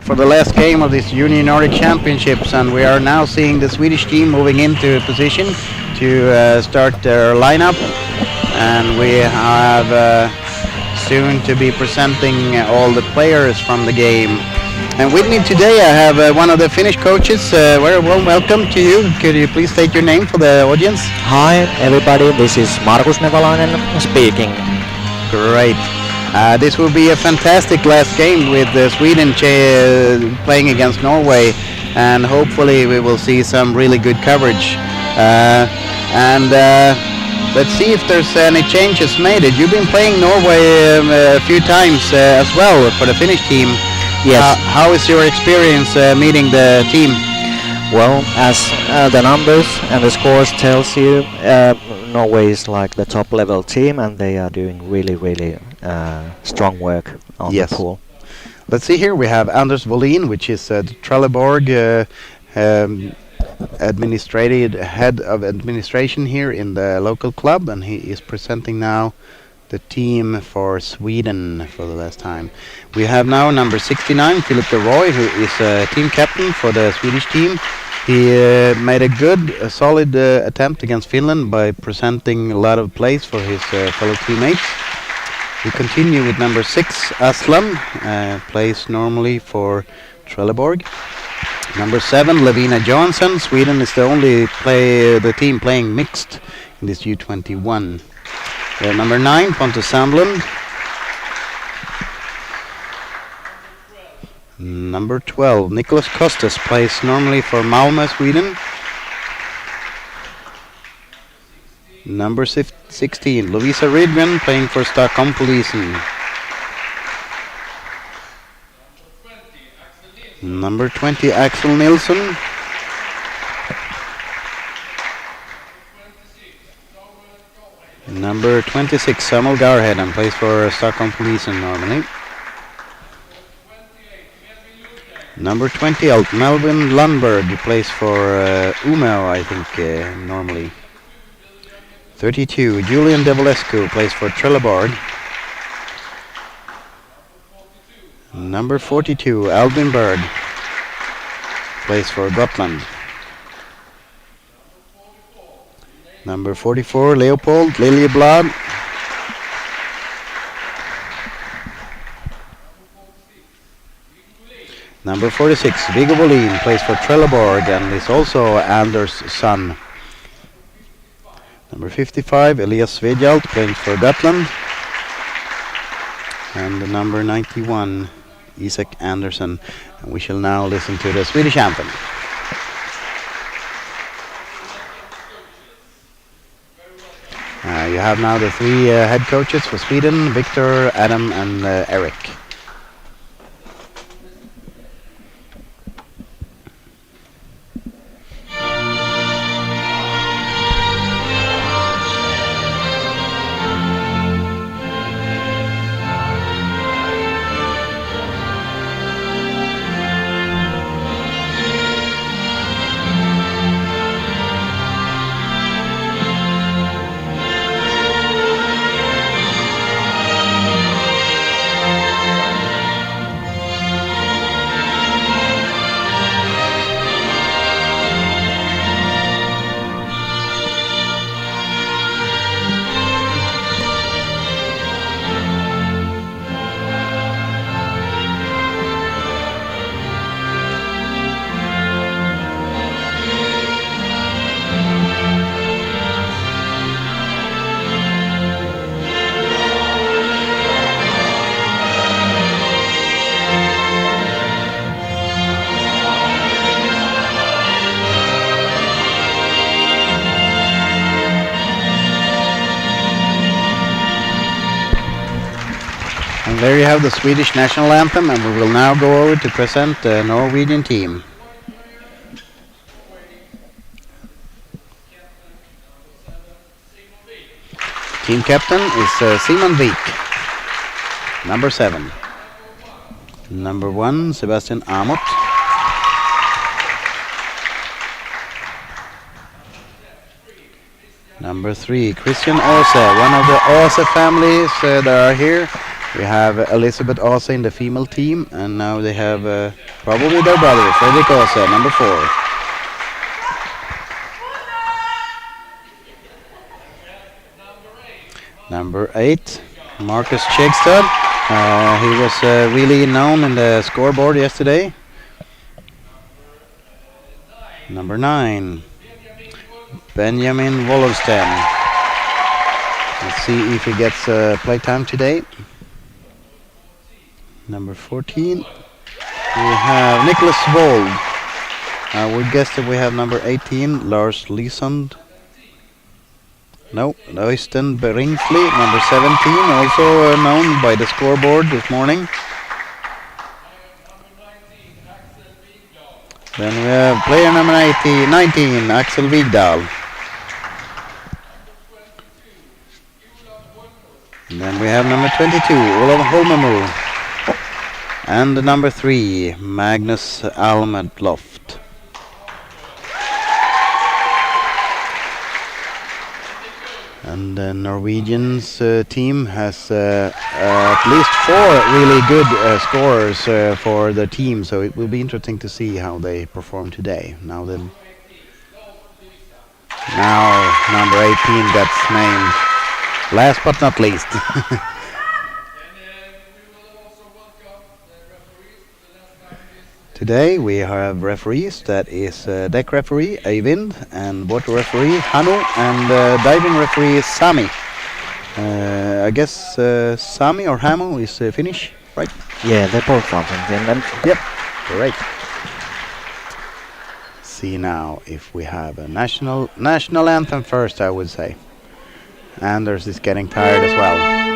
A: for the last game of this Junior Nordic Championships, and we are now seeing the Swedish team moving into position to start their lineup, and we have soon to be presenting all the players from the game. And with me today I have one of the Finnish coaches. Very warm welcome to you. Could you please state your name for the audience?
D: Hi everybody, this is Markus Nevalainen speaking.
A: Great. This will be a fantastic last game with Sweden playing against Norway, and hopefully we will see some really good coverage. Let's see if there's any changes made. You've been playing Norway a few times as well for the Finnish team.
D: Yes.
A: How is your experience meeting the team?
D: Well, as the numbers and the scores tells you, Norway is like the top level team and they are doing really strong work on the pool.
A: Let's see here. We have Anders Wåhlin, which is the Trelleborg administrative head of administration here in the local club, and he is presenting now the team for Sweden for the last time. We have now number 69, Philip de Roy, who is team captain for the Swedish team. He made a solid attempt against Finland by presenting a lot of plays for his fellow teammates. We continue with number 6, Aslam, plays normally for Trelleborg. Number 7, Lavina Johansson. Sweden is the only the team playing mixed in this U21. Number 9, Pontus Sandlund. Number 12, Nicholas Kostas, plays normally for Malmö, Sweden. Number 16, Lovisa Rydgren, playing for Stockholm Polisen. Number 20, Axel Nilsson. Number 26, Samuel Garhead, and plays for Stockholm Polisen normally. Number 20, Melvin Lundberg, plays for Umeå, I think, normally. 32, Julian Devolescu, plays for Trelleborg. Number 42, Albin Berg, plays for Gotland. Number 44, Leopold Liljeblad. Number 46, Viggo Wåhlin, plays for Trelleborg and is also Anders' son. Number 55, Elias Svedjalt, playing for Gotland. And the number 91, Isak Andersson. And we shall now listen to the Swedish anthem. You have now the 3 head coaches for Sweden, Victor, Adam and Eric. And there you have the Swedish national anthem, and we will now go over to present the Norwegian team. Team captain is Simon Vik. Number 7. Number 1, Sebastian Amott. Number 3, Christian Åse, one of the Åse families that are here. We have Elizabeth Asa in the female team, and now they have probably their brother, Fredrik Asa, number 4. Number 8, Marcus Chegstad. He was really known in the scoreboard yesterday. Number 9, Benjamin Wollersten. Let's see if he gets playtime today. Number 14, we have Nicholas Wold. I would guess that we have number 18, Lars Lisand. No, Øystein Beringsli, number 17, also known by the scoreboard this morning. Then we have player number 19, Axel Vigdal. And then we have number 22, Olav Holmemo. And the number 3, Magnus Almedloft. And the Norwegian's team has at least 4 really good scorers for the team, so it will be interesting to see how they perform today. Now number 18 gets named last but not least. Today we have referees, that is deck referee Eivind and water referee Hanu and diving referee Sami. I guess Sami or Hanu is Finnish, right?
D: Yeah, they're both from Finland.
A: Yep, great. See now if we have a national anthem first, I would say. Anders is getting tired as well.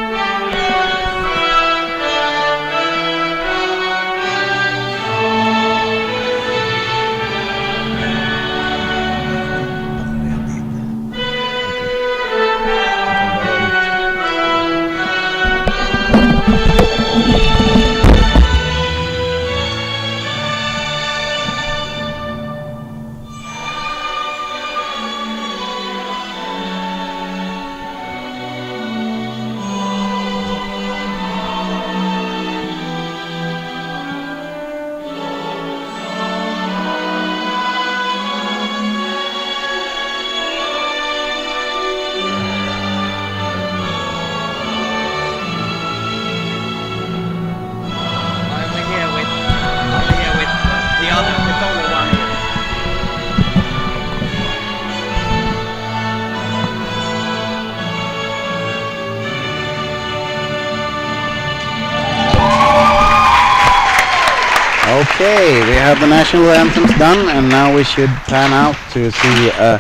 A: Okay, we have the national anthems done, and now we should pan out to see a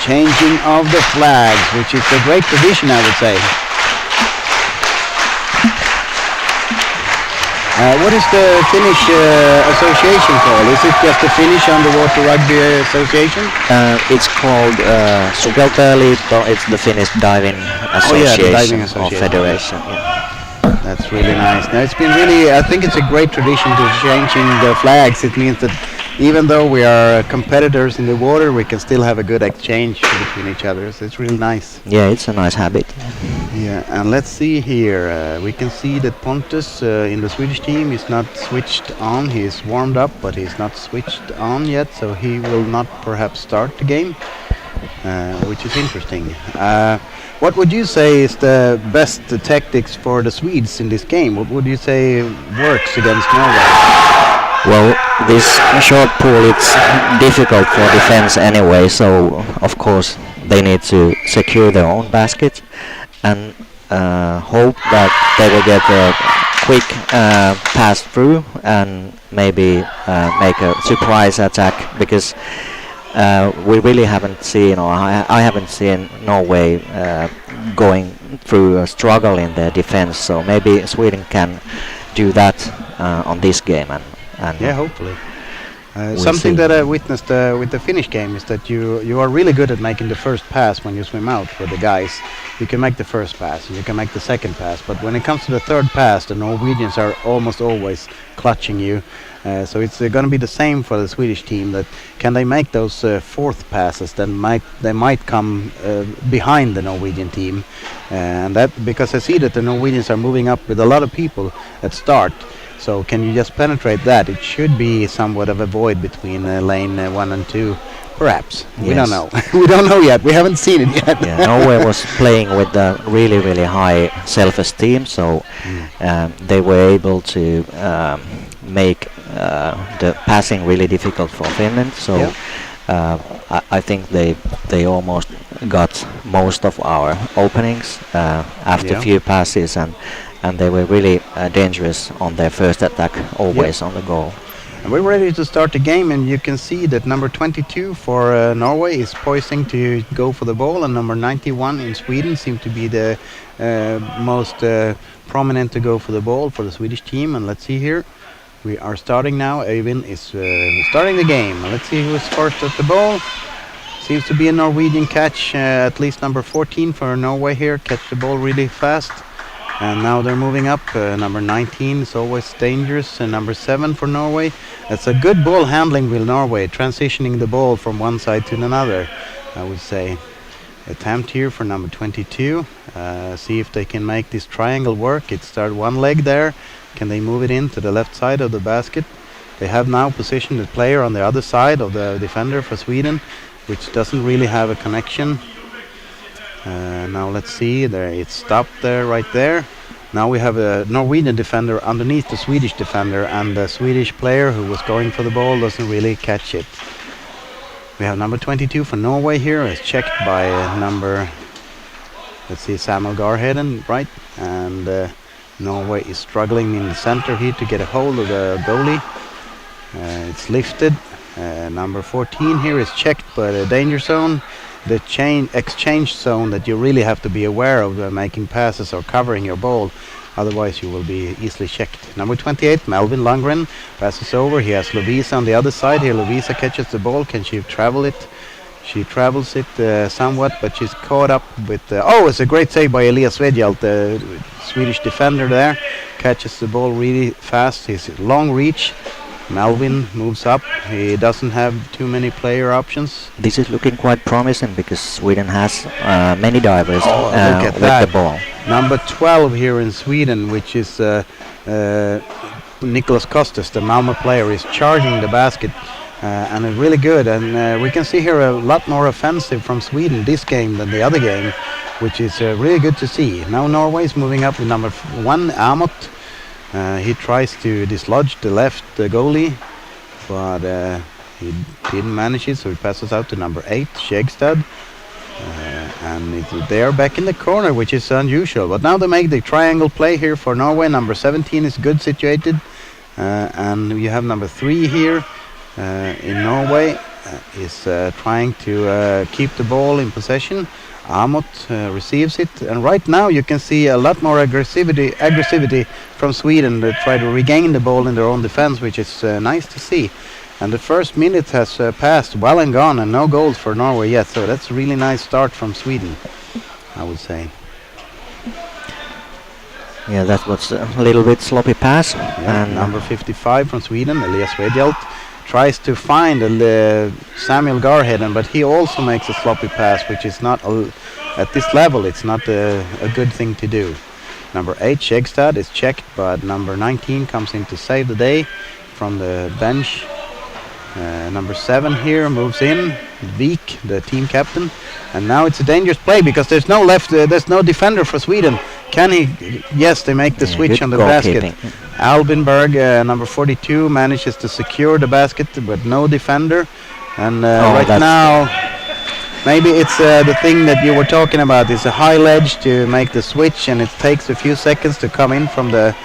A: changing of the flags, which is a great tradition, I would say. What is the Finnish association called? Is it just the Finnish Underwater Rugby Association?
D: It's called Sukeltajaliitto. It's the Finnish Diving Association,
A: the diving association.
D: Or Federation. Yeah.
A: That's really nice. Now it's been really, I think it's a great tradition to changing the flags. It means that even though we are competitors in the water, we can still have a good exchange between each other. So it's really nice.
D: Yeah, it's a nice habit.
A: Yeah, and let's see here. We can see that Pontus in the Swedish team is not switched on. He's warmed up, but he's not switched on yet, so he will not perhaps start the game, which is interesting. What would you say is the best tactics for the Swedes in this game? What would you say works against Norway?
D: Well, this short pool, it's difficult for defense anyway, so of course they need to secure their own basket and hope that they will get a quick pass through and maybe make a surprise attack, because we really haven't seen, or I haven't seen Norway going through a struggle in their defense, so maybe Sweden can do that on this game. And
A: yeah, hopefully.
D: We'll
A: Something
D: see.
A: that I witnessed with the Finnish game is that you are really good at making the first pass when you swim out with the guys. You can make the first pass, and you can make the second pass, but when it comes to the third pass, the Norwegians are almost always clutching you. So it's going to be the same for the Swedish team. That can they make those fourth passes? Then they might come behind the Norwegian team, and that because I see that the Norwegians are moving up with a lot of people at start. So can you just penetrate that? It should be somewhat of a void between lane 1 and 2, perhaps. We don't
D: Yes.
A: know. We don't know yet. We haven't seen it yet.
D: Yeah, Norway was playing with a really, really high self-esteem, so they were able to make the passing really difficult for Finland. So
A: Yeah.
D: I think they almost got most of our openings after
A: Yeah.
D: few passes, and they were really dangerous on their first attack, always on the goal.
A: And we're ready to start the game, and you can see that number 22 for Norway is poising to go for the ball, and number 91 in Sweden seem to be the most prominent to go for the ball for the Swedish team. And let's see here. We are starting now. Eivind is starting the game. Let's see who's first at the ball. Seems to be a Norwegian catch, at least number 14 for Norway here. Catch the ball really fast. And now they're moving up. Number 19 is always dangerous. And number 7 for Norway. That's a good ball handling with Norway, transitioning the ball from one side to another, I would say. Attempt here for number 22. See if they can make this triangle work. It started one leg there. Can they move it in to the left side of the basket? They have now positioned the player on the other side of the defender for Sweden, which doesn't really have a connection. Now let's see, there it's stopped there, right there. Now we have a Norwegian defender underneath the Swedish defender, and the Swedish player who was going for the ball doesn't really catch it. We have number 22 for Norway here. It's checked by let's see, Samuel Garheden, right? And Norway is struggling in the center here to get a hold of the goalie. It's lifted. Number 14 here is checked by the danger zone, the exchange zone that you really have to be aware of making passes or covering your ball. Otherwise you will be easily checked. Number 28, Melvin Lundgren, passes over. He has Lovisa on the other side here. Lovisa catches the ball. Can she travel it? She travels it somewhat, but she's caught up with... oh, it's a great save by Elias Svedjalt, the Swedish defender there. Catches the ball really fast. He's long reach. Melvin moves up. He doesn't have too many player options.
D: This is looking quite promising because Sweden has many divers
A: Look at
D: with
A: that.
D: the ball.
A: Number 12 here in Sweden, which is Nicholas Kostas, the Malmö player, is charging the basket. And it's really good, and we can see here a lot more offensive from Sweden this game than the other game, which is really good to see. Now Norway is moving up with number 1, Amot. He tries to dislodge the left goalie, but he didn't manage it, so he passes out to number 8, Skjegstad. And they are back in the corner, which is unusual. But now they make the triangle play here for Norway. Number 17 is good situated, and you have number 3 here. In Norway is trying to keep the ball in possession. Amot receives it, and right now you can see a lot more aggressivity from Sweden to try to regain the ball in their own defense, which is nice to see. And the first minute has passed well and gone, and no goals for Norway yet, so that's a really nice start from Sweden, I would say.
D: Yeah, that was a little bit sloppy pass.
A: Yeah,
D: And
A: number 55 from Sweden, Elias Svedjalt, tries to find Samuel Garheden, but he also makes a sloppy pass, which is not at this level. It's not a good thing to do. Number 8, Skjegstad, is checked, but number 19 comes in to save the day from the bench. Number 7 here moves in, Vik, the team captain, and now it's a dangerous play because there's no there's no defender for Sweden. Can he? Yes, they make the switch
D: good
A: on the basket.
D: goalkeeping.
A: Albinberg, number 42, manages to secure the basket, but no defender. And right
D: that's-
A: now, maybe it's the thing that you were talking about. It's a high ledge to make the switch, and it takes a few seconds to come in from the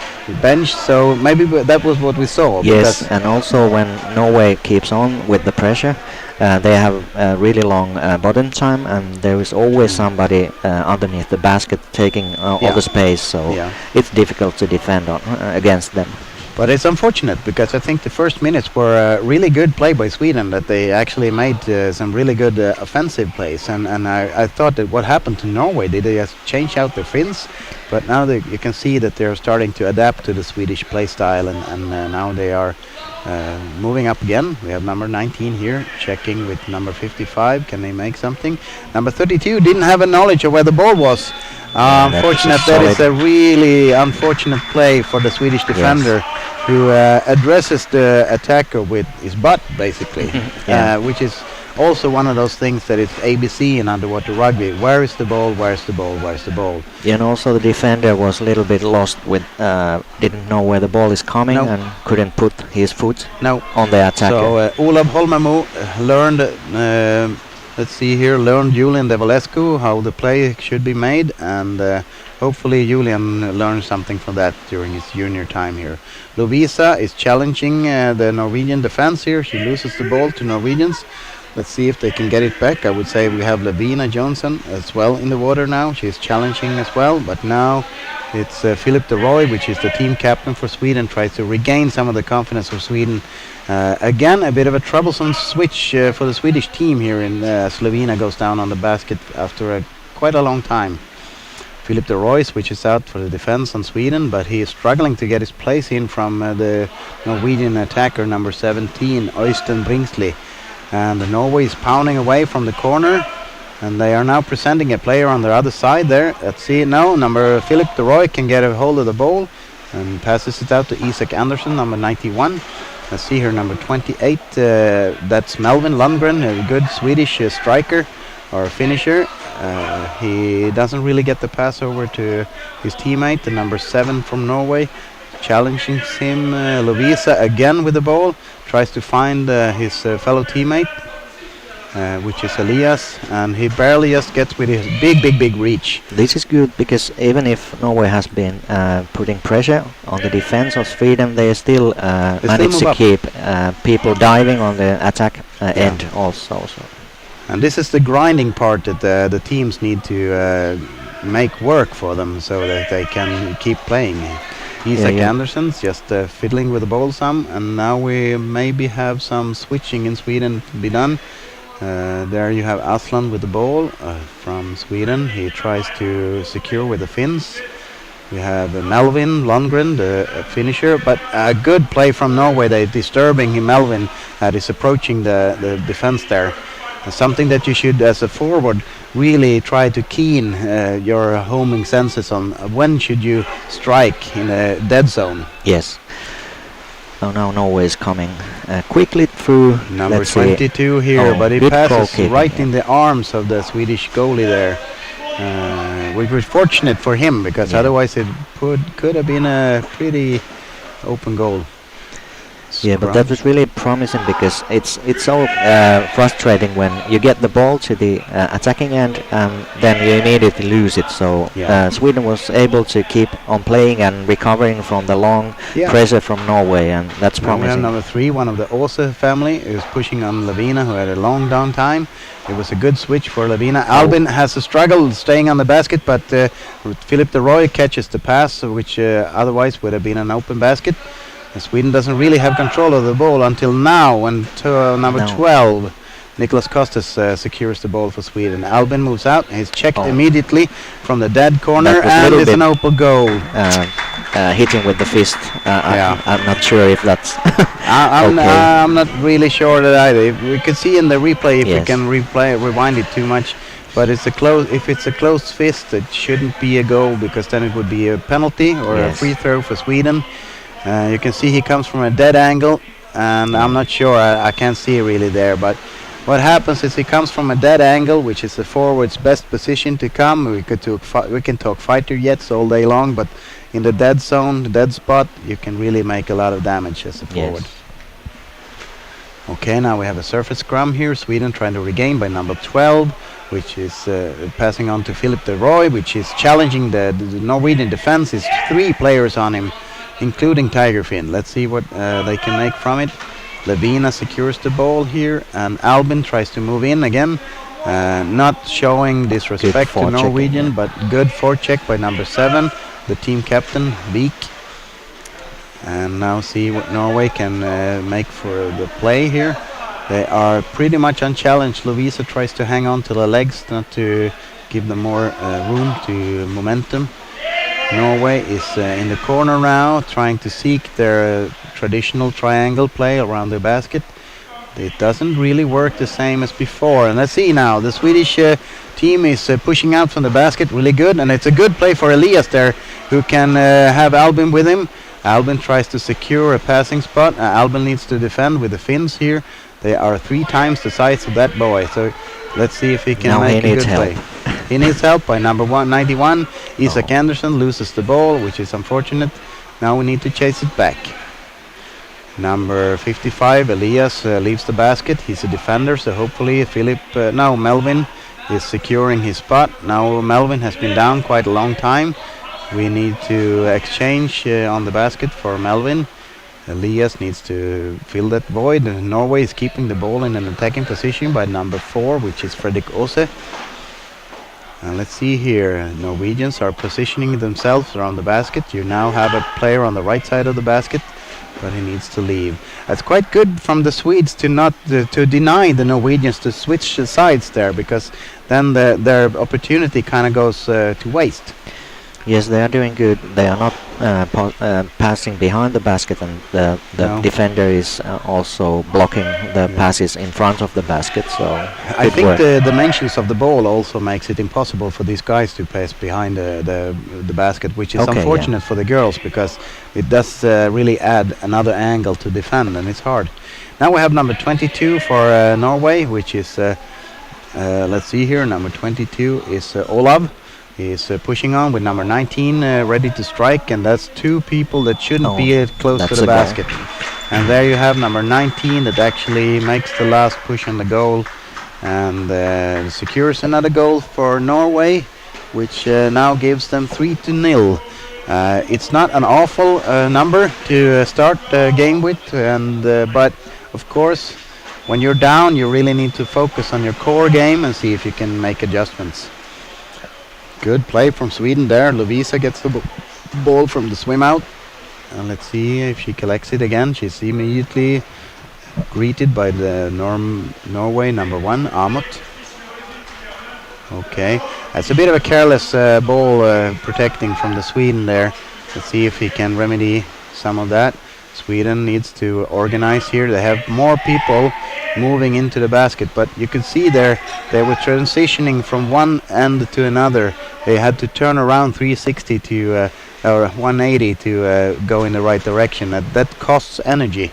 A: bench. So maybe that was what we saw.
D: Yes,
A: because-
D: and also when Norway keeps on with the pressure, they have a really long bottom time, and there is always somebody underneath the basket taking all
A: Yeah.
D: the space, so
A: Yeah.
D: it's difficult to defend against them.
A: But it's unfortunate because I think the first minutes were really good play by Sweden, that they actually made some really good offensive plays. And I thought that what happened to Norway, did they just change out their fins? But now you can see that they're starting to adapt to the Swedish play style, and now they are moving up again. We have number 19 here, checking with number 55. Can they make something? Number 32 didn't have a knowledge of where the ball was. Unfortunate. That is a really unfortunate play for the Swedish defender, who addresses the attacker with his butt, basically, which is also one of those things that it's ABC in underwater rugby. Where is the ball? Where's the ball? Where's the ball?
D: Yeah, and also the defender was a little bit lost with, didn't know where the ball is coming and couldn't put his foot on the attacker.
A: So Olav Holmamo learned. Let's see here, learned Julian Devalescu how the play should be made, and hopefully Julian learned something from that during his junior time here. Lovisa is challenging the Norwegian defense here. She loses the ball to Norwegians. Let's see if they can get it back. I would say we have Lavina Johnson as well in the water now. She's challenging as well, but now it's Philip de Roy, which is the team captain for Sweden, tries to regain some of the confidence of Sweden. Again, a bit of a troublesome switch for the Swedish team here, in Slovenia goes down on the basket after quite a long time. Philip de Roy switches out for the defense on Sweden, but he is struggling to get his place in from the Norwegian attacker, number 17, Øystein Bringsley. And Norway is pounding away from the corner, and they are now presenting a player on the other side there. Let's see now, number Philip de Roy can get a hold of the ball and passes it out to Isak Andersson, number 91. Let's see here, number 28, that's Melvin Lundgren, a good Swedish striker or finisher. He doesn't really get the pass over to his teammate, the number 7 from Norway. Challenging him, Lovisa again with the ball, tries to find his fellow teammate, which is Elias, and he barely just gets with his big reach.
D: This is good because even if Norway has been putting pressure on the defense of Sweden, they still manage to keep people diving on the attack end also. So.
A: And this is the grinding part that the teams need to make work for them so that they can keep playing. Isak Andersson's just fiddling with the ball some, and now we maybe have some switching in Sweden to be done. There you have Aslan with the ball from Sweden. He tries to secure with the fins. We have Melvin Lundgren, the finisher, but a good play from Norway. They're disturbing him, Melvin, that is approaching the defense there. Something that you should, as a forward, really try to keen your homing senses on when should you strike in a dead zone.
D: Yes. Oh, now Norway is coming quickly through.
A: Number 22 here, but it passes right in the arms of the Swedish goalie there. Which was fortunate for him, because otherwise it could have been a pretty open goal.
D: Yeah, but that was really promising, because it's so frustrating when you get the ball to the attacking end and then you immediately lose it. So Sweden was able to keep on playing and recovering from the long pressure from Norway, and that's promising.
A: We have number 3, one of the Åse family, is pushing on Lavina, who had a long down time. It was a good switch for Lavina. Albin has a struggle staying on the basket, but Philip de Roy catches the pass, which otherwise would have been an open basket. Sweden doesn't really have control of the ball until now, when number 12, Niklas Kostas, secures the ball for Sweden. Albin moves out. He's checked immediately from the dead corner, and it's an open goal.
D: Hitting with the fist. I'm not sure if that's
A: I'm not really sure that either. We could see in the replay if we can rewind it too much. But if it's a closed fist, it shouldn't be a goal, because then it would be a penalty or a free throw for Sweden. You can see he comes from a dead angle, and I'm not sure, I can't see really there, but what happens is he comes from a dead angle, which is the forward's best position to come. We can talk fighter jets all day long, but in the dead zone, the dead spot, you can really make a lot of damage as a forward. Okay, now we have a surface scrum here. Sweden trying to regain by number 12, which is passing on to Philip de Roy, which is challenging the Norwegian defense. Is 3 players on him, including Tiger Finn. Let's see what they can make from it. Lavina secures the ball here, and Albin tries to move in again. Not showing disrespect to Norwegian, but good forecheck by number 7, the team captain, Beek. And now see what Norway can make for the play here. They are pretty much unchallenged. Lovisa tries to hang on to the legs, not to give them more room to momentum. Norway is in the corner now, trying to seek their traditional triangle play around the basket. It doesn't really work the same as before. And let's see now, the Swedish team is pushing out from the basket really good, and it's a good play for Elias there, who can have Albin with him. Albin tries to secure a passing spot. Albin needs to defend with the Finns here. They are 3 times the size of that boy, so let's see if he can
D: Now
A: make
D: he
A: a
D: needs
A: good
D: help.
A: play. He needs help by number 91. Isak Andersson loses the ball, which is unfortunate. Now we need to chase it back. Number 55, Elias, leaves the basket. He's a defender, so hopefully Melvin is securing his spot. Now Melvin has been down quite a long time. We need to exchange on the basket for Melvin. Elias needs to fill that void. Norway is keeping the ball in an attacking position by number 4, which is Fredrik Ose. And let's see here. Norwegians are positioning themselves around the basket. You now have a player on the right side of the basket, but he needs to leave. It's quite good from the Swedes to not to deny the Norwegians to switch sides there, because then their opportunity kind of goes to waste.
D: Yes, they are doing good. They are not passing behind the basket, and the
A: No.
D: defender is also blocking the passes in front of the basket. So
A: I
D: good
A: think
D: work.
A: the dimensions of the ball also makes it impossible for these guys to pass behind the basket, which is
D: Okay, yeah.
A: unfortunate for the girls, because it does really add another angle to defend, and it's hard. Now we have number 22 for Norway, which is let's see here. Number 22 is Olav. He's pushing on with number 19 ready to strike, and that's 2 people that shouldn't
D: Oh,
A: be close to
D: that's
A: the
D: a goal.
A: basket. And there you have number 19 that actually makes the last push on the goal, and secures another goal for Norway, which now gives them 3-0. It's not an awful number to start the game with, and but of course, when you're down, you really need to focus on your core game and see if you can make adjustments. Good play from Sweden there. Lovisa gets the ball from the swim out. And let's see if she collects it again. She's immediately greeted by the Norway number 1, Amot. Okay, that's a bit of a careless ball protecting from the Sweden there. Let's see if he can remedy some of that. Sweden needs to organize here. They have more people moving into the basket, but you can see there they were transitioning from one end to another. They had to turn around 360 to or 180 to go in the right direction. That costs energy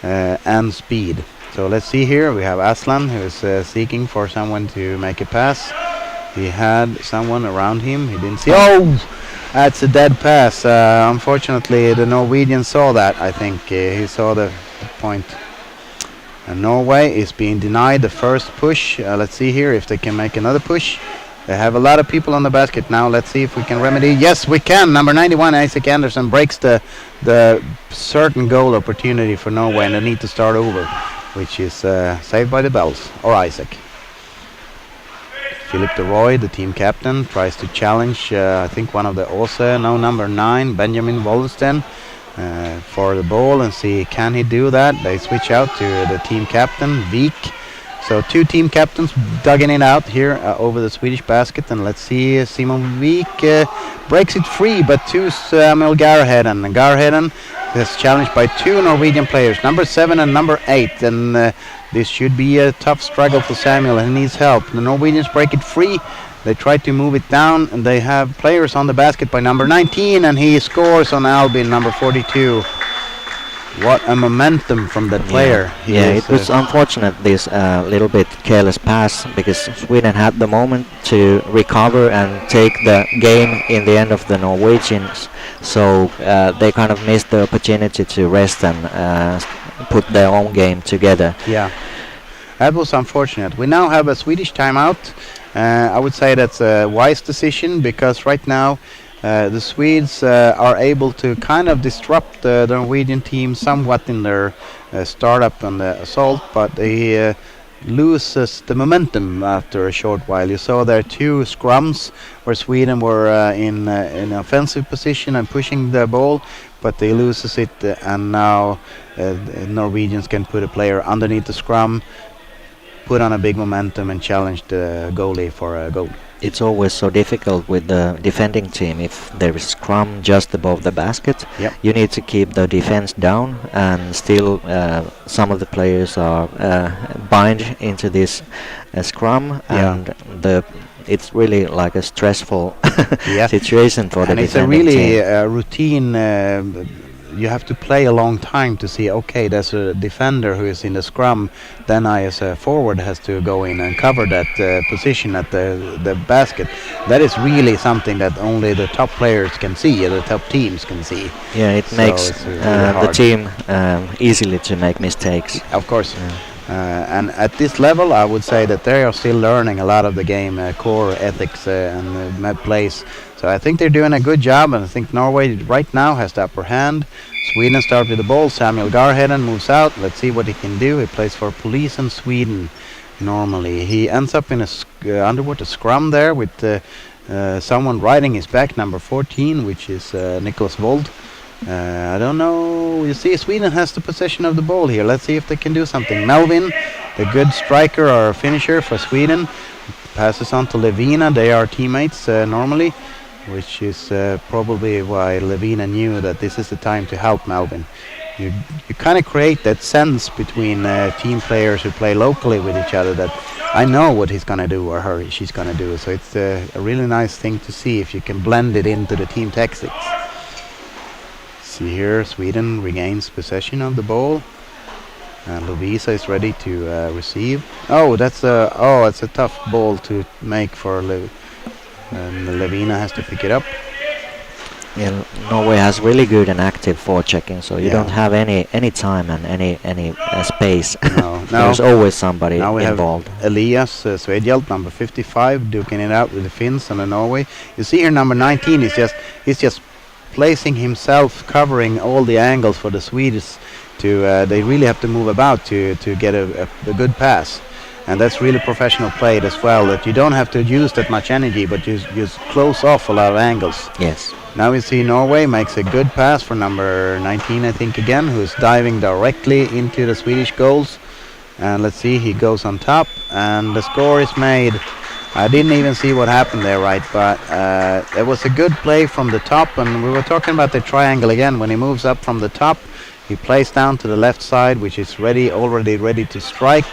A: and speed. So let's see here. We have Aslan, who is seeking for someone to make a pass. He had someone around him. He didn't see. Oh! That's a dead pass. Unfortunately, the Norwegian saw that. I think he saw the point. And Norway is being denied the first push. Let's see here if they can make another push. They have a lot of people on the basket now. Let's see if we can remedy. Yes, we can. Number 91, Isak Andersson, breaks the certain goal opportunity for Norway, and they need to start over, which is saved by the Bells, or Isaac. Philip de Roy, the team captain, tries to challenge, I think, one of the Åse, no, number 9, Benjamin Wallensten, for the ball, and see can he do that. They switch out to the team captain, Vik. So 2 team captains dugging it out here over the Swedish basket, and let's see, Simon Vik breaks it free, but to Samuel Garheden. And Garheden is challenged by 2 Norwegian players, number 7 and number 8, and this should be a tough struggle for Samuel, and he needs help. The Norwegians break it free. They try to move it down, and they have players on the basket by number 19, and he scores on Albin, number 42. What a momentum from that player. He
D: Yeah,
A: is,
D: it was unfortunate, this little bit careless pass, because Sweden had the moment to recover and take the game in the end of the Norwegians. So they kind of missed the opportunity to rest and put their own game together.
A: Yeah, that was unfortunate. We now have a Swedish timeout. I would say that's a wise decision, because right now the Swedes are able to kind of disrupt the Norwegian team somewhat in their startup and the assault, but they loses the momentum after a short while. You saw there 2 scrums where Sweden were in offensive position and pushing the ball, but they loses it, and now the Norwegians can put a player underneath the scrum, put on a big momentum, and challenge the goalie for a goal.
D: It's always so difficult with the defending team if there is scrum just above the basket.
A: Yep.
D: You need to keep the defense down, and still some of the players are bind into this scrum,
A: Yeah.
D: and it's really like a stressful
A: Yeah.
D: situation for the
A: And it's a
D: defending
A: really
D: team.
A: routine. You have to play a long time to see. Okay, there's a defender who is in the scrum. Then I, as a forward, has to go in and cover that position at the basket. That is really something that only the top players can see, the top teams can see.
D: Yeah, it
A: So
D: makes
A: it's really
D: the
A: hard.
D: team easily to make mistakes.
A: Of course. And at this level, I would say that they are still learning a lot of the game, core ethics and plays. So I think they're doing a good job, and I think Norway right now has the upper hand. Sweden starts with the ball. Samuel Garheden moves out. Let's see what he can do. He plays for Police in Sweden normally. He ends up in a underwater scrum there with someone riding his back, number 14, which is Nicholas Wold. I don't know. You see, Sweden has the possession of the ball here. Let's see if they can do something. Melvin, the good striker or finisher for Sweden, passes on to Levina. They are teammates normally, which is probably why Levina knew that this is the time to help Melvin. You kind of create that sense between team players who play locally with each other, that I know what he's going to do or she's going to do. So it's a really nice thing to see if you can blend it into the team tactics. See here, Sweden regains possession of the ball. Lovisa is ready to receive. Oh, it's a tough ball to make for and Levina has to pick it up.
D: Yeah, Norway has really good and active forechecking, so you
A: Yeah.
D: don't have any time and any space.
A: No,
D: There's always somebody
A: now we
D: involved.
A: have Elias Svedjelt, number 55, duking it out with the Finns and the Norway. You see here, number 19 he's just placing himself, covering all the angles for the Swedes. They really have to move about to get a good pass, and that's really professional played as well. That you don't have to use that much energy, but you just close off a lot of angles.
D: Yes.
A: Now we see Norway makes a good pass for number 19, I think again, who's diving directly into the Swedish goals. And let's see, he goes on top, and the score is made. I didn't even see what happened there, right? But it was a good play from the top, and we were talking about the triangle again. When he moves up from the top, he plays down to the left side, which is already ready to strike.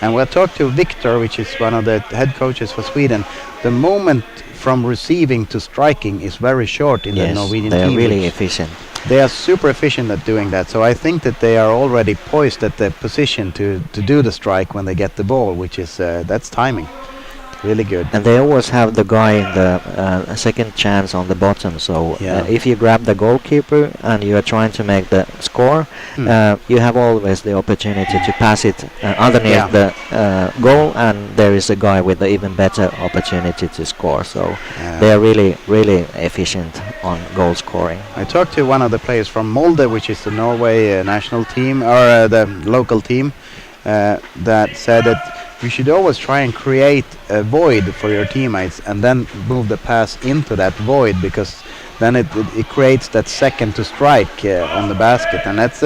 A: And we'll talk to Victor, which is one of the head coaches for Sweden. The moment from receiving to striking is very short in the Norwegian
D: they
A: team.
D: are really efficient.
A: They are super efficient at doing that. So I think that they are already poised at the position to do the strike when they get the ball, which is that's timing. Really good.
D: And they always have the guy in the second chance on the bottom. So if you grab the goalkeeper and you are trying to make the score, you have always the opportunity to pass it underneath the goal, and there is a guy with an even better opportunity to score. So they are really, really efficient on goal scoring.
A: I talked to one of the players from Molde, which is the Norway national team, or the local team, that said that you should always try and create a void for your teammates and then move the pass into that void, because then it creates that second to strike on the basket, and that's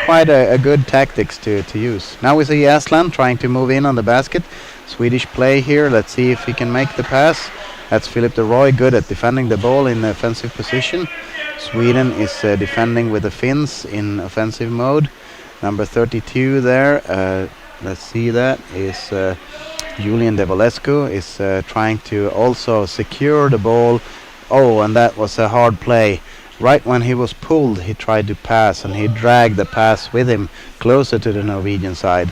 A: quite a good tactics to use. Now we see Aslan trying to move in on the basket. Swedish play here. Let's see if he can make the pass. That's Philip de Roy, good at defending the ball in offensive position. Sweden is defending with the Finns in offensive mode. Number 32 there. Let's see, that is Julian Devolescu is trying to also secure the ball. Oh, and that was a hard play. Right when he was pulled, he tried to pass, and he dragged the pass with him closer to the Norwegian side.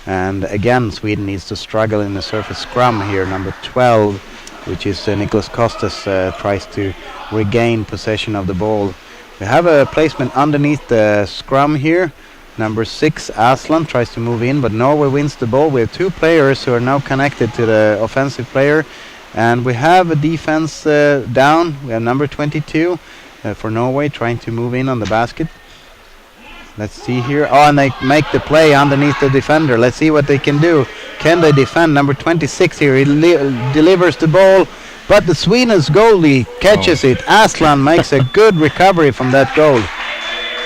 A: And again, Sweden needs to struggle in the surface scrum here. Number 12, which is Niklas Kostas, tries to regain possession of the ball. We have a placement underneath the scrum here. Number 6, Aslan, tries to move in, but Norway wins the ball. We have 2 players who are now connected to the offensive player. And we have a defense down. We have number 22 for Norway trying to move in on the basket. Let's see here. Oh, and they make the play underneath the defender. Let's see what they can do. Can they defend? Number 26 here. He delivers the ball, but the Sweden's goalie catches it. Aslan makes a good recovery from that goal.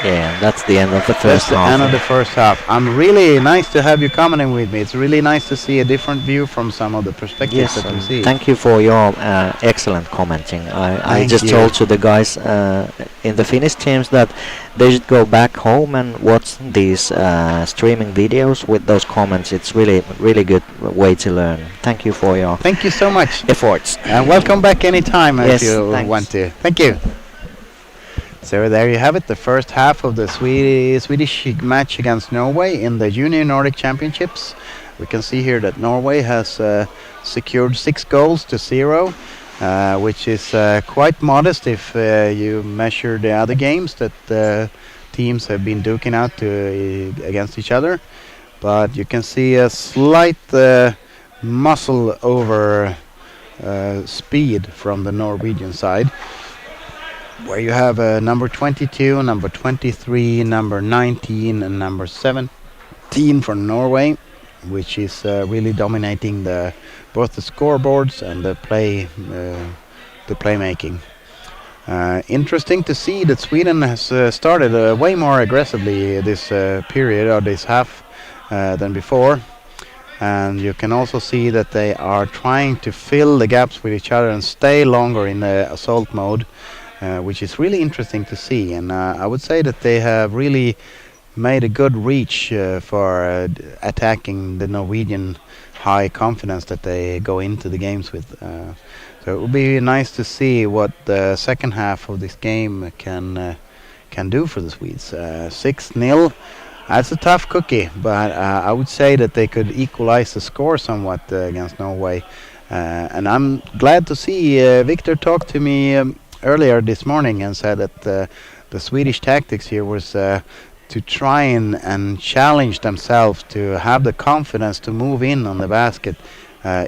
D: Yeah, that's the end of the
A: That's
D: first
A: the
D: half.
A: end of the first half. I'm really nice to have you commenting with me. It's really nice to see a different view from some of the perspectives
D: Yes,
A: that we see.
D: thank you for your excellent commenting. I
A: Thank
D: just
A: you.
D: told to the guys in the Finnish teams that they should go back home and watch these streaming videos with those comments. It's really good way to learn. Thank you for your
A: Thank you so much.
D: efforts.
A: And welcome back anytime
D: Yes,
A: if you
D: thanks.
A: want to. Thank you. So there you have it, the first half of the Swedish match against Norway in the Junior Nordic Championships. We can see here that Norway has secured 6 goals to 0, which is quite modest if you measure the other games that teams have been duking out against each other. But you can see a slight muscle over speed from the Norwegian side, where you have number 22, number 23, number 19, and number 17 for Norway, which is really dominating both the scoreboards and the playmaking. Interesting to see that Sweden has started way more aggressively this period or this half than before. And you can also see that they are trying to fill the gaps with each other and stay longer in the assault mode, which is really interesting to see. And I would say that they have really made a good reach for attacking the Norwegian high confidence that they go into the games with. So it will be nice to see what the second half of this game can do for the Swedes. 6-0. That's a tough cookie, but I would say that they could equalize the score somewhat against Norway. And I'm glad to see Victor talk to me earlier this morning and said that the Swedish tactics here was to try and challenge themselves to have the confidence to move in on the basket,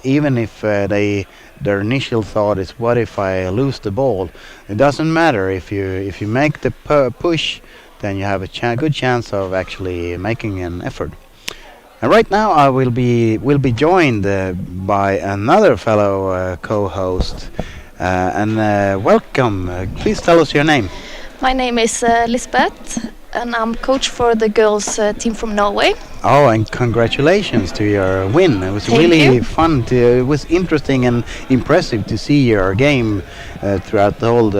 A: even if their initial thought is, what if I lose the ball? It doesn't matter. If you make the push, then you have a good chance of actually making an effort. And right now I will be joined by another fellow co-host. Welcome. Please tell us your name.
E: My name is Lisbeth, and I'm coach for the girls team from Norway.
A: Oh, and congratulations to your win. It was
E: Thank
A: really
E: you.
A: fun. It was interesting and impressive to see your game throughout the whole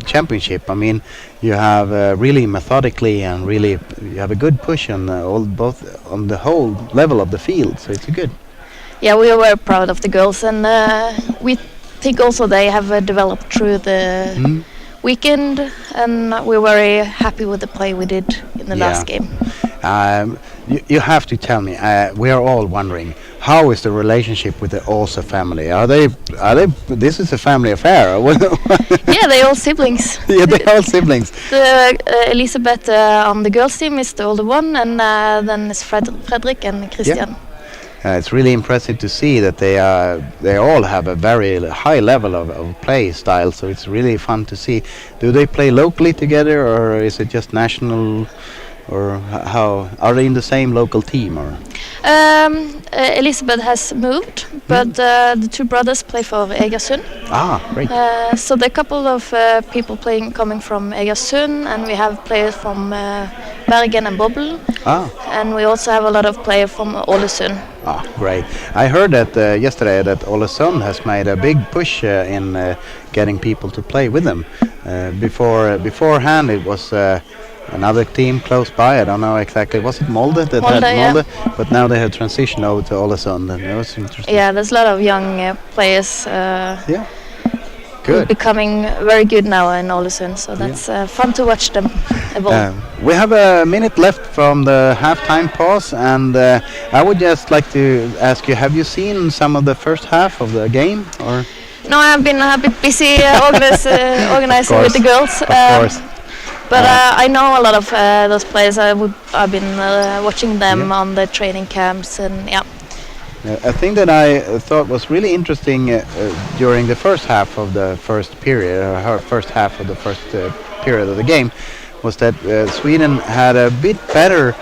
A: championship. I mean, you have really methodically and really you have a good push on both on the whole level of the field. So it's good.
E: Yeah, we are very proud of the girls, and we think also they have developed through the weekend, and we're very happy with the play we did in the last game.
A: You have to tell me. We are all wondering, how is the relationship with the Olsa family? Are they? This is a family affair.
E: Yeah, they're all siblings.
A: Yeah, they're all siblings.
E: Elisabeth on the girls team is the older one, and then is Fredrik and Christian.
A: It's really impressive to see that they all have a very high level of play style. So it's really fun to see. Do they play locally together, or is it just national, or how are they in the same local team? Or
E: Elisabeth has moved, but the two brothers play for Egersund.
A: great.
E: So there are a couple of people coming from Egersund, and we have players from Bergen and Bobbel. And we also have a lot of players from Ålesund.
A: Great. I heard that yesterday that Ålesund has made a big push in getting people to play with them. Beforehand it was another team close by. I don't know exactly. Was it Molde that had Molde?
E: Yeah.
A: But now they have transitioned over to Ålesund, and it was interesting.
E: Yeah, there's a lot of young players
A: Good.
E: becoming very good now in Ålesund, so that's fun to watch them evolve.
A: We have a minute left from the halftime pause, and I would just like to ask you: have you seen some of the first half of the game, or?
E: No, I've been a bit busy organizing with the girls.
A: Of course.
E: But I know a lot of those players. I've been watching them on the training camps, and
A: a thing that I thought was really interesting during the first half of the first period, or first half of the first period of the game, was that Sweden had a bit better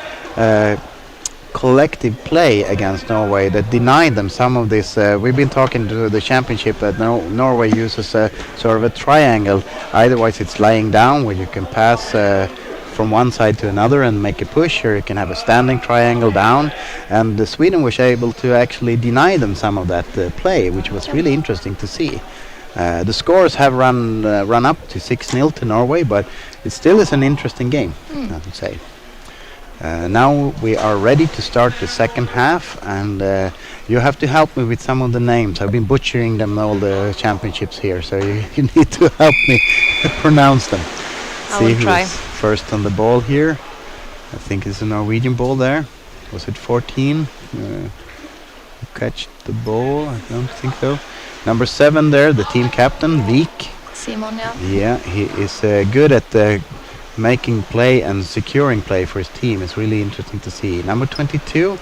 A: collective play against Norway that denied them some of this. We've been talking to the championship that Norway uses a sort of a triangle. Otherwise, it's laying down where you can pass from one side to another and make a push, or you can have a standing triangle down. And Sweden was able to actually deny them some of that play, which was really interesting to see. The scores have run up to 6-0 to Norway, but it still is an interesting game, I would say. Now we are ready to start the second half, and you have to help me with some of the names. I've been butchering them all the championships here, so you need to help me pronounce them.
E: I will try.
A: Who's first on the ball here. I think it's a Norwegian ball there. Was it 14? Who catch the ball? I don't think so. Number 7 there, the team captain, Vik.
E: Simon, yeah.
A: Yeah, he is good at making play and securing play for his team. It's really interesting to see. Number 22,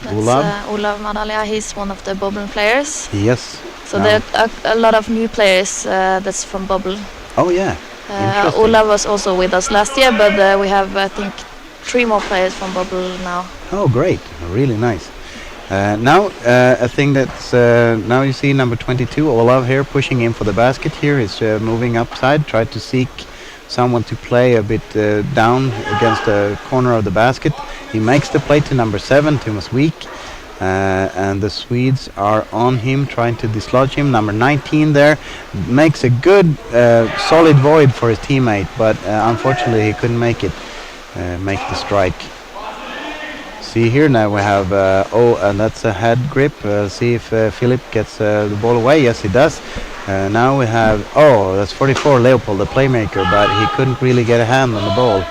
E: That's
A: Olav.
E: Olav Madalya. He's one of the Bobble players.
A: Yes.
E: So there are a lot of new players that's from Bobble.
A: Oh yeah. Interesting.
E: Olav was also with us last year, but we have, I think, 3 more players from Bobble now.
A: Oh, great. Really nice. Now, a thing that's now you see number 22, Olav here pushing in for the basket here. He's moving upside, tried to seek someone to play a bit down against the corner of the basket. He makes the play to number 7, Thomas Wieck. And the Swedes are on him, trying to dislodge him. Number 19 there makes a good solid void for his teammate, but unfortunately he couldn't make the strike. See here now we have and that's a head grip. See if Philip gets the ball away. Yes, he does. Now we have that's 44, Leopold, the playmaker, but he couldn't really get a hand on the ball.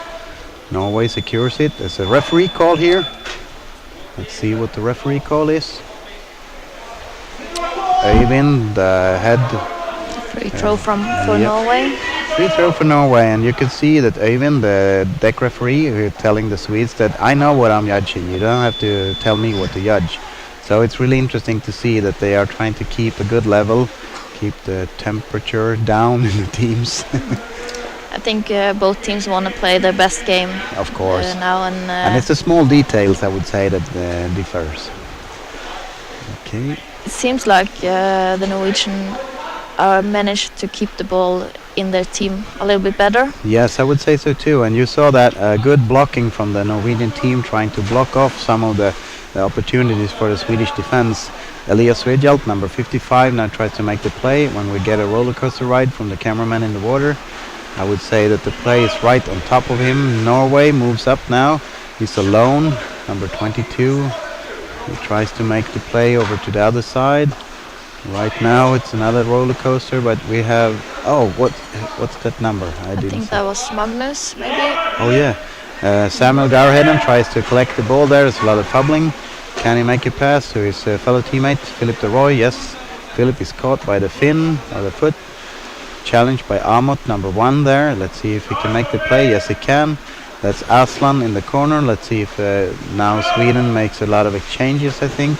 A: Norway secures it. There's a referee call here. Let's see what the referee call is. Øyvind, the head.
E: Free throw for Norway.
A: Free throw for Norway, and you can see that Øyvind, the deck referee, telling the Swedes that I know what I'm judging. You don't have to tell me what to judge. So it's really interesting to see that they are trying to keep a good level, keep the temperature down in the teams.
E: I think both teams want to play their best game.
A: Of course.
E: Now
A: and it's the small details, I would say, that differs. Okay.
E: It seems like the Norwegian managed to keep the ball in their team a little bit better.
A: Yes, I would say so too. And you saw that good blocking from the Norwegian team, trying to block off some of the opportunities for the Swedish defense. Elias Rejalt, number 55, now tries to make the play. When we get a roller coaster ride from the cameraman in the water, I would say that the play is right on top of him. Norway moves up now. He's alone, number 22. He tries to make the play over to the other side. Right now it's another roller coaster, but we have what's that number? I think
E: that was Magnus, maybe.
A: Oh yeah. Samuel Garheden tries to collect the ball there. There's a lot of fumbling. Can he make a pass to his fellow teammate Philip de Roy? Yes. Philip is caught by the fin or the foot. Challenged by Amot, number 1 there. Let's see if he can make the play. Yes, he can. That's Aslan in the corner. Let's see if now Sweden makes a lot of exchanges, I think.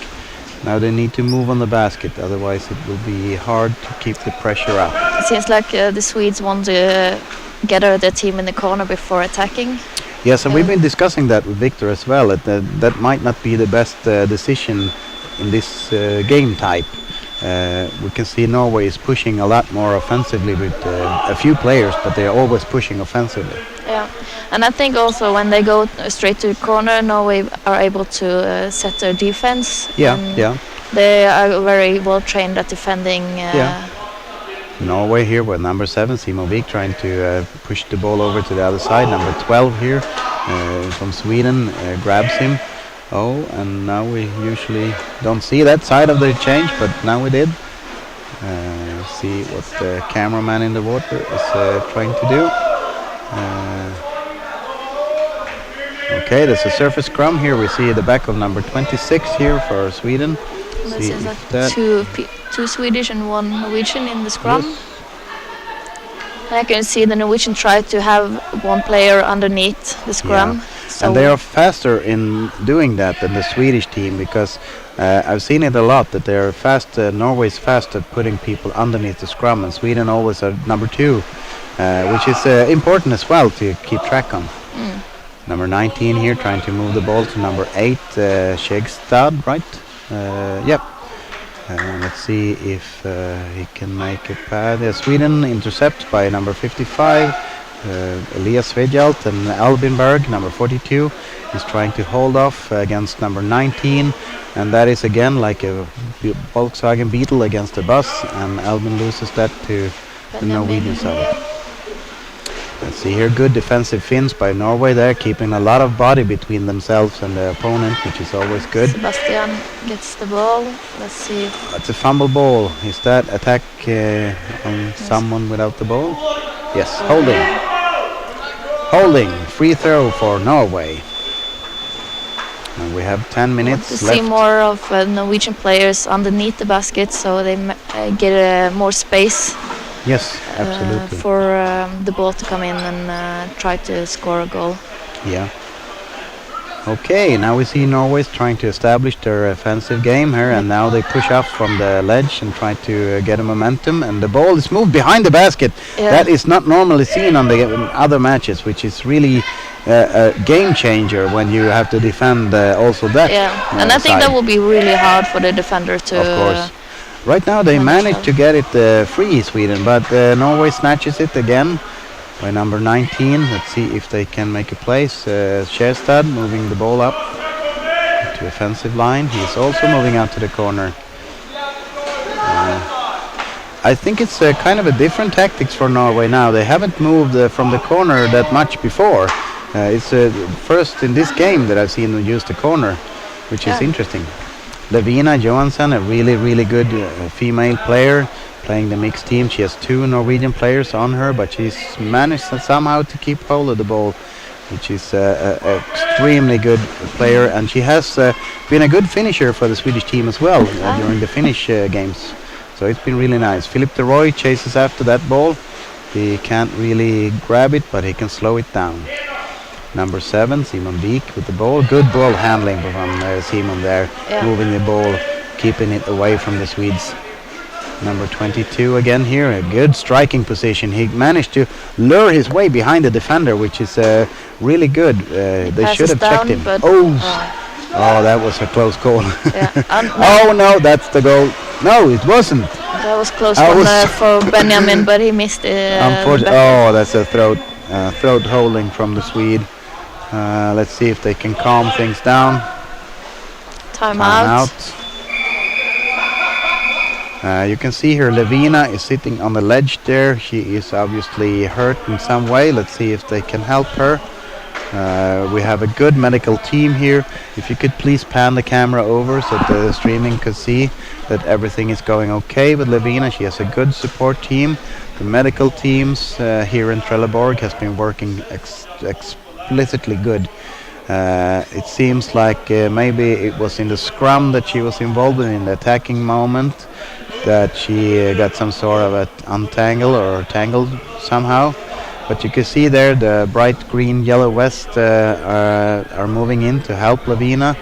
A: Now they need to move on the basket, otherwise it will be hard to keep the pressure up.
E: It seems like the Swedes want to gather their team in the corner before attacking.
A: Yes, and we've been discussing that with Victor as well. That might not be the best decision in this game type. We can see Norway is pushing a lot more offensively with a few players, but they are always pushing offensively.
E: Yeah, and I think also when they go straight to the corner, Norway are able to set their defense.
A: Yeah.
E: They are very well trained at defending.
A: Norway here with number 7, Simon Wieck, trying to push the ball over to the other side. Number 12 here from Sweden grabs him. And now we usually don't see that side of the change, but now we did. See what the cameraman in the water is trying to do. Okay, there's a surface scrum here. We see the back of number 26 here for Sweden.
E: This is two Swedish and 1 Norwegian in the scrum.
A: Yes.
E: I can see the Norwegian try to have one player underneath the scrum. So
A: and they are faster in doing that than the Swedish team because I've seen it a lot that they're fast. Norway's fast at putting people underneath the scrum, and Sweden always are number 2, which is important as well to keep track on. Number 19 here trying to move the ball to number 8, Skjegstad, right? Yep. Let's see if he can make a pass. Sweden intercepts by number 55, Elias Svedjalt, and Albinberg, number 42, is trying to hold off against number 19, and that is again like a Volkswagen Beetle against a bus, and Albin loses that to the Norwegian side. Let's see here, good defensive fins by Norway there, keeping a lot of body between themselves and the opponent, which is always good.
E: Sebastian gets the ball. Let's see.
A: It's a fumble ball. Is that attack on someone without the ball? Yes, holding. Holding, free throw for Norway. And we have 10 minutes
E: to
A: left.
E: see more of Norwegian players underneath the basket so they get more space.
A: Yes, absolutely.
E: For the ball to come in and try to score a goal.
A: Yeah. Okay, now we see Norway's trying to establish their offensive game here, and now they push up from the ledge and try to get a momentum, and the ball is moved behind the basket.
E: Yeah.
A: That is not normally seen on the other matches, which is really a game changer when you have to defend also that.
E: Yeah, and I think
A: side.
E: that will be really hard for the defender to.
A: Of course. Right now they managed to get it free, Sweden, but Norway snatches it again by number 19. Let's see if they can make a place. Skjegstad moving the ball up to offensive line. He's also moving out to the corner. I think it's kind of a different tactics for Norway now. They haven't moved from the corner that much before. It's first in this game that I've seen them use the corner, which is interesting. Levina Johansson, a really good female player, playing the mixed team. She has 2 Norwegian players on her, but she's managed somehow to keep hold of the ball, which is an extremely good player, and she has been a good finisher for the Swedish team as well during the Finnish games. So it's been really nice. Philippe de Roy chases after that ball. He can't really grab it, but he can slow it down. Number 7, Simon Beek with the ball. Good ball handling from Simon there, moving the ball, keeping it away from the Swedes. Number 22 again here, a good striking position. He managed to lure his way behind the defender, which is really good. They should have checked him. Oh, that was a close call. Oh no, that's the goal. No, it wasn't.
E: That was close one for Benjamin, but he missed it.
A: Oh, that's a throat holding from the Swede. Let's see if they can calm things down.
E: Time out.
A: You can see here Levina is sitting on the ledge there. She is obviously hurt in some way. Let's see if they can help her. We have a good medical team here. If you could please pan the camera over so that the streaming could see that everything is going okay with Levina. She has a good support team. The medical teams here in Trelleborg has been working explicitly good. It seems like maybe it was in the scrum that she was involved in the attacking moment that she got some sort of a untangle or tangled somehow. But you can see there the bright green yellow vest are moving in to help Levina.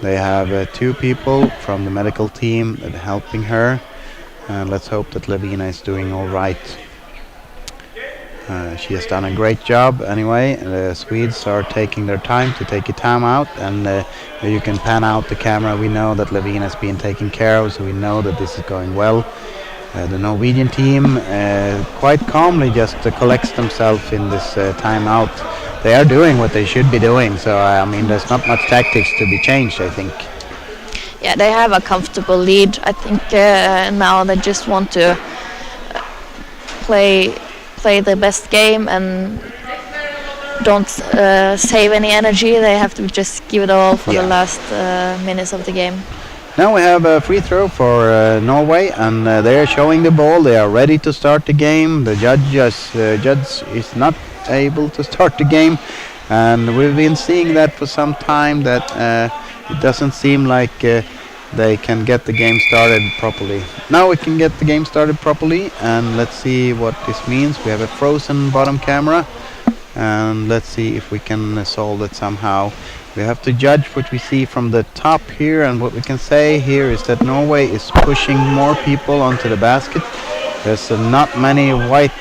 A: They have 2 people from the medical team that are helping her. And let's hope that Levina is doing all right. She has done a great job anyway. The Swedes are taking their time to take a time out, and you can pan out the camera. We know that Levina has been taken care of, so we know that this is going well. The Norwegian team quite calmly just collects themselves in this timeout. They are doing what they should be doing, so I mean there's not much tactics to be changed, I think.
E: Yeah, they have a comfortable lead. I think now they just want to play the best game and don't save any energy. They have to just give it all for the last minutes of the game.
A: Now we have a free throw for Norway, and they are showing the ball. They are ready to start the game. The judge is not able to start the game, and we've been seeing that for some time, that it doesn't seem like they can get the game started properly. Now we can get the game started properly, and let's see what this means. We have a frozen bottom camera, and let's see if we can solve it somehow. We have to judge what we see from the top here, and what we can say here is that Norway is pushing more people onto the basket. There's not many white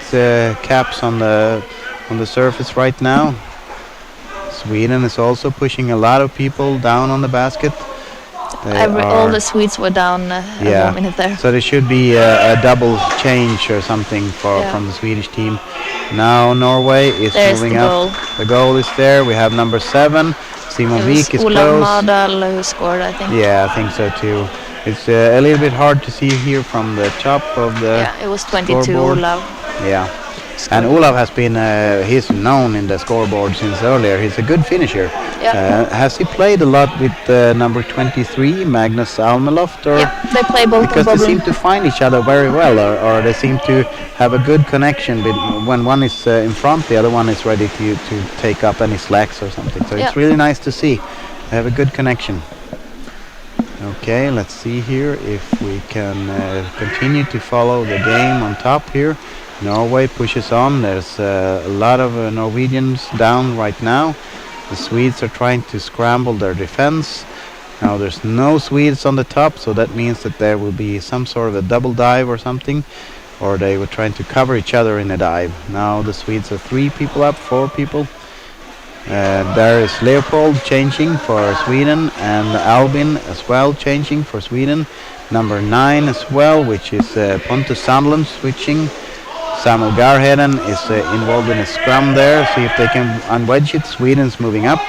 A: caps on the surface right now. Sweden is also pushing a lot of people down on the basket.
E: All the Swedes were down
A: yeah,
E: 1 minute there.
A: so there should be a double change or something from the Swedish team. Now Norway is
E: There's
A: moving
E: the
A: up.
E: goal.
A: The goal is there. We have number 7. Simon
E: It
A: Wijk is
E: was
A: close.
E: Olav Mardal who scored, I think.
A: Yeah, I think so too. It's a little bit hard to see here from the top of the
E: Yeah, it was 22
A: scoreboard.
E: Olav.
A: Yeah. And Olav has been, he's known in the scoreboard since earlier. He's a good finisher.
E: Yeah.
A: Has he played a lot with number 23, Magnus Almeloft? Or
E: Yeah, they play both
A: because
E: of
A: they
E: them.
A: seem to find each other very well, or they seem to have a good connection. When one is in front, the other one is ready to take up any slacks or something. So it's really nice to see. They have a good connection. Okay, let's see here if we can continue to follow the game on top here. Norway pushes on. There's a lot of Norwegians down right now. The Swedes are trying to scramble their defense. Now there's no Swedes on the top, so that means that there will be some sort of a double dive or something, or they were trying to cover each other in a dive. Now the Swedes are 3 people up, 4 people. There is Leopold changing for Sweden, and Albin as well changing for Sweden. Number 9 as well, which is Pontus Sandlund switching. Samuel Garheden is involved in a scrum there. See if they can unwedge it. Sweden's moving up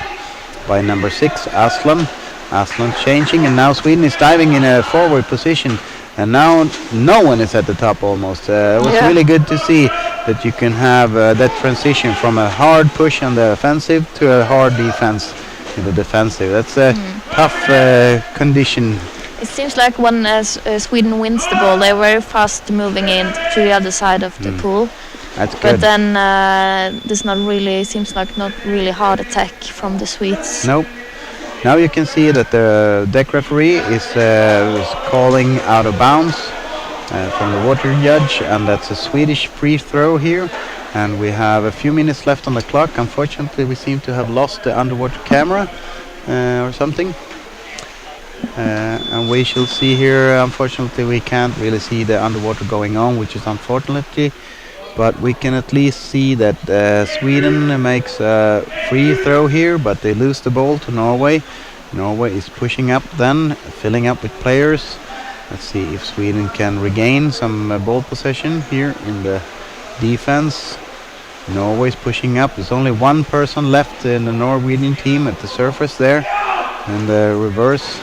A: by number 6, Aslan. Aslan changing, and now Sweden is diving in a forward position. And now no one is at the top almost. It was really good to see that you can have that transition from a hard push on the offensive to a hard defense in the defensive. That's a tough condition.
E: It seems like when Sweden wins the ball, they're very fast moving in to the other side of the pool.
A: That's good.
E: But then there's not really, seems like not really hard attack from the Swedes.
A: Nope. Now you can see that the deck referee is calling out of bounds from the water judge, and that's a Swedish free throw here. And we have a few minutes left on the clock. Unfortunately, we seem to have lost the underwater camera or something. And we shall see here, unfortunately we can't really see the underwater going on, which is unfortunately, but we can at least see that Sweden makes a free throw here, but they lose the ball to Norway. Norway is pushing up then, filling up with players. Let's see if Sweden can regain some ball possession here in the defense. Norway's pushing up. There's only one person left in the Norwegian team at the surface there, in the reverse.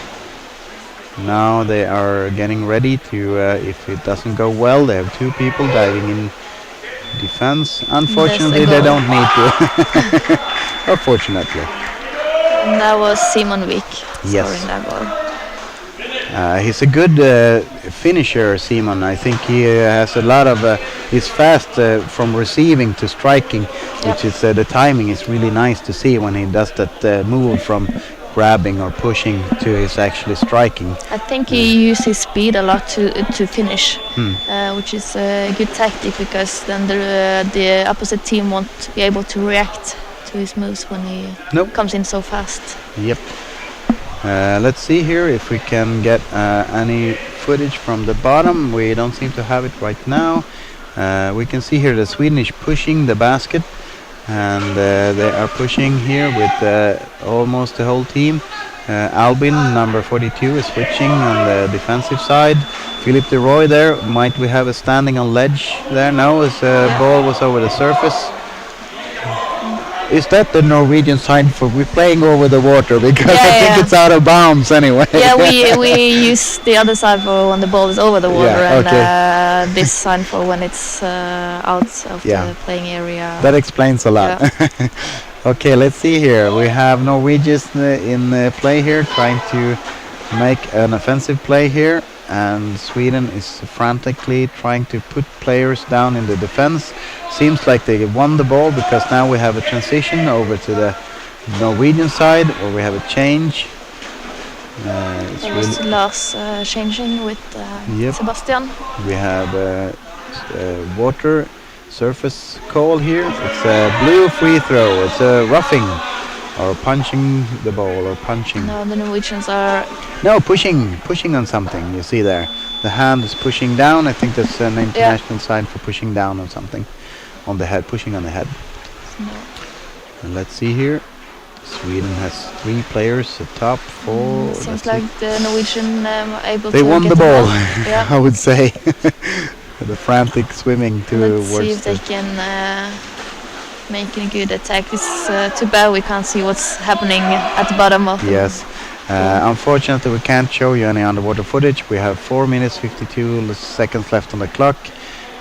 A: Now they are getting ready to, if it doesn't go well, they have 2 people diving in defense. Unfortunately, they don't need to. Unfortunately.
E: And that was Simon Wijk
A: Yes.
E: scoring that goal.
A: He's a good finisher, Simon. I think he has a lot of, he's fast from receiving to striking, which is, the timing is really nice to see when he does that move from grabbing or pushing to his actually striking.
E: I think he used his speed a lot to finish, which is a good tactic, because then the opposite team won't be able to react to his moves when he comes in so fast.
A: Yep. Let's see here if we can get any footage from the bottom. We don't seem to have it right now. We can see here the Swedish pushing the basket, and they are pushing here with almost the whole team. Albin, number 42, is switching on the defensive side. Philippe de Roy there. Might we have a standing on ledge there? No, his ball was over the surface. Is that the Norwegian sign for we're playing over the water? Because I think it's out of bounds anyway.
E: Yeah, we use the other side for when the ball is over the water, and this sign for when it's out of the playing area.
A: That explains a lot. Yeah. Okay, let's see here. We have Norwegians in play here, trying to make an offensive play here, and Sweden is frantically trying to put players down in the defense. Seems like they won the ball, because now we have a transition over to the Norwegian side, or we have a change. It's
E: There was
A: really
E: Lars changing with
A: Yep.
E: Sebastian.
A: we have water surface call here. It's a blue free throw. It's a roughing or punching the ball or punching.
E: No, the Norwegians are.
A: No, pushing on something. You see there, the hand is pushing down. I think that's an international sign for pushing down on something, on the head, pushing on the head.
E: No.
A: And let's see here. Sweden has 3 players at top, 4.
E: Seems like the Norwegian are able
A: They
E: to
A: won
E: get
A: the ball.
E: Yeah.
A: I would say. The frantic swimming
E: Let's see
A: towards
E: if they can make a good attack. It's too bad we can't see what's happening at the bottom of.
A: Yes. Unfortunately, we can't show you any underwater footage. We have 4 minutes 52 seconds left on the clock,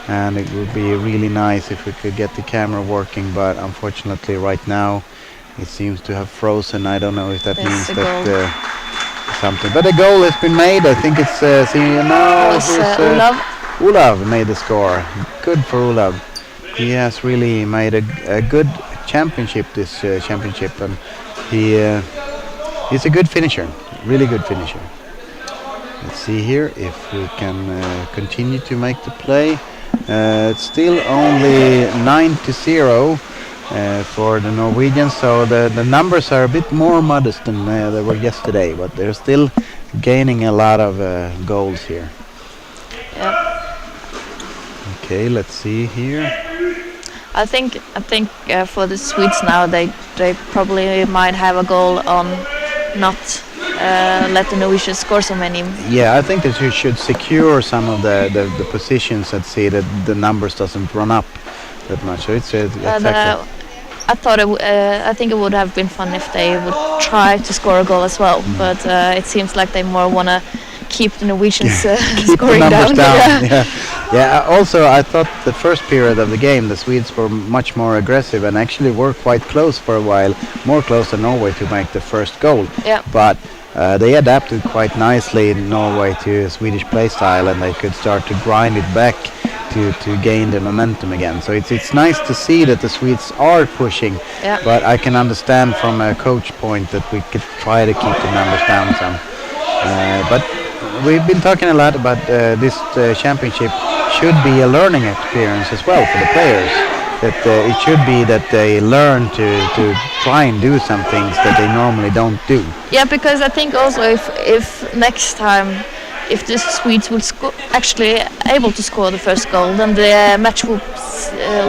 A: and it would be really nice if we could get the camera working. But unfortunately, right now, it seems to have frozen. I don't know if that
E: That's
A: means
E: a
A: that something. But the goal has been made. I think it's
E: Olav.
A: Olav made the score. Good for Olav. He has really made a good championship this championship, and he's a good finisher, really good finisher. Let's see here if we can continue to make the play. It's still only 9-0 for the Norwegians, so the numbers are a bit more modest than they were yesterday, but they're still gaining a lot of goals here.
E: Yeah.
A: Okay, let's see here.
E: I think for the Swedes now they probably might have a goal on not let the Norwegians score so many.
A: Yeah, I think that you should secure some of the positions and see that the numbers doesn't run up that much. So it's exactly.
E: I think it would have been fun if they would try to score a goal as well, but it seems like they more want to keep the Norwegians
A: keep
E: scoring
A: the numbers down.
E: Yeah.
A: Yeah. Also, I thought the first period of the game, the Swedes were much more aggressive and actually were quite close for a while, more close than Norway to make the first goal.
E: Yeah.
A: But they adapted quite nicely in Norway to Swedish play style, and they could start to grind it back to gain the momentum again. So it's nice to see that the Swedes are pushing.
E: Yeah.
A: But I can understand from a coach point that we could try to keep the numbers down some. But we've been talking a lot about this championship should be a learning experience as well for the players. That it should be that they learn to try and do some things that they normally don't do.
E: Yeah, because I think also if next time, if the Swedes will actually able to score the first goal, then the match will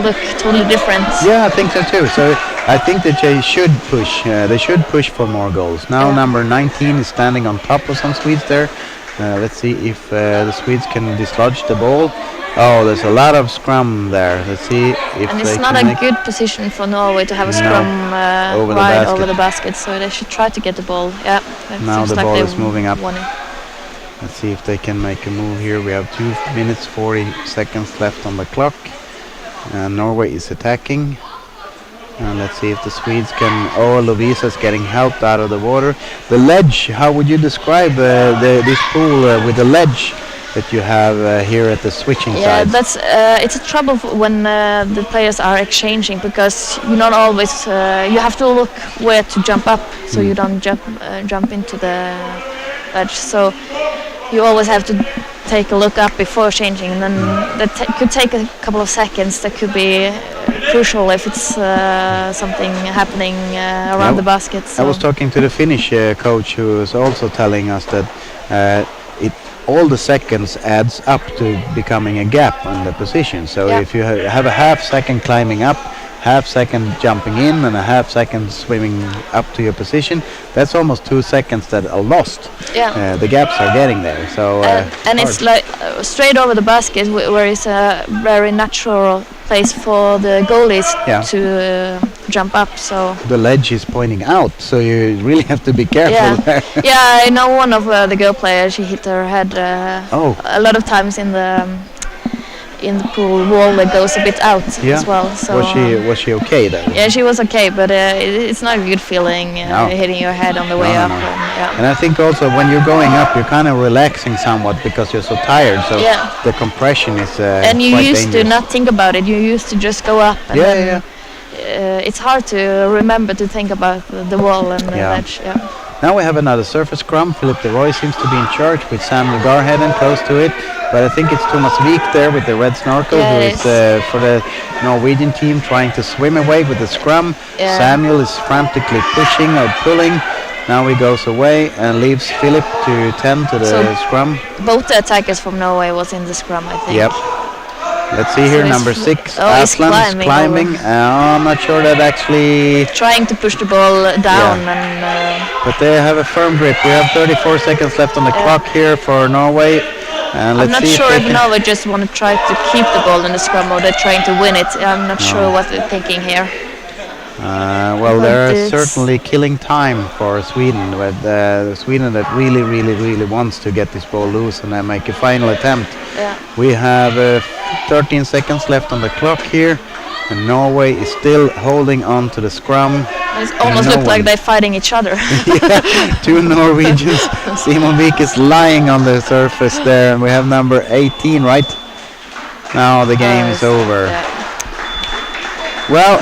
E: look totally different.
A: Yeah, I think so too. So I think that they should push. They should push for more goals. Now number 19 is standing on top of some Swedes there. Let's see if the Swedes can dislodge the ball. Oh, there's a lot of scrum there. Let's see if
E: and
A: they
E: it's
A: can
E: not a
A: make
E: good position for Norway to have a scrum right over the basket, so they should try to get the ball. Yeah.
A: Now the
E: like
A: ball is moving up.
E: Won it.
A: Let's see if they can make a move here. We have 2 minutes 40 seconds left on the clock. Norway is attacking. And let's see if the Swedes can. Oh, Lovisa's getting helped out of the water. The ledge. How would you describe this pool with the ledge that you have here at the switching side?
E: Yeah, that's it's a trouble when the players are exchanging, because you not always you have to look where to jump up, so you don't jump into the ledge. So you always have to take a look up before changing, and then that could take a couple of seconds. That could be crucial if it's something happening around the basket. So.
A: I was talking to the Finnish coach, who was also telling us that all the seconds adds up to becoming a gap on the position. So if you have a half second climbing up, half second jumping in, and a half second swimming up to your position, that's almost 2 seconds that are lost.
E: Yeah.
A: The gaps are getting there. So
E: and it's like straight over the basket, where it's a very natural place for the goalies to jump up. So
A: the ledge is pointing out, so you really have to be careful there.
E: Yeah, I know one of the girl players, she hit her head a lot of times in the pool wall that goes a bit out as well. So
A: was she okay then?
E: Yeah, she was okay, but it's not a good feeling hitting your head on the way up.
A: And I think also when you're going up, you're kind of relaxing somewhat because you're so tired. So the compression is
E: and you
A: quite
E: used
A: dangerous.
E: to not think about it. You used to just go up. And it's hard to remember to think about the wall and the ledge. Yeah.
A: Now we have another surface scrum. Philip de Roy seems to be in charge with Samuel Garheden close to it. But I think it's Thomas Wieck there with the red snorkel who is for the Norwegian team trying to swim away with the scrum.
E: Yeah.
A: Samuel is frantically pushing or pulling. Now he goes away and leaves Philip to tend to the scrum.
E: Both the attackers from Norway was in the scrum, I think.
A: Yep. Let's see here, number 6, Aslan is climbing. I'm not sure that actually...
E: Trying to push the ball down.
A: But they have a firm grip. We have 34 seconds left on the clock here for Norway. And
E: I'm not sure if Norway just want to try to keep the ball in the scrum or they're trying to win it. I'm not sure what they're thinking here.
A: Well, they're certainly killing time for Sweden. With Sweden that really wants to get this ball loose and then make a final attempt.
E: Yeah.
A: We have 13 seconds left on the clock here, and Norway is still holding on to the scrum.
E: It almost looks like they're fighting each other.
A: Yeah, 2 Norwegians. Simon Wieck is lying on the surface there, and we have number 18 right now. The game is over.
E: Yeah.
A: Well,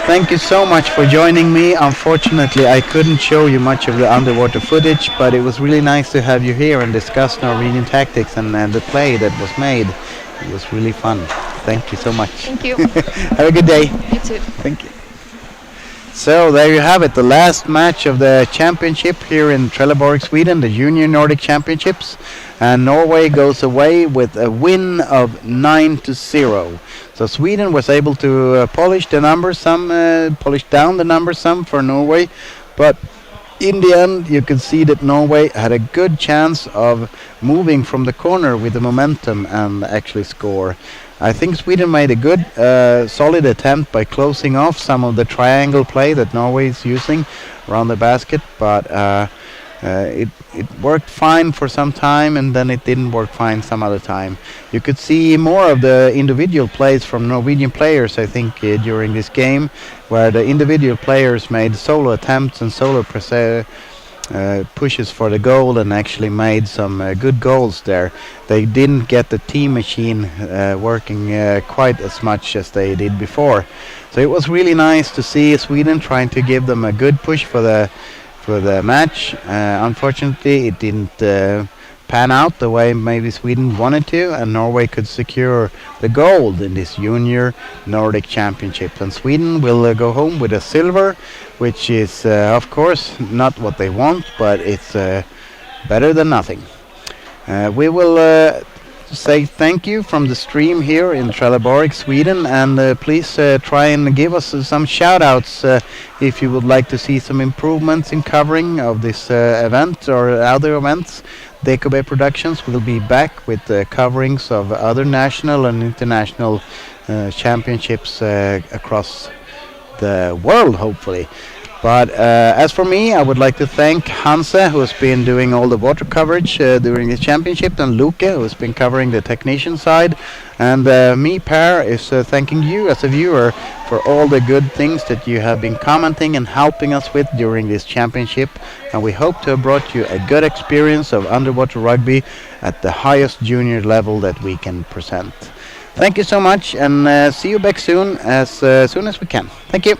A: thank you so much for joining me. Unfortunately, I couldn't show you much of the underwater footage, but it was really nice to have you here and discuss Norwegian tactics and the play that was made. It was really fun. Thank you so much.
E: Thank you.
A: Have a good day.
E: You too.
A: Thank you. So there you have it, the last match of the championship here in Trelleborg, Sweden, the Junior Nordic Championships. And Norway goes away with a win of 9-0. So Sweden was able to polish the numbers some, polish down the numbers some for Norway. But in the end, you can see that Norway had a good chance of moving from the corner with the momentum and actually score. I think Sweden made a good, solid attempt by closing off some of the triangle play that Norway is using around the basket, but it worked fine for some time, and then it didn't work fine some other time. You could see more of the individual plays from Norwegian players, I think, during this game, where the individual players made solo attempts and solo pushes for the goal and actually made some good goals there. They didn't get the team machine working quite as much as they did before. So it was really nice to see Sweden trying to give them a good push for the match. Unfortunately, it didn't pan out the way maybe Sweden wanted to, and Norway could secure the gold in this Junior Nordic Championship. And Sweden will go home with a silver, which is of course not what they want, but it's better than nothing. We will say thank you from the stream here in Trelleborg, Sweden, and please try and give us some shout-outs if you would like to see some improvements in covering of this event or other events. DKB Productions will be back with coverings of other national and international championships across the world, hopefully. But as for me, I would like to thank Hanse, who has been doing all the water coverage during the championship, and Luke, who has been covering the technician side. And me, Per, is thanking you as a viewer for all the good things that you have been commenting and helping us with during this championship. And we hope to have brought you a good experience of underwater rugby at the highest junior level that we can present. Thank you so much, and see you back soon as we can. Thank you.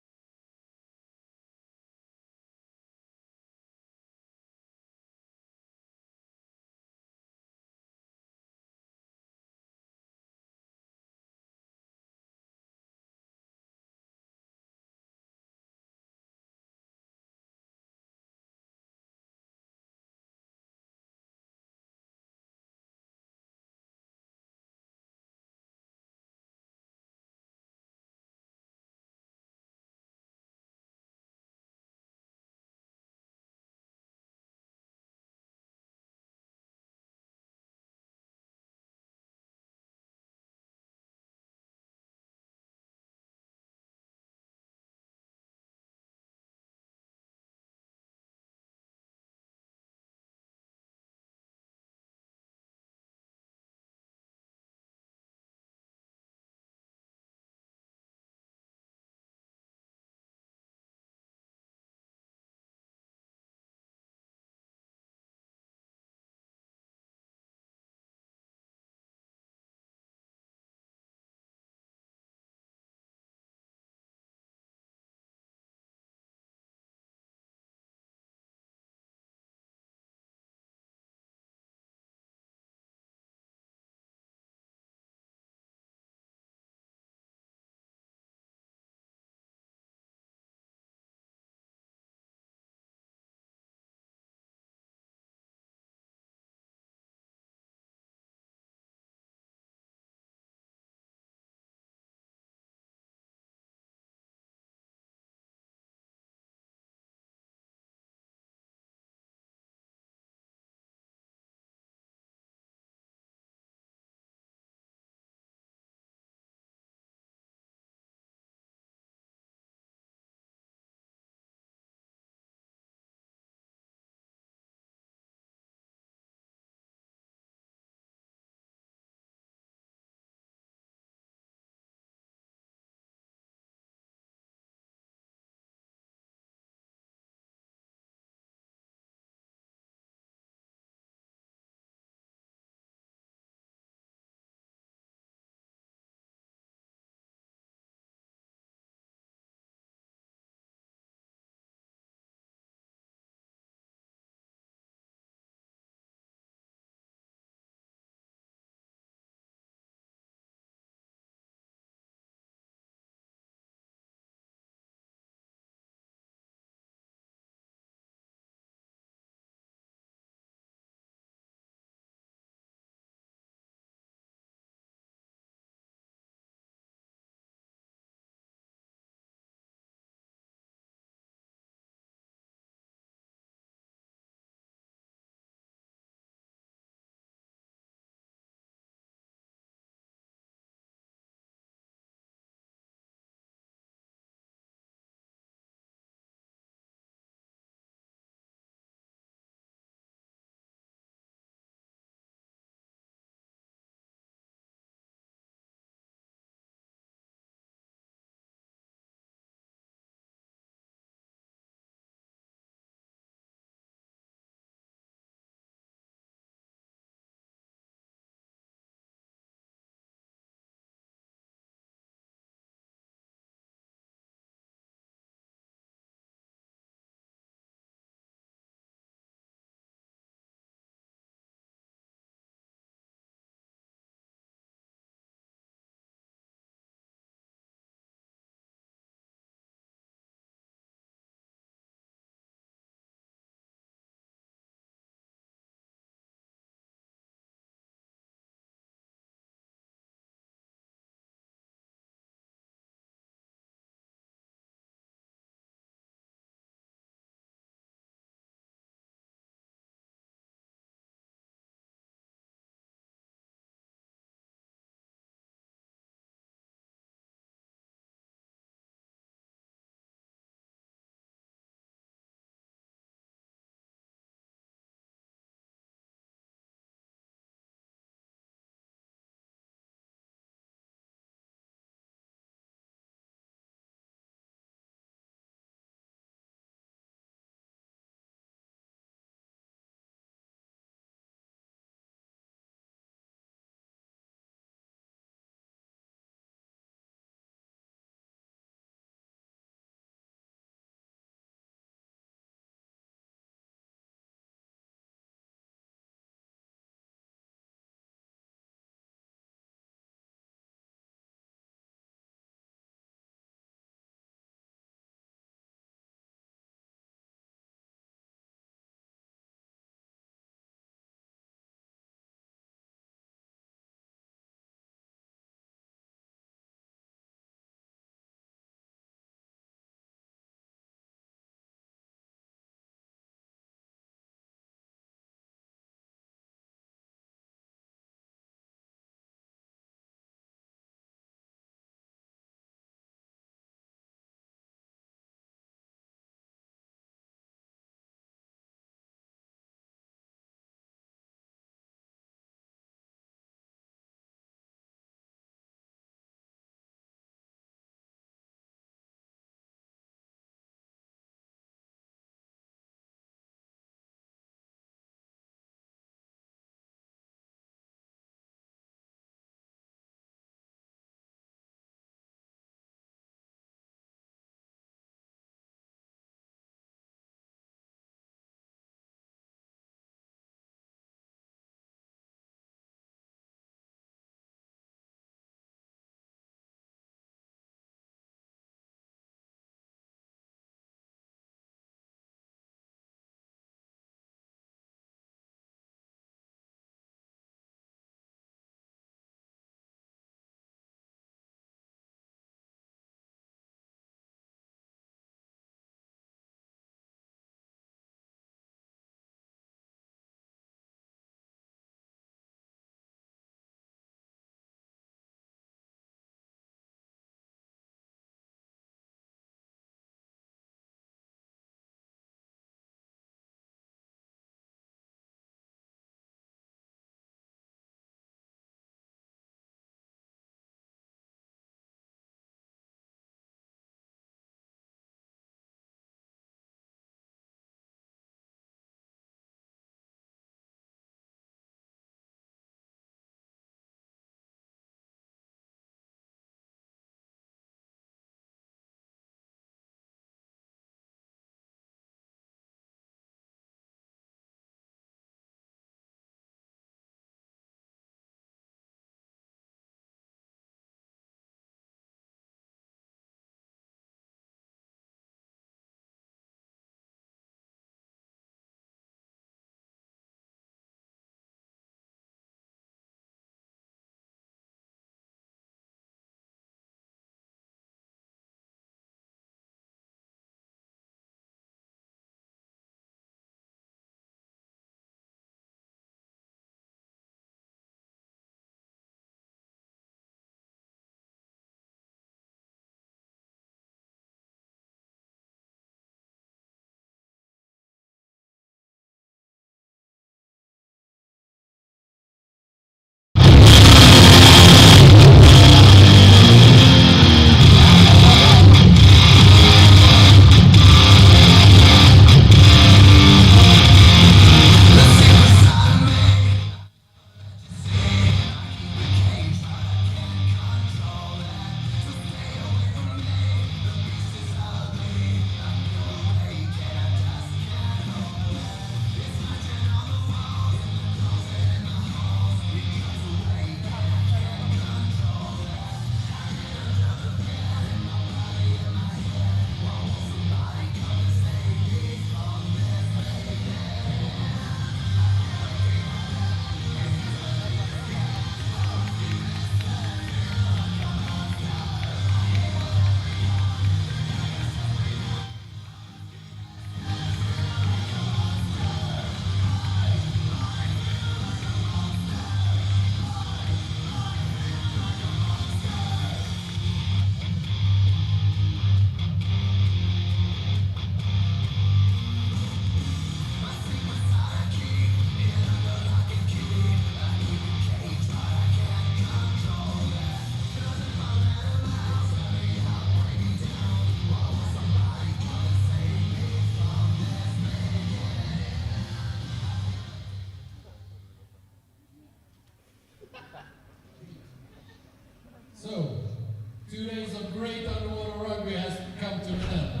F: great underwater rugby has come to an end.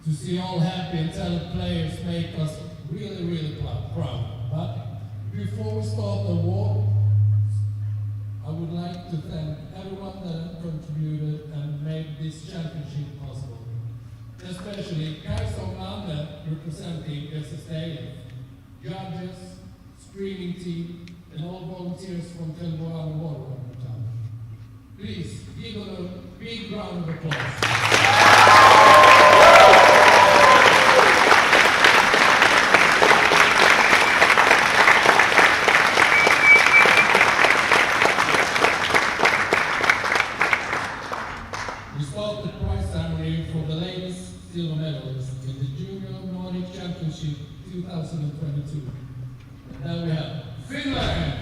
F: To see all happy and talented players make us really, really proud. But before we start the award, I would like to thank everyone that contributed and made this championship possible. Especially Kajsa och Anne representing SSDF, judges, screening team, and all volunteers from Trelleborg Underwater Rugby Club. Please give them a big round of applause. We start the prize ceremony for the latest silver medalists in the Junior Nordic Championship 2022. And now we have Finland!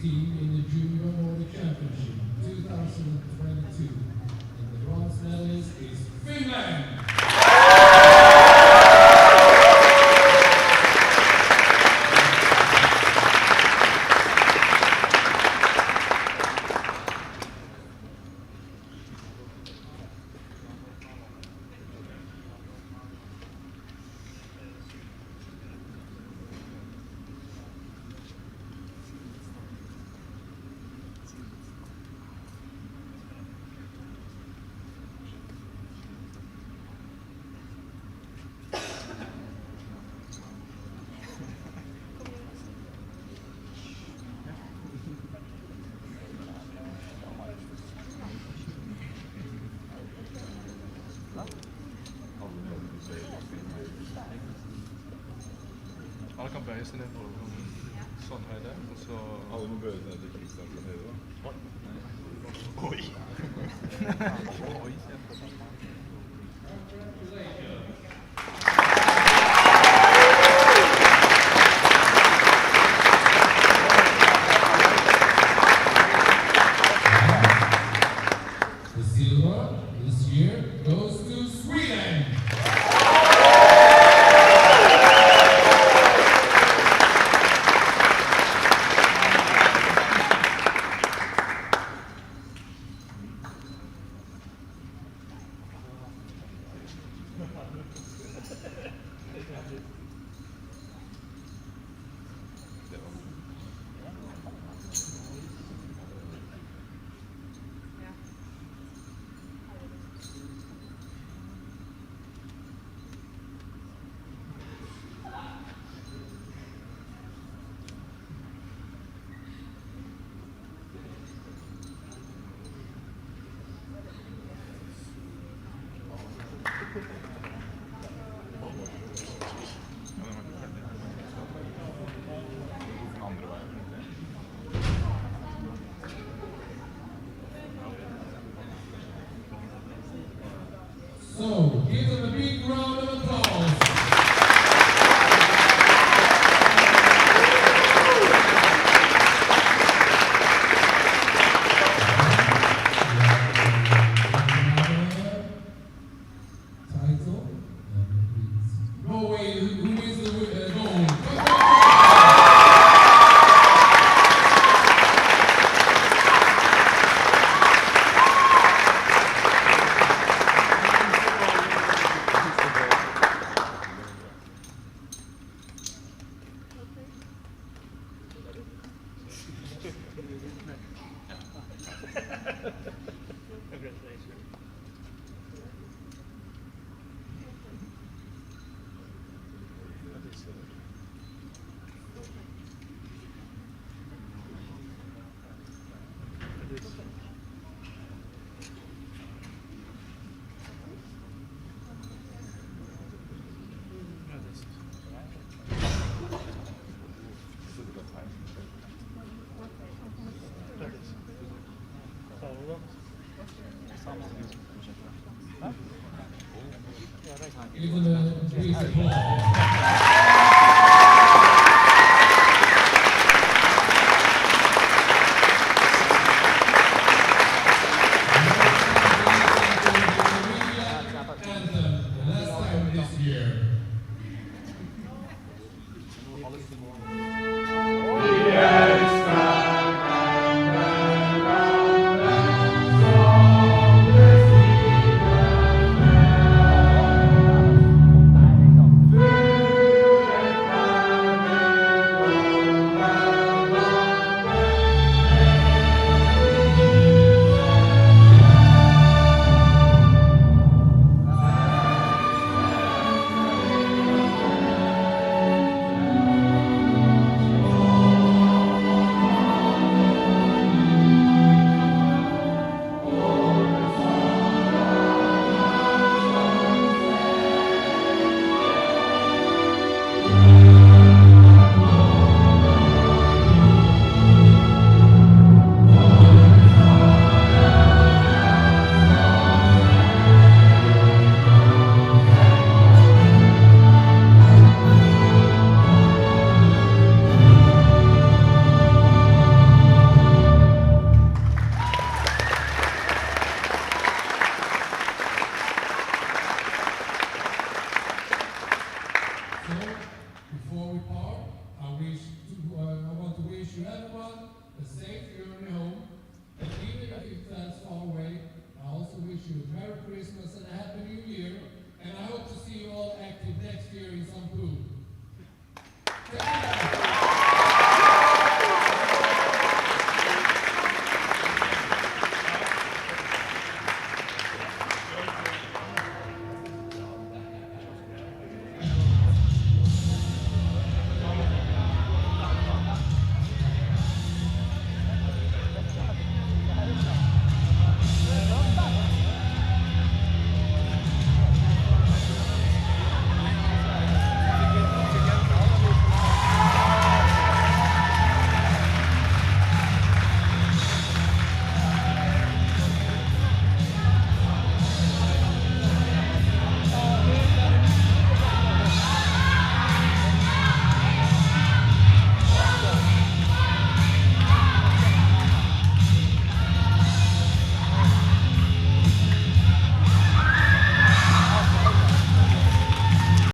F: Team in the Junior Nordic Championship 2022. And the bronze medalist is Finland!
G: Alle må bøye ned til Kristian fra høyre, da. Oi!
F: The silver this year goes to Sweden. So, give them a big round of applause. Title. Norway, who is the goal? Give them a big applause.